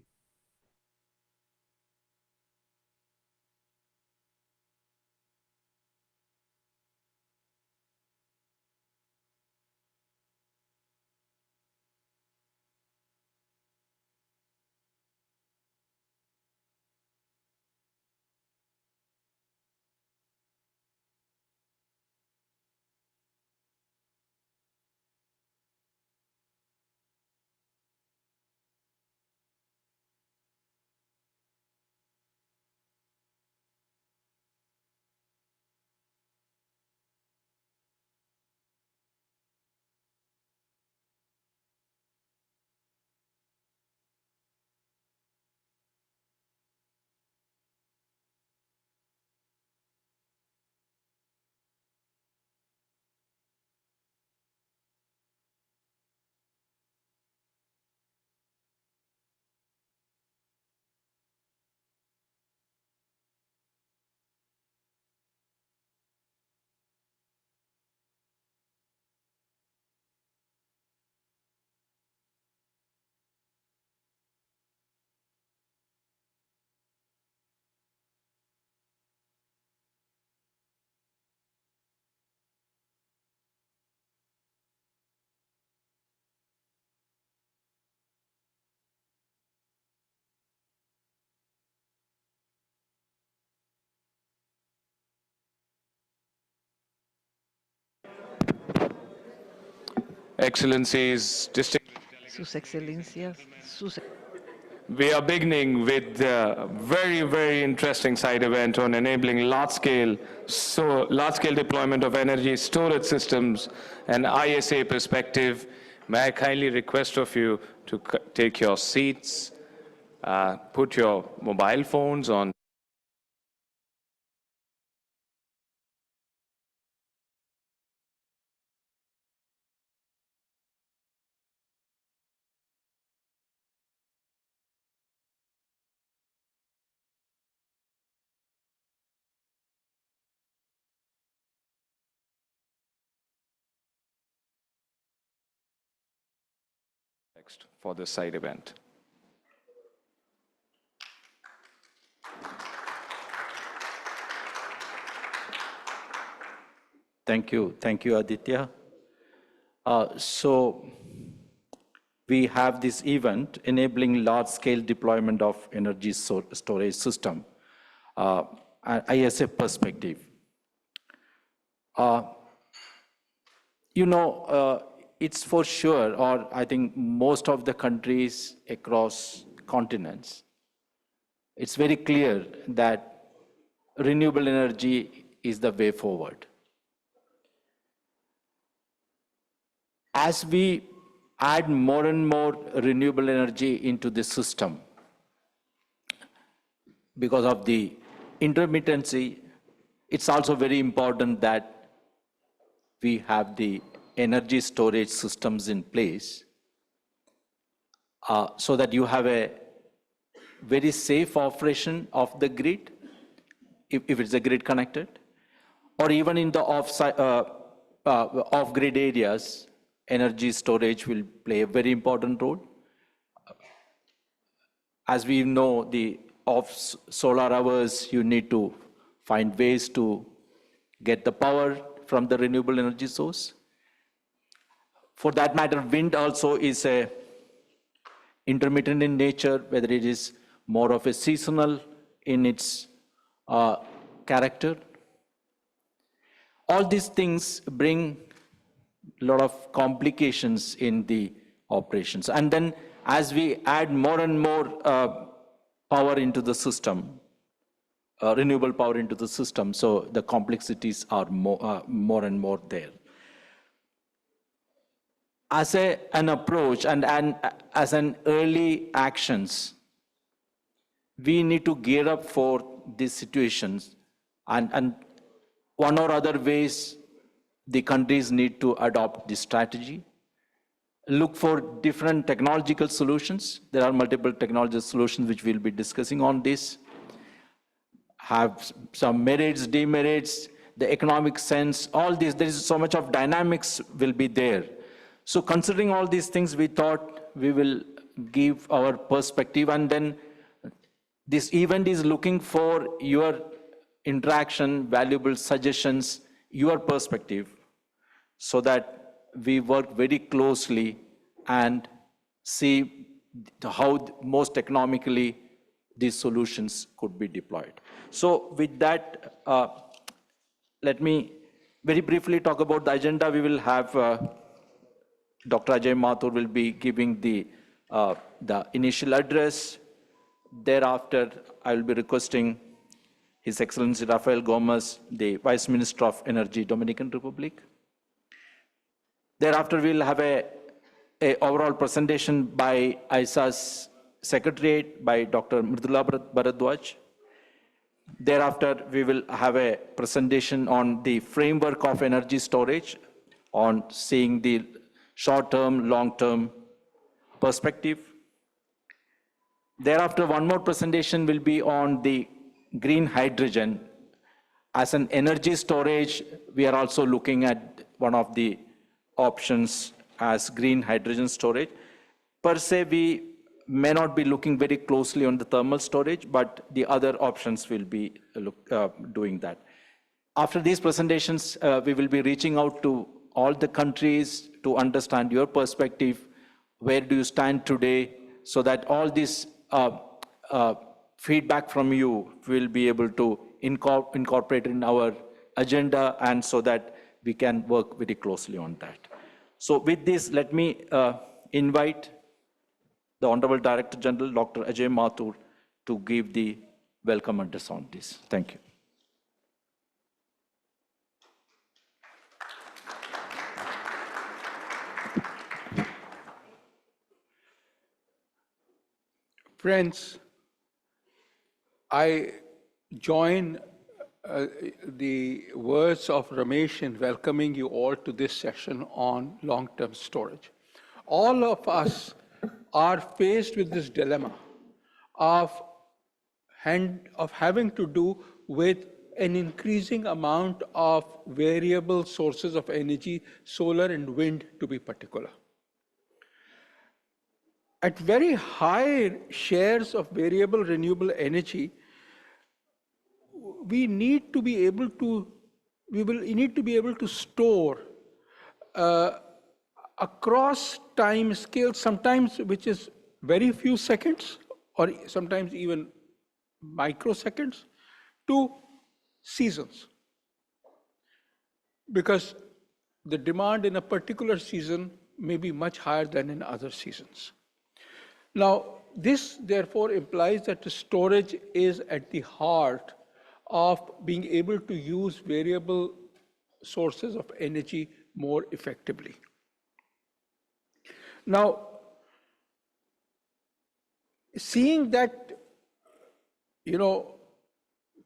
Excellencies, distinguished Sus Excelencias, we are beginning with a very, very interesting side event on enabling large-scale deployment of energy storage systems and ISA perspective. May I kindly request of you to take your seats, put your mobile phones on for this side event. Thank you, Aditya. So we have this event enabling large-scale deployment of energy storage system, ISA perspective. It's for sure, or I think most of the countries across continents, it's very clear that renewable energy is the way forward. As we add more and more renewable energy into the system, because of the intermittency, it's also very important that we have the energy storage systems in place so that you have a very safe operation of the grid, if it's a grid connected, or even in the off-grid areas, energy storage will play a very important role. As we know, the solar hours, you need to find ways to get the power from the renewable energy source. For that matter, wind also is intermittent in nature, whether it is more of a seasonal in its character. All these things bring a lot of complications in the operations. And then as we add more and more power into the system, renewable power into the system, so the complexities are more and more there. As an approach and as an early actions, we need to gear up for these situations, and one or other ways the countries need to adopt this strategy. Look for different technological solutions. There are multiple technological solutions which we'll be discussing on this. Have some merits, demerits, the economic sense, all this, there is so much of dynamics will be there. So considering all these things, we thought we will give our perspective, and then this event is looking for your interaction, valuable suggestions, your perspective, so that we work very closely and see how most economically these solutions could be deployed. So with that, let me very briefly talk about the agenda. We will have Dr. Ajay Mathur will be giving the initial address. Thereafter, I will be requesting His Excellency Rafael Gomez, the Vice Minister of Energy, Dominican Republic. Thereafter, we'll have a overall presentation by ISA's Secretariat by Dr. Mridula Bharadwaj. Thereafter, we will have a presentation on the framework of energy storage, on seeing the short-term, long-term perspective. Thereafter, one more presentation will be on the green hydrogen. As an energy storage, we are also looking at one of the options as green hydrogen storage. Per se, we may not be looking very closely on the thermal storage, but the other options will be doing that. After these presentations, we will be reaching out to all the countries to understand your perspective, where do you stand today, so that all this feedback from you will be able to incorporate in our agenda, and so that we can work very closely on that. So with this, let me invite the Honorable Director General, Dr. Ajay Mathur, to give the welcome address on this. Thank you. Friends, I join the words of Ramesh in welcoming you all to this session on long-term storage. All of us are faced with this dilemma of having to do with an increasing amount of variable sources of energy, solar and wind to be particular. At very high shares of variable renewable energy, we need to be able to store across time scales, sometimes which is very few seconds, or sometimes even microseconds, to seasons. Because the demand in a particular season may be much higher than in other seasons. Now, this therefore implies that the storage is at the heart of being able to use variable sources of energy more effectively. Now, seeing that,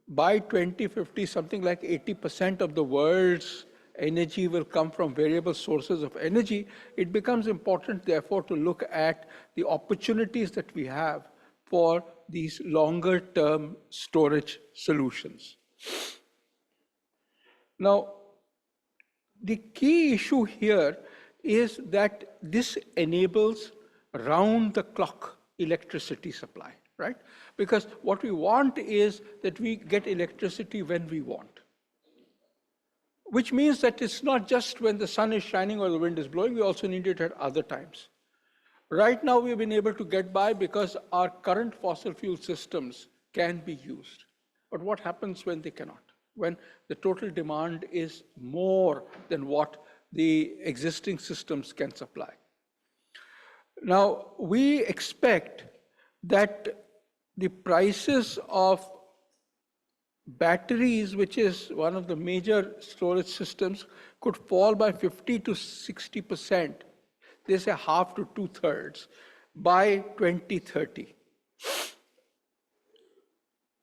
by 2050, something like 80% of the world's energy will come from variable sources of energy, it becomes important, therefore, to look at the opportunities that we have for these longer-term storage solutions. Now, the key issue here is that this enables round-the-clock electricity supply, right? Because what we want is that we get electricity when we want, which means that it's not just when the sun is shining or the wind is blowing, we also need it at other times. Right now, we've been able to get by because our current fossil fuel systems can be used. But what happens when they cannot? When the total demand is more than what the existing systems can supply. Now, we expect that the prices of batteries, which is one of the major storage systems, could fall by 50 to 60%. They say half to 2/3 by 2030.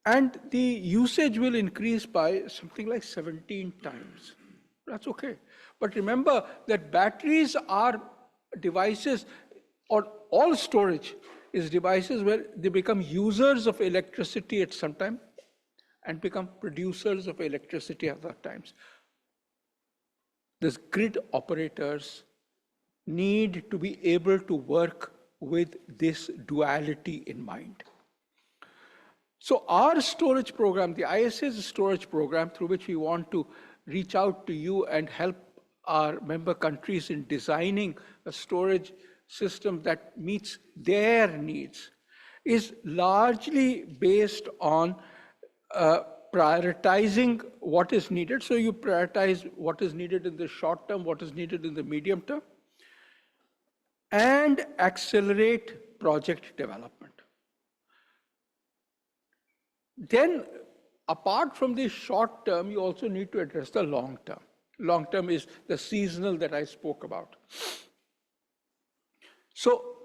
And the usage will increase by something like 17 times. That's okay. But remember that batteries are devices, or all storage is devices where they become users of electricity at some time and become producers of electricity at other times. These grid operators need to be able to work with this duality in mind. So our storage program, the ISA's storage program, through which we want to reach out to you and help our member countries in designing a storage system that meets their needs, is largely based on prioritizing what is needed. So you prioritize what is needed in the short term, what is needed in the medium term, and accelerate project development. Then, apart from the short term, you also need to address the long term. Long term is the seasonal that I spoke about. So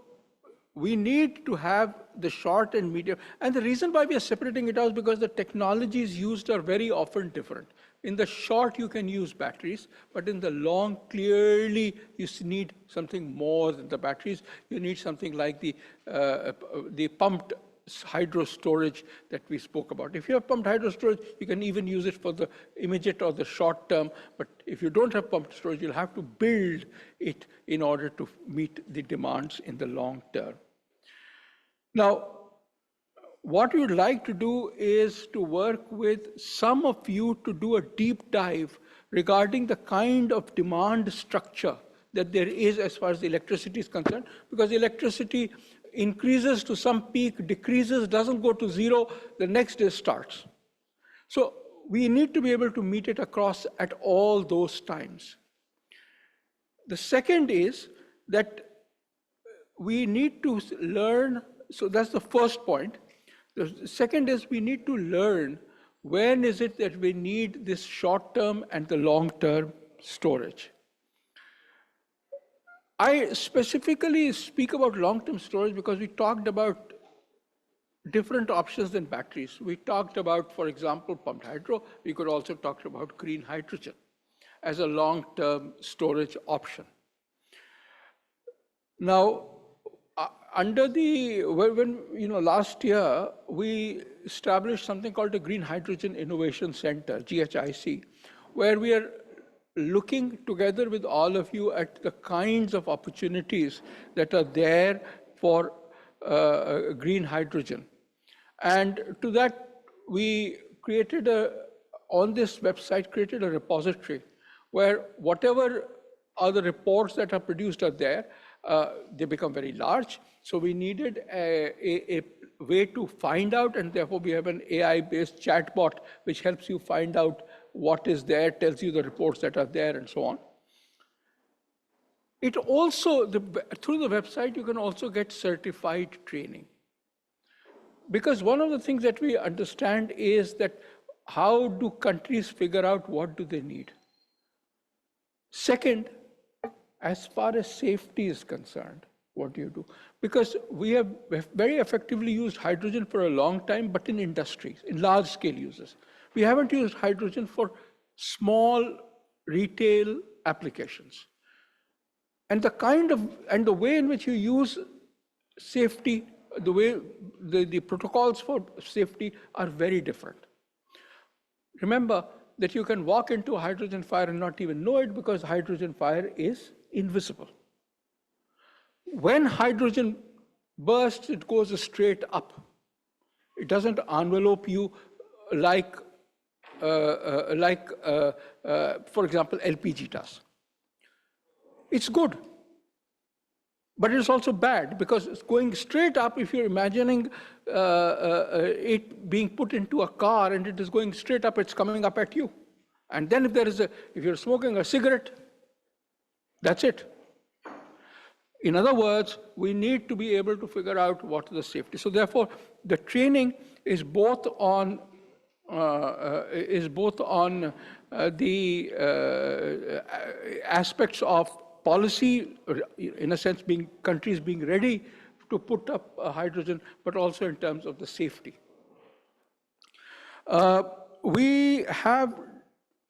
we need to have the short and medium. And the reason why we are separating it out is because the technologies used are very often different. In the short, you can use batteries, but in the long, clearly, you need something more than the batteries. You need something like the pumped hydro storage that we spoke about. If you have pumped hydro storage, you can even use it for the immediate or the short term. But if you don't have pumped storage, you'll have to build it in order to meet the demands in the long term. Now, what we would like to do is to work with some of you to do a deep dive regarding the kind of demand structure that there is as far as electricity is concerned, because electricity increases to some peak, decreases, doesn't go to zero, the next day starts. So we need to be able to meet it across at all those times. The second is that we need to learn, so that's the first point. The second is we need to learn when is it that we need this short-term and the long-term storage. I specifically speak about long-term storage because we talked about different options than batteries. We talked about, for example, pumped hydro. We could also talk about green hydrogen as a long-term storage option. Now, last year, we established something called the Green Hydrogen Innovation Center, GHIC, where we are looking together with all of you at the kinds of opportunities that are there for green hydrogen. And to that, we created on this website, created a repository where whatever other reports that are produced are there, they become very large. So we needed a way to find out, and therefore we have an AI-based chatbot which helps you find out what is there, tells you the reports that are there, and so on. It also, through the website, you can also get certified training. Because one of the things that we understand is that how do countries figure out what do they need? Second, as far as safety is concerned, what do you do? Because we have very effectively used hydrogen for a long time, but in industries, in large-scale uses. We haven't used hydrogen for small retail applications. And the way in which you use safety, the way the protocols for safety are very different. Remember that you can walk into a hydrogen fire and not even know it because hydrogen fire is invisible. When hydrogen bursts, it goes straight up. It doesn't envelope you like for example, LPG does. It's good, but it's also bad because it's going straight up. If you're imagining it being put into a car and it is going straight up, it's coming up at you. And then if you're smoking a cigarette, that's it. In other words, we need to be able to figure out what is the safety. So therefore, the training is both on the aspects of policy, in a sense, countries being ready to put up hydrogen, but also in terms of the safety. We are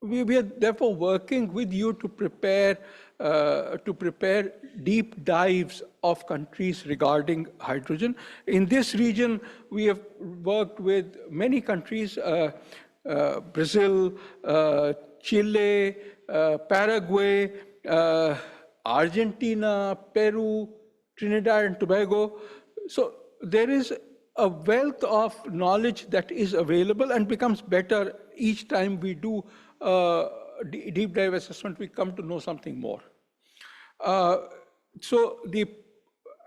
therefore working with you to prepare deep dives of countries regarding hydrogen. In this region, we have worked with many countries, Brazil, Chile, Paraguay, Argentina, Peru, Trinidad and Tobago. So there is a wealth of knowledge that is available and becomes better each time we do deep dive assessment, we come to know something more. So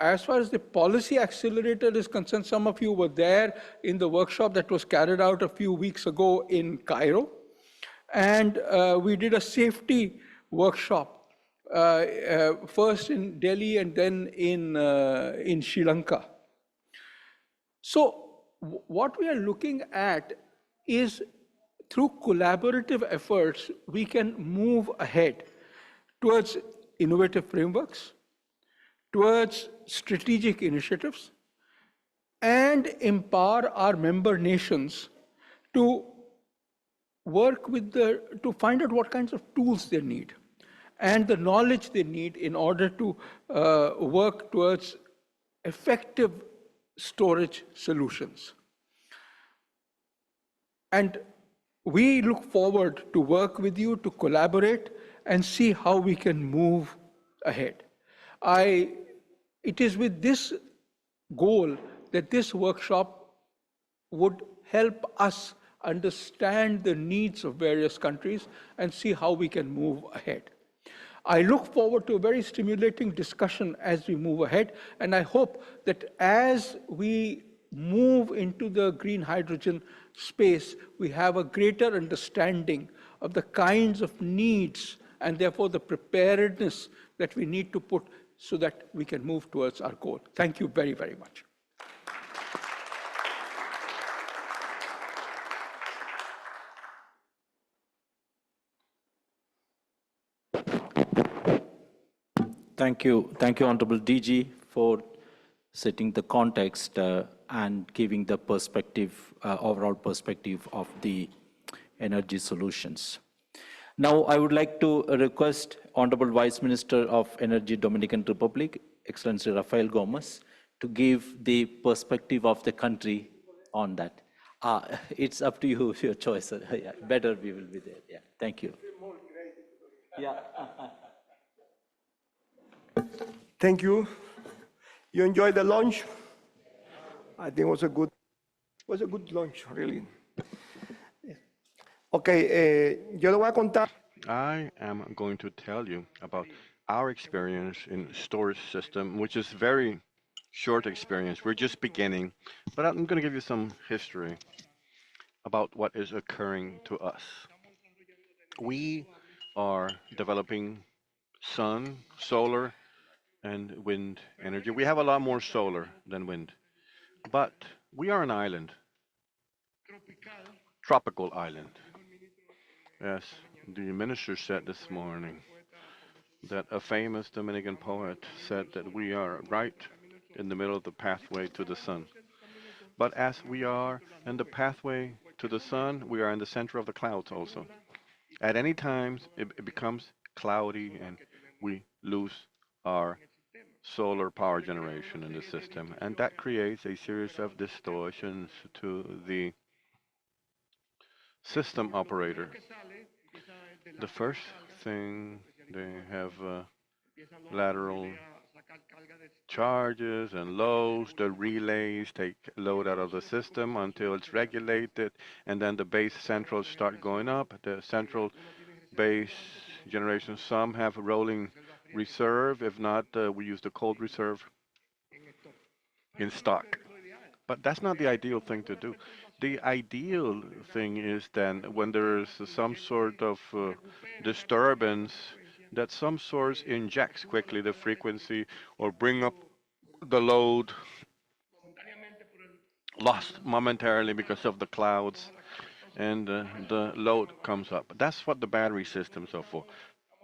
as far as the policy accelerator is concerned, some of you were there in the workshop that was carried out a few weeks ago in Cairo. And we did a safety workshop, first in Delhi and then in Sri Lanka. So what we are looking at is through collaborative efforts, we can move ahead towards innovative frameworks, towards strategic initiatives, and empower our member nations to work with to find out what kinds of tools they need and the knowledge they need in order to work towards effective storage solutions. And we look forward to work with you, to collaborate and see how we can move ahead. It is with this goal that this workshop would help us understand the needs of various countries and see how we can move ahead. I look forward to a very stimulating discussion as we move ahead, and I hope that as we move into the green hydrogen space, we have a greater understanding of the kinds of needs and therefore the preparedness that we need to put so that we can move towards our goal. Thank you very, very much. Thank you, Honorable DG, for setting the context and giving the perspective, overall perspective of the energy solutions. Now, I would like to request Honorable Vice Minister of Energy, Dominican Republic, Excellency Rafael Gomez, to give the perspective of the country on that. It's up to you, your choice. Yeah, better we will be there. Yeah, thank you. Yeah. Thank you. You enjoyed the lunch? I think it was a good lunch, really. Okay, yo le voy a contar. I am going to tell you about our experience in storage system, which is very short experience. We're just beginning, but I'm going to give you some history about what is occurring to us. We are developing sun, solar, and wind energy. We have a lot more solar than wind, but we are an island, tropical island. Yes, the minister said this morning that a famous Dominican poet said that we are right in the middle of the pathway to the sun. But as we are in the pathway to the sun, we are in the center of the clouds also. At any time, it becomes cloudy and we lose our solar power generation in the system. And that creates a series of distortions to the system operator. The first thing, they have lateral charges and loads. The relays take load out of the system until it's regulated, and then the base centrals start going up. The central base generation, some have rolling reserve. If not, we use the cold reserve in stock. But that's not the ideal thing to do. The ideal thing is then when there is some sort of disturbance, that some source injects quickly the frequency or bring up the load lost momentarily because of the clouds, and the load comes up. That's what the battery systems are for.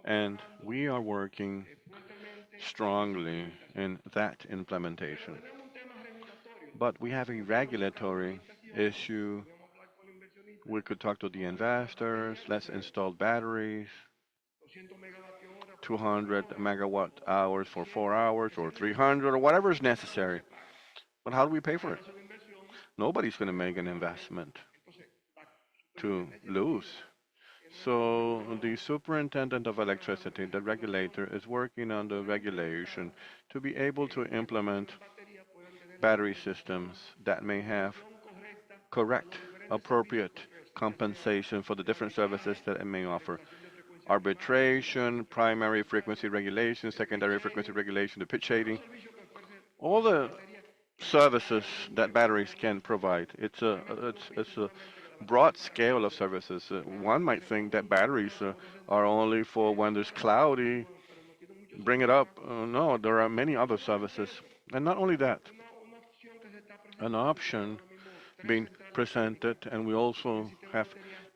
And we are working strongly in that implementation. But we have a regulatory issue. We could talk to the investors, let's install batteries, 200 megawatt hours for 4 hours or 300 or whatever is necessary. But how do we pay for it? Nobody's going to make an investment to lose. So the superintendent of electricity, the regulator, is working on the regulation to be able to implement battery systems that may have correct, appropriate compensation for the different services that it may offer. Arbitration, primary frequency regulation, secondary frequency regulation, the pitch shading, all the services that batteries can provide. It's a broad scale of services. One might think that batteries are only for when there's cloudy, bring it up. No, there are many other services. And not only that, an option being presented, and we also have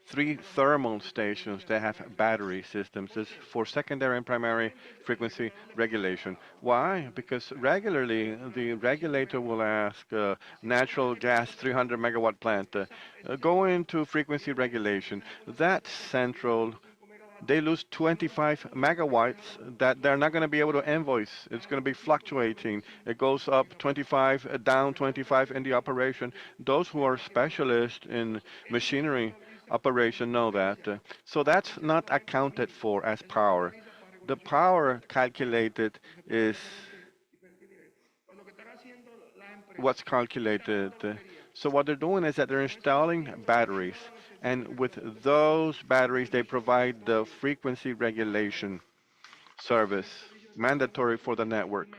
3 thermal stations that have battery systems. This is for secondary and primary frequency regulation. Why? Because regularly the regulator will ask natural gas 300 megawatt plant, go into frequency regulation. That central, they lose 25 megawatts that they're not going to be able to invoice. It's going to be fluctuating. It goes up 25, down 25 in the operation. Those who are specialists in machinery operation know that. So that's not accounted for as power. The power calculated is what's calculated. So what they're doing is that they're installing batteries, and with those batteries, they provide the frequency regulation service, mandatory for the network,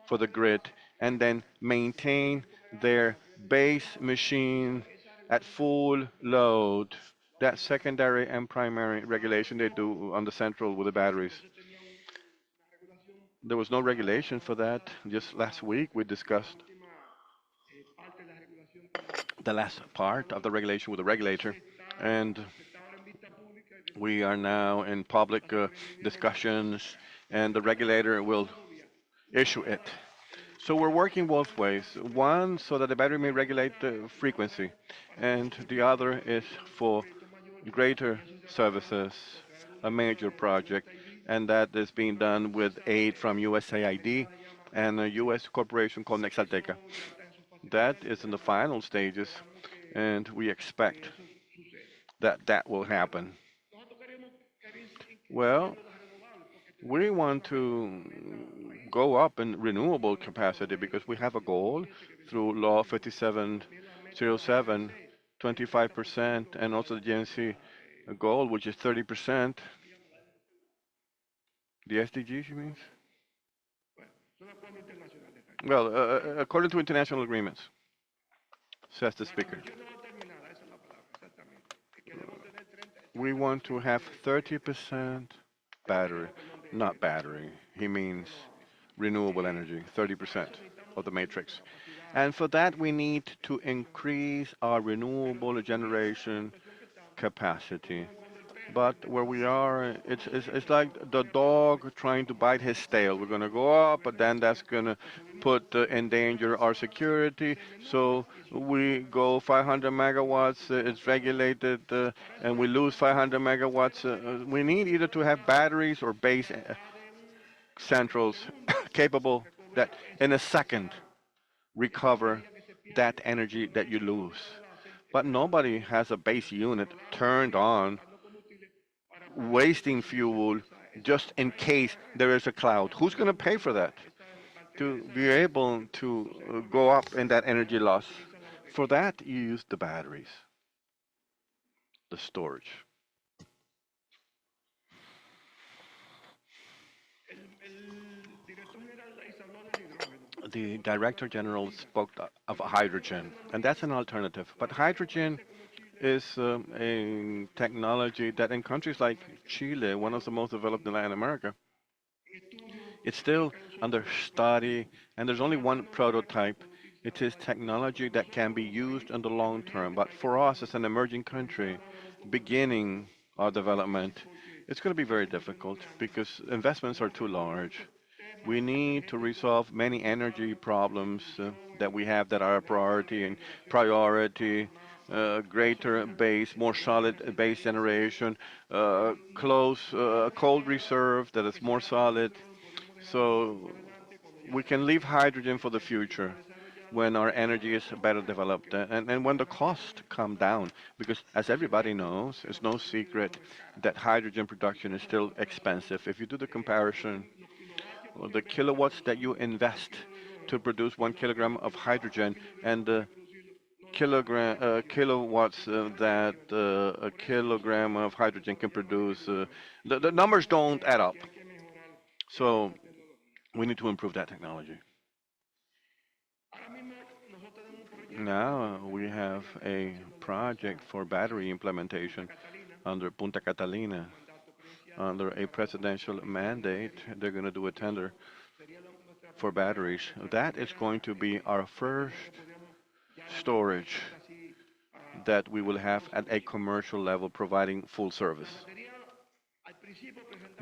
for the grid, and then maintain their base machine at full load. That secondary and primary regulation they do on the central with the batteries. There was no regulation for that. Just last week we discussed the last part of the regulation with the regulator, and we are now in public discussions, and the regulator will issue it. So we're working both ways. One, so that the battery may regulate the frequency, and the other is for greater services, a major project, and that is being done with aid from USAID and a U.S. corporation called Nexalteca. That is in the final stages, and we expect that that will happen. Well, we want to go up in renewable capacity because we have a goal through Law 5707, 25%, and also the GNC goal, which is 30%. The SDGs, you mean? Well, according to international agreements, says the speaker. We want to have 30% battery, not battery. He means renewable energy, 30% of the matrix. And for that, we need to increase our renewable generation capacity. But where we are, it's like the dog trying to bite his tail. We're going to go up, but then that's going to put in danger our security. So we go 500 megawatts, it's regulated, and we lose 500 megawatts. We need either to have batteries or base centrals capable that in a second recover that energy that you lose. But nobody has a base unit turned on, wasting fuel just in case there is a cloud. Who's going to pay for that? To be able to go up in that energy loss. For that, you use the batteries, the storage. The Director General spoke of hydrogen, and that's an alternative. But hydrogen is a technology that in countries like Chile, one of the most developed in Latin America, it's still under study, and there's only one prototype. It is technology that can be used in the long term. But for us, as an emerging country, beginning our development, it's going to be very difficult because investments are too large. We need to resolve many energy problems that we have that are a priority and priority, greater base, more solid base generation, cold reserve that is more solid. So we can leave hydrogen for the future when our energy is better developed and when the costs come down. Because as everybody knows, it's no secret that hydrogen production is still expensive. If you do the comparison, the kilowatts that you invest to produce 1 kilogram of hydrogen and the kilowatts that a kilogram of hydrogen can produce, the numbers don't add up. So we need to improve that technology. Now we have a project for battery implementation under Punta Catalina. Under a presidential mandate, they're going to do a tender for batteries. That is going to be our first storage that we will have at a commercial level providing full service.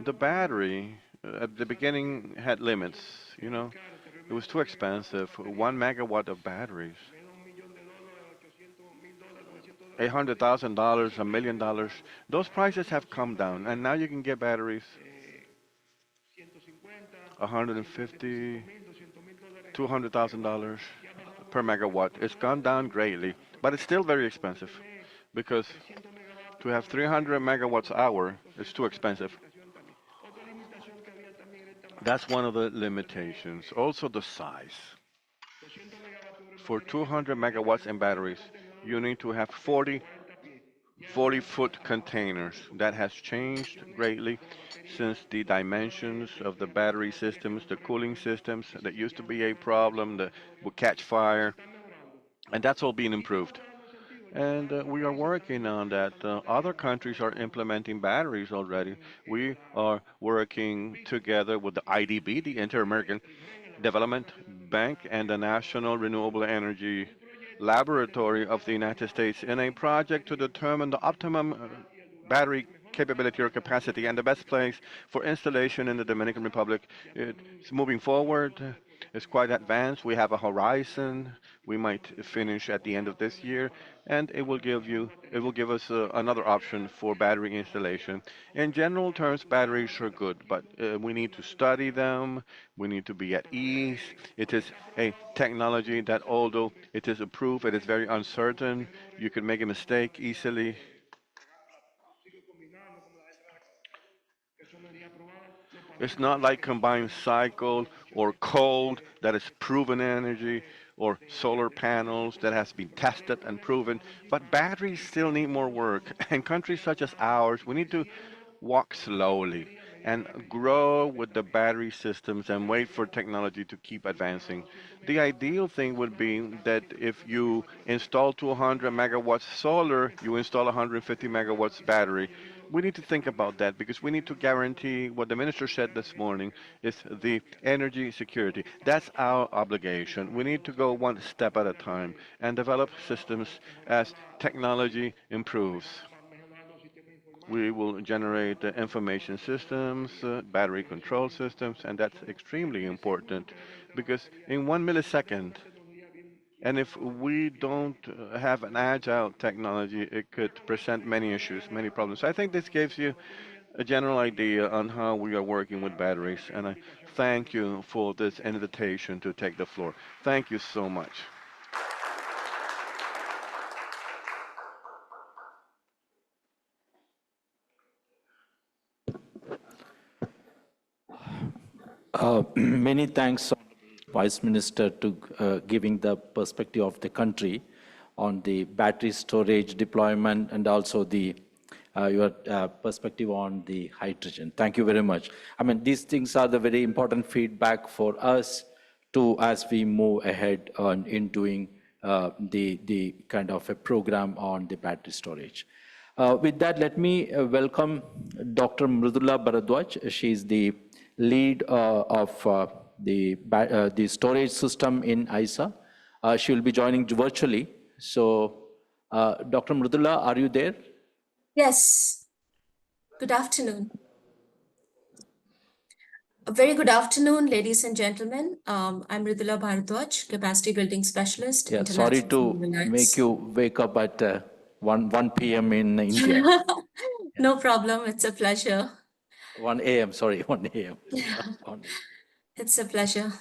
The battery at the beginning had limits, you know. It was too expensive. 1 megawatt of batteries. $800,000, $1 million. Those prices have come down, and now you can get batteries $150,000, $200,000 per megawatt. It's gone down greatly, but it's still very expensive because to have 300 megawatts hour is too expensive. That's one of the limitations. Also the size. For 200 megawatts in batteries, you need to have 40-foot containers. That has changed greatly since the dimensions of the battery systems, the cooling systems that used to be a problem that would catch fire, and that's all being improved. And we are working on that. Other countries are implementing batteries already. We are working together with the IDB, the Inter-American Development Bank, and the National Renewable Energy Laboratory of the United States in a project to determine the optimum battery capability or capacity and the best place for installation in the Dominican Republic. It's moving forward. It's quite advanced. We have a horizon. We might finish at the end of this year, and it will give us another option for battery installation. In general terms, batteries are good, but we need to study them. We need to be at ease. It is a technology that, although it is approved, it is very uncertain. You can make a mistake easily. It's not like combined cycle or cold that is proven energy or solar panels that has been tested and proven. But batteries still need more work. And countries such as ours, we need to walk slowly and grow with the battery systems and wait for technology to keep advancing. The ideal thing would be that if you install 200 megawatts solar, you install 150 megawatts battery. We need to think about that because we need to guarantee what the minister said this morning is the energy security. That's our obligation. We need to go one step at a time and develop systems as technology improves. We will generate information systems, battery control systems, and that's extremely important because in 1 millisecond, and if we don't have an agile technology, it could present many issues, many problems. So I think this gives you a general idea on how we are working with batteries, and I thank you for this invitation to take the floor. Thank you so much. Many thanks, Vice Minister, to giving the perspective of the country on the battery storage deployment and also the your perspective on the hydrogen. Thank you very much. I mean, these things are the very important feedback for us to as we move ahead on in doing the kind of a program on the battery storage. With that, let me welcome Dr. Mridula Bharadwaj. She is the lead of the storage system in ISA. She will be joining virtually. So, Dr. Mridula, are you there? Yes. Good afternoon. A very good afternoon, ladies and gentlemen. I'm Mridula Bharadwaj, Capacity Building Specialist. Yeah, sorry to make you wake up at 1 p.m. in India. No problem. It's a pleasure. 1 a.m. Sorry, 1 a.m. It's a pleasure.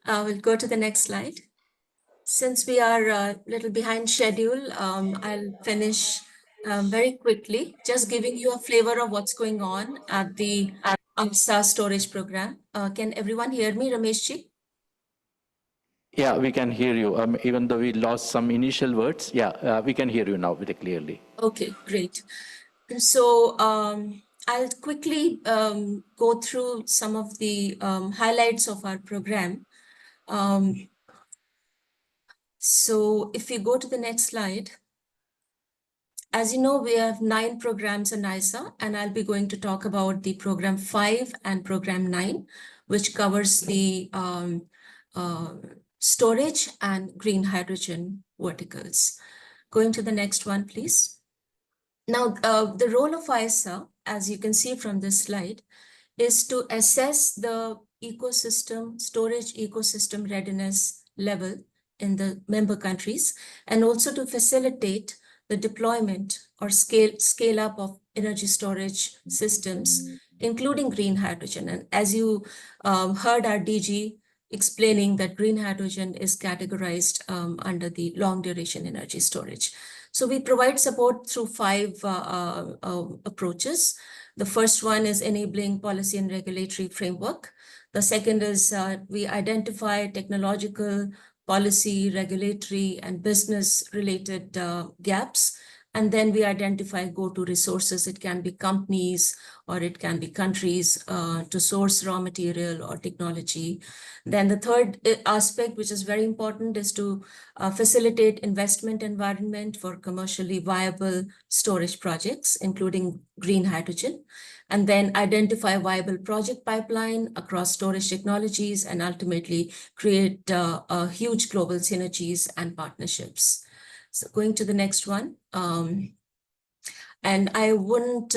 We'll go to the next slide. Since we are a little behind schedule, I'll finish very quickly, just giving you a flavor of what's going on at the ISA storage program. Can everyone hear me, Rameshji? Yeah, we can hear you. Even though we lost some initial words, yeah, we can hear you now very clearly. Okay, great. So I'll quickly go through some of the highlights of our program. So if we go to the next slide, as you know, we have 9 programs in ISA, and I'll be going to talk about the program 5 and program 9, which covers the storage and green hydrogen verticals. Going to the next one, please. Now, the role of ISA, as you can see from this slide, is to assess the ecosystem, storage ecosystem readiness level in the member countries, and also to facilitate the deployment or scale up of energy storage systems, including green hydrogen. And as you heard our DG explaining that green hydrogen is categorized under the long duration energy storage. So we provide support through 5 approaches. The first one is enabling policy and regulatory framework. The second is we identify technological, policy, regulatory, and business-related gaps. And then we identify go-to resources. It can be companies or it can be countries to source raw material or technology. Then the third aspect, which is very important, is to facilitate investment environment for commercially viable storage projects, including green hydrogen. And then identify viable project pipeline across storage technologies and ultimately create huge global synergies and partnerships. So going to the next one. And I wouldn't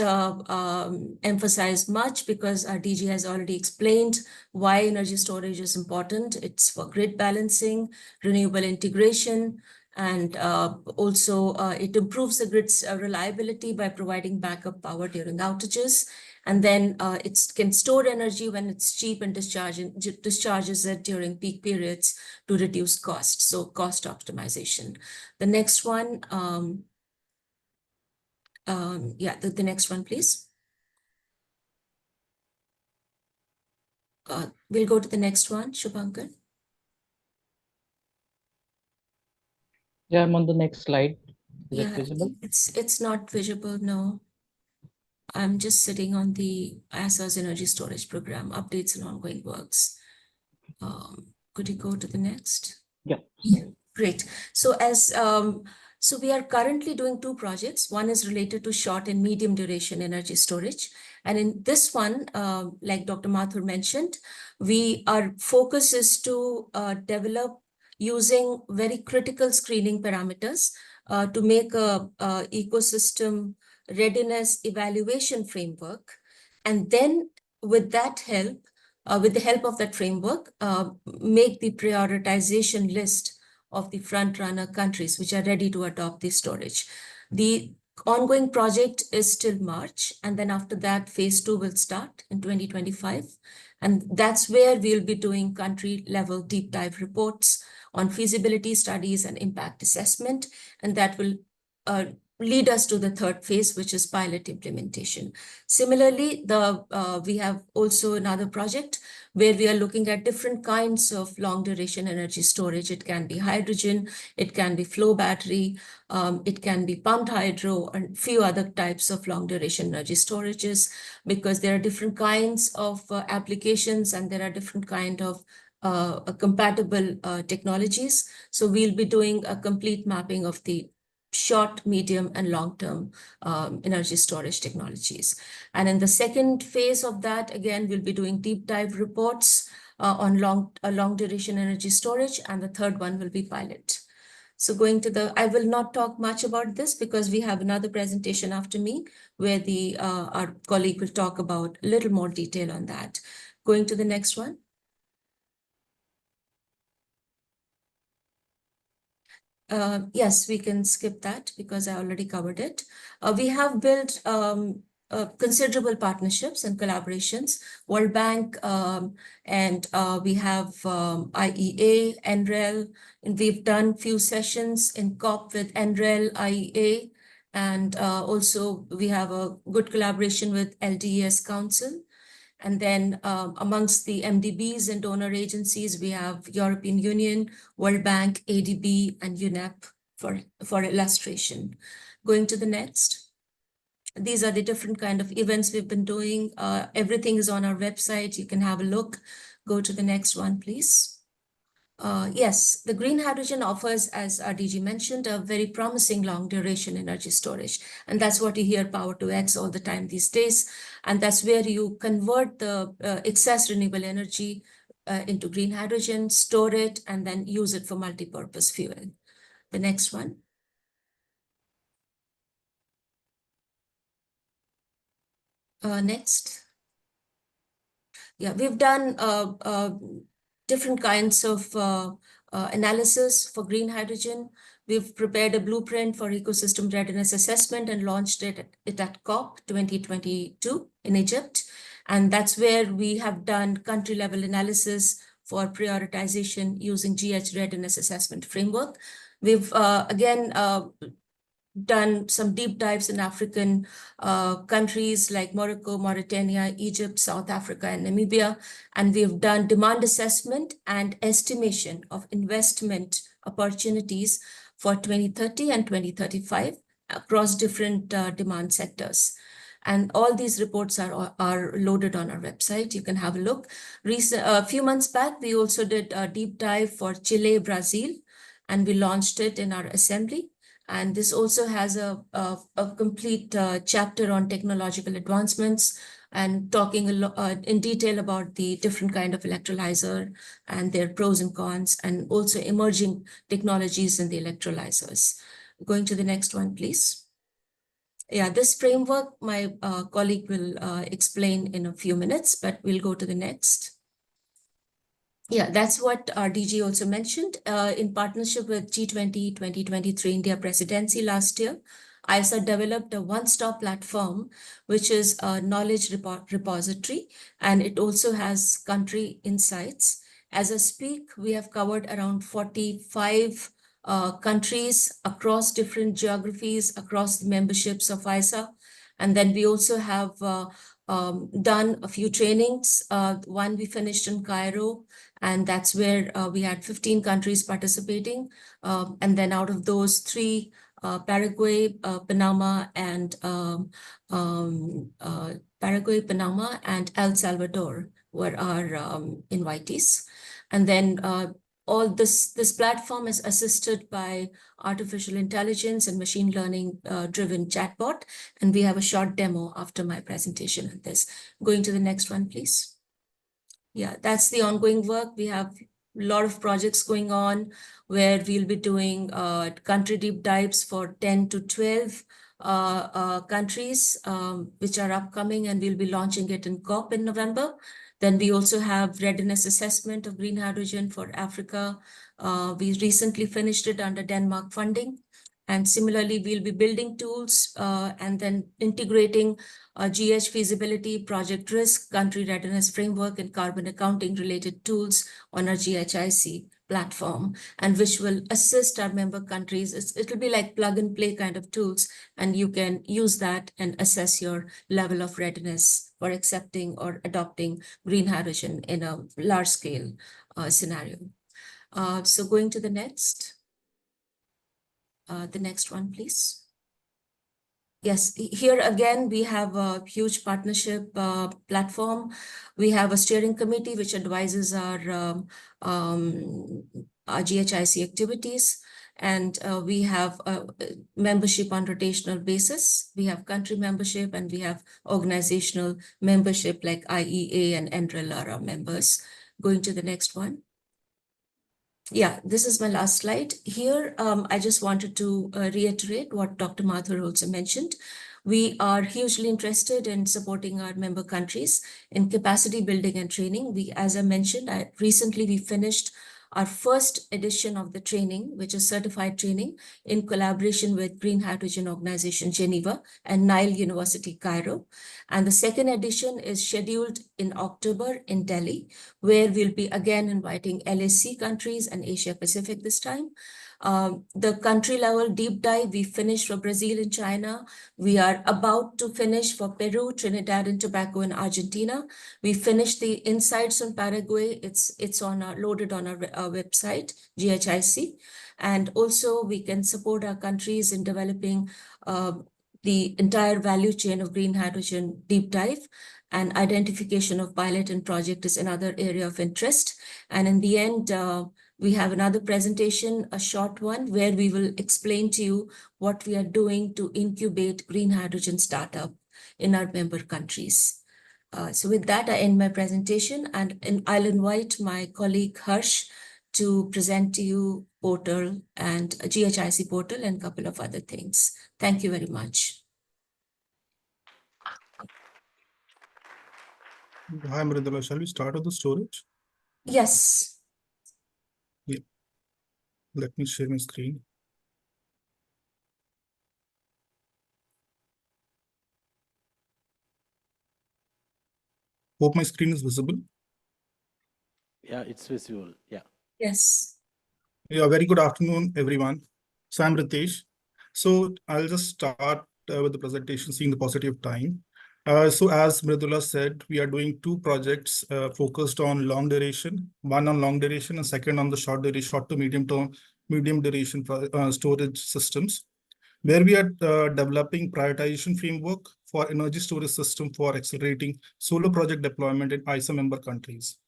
emphasize much because our DG has already explained why energy storage is important. It's for grid balancing, renewable integration, and also it improves the grid's reliability by providing backup power during outages. And then it can store energy when it's cheap and discharges it during peak periods to reduce cost. So cost optimization. The next one, the next one, please. We'll go to the next one, Shubhankar. Yeah, I'm on the next slide. Is it Yeah, visible? it's not visible, no. I'm just sitting on the ISA's energy storage program, updates and ongoing works. Could you go to the next? Yeah. Great. So so we are currently doing 2 projects. One is related to short and medium duration energy storage. And in this one, like Dr. Mathur mentioned, our focus is to develop using very critical screening parameters to make a ecosystem readiness evaluation framework. And then with that help, with the help of that framework, make the prioritization list of the front runner countries which are ready to adopt the storage. The ongoing project is till March, and then after that, phase 2 will start in 2025. And that's where we'll be doing country level deep dive reports on feasibility studies and impact assessment. And that will lead us to the third phase, which is pilot implementation. Similarly, we have also another project where we are looking at different kinds of long duration energy storage. It can be hydrogen, it can be flow battery, it can be pumped hydro, and few other types of long duration energy storages, because there are different kinds of applications and there are different kind of compatible technologies. So we'll be doing a complete mapping of the short, medium, and long-term energy storage technologies. And in the second phase of that, again, we'll be doing deep dive reports on long duration energy storage, and the third one will be pilot. So going to I will not talk much about this because we have another presentation after me where our colleague will talk about a little more detail on that. Going to the next one. Yes, we can skip that because I already covered it. We have built considerable partnerships and collaborations, World Bank, and we have IEA, NREL, and we've done few sessions in COP with NREL, IEA, and also we have a good collaboration with LDES Council. And then amongst the MDBs and donor agencies, we have European Union, World Bank, ADB, and UNEP for illustration. Going to the next. These are the different kind of events we've been doing. Everything is on our website. You can have a look. Go to the next one, please. Yes, the green hydrogen offers, as our DG mentioned, a very promising long duration energy storage. And that's what you hear Power-to-X all the time these days. And that's where you convert the excess renewable energy into green hydrogen, store it, and then use it for multi-purpose fuel. The next one. Next. Yeah, we've done different kinds of analysis for green hydrogen. We've prepared a blueprint for ecosystem readiness assessment and launched it at COP 2022 in Egypt. And that's where we have done country level analysis for prioritization using GH readiness assessment framework. We've again done some deep dives in African countries like Morocco, Mauritania, Egypt, South Africa, and Namibia. And we've done demand assessment and estimation of investment opportunities for 2030 and 2035 across different demand sectors. And all these reports are loaded on our website. You can have a look. A few months back, we also did a deep dive for Chile, Brazil, and we launched it in our assembly. And this also has a complete chapter on technological advancements and talking in detail about the different kind of electrolyzer and their pros and cons, and also emerging technologies in the electrolyzers. Going to the next one, please. Yeah, this framework, my colleague will explain in a few minutes, but we'll go to the next. Yeah, that's what our DG also mentioned. In partnership with G20 2023 India Presidency last year, ISA developed a one-stop platform, which is a knowledge repository, and it also has country insights. As I speak, we have covered around 45 countries across different geographies, across the memberships of ISA. And then we also have done a few trainings. One we finished in Cairo, and that's where we had 15 countries participating. And then out of those, 3, Paraguay, Panama, and El Salvador were our invitees. And then all this platform is assisted by artificial intelligence and machine learning driven chatbot. And we have a short demo after my presentation on this. Going to the next one, please. Yeah, that's the ongoing work. We have a lot of projects going on where we'll be doing country deep dives for 10 to 12 countries which are upcoming, and we'll be launching it in COP in November. Then we also have readiness assessment of green hydrogen for Africa. We recently finished it under Denmark funding. And similarly, we'll be building tools and then integrating GH feasibility, project risk, country readiness framework, and carbon accounting related tools on our GHIC platform, and which will assist our member countries. It'll be like plug and play kind of tools, and you can use that and assess your level of readiness for accepting or adopting green hydrogen in a large scale scenario. So going to the next one, please. Yes, here again, we have a huge partnership platform. We have a steering committee which advises our GHIC activities. And we have a membership on rotational basis. We have country membership and we have organizational membership like IEA and NREL are our members. Going to the next one. Yeah, this is my last slide. Here, I just wanted to reiterate what Dr. Mathur also mentioned. We are hugely interested in supporting our member countries in capacity building and training. As I mentioned, recently we finished our first edition of the training, which is certified training in collaboration with Green Hydrogen Organization Geneva and Nile University Cairo. And the second edition is scheduled in October in Delhi, where we'll be again inviting LAC countries and Asia Pacific this time. The country level deep dive, we finished for Brazil and China. We are about to finish for Peru, Trinidad and Tobago and Argentina. We finished the insights on Paraguay. It's loaded on our website, GHIC. And also we can support our countries in developing the entire value chain of green hydrogen deep dive, and identification of pilot and project is another area of interest. And in the end, we have another presentation, a short one, where we will explain to you what we are doing to incubate green hydrogen startup in our member countries. So with that, I end my presentation, and I'll invite my colleague Harsh to present to you portal and GHIC portal and a couple of other things. Thank you very much. Hi, Mridula. Shall we start with the storage? Yes. Yeah. Let me share my screen. Hope my screen is visible. Yeah, it's visible. Yeah. Yes. Yeah, very good afternoon, everyone. So I'm Ritesh. So I'll just start with the presentation, seeing the paucity of time. So as Mridula said, we are doing two projects focused on long duration, one on long duration and second on the short to medium duration storage systems, where we are developing prioritization framework for energy storage system for accelerating solar project deployment in ISA member countries.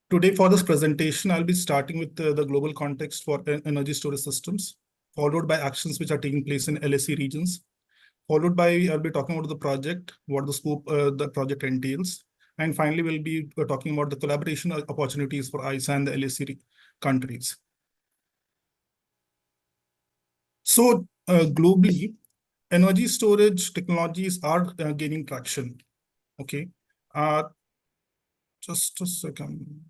Today for this presentation, I'll be starting with the global context for energy storage systems, followed by actions which are taking place in LAC regions. Followed by, I'll be talking about the project, what the scope the project entails. And finally, we'll be talking about the collaboration opportunities for ISA and the LAC countries. So globally, energy storage technologies are gaining traction. Okay, just a second.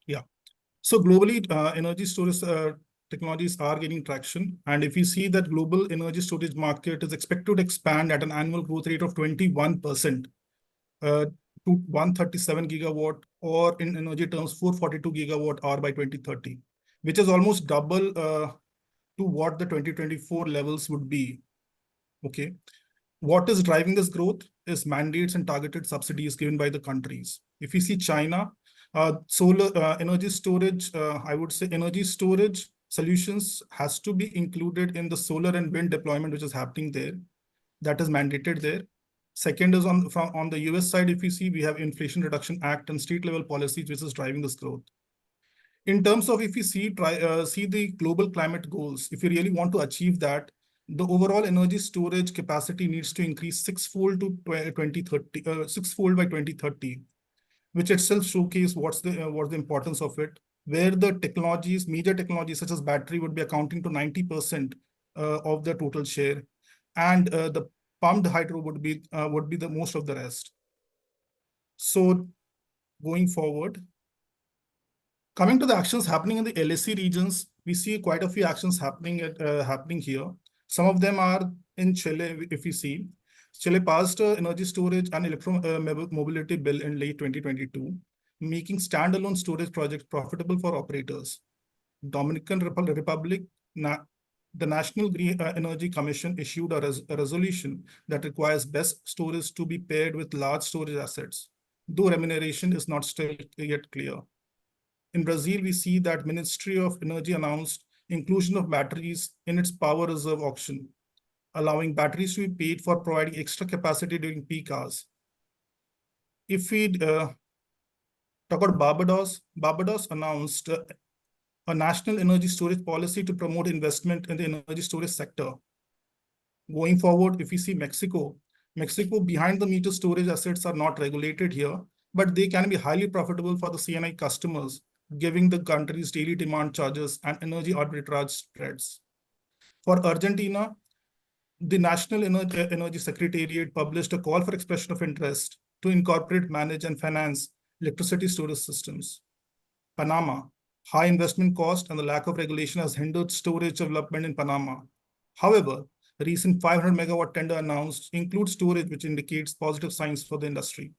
Yeah, so globally, energy storage technologies are gaining traction. And if you see that global energy storage market is expected to expand at an annual growth rate of 21% to 137 gigawatt, or in energy terms, 442 gigawatt hour by 2030, which is almost double to what the 2024 levels would be. Okay. What is driving this growth is mandates and targeted subsidies given by the countries. If you see China, solar energy storage, I would say energy storage solutions has to be included in the solar and wind deployment, which is happening there. That is mandated there. Second is on the US side, if you see, we have Inflation Reduction Act and state level policies, which is driving this growth. In terms of, if you see the global climate goals, if you really want to achieve that, the overall energy storage capacity needs to increase sixfold to 2030, sixfold by 2030, which itself showcases what's the importance of it. where the technologies, major technologies such as battery would be accounting to 90% of the total share, and the pumped hydro would be the most of the rest. So going forward, coming to the actions happening in the LAC regions, we see quite a few actions happening here. Some of them are in Chile. If we see, Chile passed an energy storage and electromobility bill in late 2022, making standalone storage projects profitable for operators. Dominican Republic, the National Green Energy Commission issued a resolution that requires BESS storage to be paired with large storage assets, though remuneration is not still yet clear. In Brazil, we see that Ministry of Energy announced inclusion of batteries in its power reserve auction, allowing batteries to be paid for providing extra capacity during peak hours. If we talk about Barbados, Barbados announced a national energy storage policy to promote investment in the energy storage sector. Going forward, if we see Mexico behind the meter storage assets are not regulated here, but they can be highly profitable for the CNI customers, giving the country's daily demand charges and energy arbitrage spreads. For Argentina, the National Energy Secretariat published a call for expression of interest to incorporate, manage, and finance electricity storage systems. Panama, high investment cost and the lack of regulation has hindered storage development in Panama. However, the recent 500 megawatt tender announced includes storage, which indicates positive signs for the industry.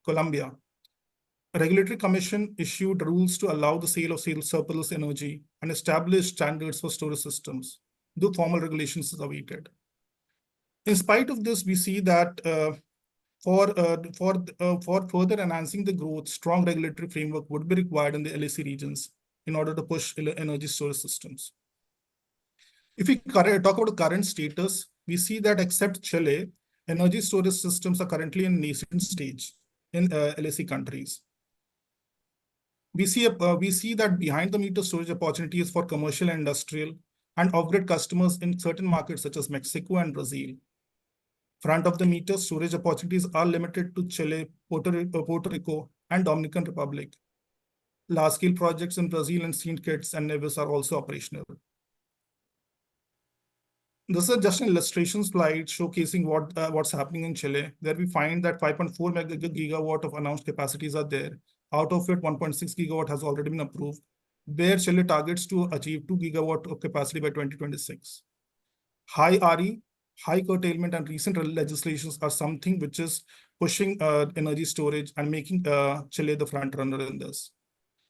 Colombia, a regulatory commission issued rules to allow the sale of surplus energy and establish standards for storage systems, though formal regulations is awaited. In spite of this, we see that for further enhancing the growth, strong regulatory framework would be required in the LAC regions in order to push energy storage systems. If we talk about the current status, we see that except Chile, energy storage systems are currently in nascent stage in LAC countries. We see that behind the meter storage opportunities for commercial and industrial and off-grid customers in certain markets such as Mexico and Brazil. Front of the meter storage opportunities are limited to Chile, Puerto Rico, and Dominican Republic. Large-scale projects in Brazil and St. Kitts and Nevis are also operational. This is just an illustration slide showcasing what's happening in Chile, where we find that 5.4 gigawatt of announced capacities are there. Out of it, 1.6 gigawatt has already been approved, where Chile targets to achieve 2 gigawatt of capacity by 2026. High RE, high curtailment, and recent legislations are something which is pushing energy storage and making Chile the front runner in this.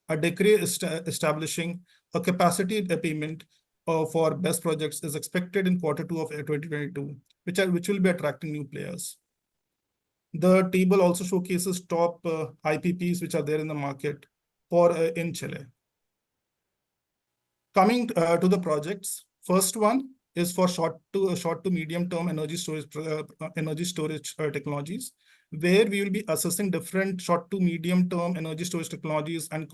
A decree establishing a capacity payment for BESS projects is expected in Q2 of 2022, which will be attracting new players. The table also showcases top IPPs which are there in the market in Chile. Coming to the projects, first one is for short to medium term energy storage technologies, where we will be assessing different short to medium term energy storage technologies and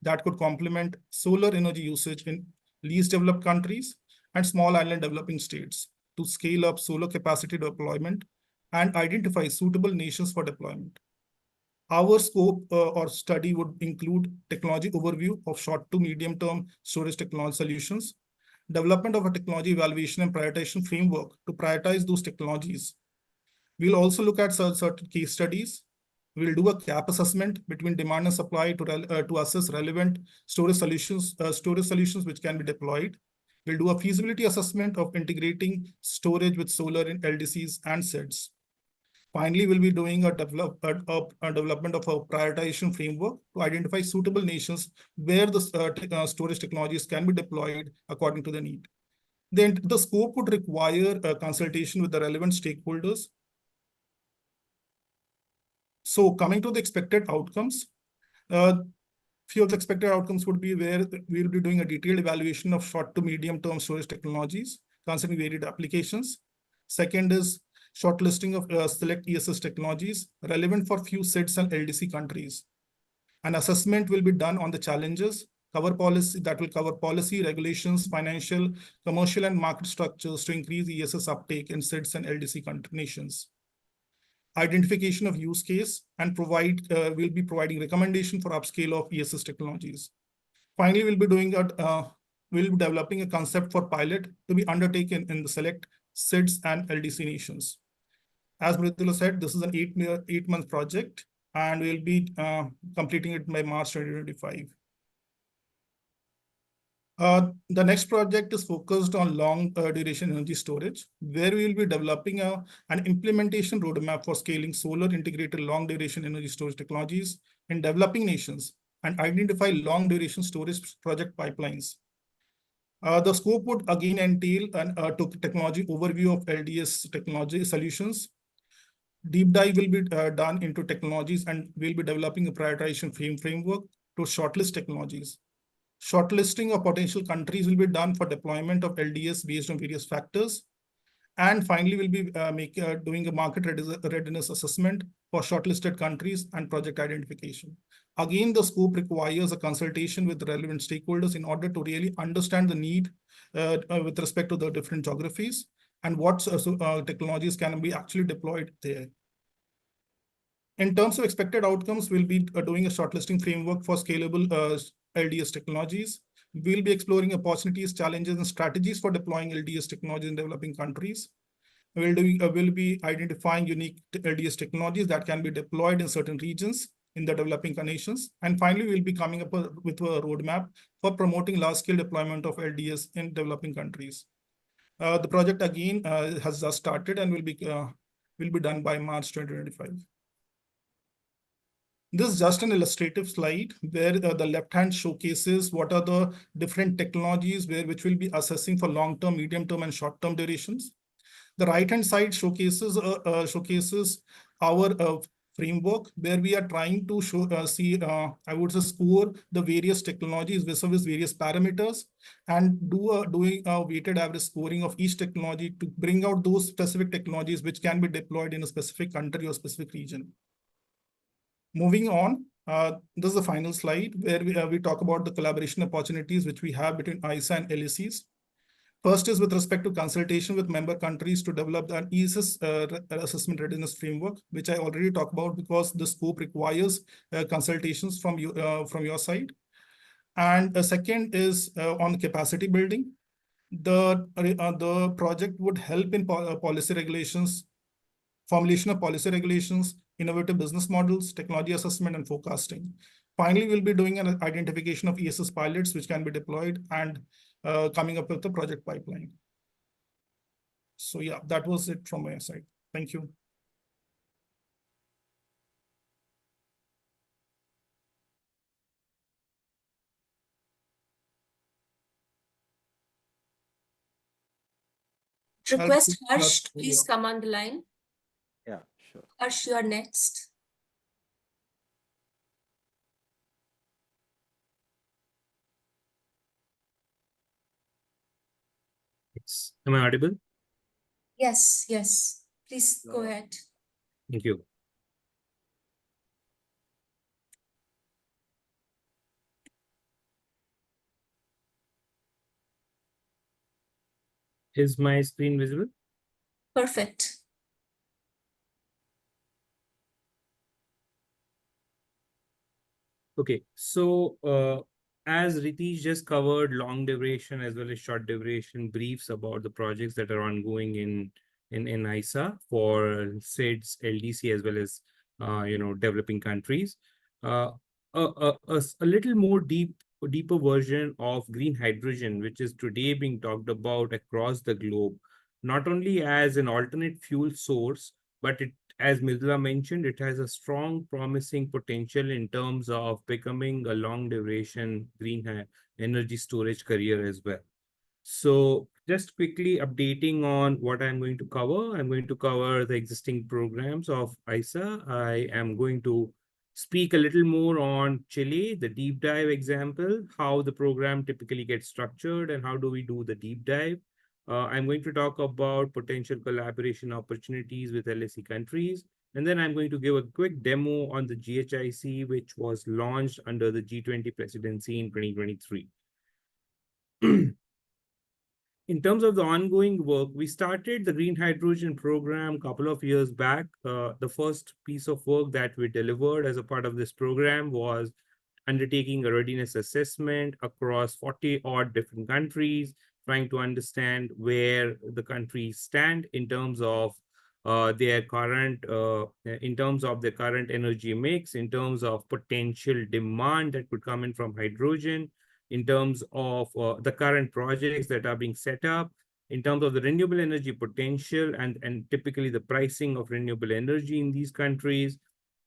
that could complement solar energy usage in least developed countries and small island developing states to scale up solar capacity deployment and identify suitable nations for deployment. Our scope or study would include technology overview of short to medium term storage technology solutions, development of a technology evaluation and prioritization framework to prioritize those technologies. We'll also look at certain case studies. We'll do a gap assessment between demand and supply to assess relevant storage solutions which can be deployed. We'll do a feasibility assessment of integrating storage with solar in LDCs and SEDs. Finally, we'll be doing a development of a prioritization framework to identify suitable nations where the storage technologies can be deployed according to the need. Then the scope would require a consultation with the relevant stakeholders. So coming to the expected outcomes, few of the expected outcomes would be where we'll be doing a detailed evaluation of short to medium term storage technologies, considering varied applications. Second is shortlisting of select ESS technologies relevant for few SEDs and LDC countries. An assessment will be done on the challenges, cover policy, regulations, financial, commercial, and market structures to increase ESS uptake in SEDs and LDC nations. Identification of use case and we'll be providing recommendation for upscale of ESS technologies. Finally, we'll be developing a concept for pilot to be undertaken in the select SIDS and LDC nations. As Mridula said, this is an 8-month project, and we'll be completing it by March 2025. The next project is focused on long duration energy storage, where we will be developing an implementation roadmap for scaling solar integrated long duration energy storage technologies in developing nations and identify long duration storage project pipelines. The scope would again entail an technology overview of LDS technology solutions. Deep dive will be done into technologies, and we'll be developing a prioritization framework to shortlist technologies. Shortlisting of potential countries will be done for deployment of LDS based on various factors. And finally, we'll be doing a market readiness assessment for shortlisted countries and project identification. Again, the scope requires a consultation with relevant stakeholders in order to really understand the need with respect to the different geographies and what technologies can be actually deployed there. In terms of expected outcomes, we'll be doing a shortlisting framework for scalable LDS technologies. We'll be exploring opportunities, challenges, and strategies for deploying LDS technology in developing countries. We'll be identifying unique LDS technologies that can be deployed in certain regions in the developing nations. And finally, we'll be coming up with a roadmap for promoting large-scale deployment of LDS in developing countries. The project again has just started and will be done by March 2025. This is just an illustrative slide where the left hand showcases what are the different technologies which will be assessing for long-term, medium-term, and short-term durations. The right-hand side showcases our framework where we are trying to score the various technologies vis-a-vis various parameters and doing a weighted average scoring of each technology to bring out those specific technologies which can be deployed in a specific country or specific region. Moving on, this is the final slide where we talk about the collaboration opportunities which we have between ISA and LACs. First is with respect to consultation with member countries to develop an ESS assessment readiness framework, which I already talked about because the scope requires consultations from your side. And the second is on capacity building. The project would help in policy regulations, formulation of policy regulations, innovative business models, technology assessment, and forecasting. Finally, we'll be doing an identification of ESS pilots which can be deployed and coming up with the project pipeline. So yeah, that was it from my side. Thank you. Request Harsh, please come on the line. Yeah, sure. Harsh, you are next. Yes. Am I audible? Yes, yes. Please go ahead. Thank you. Is my screen visible? Perfect. Okay, so as Ritesh just covered long duration as well as short duration briefs about the projects that are ongoing in ISA for SIDS, LDC, as well as developing countries. A little more deeper version of green hydrogen, which is today being talked about across the globe, not only as an alternate fuel source, but it, as Mridula mentioned, it has a strong promising potential in terms of becoming a long duration green energy storage career as well. So just quickly updating on what I'm going to cover. I'm going to cover the existing programs of ISA. I am going to speak a little more on Chile, the deep dive example, how the program typically gets structured and how do we do the deep dive. I'm going to talk about potential collaboration opportunities with LAC countries. And then I'm going to give a quick demo on the GHIC, which was launched under the G20 presidency in 2023. In terms of the ongoing work, we started the green hydrogen program a couple of years back. The first piece of work that we delivered as a part of this program was undertaking a readiness assessment across 40 odd different countries, trying to understand where the countries stand in terms of their current energy mix, in terms of potential demand that could come in from hydrogen, in terms of the current projects that are being set up, in terms of the renewable energy potential and typically the pricing of renewable energy in these countries,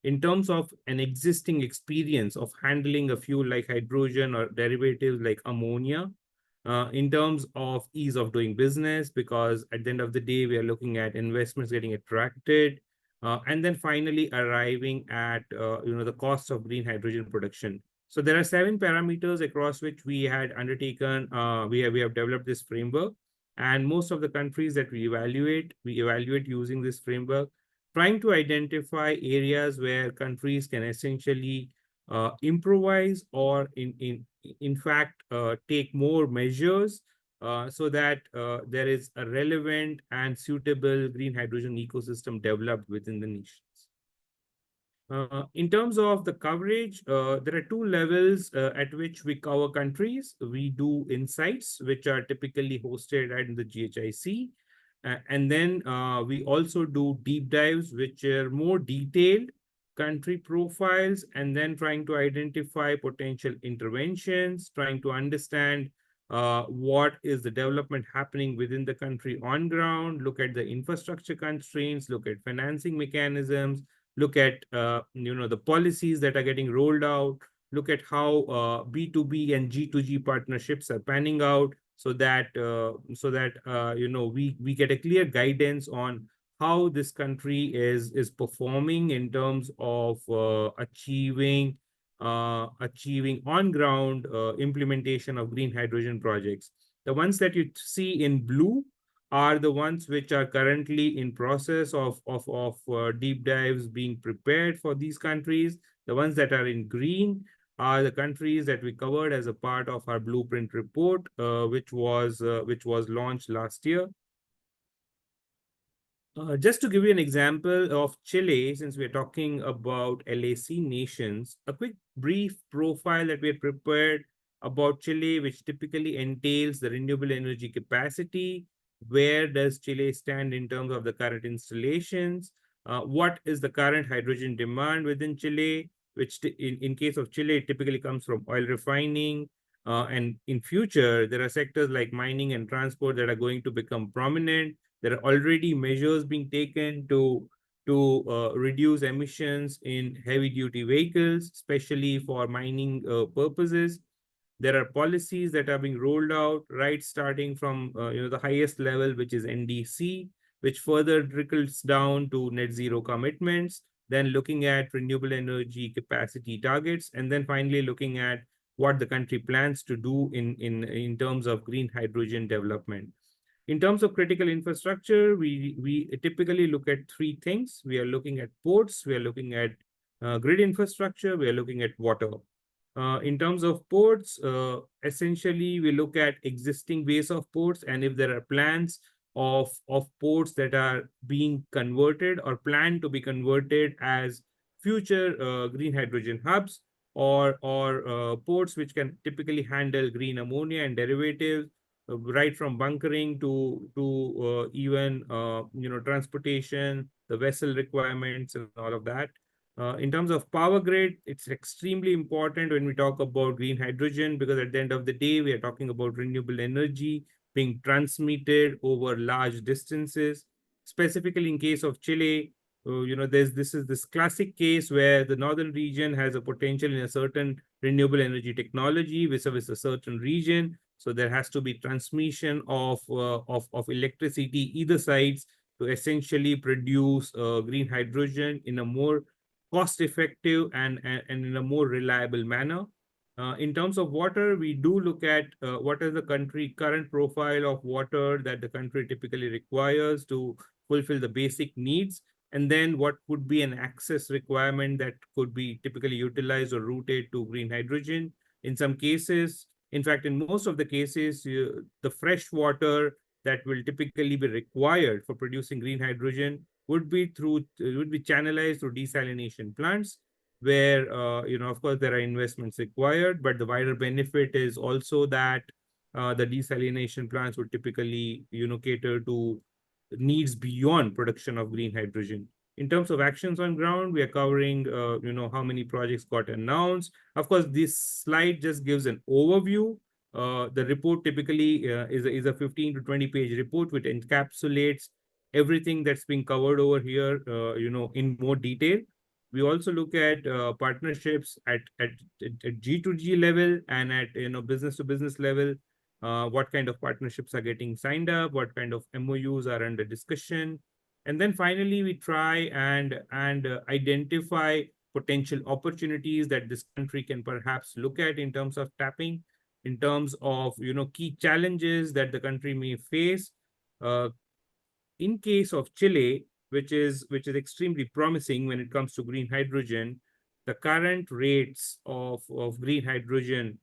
in terms of an existing experience of handling a fuel like hydrogen or derivatives like ammonia, in terms of ease of doing business, because at the end of the day, we are looking at investments getting attracted, and then finally arriving at the cost of green hydrogen production. So there are 7 parameters across which we had undertaken, we have developed this framework, and most of the countries that we evaluate using this framework, trying to identify areas where countries can essentially improvise or in fact take more measures so that there is a relevant and suitable green hydrogen ecosystem developed within the nations. In terms of the coverage, there are 2 levels at which we cover countries. We do insights, which are typically hosted at the GHIC. And then we also do deep dives, which are more detailed country profiles, and then trying to identify potential interventions, trying to understand what is the development happening within the country on ground, look at the infrastructure constraints, look at financing mechanisms, look at the policies that are getting rolled out, look at how B2B and G2G partnerships are panning out, so that we get a clear guidance on how this country is performing in terms of achieving on ground implementation of green hydrogen projects. The ones that you see in blue are the ones which are currently in process of deep dives being prepared for these countries. The ones that are in green are the countries that we covered as a part of our blueprint report, which was launched last year. Just to give you an example of Chile, since we're talking about LAC nations, a quick brief profile that we had prepared about Chile, which typically entails the renewable energy capacity. Where does Chile stand in terms of the current installations? What is the current hydrogen demand within Chile, which in case of Chile, it typically comes from oil refining. And in future, there are sectors like mining and transport that are going to become prominent. There are already measures being taken to reduce emissions in heavy-duty vehicles, especially for mining purposes. There are policies that are being rolled out, right, starting from the highest level, which is NDC, which further trickles down to net zero commitments, then looking at renewable energy capacity targets, and then finally looking at what the country plans to do in terms of green hydrogen development. In terms of critical infrastructure, we typically look at 3 things. We are looking at ports, we are looking at grid infrastructure, we are looking at water. In terms of ports, essentially we look at existing base of ports, and if there are plans of ports that are being converted or planned to be converted as future green hydrogen hubs, or ports which can typically handle green ammonia and derivatives, right from bunkering to even transportation, the vessel requirements and all of that. In terms of power grid, it's extremely important when we talk about green hydrogen, because at the end of the day, we are talking about renewable energy being transmitted over large distances. Specifically in case of Chile, this is this classic case where the northern region has a potential in a certain renewable energy technology vis-a-vis a certain region. So there has to be transmission of electricity either sides to essentially produce green hydrogen in a more cost-effective and in a more reliable manner. In terms of water, we do look at what is the current profile of water that the country typically requires to fulfill the basic needs, and then what would be an access requirement that could be typically utilized or routed to green hydrogen. In some cases, in fact, in most of the cases, the fresh water that will typically be required for producing green hydrogen would be channelized through desalination plants. where, of course, there are investments required, but the wider benefit is also that the desalination plants would typically, cater to needs beyond production of green hydrogen. In terms of actions on ground, we are covering, how many projects got announced. Of course, this slide just gives an overview. The report typically is a 15 to 20 page report, which encapsulates everything that's being covered over here, in more detail. We also look at partnerships at G2G level and at business to business level. What kind of partnerships are getting signed up, what kind of MOUs are under discussion. And then finally, we try and identify potential opportunities that this country can perhaps look at in terms of tapping, in terms of key challenges that the country may face. In case of Chile, which is extremely promising when it comes to green hydrogen, the current rates of green hydrogen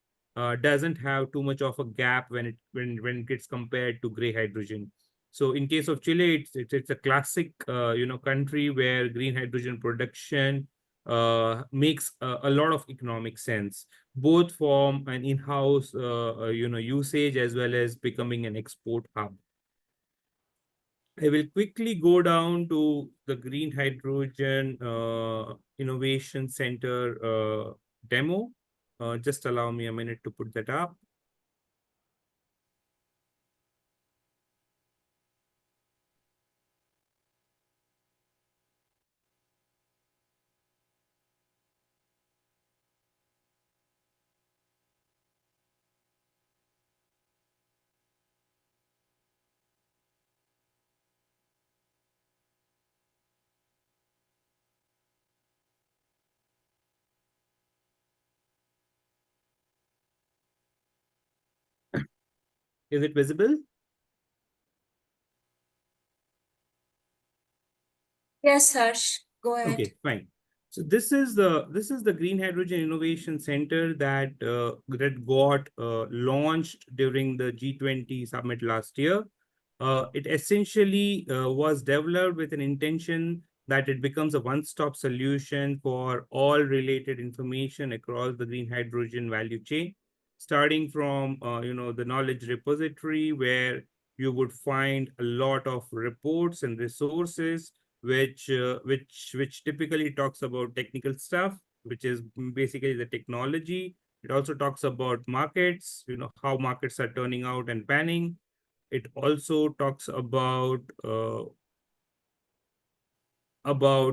doesn't have too much of a gap when it gets compared to gray hydrogen. So in case of Chile, it's a classic country where green hydrogen production makes a lot of economic sense, both from an in-house usage as well as becoming an export hub. I will quickly go down to the Green Hydrogen Innovation Center demo. Just allow me a minute to put that up. Is it visible? Yes, Harsh, go ahead. Okay, fine. So this is the Green Hydrogen Innovation Center that got launched during the G20 summit last year. It essentially was developed with an intention that it becomes a one-stop solution for all related information across the green hydrogen value chain, starting from the knowledge repository, where you would find a lot of reports and resources which typically talks about technical stuff, which is basically the technology. It also talks about markets, how markets are turning out and panning. It also talks about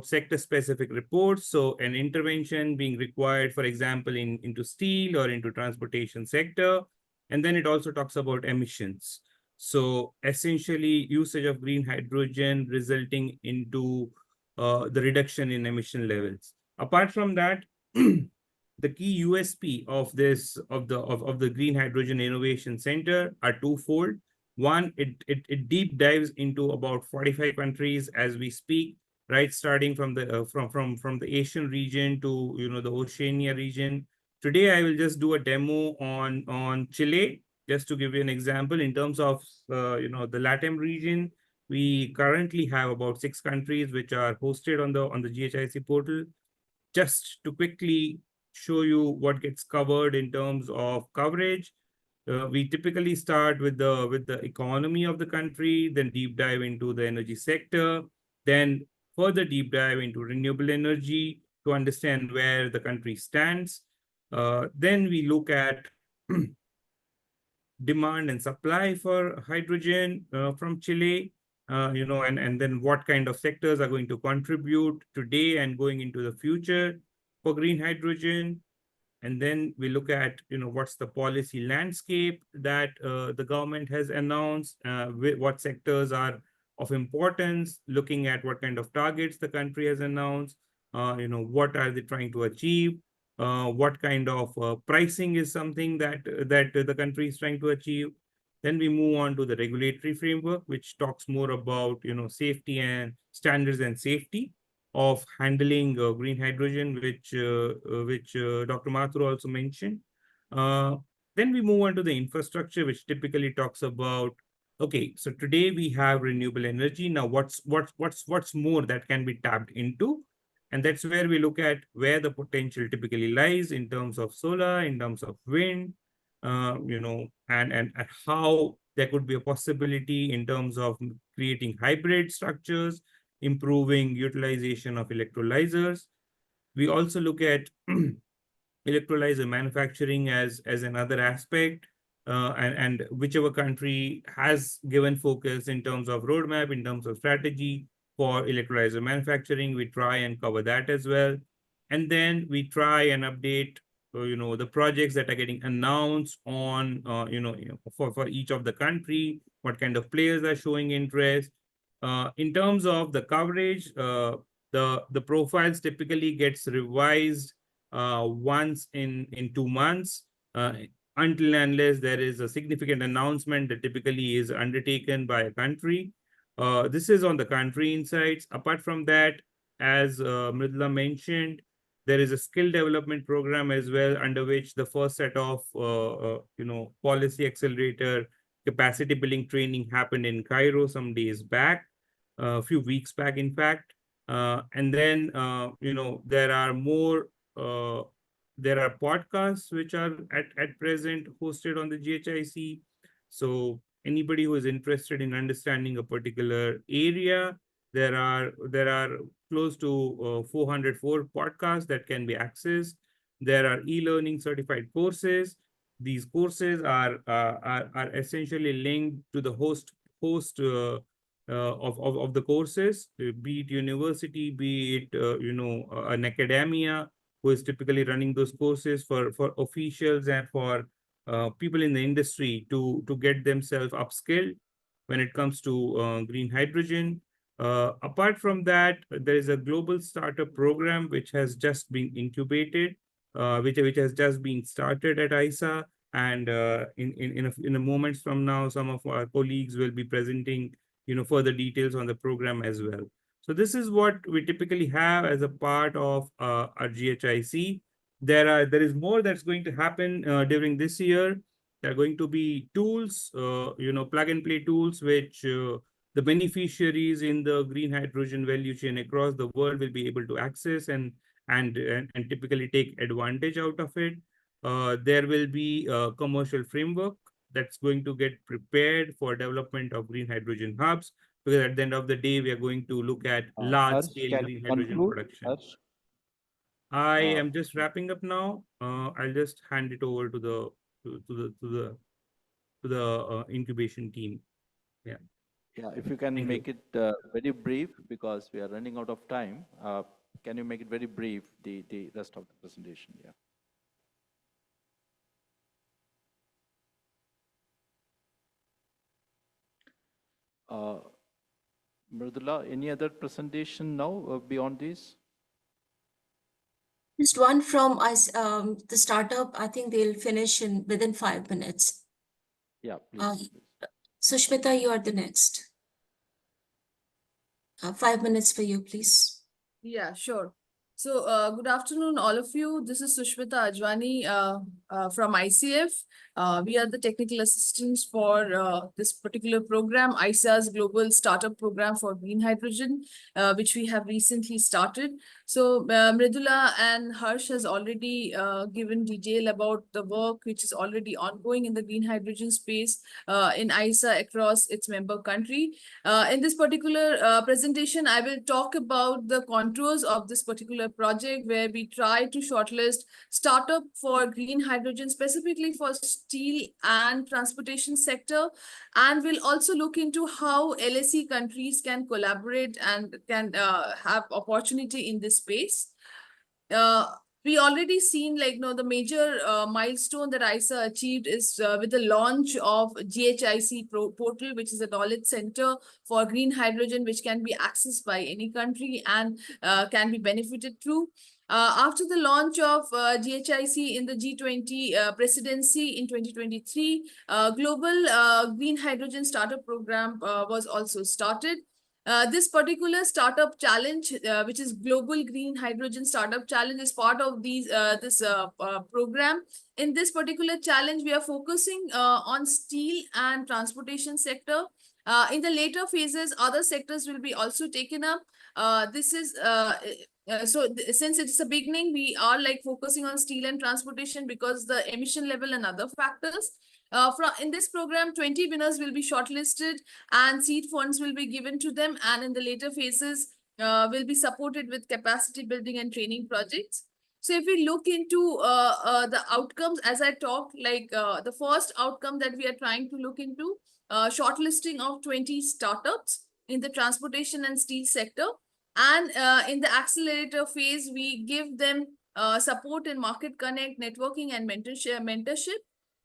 sector-specific reports. So an intervention being required, for example, into steel or into transportation sector. And then it also talks about emissions. So essentially usage of green hydrogen resulting into the reduction in emission levels. Apart from that, the key USP of the Green Hydrogen Innovation Center are twofold. One, it deep dives into about 45 countries as we speak, right? Starting from the Asian region to the Oceania region. Today, I will just do a demo on Chile, just to give you an example. In terms of the LATAM region, we currently have about 6 countries which are hosted on the GHIC portal. Just to quickly show you what gets covered in terms of coverage. We typically start with the economy of the country, then deep dive into the energy sector, then further deep dive into renewable energy to understand where the country stands. Then we look at demand and supply for hydrogen from Chile, and then what kind of sectors are going to contribute today and going into the future for green hydrogen. And then we look at, what's the policy landscape that the government has announced, what sectors are of importance, looking at what kind of targets the country has announced, what are they trying to achieve, what kind of pricing is something that the country is trying to achieve. Then we move on to the regulatory framework, which talks more about, safety and standards and safety of handling green hydrogen, which Dr. Mathur also mentioned. Then we move on to the infrastructure, which typically talks about, okay, so today we have renewable energy. Now, what's more that can be tapped into? And that's where we look at where the potential typically lies in terms of solar, in terms of wind, and how there could be a possibility in terms of creating hybrid structures, improving utilization of electrolyzers. We also look at electrolyzer manufacturing as another aspect, and whichever country has given focus in terms of roadmap, in terms of strategy for electrolyzer manufacturing, we try and cover that as well. And then we try and update, the projects that are getting announced on, for each of the country, what kind of players are showing interest. In terms of the coverage, the profiles typically gets revised once in 2 months, until and unless there is a significant announcement that typically is undertaken by a country. This is on the country insights. Apart from that, as Mridula mentioned, there is a skill development program as well, under which the first set of policy accelerator capacity building training happened in Cairo some days back, a few weeks back, in fact. And then there are more. There are podcasts which are at present hosted on the GHIC. So anybody who is interested in understanding a particular area, there are close to 404 podcasts that can be accessed. There are e-learning certified courses. These courses are essentially linked to the host of the courses, be it university, be it an academia who is typically running those courses for officials and for people in the industry to get themselves upskilled when it comes to green hydrogen. Apart from that, there is a global startup program which has just been incubated, which has just been started at ISA, and in a moments from now, some of our colleagues will be presenting further details on the program as well. So this is what we typically have as a part of our GHIC. There is more that's going to happen during this year. There are going to be tools, plug and play tools, which the beneficiaries in the green hydrogen value chain across the world will be able to access and typically take advantage out of it. There will be a commercial framework that's going to get prepared for development of green hydrogen hubs, because at the end of the day, we are going to look at large-scale green hydrogen production. I am just wrapping up now. I'll just hand it over to the incubation team. Yeah. Yeah, if you can make it very brief, because we are running out of time. Can you make it very brief, the rest of the presentation? Yeah. Mridula, any other presentation now beyond this? Just one from us, the startup. I think they'll finish within 5 minutes. Yeah, please. Sushmita, you are the next. 5 minutes for you, please. Yeah, sure. So good afternoon, all of you. This is Sushmita Ajwani from ICF. We are the technical assistants for this particular program, ISA's Global Startup Program for Green Hydrogen, which we have recently started. So Mridula and Harsh has already given detail about the work which is already ongoing in the green hydrogen space in ISA across its member country. In this particular presentation, I will talk about the contours of this particular project, where we try to shortlist startup for green hydrogen, specifically for steel and transportation sector. And we'll also look into how LSE countries can collaborate and can have opportunity in this space. We already seen the major milestone that ISA achieved is with the launch of GHIC portal, which is a knowledge center for green hydrogen, which can be accessed by any country and can be benefited through. After the launch of GHIC in the G20 presidency in 2023, Global Green Hydrogen Startup Program was also started. This particular startup challenge, which is Global Green Hydrogen Startup Challenge, is part of this program. In this particular challenge, we are focusing on steel and transportation sector. In the later phases, other sectors will be also taken up. This is since it's a beginning, we are like focusing on steel and transportation because the emission level and other factors. In this program, 20 winners will be shortlisted and seed funds will be given to them, and in the later phases will be supported with capacity building and training projects. So if we look into the outcomes, as I talked, like the first outcome that we are trying to look into, shortlisting of 20 startups in the transportation and steel sector. And in the accelerator phase, we give them support in market connect, networking, and mentorship.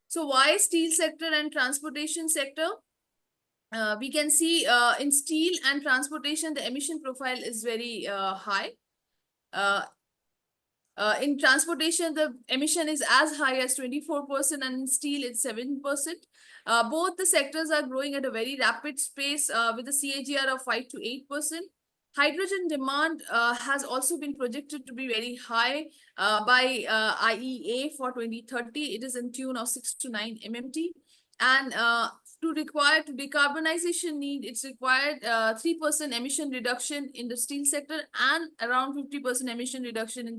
So why steel sector and transportation sector? We can see in steel and transportation, the emission profile is very high. In transportation, the emission is as high as 24%, and in steel, it's 7%. Both the sectors are growing at a very rapid pace with a CAGR of 5 to 8%. Hydrogen demand has also been projected to be very high by IEA for 2030. It is in tune of 6 to 9 MMT. And to decarbonization need, it's required 3% emission reduction in the steel sector and around 50% emission reduction in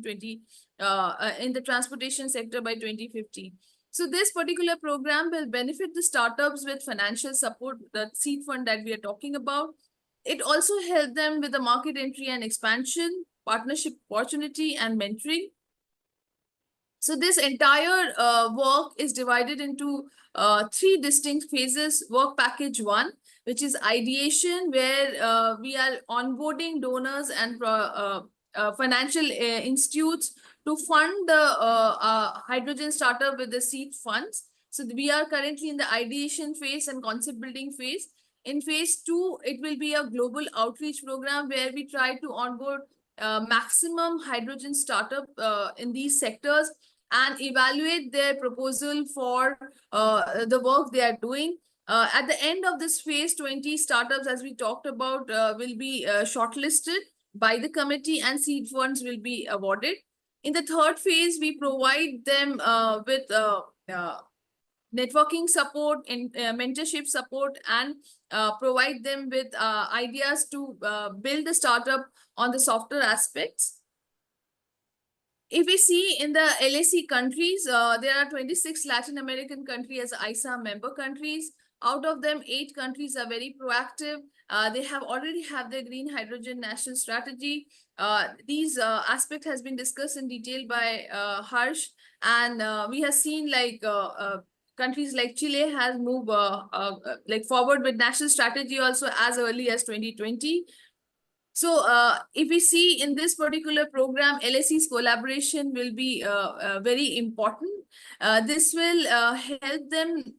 the transportation sector by 2050. So this particular program will benefit the startups with financial support, the seed fund that we are talking about. It also helped them with the market entry and expansion, partnership opportunity, and mentoring. So this entire work is divided into 3 distinct phases. Work package 1, which is ideation, where we are onboarding donors and financial institutes to fund the hydrogen startup with the seed funds. So we are currently in the ideation phase and concept building phase. In phase 2, it will be a global outreach program where we try to onboard maximum hydrogen startup in these sectors and evaluate their proposal for the work they are doing. At the end of this phase, 20 startups, as we talked about, will be shortlisted by the committee and seed funds will be awarded. In the third phase, we provide them with networking support and mentorship support, and provide them with ideas to build the startup on the software aspects. If we see in the LAC countries, there are 26 Latin American countries as ISA member countries. Out of them, 8 countries are very proactive. They already have their green hydrogen national strategy. These aspect has been discussed in detail by Harsh, and we have seen like countries like Chile has moved like forward with national strategy also as early as 2020. So if we see in this particular program, LAC's collaboration will be very important. This will help them.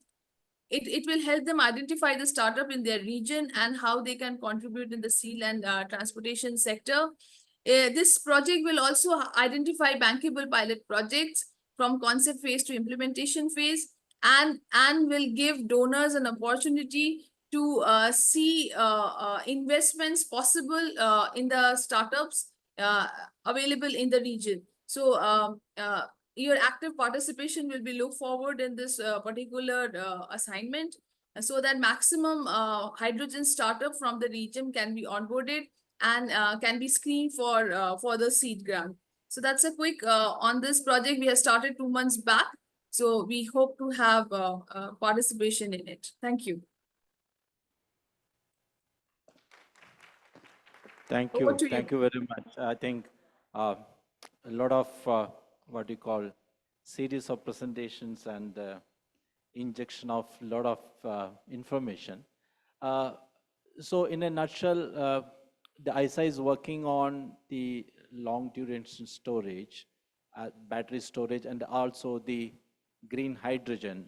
It will help them identify the startup in their region and how they can contribute in the steel and transportation sector. This project will also identify bankable pilot projects from concept phase to implementation phase, and will give donors an opportunity to see investments possible in the startups available in the region. So your active participation will be looked forward in this particular assignment, so that maximum hydrogen startup from the region can be onboarded and can be screened for the seed grant. So that's a quick on this project. We have started 2 months back. So we hope to have participation in it. Thank you. Thank Over you. to Thank you. you very much. I think a lot of what you call series of presentations and injection of a lot of information. So in a nutshell, the ISA is working on the long duration storage, battery storage, and also the green hydrogen.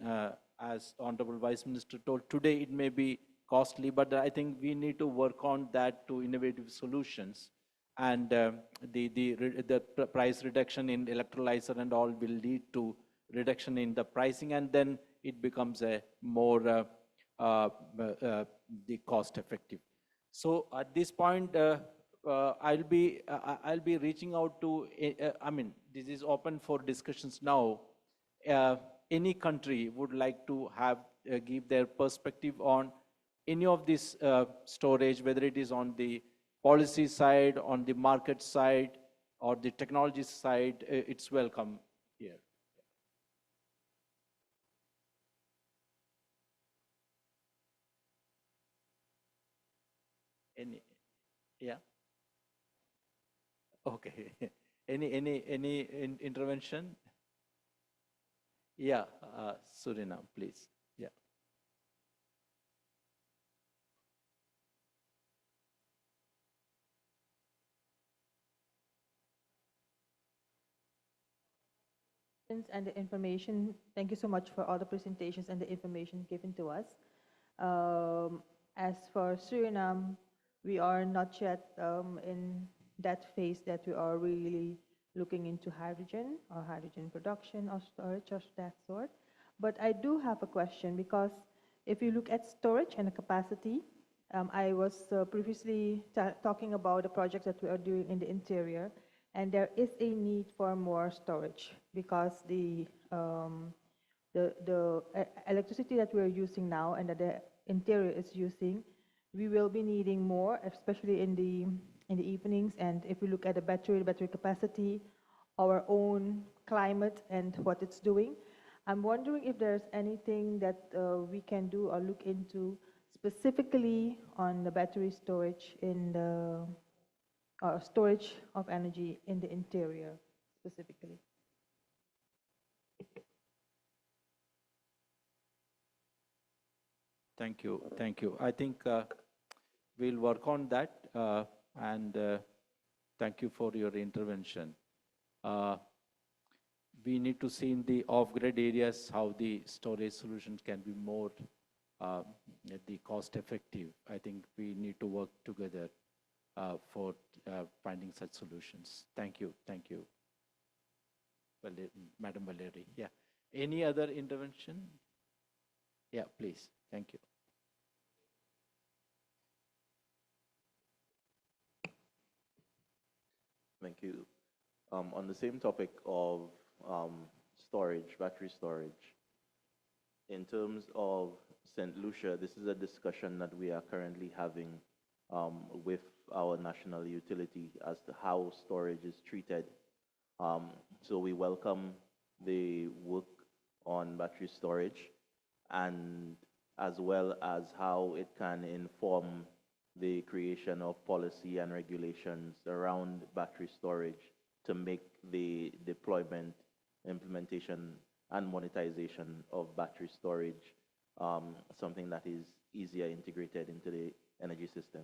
As Honorable Vice Minister told, today it may be costly, but I think we need to work on that to innovative solutions. And the price reduction in electrolyzer and all will lead to reduction in the pricing, and then it becomes a more the cost effective. So at this point, I'll be reaching out to. I mean, this is open for discussions now. Any country would like to have give their perspective on any of this storage, whether it is on the policy side, on the market side, or the technology side, it's welcome here. Any, yeah. Okay. Any intervention? Yeah, Suriname, please. Yeah. And the information. Thank you so much for all the presentations and the information given to us. As for Suriname, we are not yet in that phase that we are really looking into hydrogen or hydrogen production or storage of that sort. But I do have a question, because if you look at storage and the capacity, I was previously talking about the projects that we are doing in the interior, and there is a need for more storage because the electricity that we're using now and that the interior is using, we will be needing more, especially in the evenings. And if we look at the battery capacity, our own climate and what it's doing, I'm wondering if there's anything that we can do or look into specifically on the battery storage in the storage of energy in the interior specifically. Thank you. Thank you. I think we'll work on that, and thank you for your intervention. We need to see in the off-grid areas how the storage solutions can be more the cost-effective. I think we need to work together for finding such solutions. Thank you. Thank you. Madam Valeri. Yeah. Any other intervention? Yeah, please. Thank you. Thank you. On the same topic of storage, battery storage, in terms of St. Lucia, this is a discussion that we are currently having with our national utility as to how storage is treated. So we welcome the work on battery storage, and as well as how it can inform the creation of policy and regulations around battery storage to make the deployment, implementation, and monetization of battery storage something that is easier integrated into the energy system.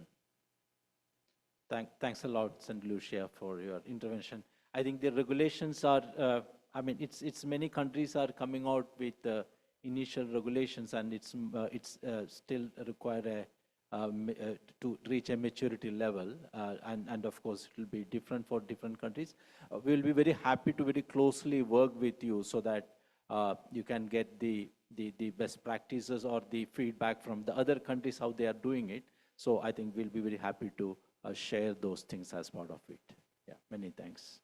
Thanks a lot, St. Lucia, for your intervention. I think the regulations are, I mean, it's many countries are coming out with initial regulations, and it's still require to reach a maturity level, and of course it will be different for different countries. We will be very happy to very closely work with you so that you can get the best practices or the feedback from the other countries how they are doing it. So I think we'll be very happy to share those things as part of it. Yeah, many thanks.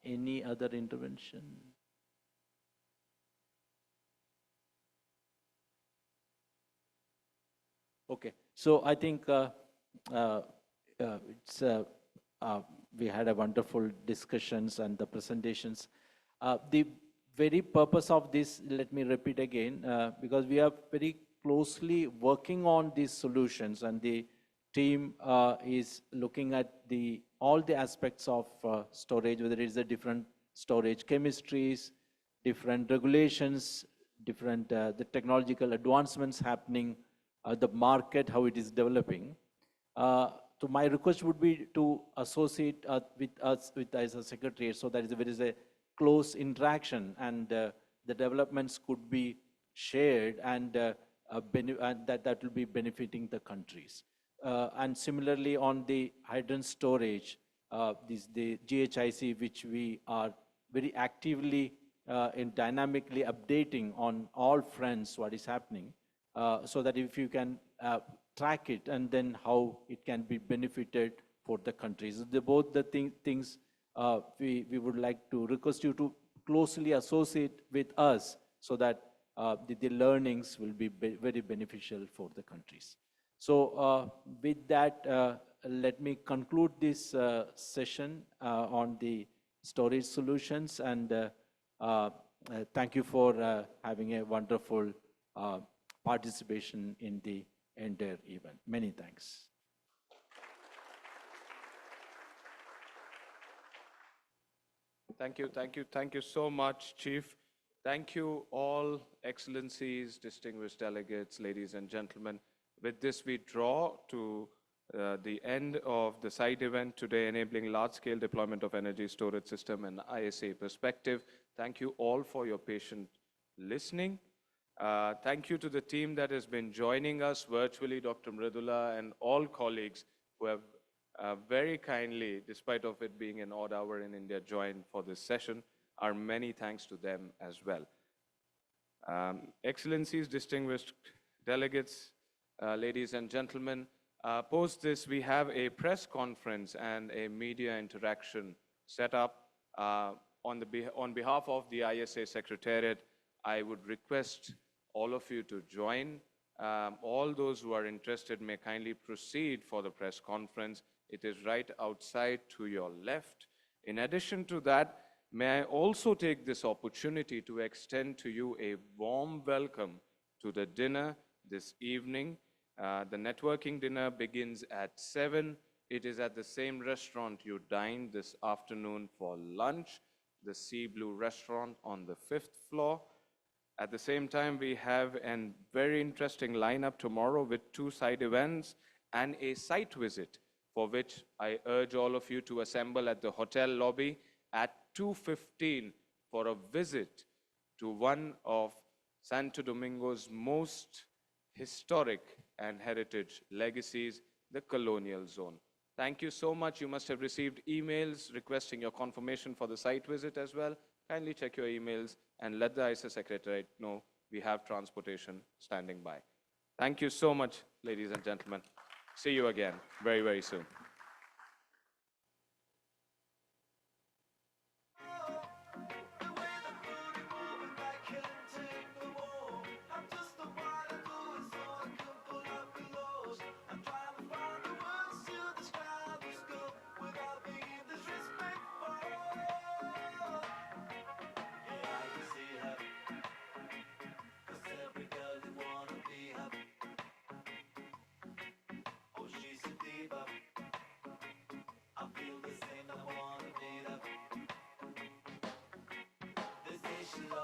Any other intervention? Okay, so I think we had a wonderful discussions and the presentations. The very purpose of this, let me repeat again, because we are very closely working on these solutions, and the team is looking at all the aspects of storage, whether it is the different storage chemistries, different regulations, different the technological advancements happening, the market, how it is developing. So my request would be to associate with us as a secretary, so that there is a close interaction, and the developments could be shared, and that will be benefiting the countries. And similarly on the hydrogen storage, the GHIC, which we are very actively and dynamically updating on all fronts what is happening, so that if you can track it, and then how it can be benefited for the countries. Both the things we would like to request you to closely associate with us, so that the learnings will be very beneficial for the countries. So with that, let me conclude this session on the storage solutions, and thank you for having a wonderful participation in the entire event. Many thanks. Thank you so much, Chief. Thank you all, Excellencies, distinguished delegates, ladies and gentlemen. With this, we draw to the end of the side event today, enabling large-scale deployment of energy storage system and ISA perspective. Thank you all for your patient listening. Thank you to the team that has been joining us virtually, Dr. Mridula and all colleagues who have very kindly, despite of it being an odd hour in India, joined for this session. Our many thanks to them as well. Excellencies, distinguished delegates, ladies and gentlemen, post this, we have a press conference and a media interaction set up. On behalf of the ISA Secretariat, I would request all of you to join. All those who are interested may kindly proceed for the press conference. It is right outside to your left. In addition to that, may I also take this opportunity to extend to you a warm welcome to the dinner this evening. The networking dinner begins at 7. It is at the same restaurant you dined this afternoon for lunch, the Sea Blue restaurant on the 5th floor. At the same time, we have a very interesting lineup tomorrow with 2 side events and a site visit, for which I urge all of you to assemble at the hotel lobby at 2:15 for a visit to one of Santo Domingo's most historic and heritage legacies, the colonial zone. Thank you so much. You must have received emails requesting your confirmation for the site visit as well. Kindly check your emails and let the ISA Secretariat know we have transportation standing by. Thank you so much, ladies and gentlemen. See you again very, very soon. Love